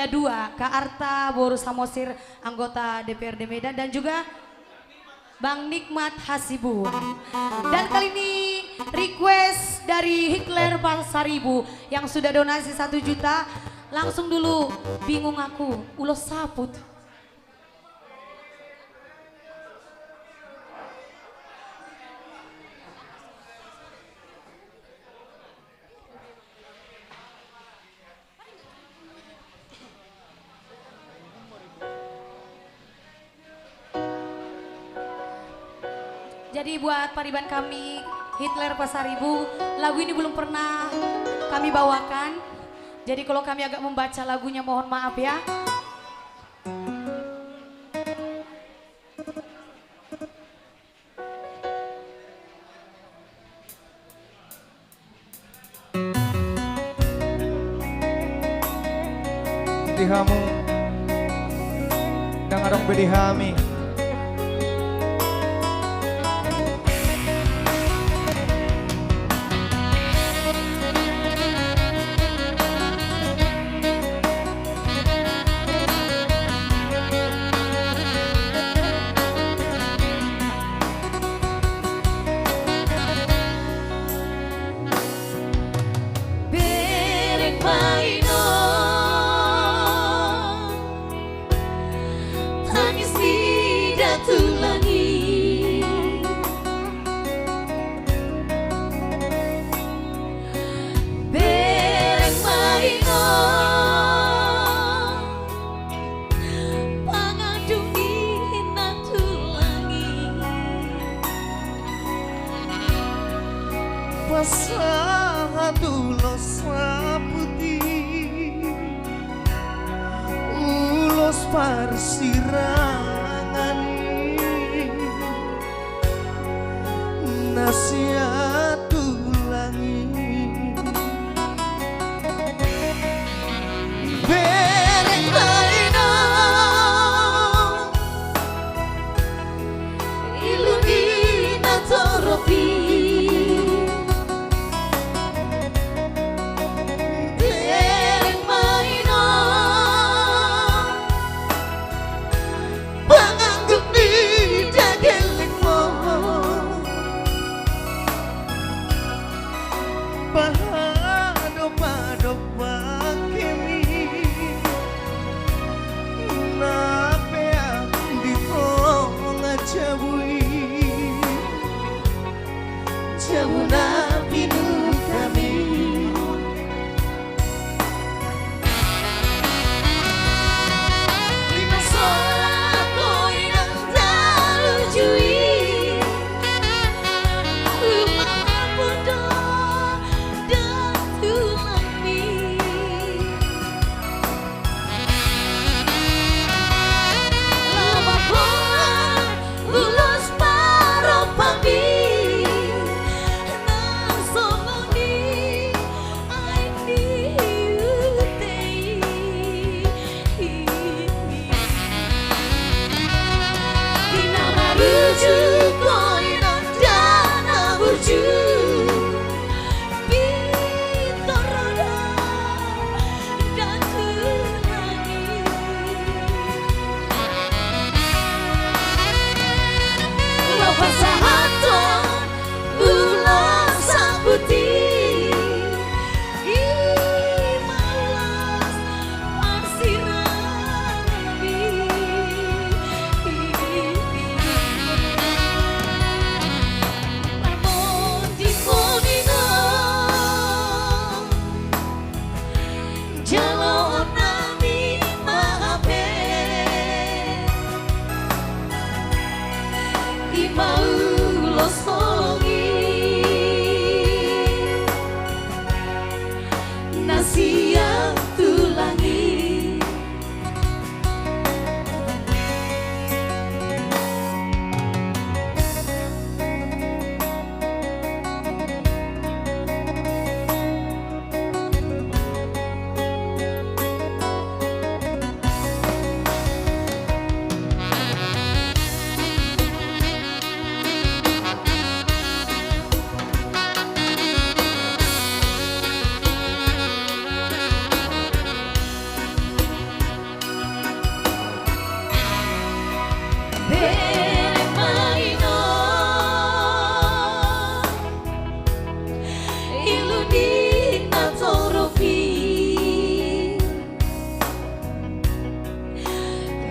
Roda 2, Kak Arta Boru Samosir, anggota DPRD Medan, dan juga Bang Nikmat Hasibu. Dan kali ini request dari Hitler Pasaribu yang sudah donasi 1 juta. Langsung dulu, bingung aku, ulos saput. Jadi buat pariban kami Hitler Pasaribu, lagu ini belum pernah kami bawakan. Jadi kalau kami agak membaca lagunya mohon maaf ya. Bedihamu dengan dong bedihami. Bereng maino tangis tidak tulangi, bereng maino pangadu ina tulangi, Pasahatulos putih ulos parsirangan nasihat tulangi bereng laina ilumina toropi.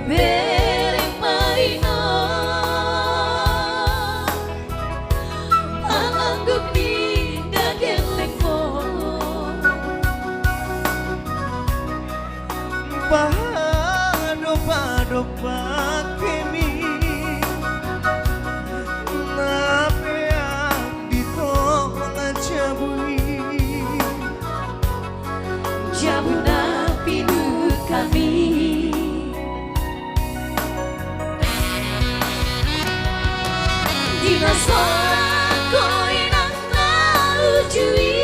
beri maina anganggap ninda geleng mo pado pakemi nape ang dito ngajabui jabu na pidu kami dinosaur ko inang naujui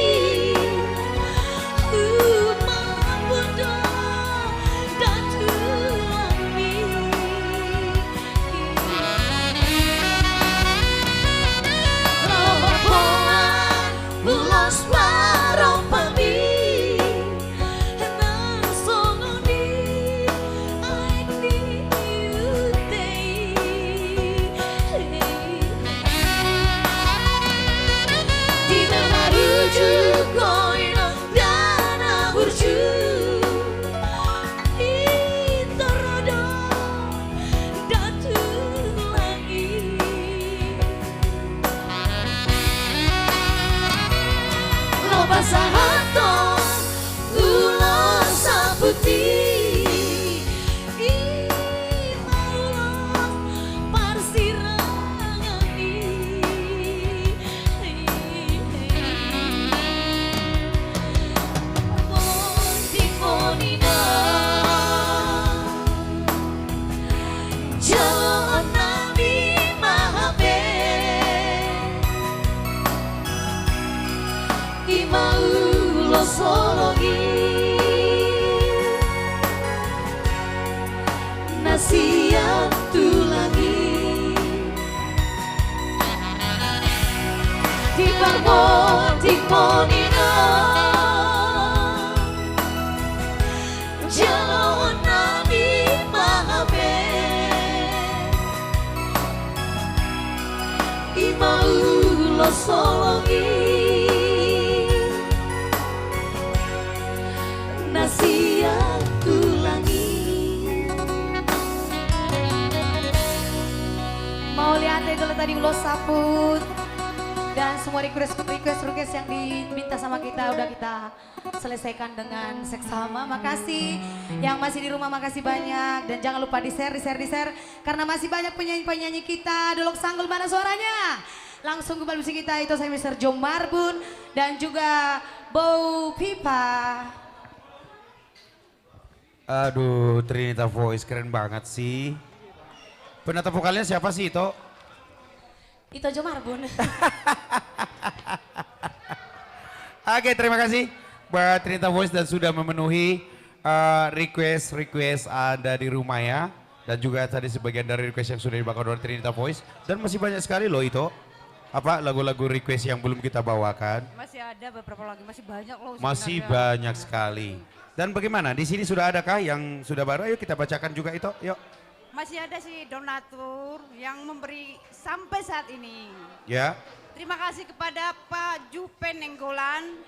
Sahato ulo saputi imaulo parsirangani monina jalan nabi mahabe imau lo sologi nasihat tulangi di monina jalan nabi mahabe imau lo sologi nasihat tulangi. Mau lihat itu tadi ulo saput dan semua request yang diminta sama kita udah kita selesaikan dengan seksama. Makasih yang masih di rumah, makasih banyak dan jangan lupa di share karena masih banyak penyanyi kita. Dolok Sanggul mana suaranya? Langsung kembali musik kita itu saya Mr. Jo Marbun dan juga Bow Pipa. Aduh, Trinita Voice keren banget sih. Penata vokalnya siapa sih itu? Itu Jo Marbun. Oke, terima kasih buat Trinita Voice dan sudah memenuhi request Anda di rumah ya. Dan juga tadi sebagian dari request yang sudah dibawakan oleh Trinita Voice. Dan masih banyak sekali loh itu. Apa lagu-lagu request yang belum kita bawakan. Masih ada beberapa lagi, masih banyak loh. Masih banyak sekali. Dan bagaimana? Di sini sudah adakah yang sudah baru? Ayo kita bacakan juga itu. Yuk. Masih ada sih donatur yang memberi sampai saat ini. Ya. Terima kasih kepada Pak Jupen Nenggolan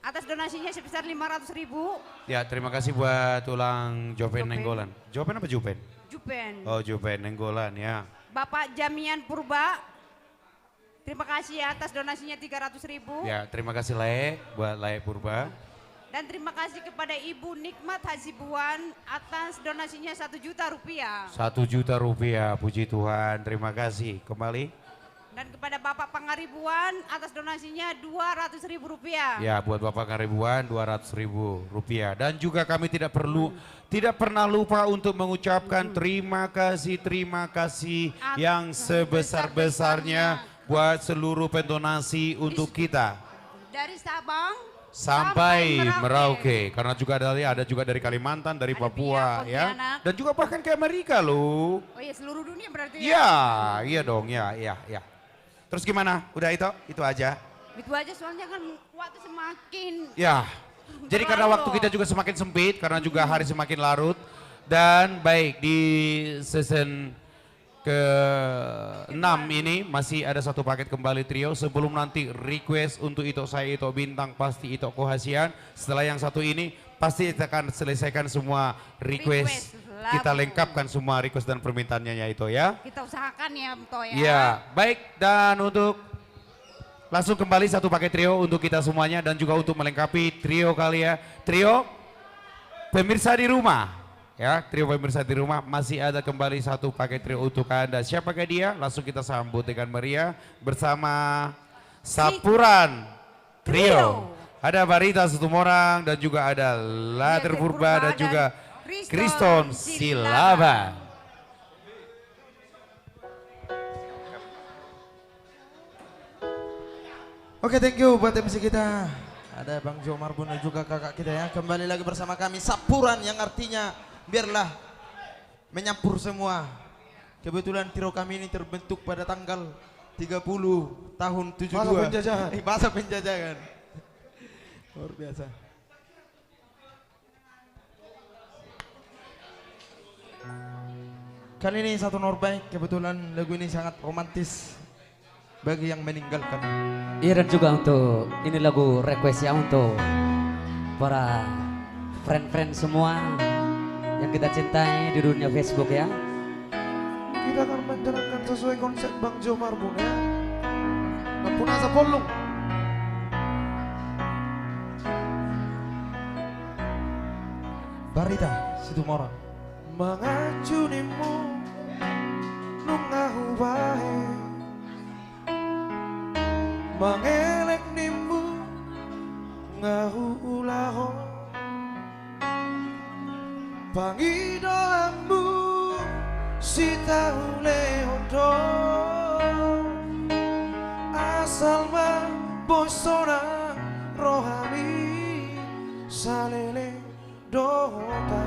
atas donasinya sebesar 500.000. Ya, terima kasih buat tulang Jopen Nenggolan. Jopen apa Jupen? Jupen. Oh, Jupen Nenggolan ya. Bapak Jamian Purba, terima kasih atas donasinya 300.000. Ya, terima kasih Lae buat Lae Purba. Dan terima kasih kepada Ibu Nikmat Hasibuan atas donasinya 1 juta rupiah. 1 juta rupiah, puji Tuhan. Terima kasih. Kembali. Dan kepada Bapak Pangaribuan atas donasinya 200.000 rupiah. Ya, buat Bapak Pangaribuan 200.000 rupiah. Dan juga kami tidak pernah lupa untuk mengucapkan terima kasih yang sebesar-besarnya buat seluruh pendonasi untuk kita. Dari Sabang sampai Merauke, karena juga ada juga dari Kalimantan, dari Papua ya, dan juga bahkan ke Amerika loh. Oh iya, seluruh dunia berarti ya? Iya, iya dong, ya. Terus gimana? Udah itu aja? Itu aja soalnya kan waktu semakin. Ya, jadi karena waktu kita juga semakin sempit, karena juga hari semakin larut, dan baik di season ke-6 ini masih ada satu paket kembali trio sebelum nanti request untuk Ito Saya Ito Bintang pasti Ito Kohasian. Setelah yang satu ini pasti kita akan selesaikan semua request kita lengkapkan semua request dan permintaannya ya itu ya. Kita usahakan ya Mto ya. Iya, baik, dan untuk langsung kembali satu paket trio untuk kita semuanya dan juga untuk melengkapi trio kali ya. Trio pemirsa di rumah. Ya, trio pemirsa di rumah masih ada kembali satu paket trio untuk Anda. Siapakah dia? Langsung kita sambut dengan meriah bersama Sapuran Trio. Ada Barita Situmorang dan juga ada Later Purba dan juga Kriston Silaba. Oke, thank you buat MC kita. Ada Bang Jo Marbun dan juga kakak kita ya. Kembali lagi bersama kami Sapuran yang artinya biarlah menyampur semua. Kebetulan trio kami ini terbentuk pada tanggal 30 tahun 72. Masa penjajahan. Masa penjajahan. Luar biasa. Kali ini satu Norbaik, kebetulan lagu ini sangat romantis bagi yang meninggalkan. Iya, dan juga untuk ini lagu request ya untuk para friend-friend semua yang kita cintai di dunia Facebook ya. Kita akan menjalankan sesuai konsep Bang Jo Marbun ya. Napunasa Polung. Barita Situmorang. Mengacunimu nungahu bae, mengelek nimu ngahu ulaho, pangidoamu si tahu leondo, asal ma bosona rohami salele dota.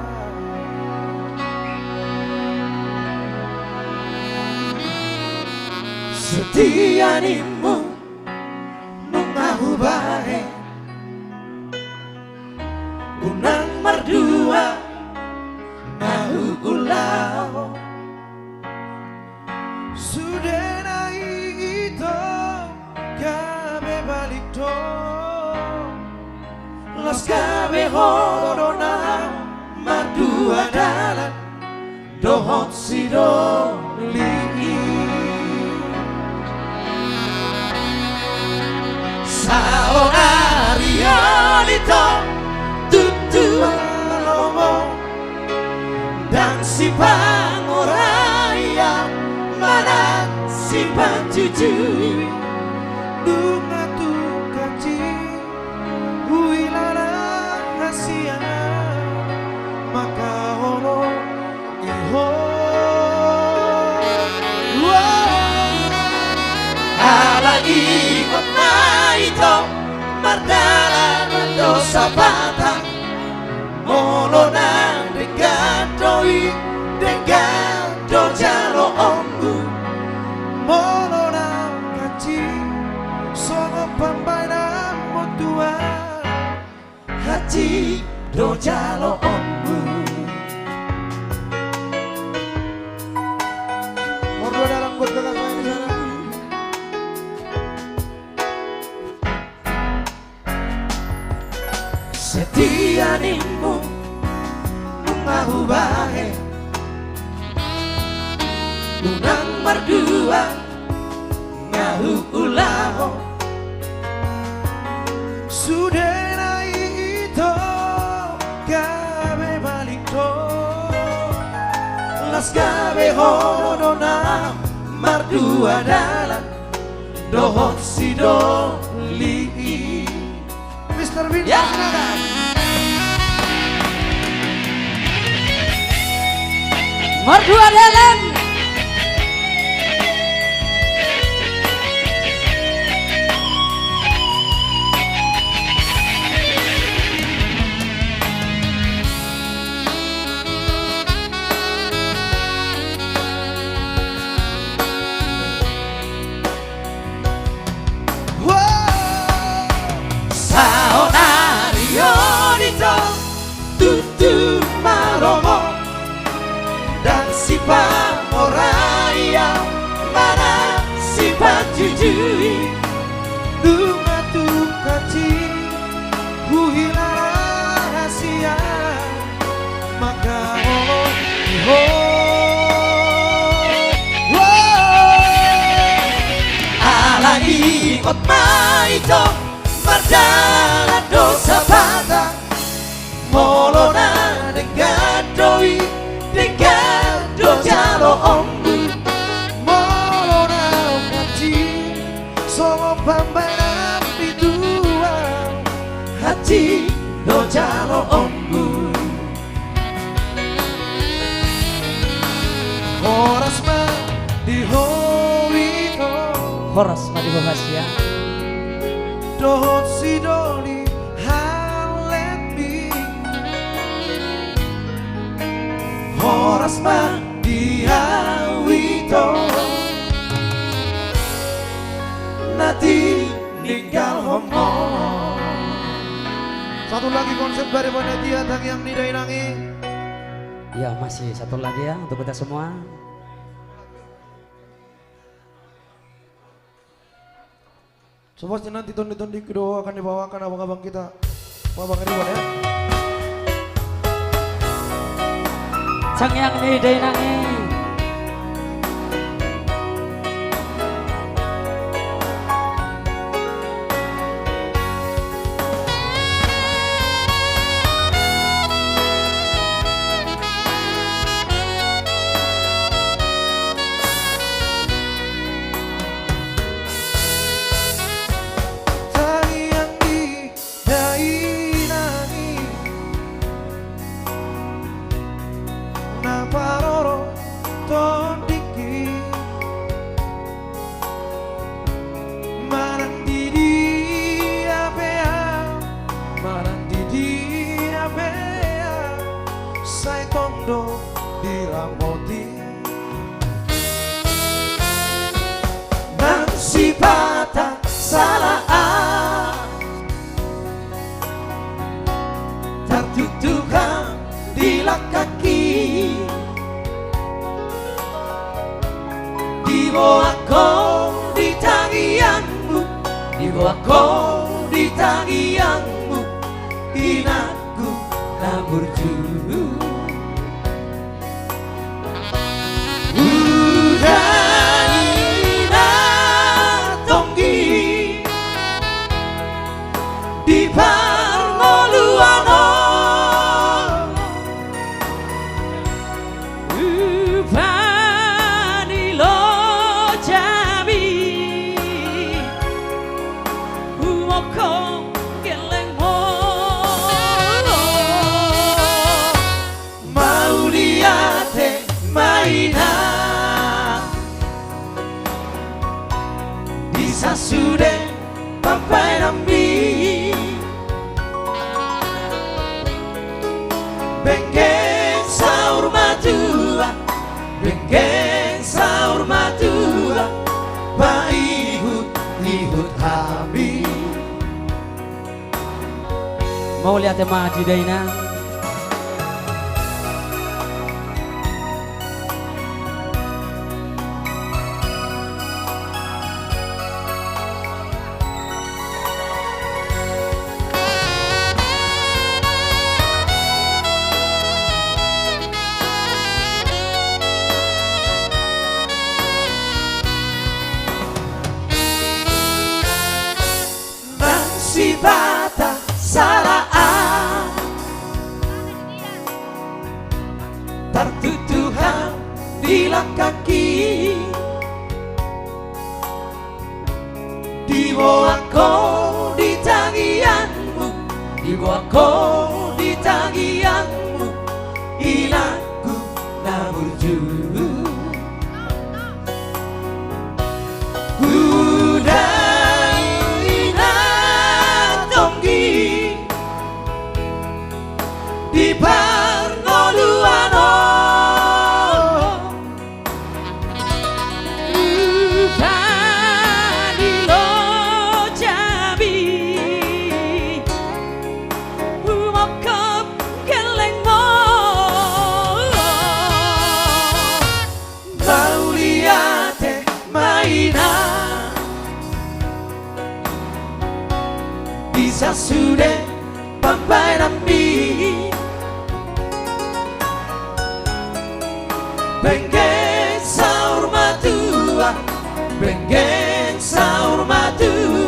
Setia nimu nungahu bae, unang mardua ngahu ulau, sudah naik itu kabe balik do, las kabe hodona mardua dalan dohot sido ligi. Saonarianito tutu malomo dan si pangoraya mana si pancucu dunga tu kaci huilala hasia maka ono iho ala ikot ito mardala dosa patah molo nang degadoi degado jalo ombu molo nang kaci sono pambaina motua haji do jalo ombu. Mondo dalam buat kakak saya di sana. Setia nimu nungahu bae, unang mardua ngahu ulaho, sudah naik itu kabe balik do, las kabe hodona mardua dalan dohot sido ligi. Mr. Bin ya. Mardua dalam tutu maromo dan si pamoraya mana si pajujui dunga tu kaci huhilara rahasia maka pot maito mardala dosa patah molona dengadoi dengado jalo ombu molona hati solo pambaran bidua hati do jalo ombu horas ma di hoino Horas madi bahasia dohot si doli halemi horas ma di hawito nanti ninggal homo. Satu lagi konsep dari panitia yang didainangi. Ya masih satu lagi ya untuk kita semua. Sepasti nanti tondi-tondi kedua akan dibawakan abang-abang kita, abang Ridwan ya. Sang yang didainangi. Si patah salah tertutukan di kaki di bawah kau di tangianmu di bawah kau di tangianmu inatku nabur juru di Parmoluano Vanilo Jambi Umoko Gelengmo Mauliate Maina Bisa sudah Papai Nambi Bengkeng saur matua Bengkeng saur matua Baihut lihut habi Mau lihat tema di Daina. Si bata salah tertutuhan di kaki di bawah kau di tangianmu di bawah kau di tangianmu inatku nabur juru di Parnoluano Vanilo Jambi Umokop Gelengmo Mauliate Maina Bisa sudah Papai Nambi Bengkeng saur matua Bengkeng saur matua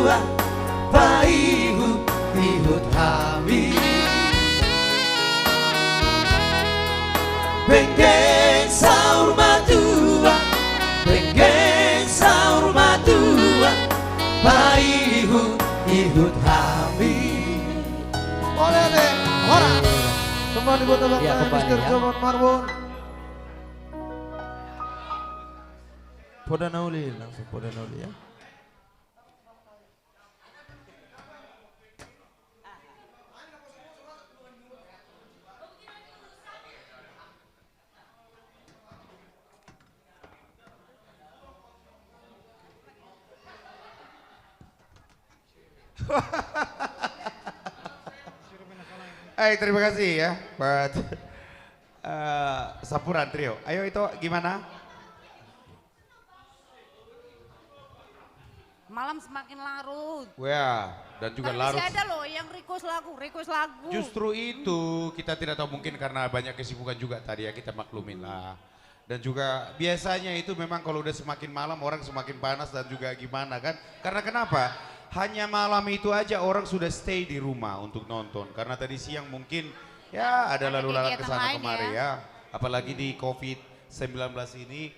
paihut kami. Benggeng sahur matua, benggeng sahur matua, paihut kami. Oleh deh, orang. Kembali buat abang Ya, kembali, Mr. ya. Jomar Marbun. Poda nauli, langsung poda nauli ya. Terima kasih ya buat Sapuran Trio. Ayo itu gimana? Malam semakin larut. Wah, dan juga Tapi larut. masih ada loh yang request lagu. Justru itu kita tidak tahu, mungkin karena banyak kesibukan juga tadi ya, kita maklumin lah. Dan juga biasanya itu memang kalau udah semakin malam orang semakin panas dan juga gimana kan. Karena kenapa? Hanya malam itu aja orang sudah stay di rumah untuk nonton. Karena tadi siang mungkin ya ada lalu lalang ke sana kemari ya. Apalagi di COVID-19 ini.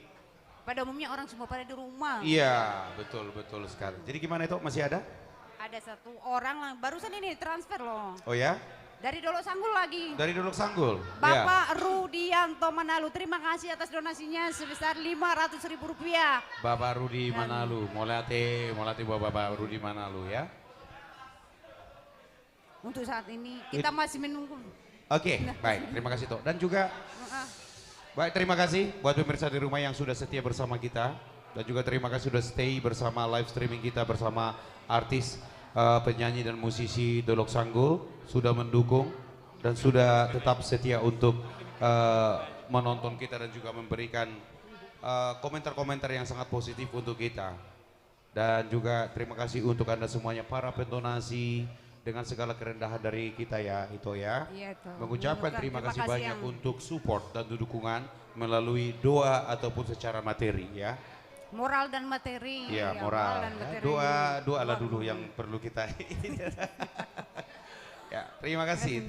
Pada umumnya orang semua pada di rumah. Iya, betul sekali. Jadi gimana itu, masih ada? Ada satu orang lah, barusan ini transfer loh. Oh ya? Dari Dolok Sanggul lagi. Dari Dolok Sanggul? Bapak Rudianto Manalu, terima kasih atas donasinya sebesar Rp500.000. Bapak Rudi Manalu, molati Bapak Rudi Manalu ya. Untuk saat ini kita masih menunggu. Oke, baik, terima kasih Tok. Dan juga baik, terima kasih buat pemirsa di rumah yang sudah setia bersama kita. Dan juga terima kasih sudah stay bersama live streaming kita bersama artis, penyanyi dan musisi Dolok Sanggul. Sudah mendukung dan sudah tetap setia untuk menonton kita dan juga memberikan komentar-komentar yang sangat positif untuk kita. Dan juga terima kasih untuk Anda semuanya para pendonasi dengan segala kerendahan dari kita ya, itu ya. Iya, Toh. Mengucapkan terima kasih banyak yang untuk support dan dukungan melalui doa ataupun secara materi ya. moral dan materi. Iya, Ya, moral. dan materi. Doa lah dulu yang perlu kita. Ya, terima kasih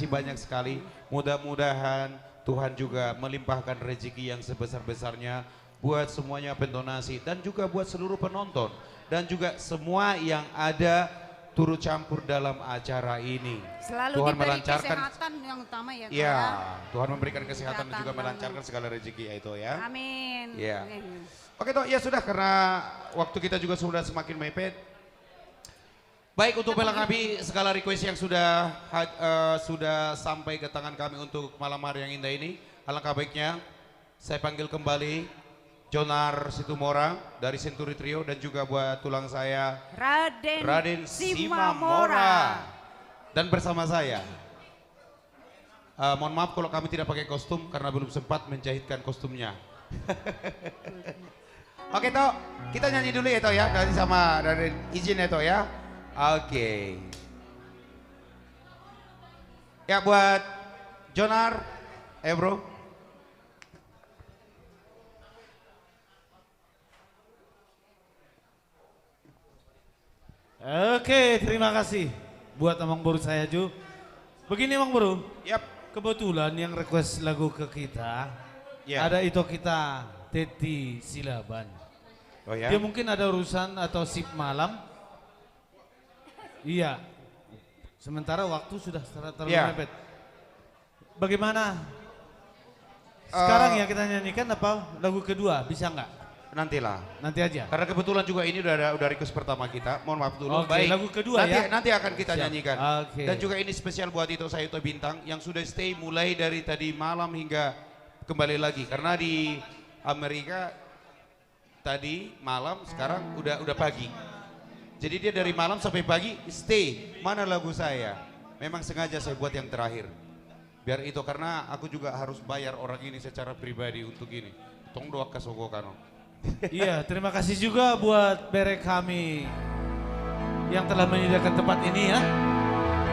banyak sekali. Mudah-mudahan Tuhan juga melimpahkan rezeki yang sebesar-besarnya buat semuanya pendonasi dan juga buat seluruh penonton dan juga semua yang ada turut campur dalam acara ini. Selalu Tuhan diberi melancarkan kesehatan yang utama ya. Kak. ya, Tuhan memberikan kesehatan dan juga Kesehatan melancarkan segala rezeki ya itu ya. Amin. Ya. Oke Toh, ya sudah karena waktu kita juga sudah semakin mepet. Baik, untuk melengkapi segala request yang sudah sampai ke tangan kami untuk malam hari yang indah ini, alangkah baiknya saya panggil kembali Jonar Situmorang dari Senturi Trio dan juga buat tulang saya Raden Simamora dan bersama saya. Mohon maaf kalau kami tidak pakai kostum karena belum sempat menjahitkan kostumnya. Oke Toh, kita nyanyi dulu ya Toh ya, dari izin ya Toh ya. Oke. Ya buat Jonar, bro. Oke, terima kasih buat Amang Bro saya Ju. Begini Amang Bro. Yap. Kebetulan yang request lagu ke kita, ada itu kita Teti Silaban. Oh ya? Dia mungkin ada urusan atau sip malam. Iya. Sementara waktu sudah terlalu mepet. Bagaimana? Sekarang ya kita nyanyikan apa lagu kedua, bisa nggak? Nantilah. Nanti aja. Karena kebetulan juga ini udah request pertama kita. Mohon maaf dulu. Oke, lagu kedua ya. Nanti akan kita Siap. nyanyikan. Oke. Dan juga ini spesial buat Ito Sayuto Bintang yang sudah stay mulai dari tadi malam hingga kembali lagi. Karena di Amerika tadi malam, sekarang udah pagi. Jadi dia dari malam sampai pagi stay. Mana lagu saya? Memang sengaja saya buat yang terakhir. Biar itu karena aku juga harus bayar orang ini secara pribadi untuk ini. Tong doa kasogokan. Iya, terima kasih juga buat berek kami yang telah menyediakan tempat ini ya.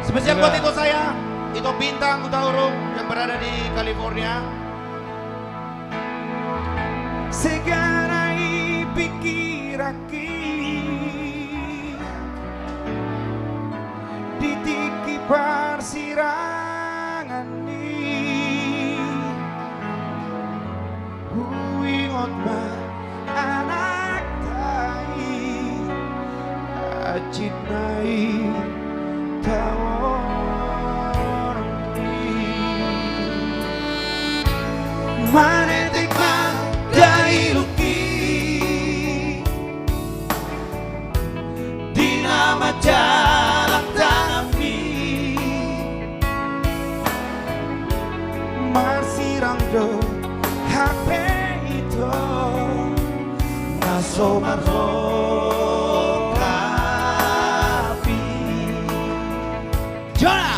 Spesial buat Ito saya, Ito Bintang Utaurung yang berada di California. Segarai pikir aki sirangani huingot ma anak tai acinai manetik dai luki di nama jarak tanami masih rangdo HP itu naso marho kapi Jona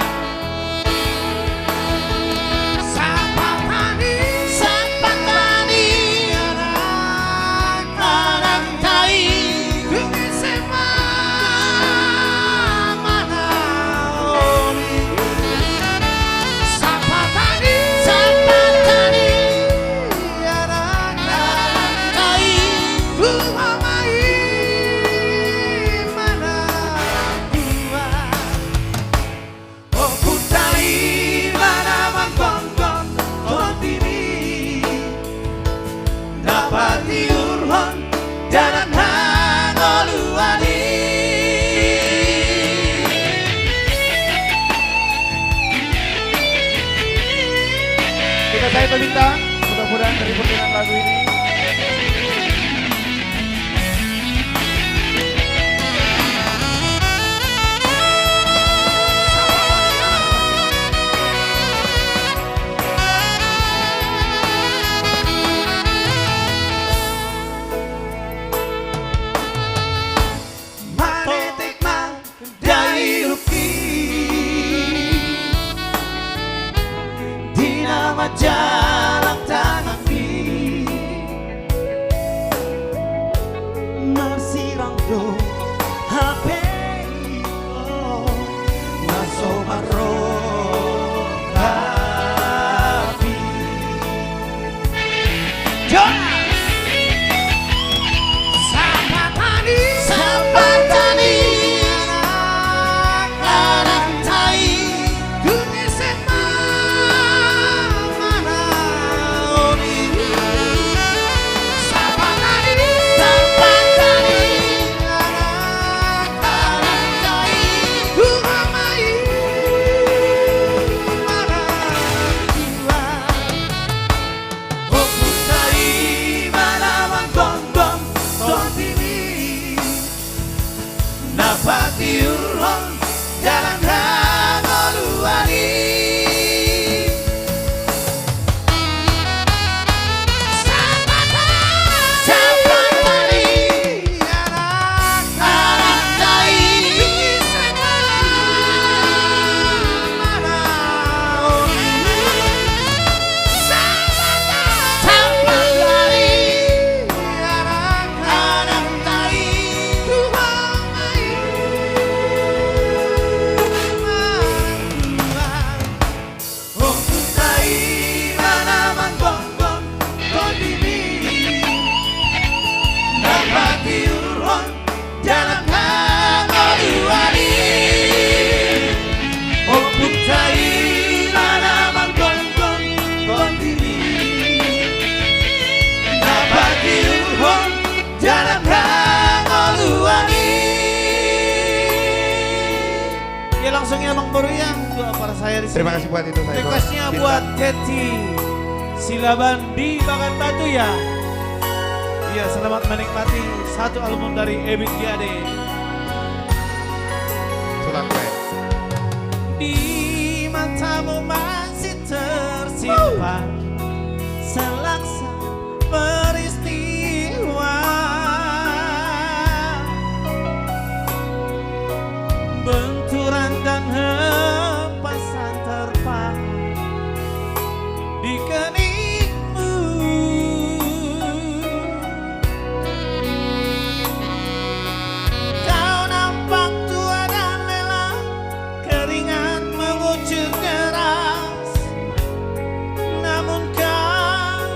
saya meminta mudah-mudahan terhibur dengan lagu ini. Manetik mang dai rupi di nama jarak tanami masih rangdo HP naso maro kapi Jona Sapatani anak tai dunia sema Jalan Hangoluani Sapatani anak tai Sapatani anak tai Jalan Hangoluani Oh putai mana manggonggong kondiri Dapat diurhon Jalan Hangoluani. Ya langsung emang baru yang buat para saya di sini. Terima kasih buat itu saya. Requestnya buat Teti Silaban di Bagan Batu ya. Iya, selamat menikmati satu album dari Ebit Giade. Di matamu masih tersimpan selaksa peristiwa benturan dan hempasan terpang di keningmu. Kau nampak tua dan lelah, keringat mengucur deras, namun kau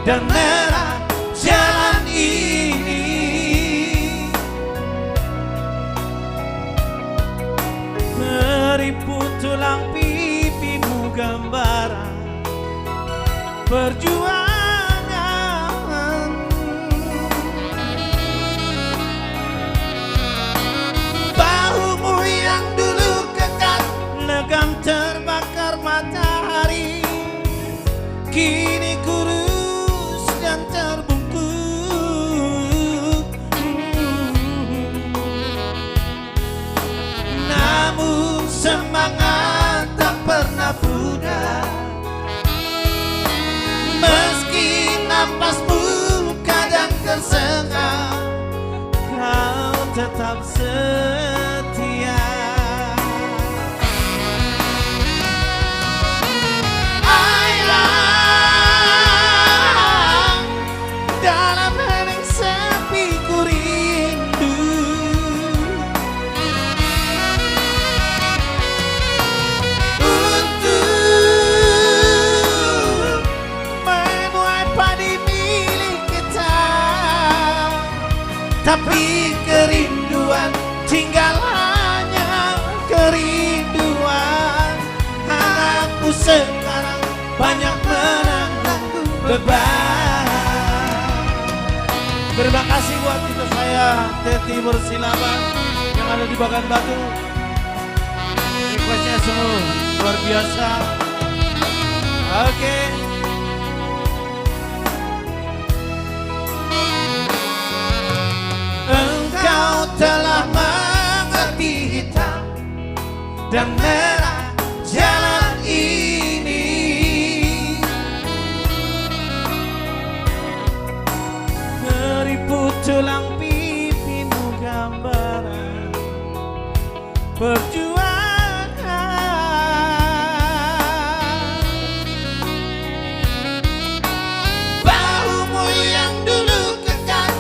dan merah jalan ini. Keriput tulang pipimu gambaran perjuangan. Bahumu yang dulu kekar legam terbakar matahari, kini kurus dan terbungkuk. Namun semangat tak pernah pudar, meski napasmu kadang tersengal, kau tetap setia. Ayah, dalam hening sepi ku rindu, untuk menuai padi milik kita. Tapi kerinduan tinggal hanya kerinduan. Anakku sekarang banyak menanggung beban. Terima kasih buat itu saya Teti Bersilaban yang ada di Bagan Batu. Requestnya sungguh luar biasa. Oke. Engkau telah mengerti hitam dan merah jalan ini. Keriput tulang pipimu gambaran perjuangan. Bahumu yang dulu kekar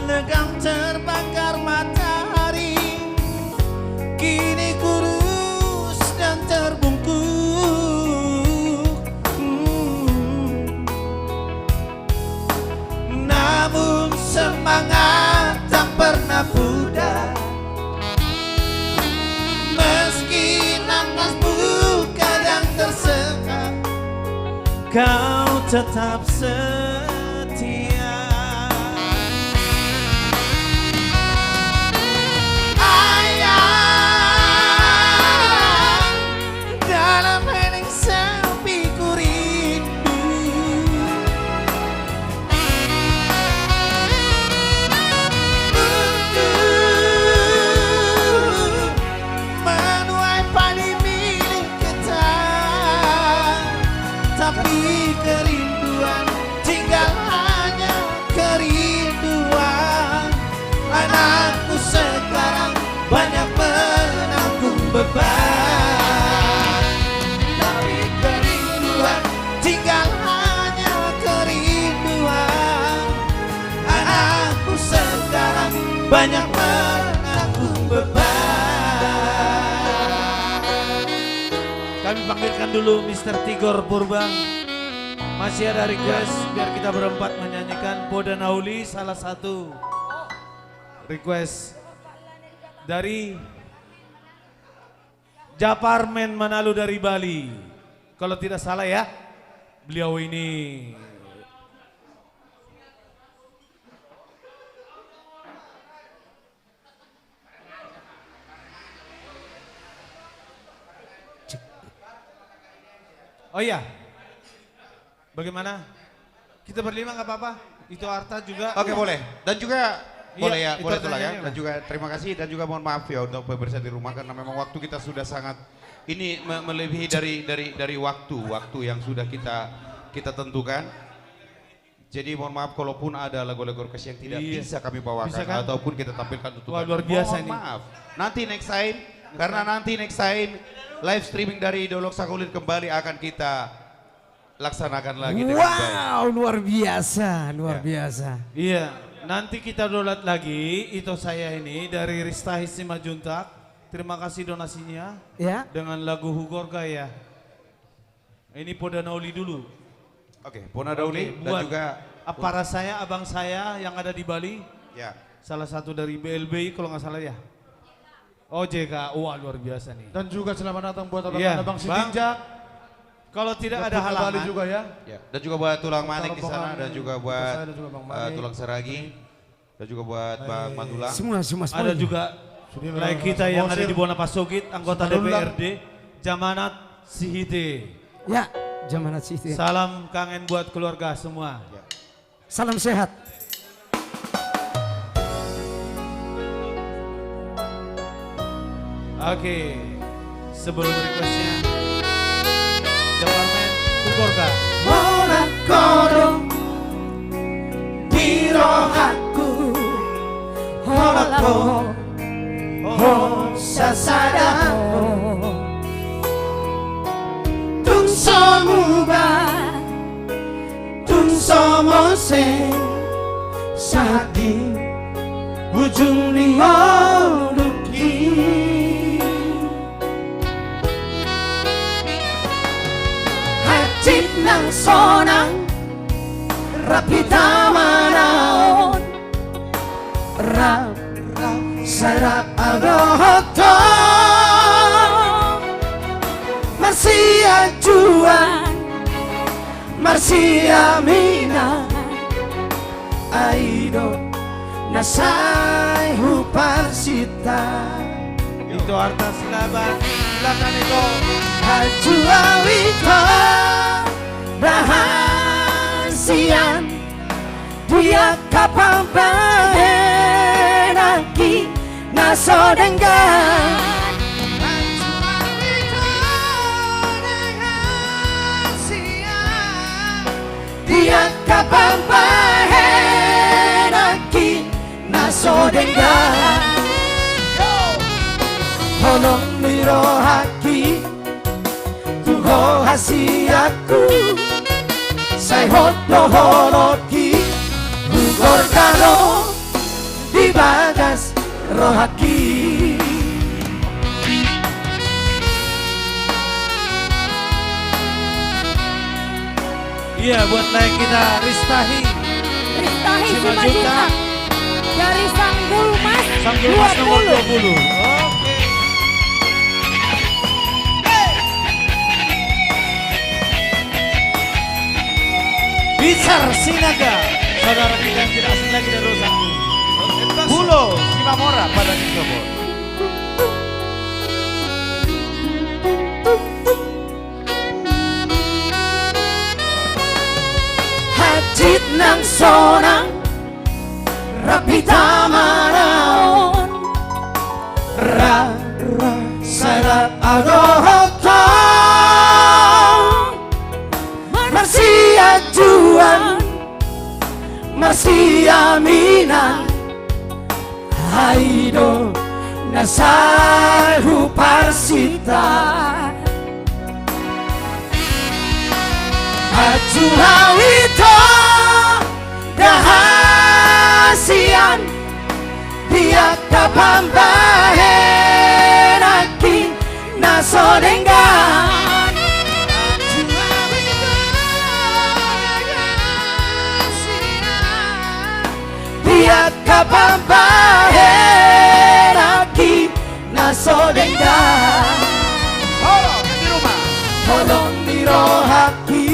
legam terbakar matahari, kini kurus dan terbungkuk. Namun semangat tak pernah pudar, meski napasmu kadang tersengat, kau tetap setia. Ayah, dalam hening sepi ku rindu, untuk menuai padi milik kita. Tapi kerinduan tinggal hanya kerinduan. Anakku sekarang banyak menanggung beban. Tapi kerinduan tinggal hanya kerinduan. Anakku sekarang banyak menanggung beban. Kami panggilkan dulu Mr. Tigor Purbang. Masih ada request biar kita berempat menyanyikan Boda Nauli, salah satu request dari Japarmen Manalu dari Bali. Kalau tidak salah ya, beliau ini oh iya, bagaimana? Kita berlima nggak apa-apa? Itu Arta juga. Oke, boleh. Dan juga Iya, boleh ya, itu boleh itulah ya. pertanyaannya Dan juga terima kasih dan juga mohon maaf ya untuk pemirsa di rumah karena memang waktu kita sudah sangat ini melebihi dari waktu yang sudah kita tentukan. Jadi mohon maaf kalaupun ada lagu-lagu request yang tidak bisa kami bawakan Bisa kan? ataupun kita tampilkan untuk Wah, luar biasa mohon ini. maaf. Nanti next time karena nanti next time live streaming dari Dolok Sakulit kembali akan kita laksanakan lagi dengan baik. Wow, luar biasa, luar biasa. Iya, nanti kita download lagi. Itu saya ini dari Rista Hisima Juntak. Terima kasih donasinya. Ya. Dengan lagu Hugorga ya. Ini Poda Nauli dulu. Oke, Poda Nauli dan buat juga Para saya, abang saya yang ada di Bali. Ya. Salah satu dari BLBI kalau nggak salah ya. OJK, wah luar biasa nih. Dan juga selamat datang buat abang Iya, Bang Bang. Sitinjak. Kalau tidak Dan ada Bali halangan juga ya. Dan juga buat tulang manik di sana, Rombongan dan juga Putra buat saya dan juga Bang Manik. tulang seragi, dan juga buat Bang Mandulang. Ada juga lain kita yang ada di Bonapasogit, anggota Sumadulang. DPRD, Jamanat Sihite. Ya, Jamanat Sihite. Salam kangen buat keluarga semua. Salam sehat. Oke, sebelum requestnya, Departemen Kukorka. Mona kodong dirohaku holako ho sasadako tung somuba tung somose sadi ujung lingoluki hajit nang sonang rapita manaon rap sarap agohoto Marsia juan Marsia mina aido nasai huparsita Itu harta silakan itu. Hajua wito rahasian dia kapal bahenaki nasodenggan dia kapal bahenaki nasodenggan holong mirohaki tuho hasiaku say hotlo holoki ugor kano di bagas rohaki Iya, buat lain kita Ristahi. Ristahi Simajuta. Simajuta dari Sanggul Mas Sanggul Mas nomor 20. Bicar Sinaga, saudara kita yang tidak asing lagi dari Rosanggul. Bulo Simamora pada Nisobor. hajit nang sonang rapita manaon ra sarap agohoto Marsia juan Marsia mina aido nasai huparsita Acuhawito dahasian dia kapambahenaki nasodenggan dia kapambahenaki nasodenggan holong dirohaki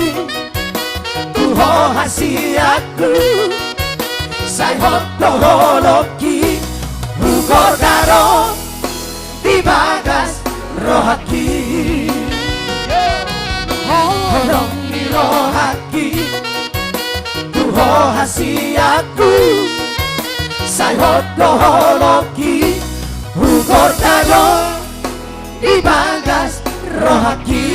tuho hasiaku say hotlo holoki ugor karo di bagas rohaki holong dirohaki tuho hasiaku say hotlo holoki ugor karo di bagas rohaki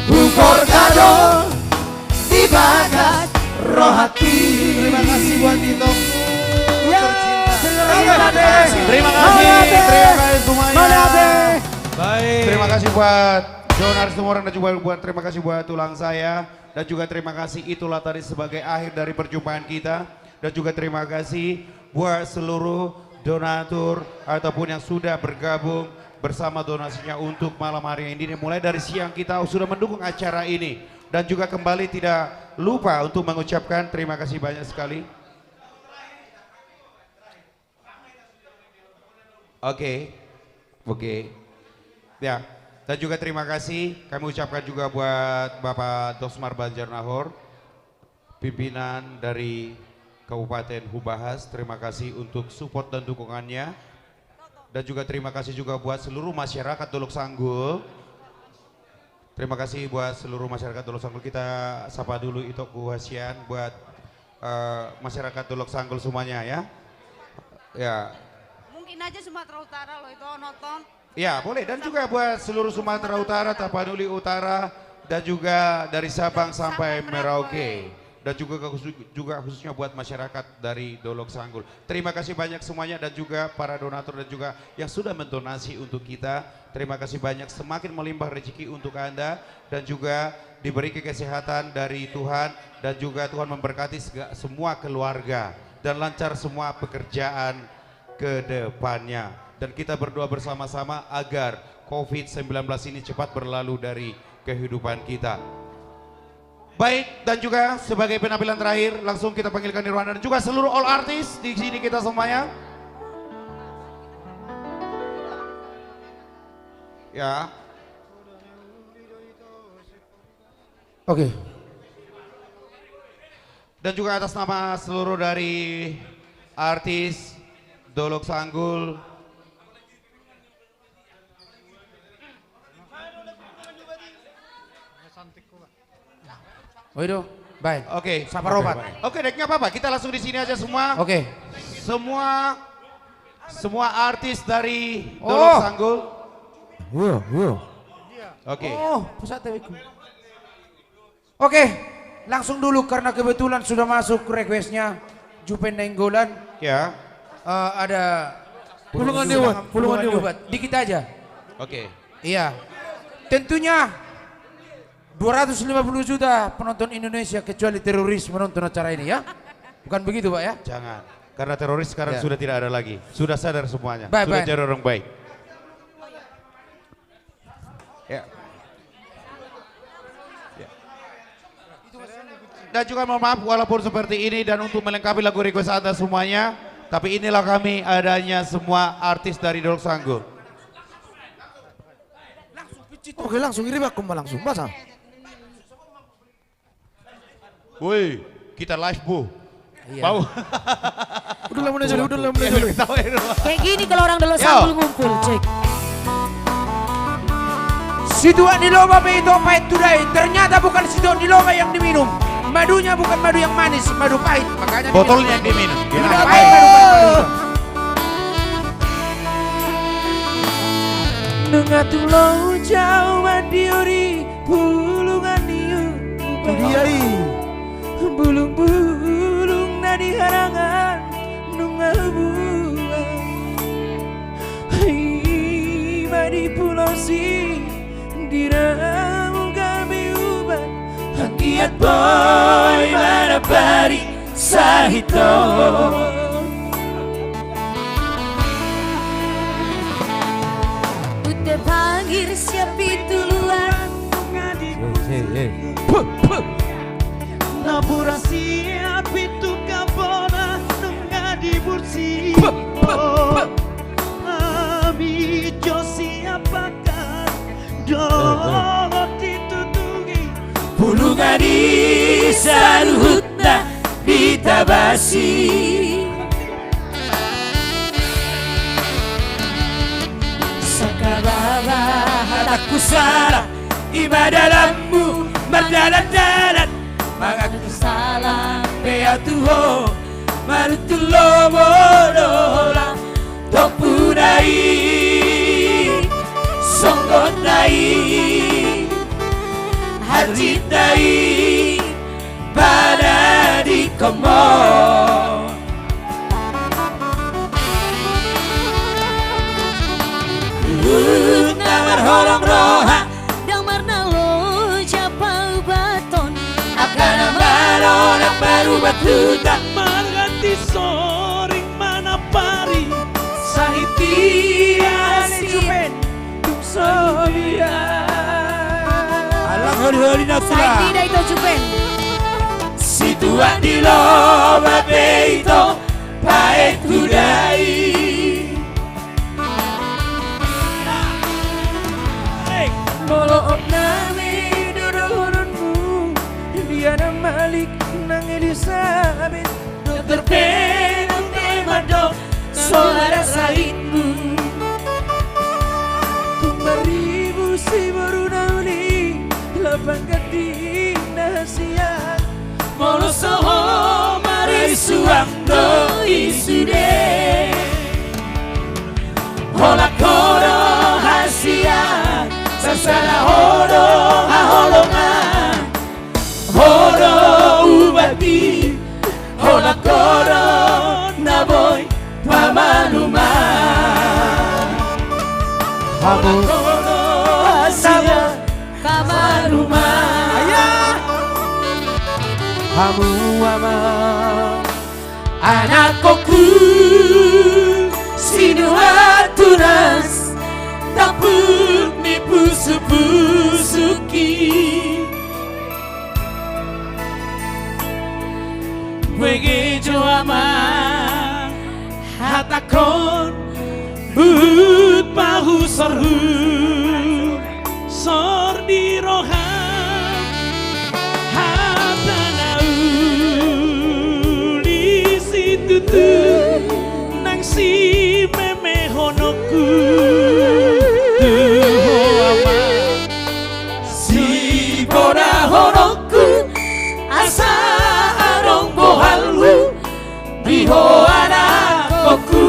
ugor karo di bagas rohaki. Terima kasih buat Tito. Ya, Terima kasih. Terima kasih semuanya. Baik. Terima kasih buat Jonar Stumorang dan juga buat terima kasih buat tulang saya, dan juga terima kasih itulah tadi sebagai akhir dari perjumpaan kita, dan juga terima kasih buat seluruh donatur ataupun yang sudah bergabung bersama donasinya untuk malam hari ini. Mulai dari siang kita sudah mendukung acara ini. Dan juga kembali tidak lupa untuk mengucapkan terima kasih banyak sekali. Oke. Ya, dan juga terima kasih kami ucapkan juga buat Bapak Dosmar Banjarnahor, pimpinan dari Kabupaten Hubahas. Terima kasih untuk support dan dukungannya. Dan juga terima kasih juga buat seluruh masyarakat Dolok Sanggul. Terima kasih buat seluruh masyarakat Dolok Sanggul. Kita sapa dulu itu kuhasian buat masyarakat Dolok Sanggul semuanya ya. Ya. Mungkin aja Sumatera Utara loh itu nonton. Ya boleh, dan juga buat seluruh Sumatera Utara, Tapanuli Utara, dan juga dari Sabang sampai Merauke. Dan juga khususnya buat masyarakat dari Dolok Sanggul. Terima kasih banyak semuanya, dan juga para donatur dan juga yang sudah mendonasi untuk kita. Terima kasih banyak, semakin melimpah rezeki untuk Anda, dan juga diberi kesehatan dari Tuhan, dan juga Tuhan memberkati semua keluarga dan lancar semua pekerjaan ke depannya. Dan kita berdoa bersama-sama agar COVID-19 ini cepat berlalu dari kehidupan kita. Baik, dan juga sebagai penampilan terakhir langsung kita panggilkan Nirwana dan juga seluruh all artis di sini kita semuanya. Ya. Oke. Dan juga atas nama seluruh dari artis Dolok Sanggul, Waduh, baik. Oke, Saparobat. Oke, dek, nggak apa-apa. Kita langsung di sini aja semua. Oke. Semua artis dari Dolok Sanggul. Oke. Oh, pusat TVku. Oke, langsung dulu karena kebetulan sudah masuk requestnya Jupen Nenggolan. Ya. Ada Pulungan Dewa. Dikit aja. Oke. Iya. Tentunya 250 juta penonton Indonesia kecuali teroris menonton acara ini ya. Bukan begitu Pak ya? Jangan. Karena teroris sekarang Ya. sudah tidak ada lagi. Sudah sadar semuanya. Baik, sudah baik. jadi orang baik. Ya. Dan juga mohon maaf walaupun seperti ini, dan untuk melengkapi lagu request Anda semuanya, tapi inilah kami adanya semua artis dari Dolok Sanggul. Oke, langsung kirim aku langsung masa. Woi, kita live bu. Iya. Mau? Udah lah mulai dulu. Kayak gini kalau orang Dolok Sanggul ngumpul, cek. Situan di lomba itu pahit today. Ternyata bukan situan di lomba yang diminum. Madunya bukan madu yang manis, madu pahit. Makanya botolnya yang diminum. Madu pahit, madu pahit. Nungatung lo jauh madiori bulungan diu. Diai. Bulung-bulung nadi harangan nungabuang. Madi pulau si diramu kami ubah. Hakiat boy mana pari sahito. Ute panggil siap itu luar. Napura siap itu kapona nungadi bursi. Ami jo siapakan dot ditutungi. Pulungan di saluhutna ditabasi. Sakababa hataku salah iba dalammu berdalat-dalat. Mengaku salah pea tuho marutulo modola topunai songgotai hajitai pada di komo. Nawar holong roha Damar nalo japa baton. akan balona baru batuta Manganti soring mana pari sahitia si tum soya. Alang Hori nakula. Saiki da ito jupen. Situa di lo babeito pae kudai. Molo nami durunmu Diana Malik nang Elizabeth Dokter Penang Temado Saudara Saidmu Tumaribu si baru nauni Lapang katina siang Molo soho mari suamdo isude Hola koro hasian Sasana horo aholongan Horo ubati Hola koro naboy pamanuma Hola koro asia pamanuma Hamu ama Anakku sinuaturas Tapuk ni pusu-pusuki Begitu aman Hatakon Hut bahu sorhu Sor di rohan Hatanau Di situ tuh Nang si meme honoku Honoku asa arong bohalu biho anakku.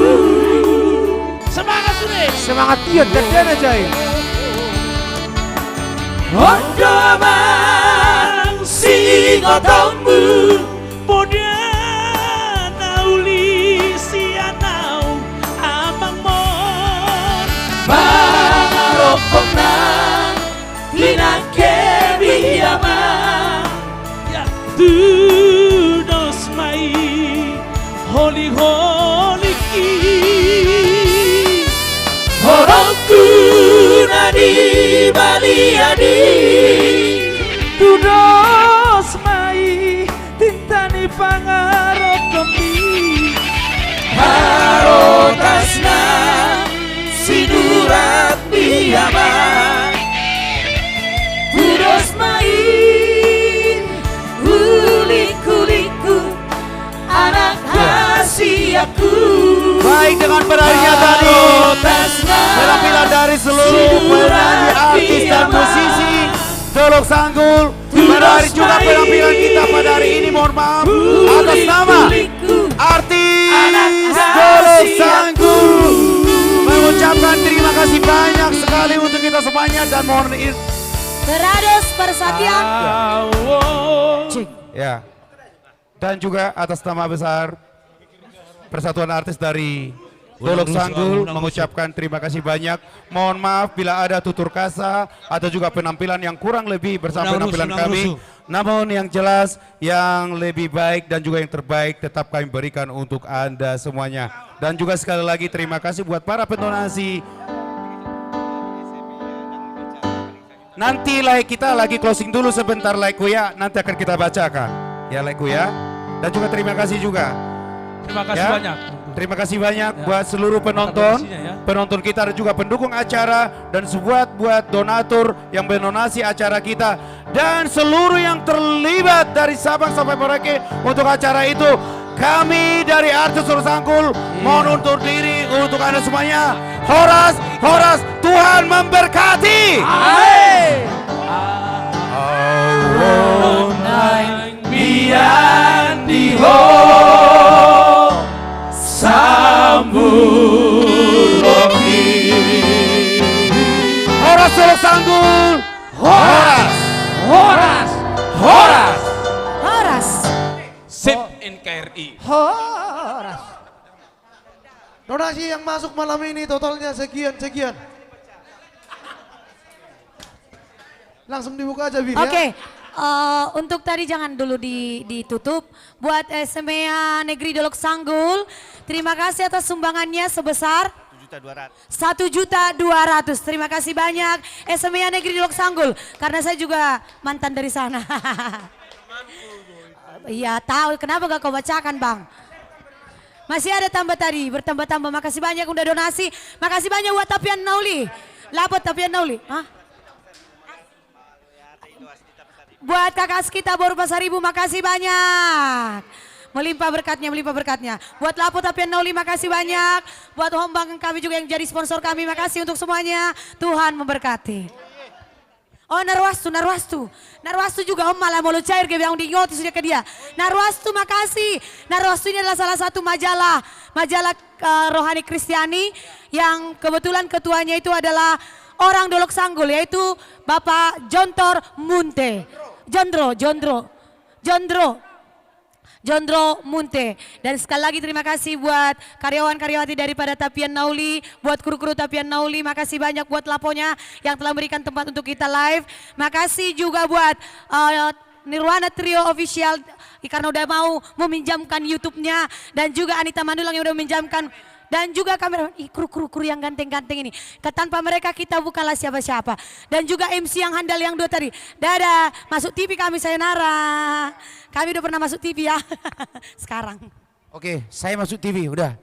Semangat sudah. Semangat tian dan aja. Ondo mang singotomu poda nauli sianau amang mon bangarokong nang linake biyama ya tudos mai holy holy ki horongku nadi baliadi tudos mai tintani pangarok kemi harotasna sidurat biyama Tudos main Kulik-kuliku Anak hasiaku Baik dengan penarinya tadi penampilan dari seluruh penyanyi artis dan musisi Dolok Sanggul menari juga penampilan kita pada hari ini. Mohon maaf atas nama artis Dolok Sanggul mengucapkan terima kasih banyak sekali untuk kita semuanya dan mohon Berados Persatian. Ya. Dan juga atas nama besar Persatuan Artis dari Dolok Sanggul mengucapkan terima kasih banyak. Mohon maaf bila ada tutur kata atau juga penampilan yang kurang lebih bersama penampilan kami. Namun yang jelas yang lebih baik dan juga yang terbaik tetap kami berikan untuk Anda semuanya. Dan juga sekali lagi terima kasih buat para pendonasi. Nanti kita lagi closing dulu sebentar ya, nanti akan kita bacakan ya ya. Dan juga terima kasih juga. Terima kasih ya. banyak. Terima kasih banyak buat seluruh penonton, penonton kita dan juga pendukung acara dan buat donatur yang mendonasi acara kita dan seluruh yang terlibat dari Sabang sampai Merauke untuk acara itu. Kami dari Artis Dolok Sanggul mohon undur diri untuk Anda semuanya. Horas, Horas, Tuhan memberkati. Bian diho sambul loki Horas Dolok Sanggul. Horas, Horas, Horas, Horas. Sip NKRI. Horas. Donasi yang masuk malam ini totalnya sekian. Langsung dibuka aja Bir. Oke. Untuk tadi jangan dulu ditutup. Buat SMA Negeri Dolok Sanggul, terima kasih atas sumbangannya sebesar 1.200.000. 1.200.000. Terima kasih banyak SMA Negeri Dolok Sanggul. Karena saya juga mantan dari sana. Iya tahu, kenapa gak kau bacakan bang? Masih ada tambah tadi, bertambah-tambah. Makasih banyak udah donasi. Makasih banyak buat Tapian Nauli. Lapot Tapian Nauli. Hah? Buat kakak kita baru Pasar Ibu, makasih banyak. Melimpah berkatnya, melimpah berkatnya. Buat Lapot Tapian Nauli, makasih banyak. Buat Hombang kami juga yang jadi sponsor kami, makasih untuk semuanya. Tuhan memberkati. Oh Narwastu juga om malah mau lu cair yang diingoti sudah ke dia. Narwastu makasih. Narwastu ini adalah salah satu majalah rohani Kristiani yang kebetulan ketuanya itu adalah orang Dolok Sanggul, yaitu Bapak Jontor Munte. Jondro Munte. Dan sekali lagi terima kasih buat karyawan-karyawati daripada Tapian Nauli, buat kru-kru Tapian Nauli, makasih banyak buat Laponya yang telah memberikan tempat untuk kita live. Makasih juga buat Nirwana Trio Official karena udah mau meminjamkan YouTube-nya, dan juga Anita Mandulang yang udah meminjamkan, dan juga kamera, kru-kru yang ganteng-ganteng ini. Tanpa mereka kita bukanlah siapa-siapa. Dan juga MC yang handal yang dua tadi. Dadah, masuk TV kami sayonara. Kami udah pernah masuk TV ya. Sekarang. Oke, saya masuk TV udah.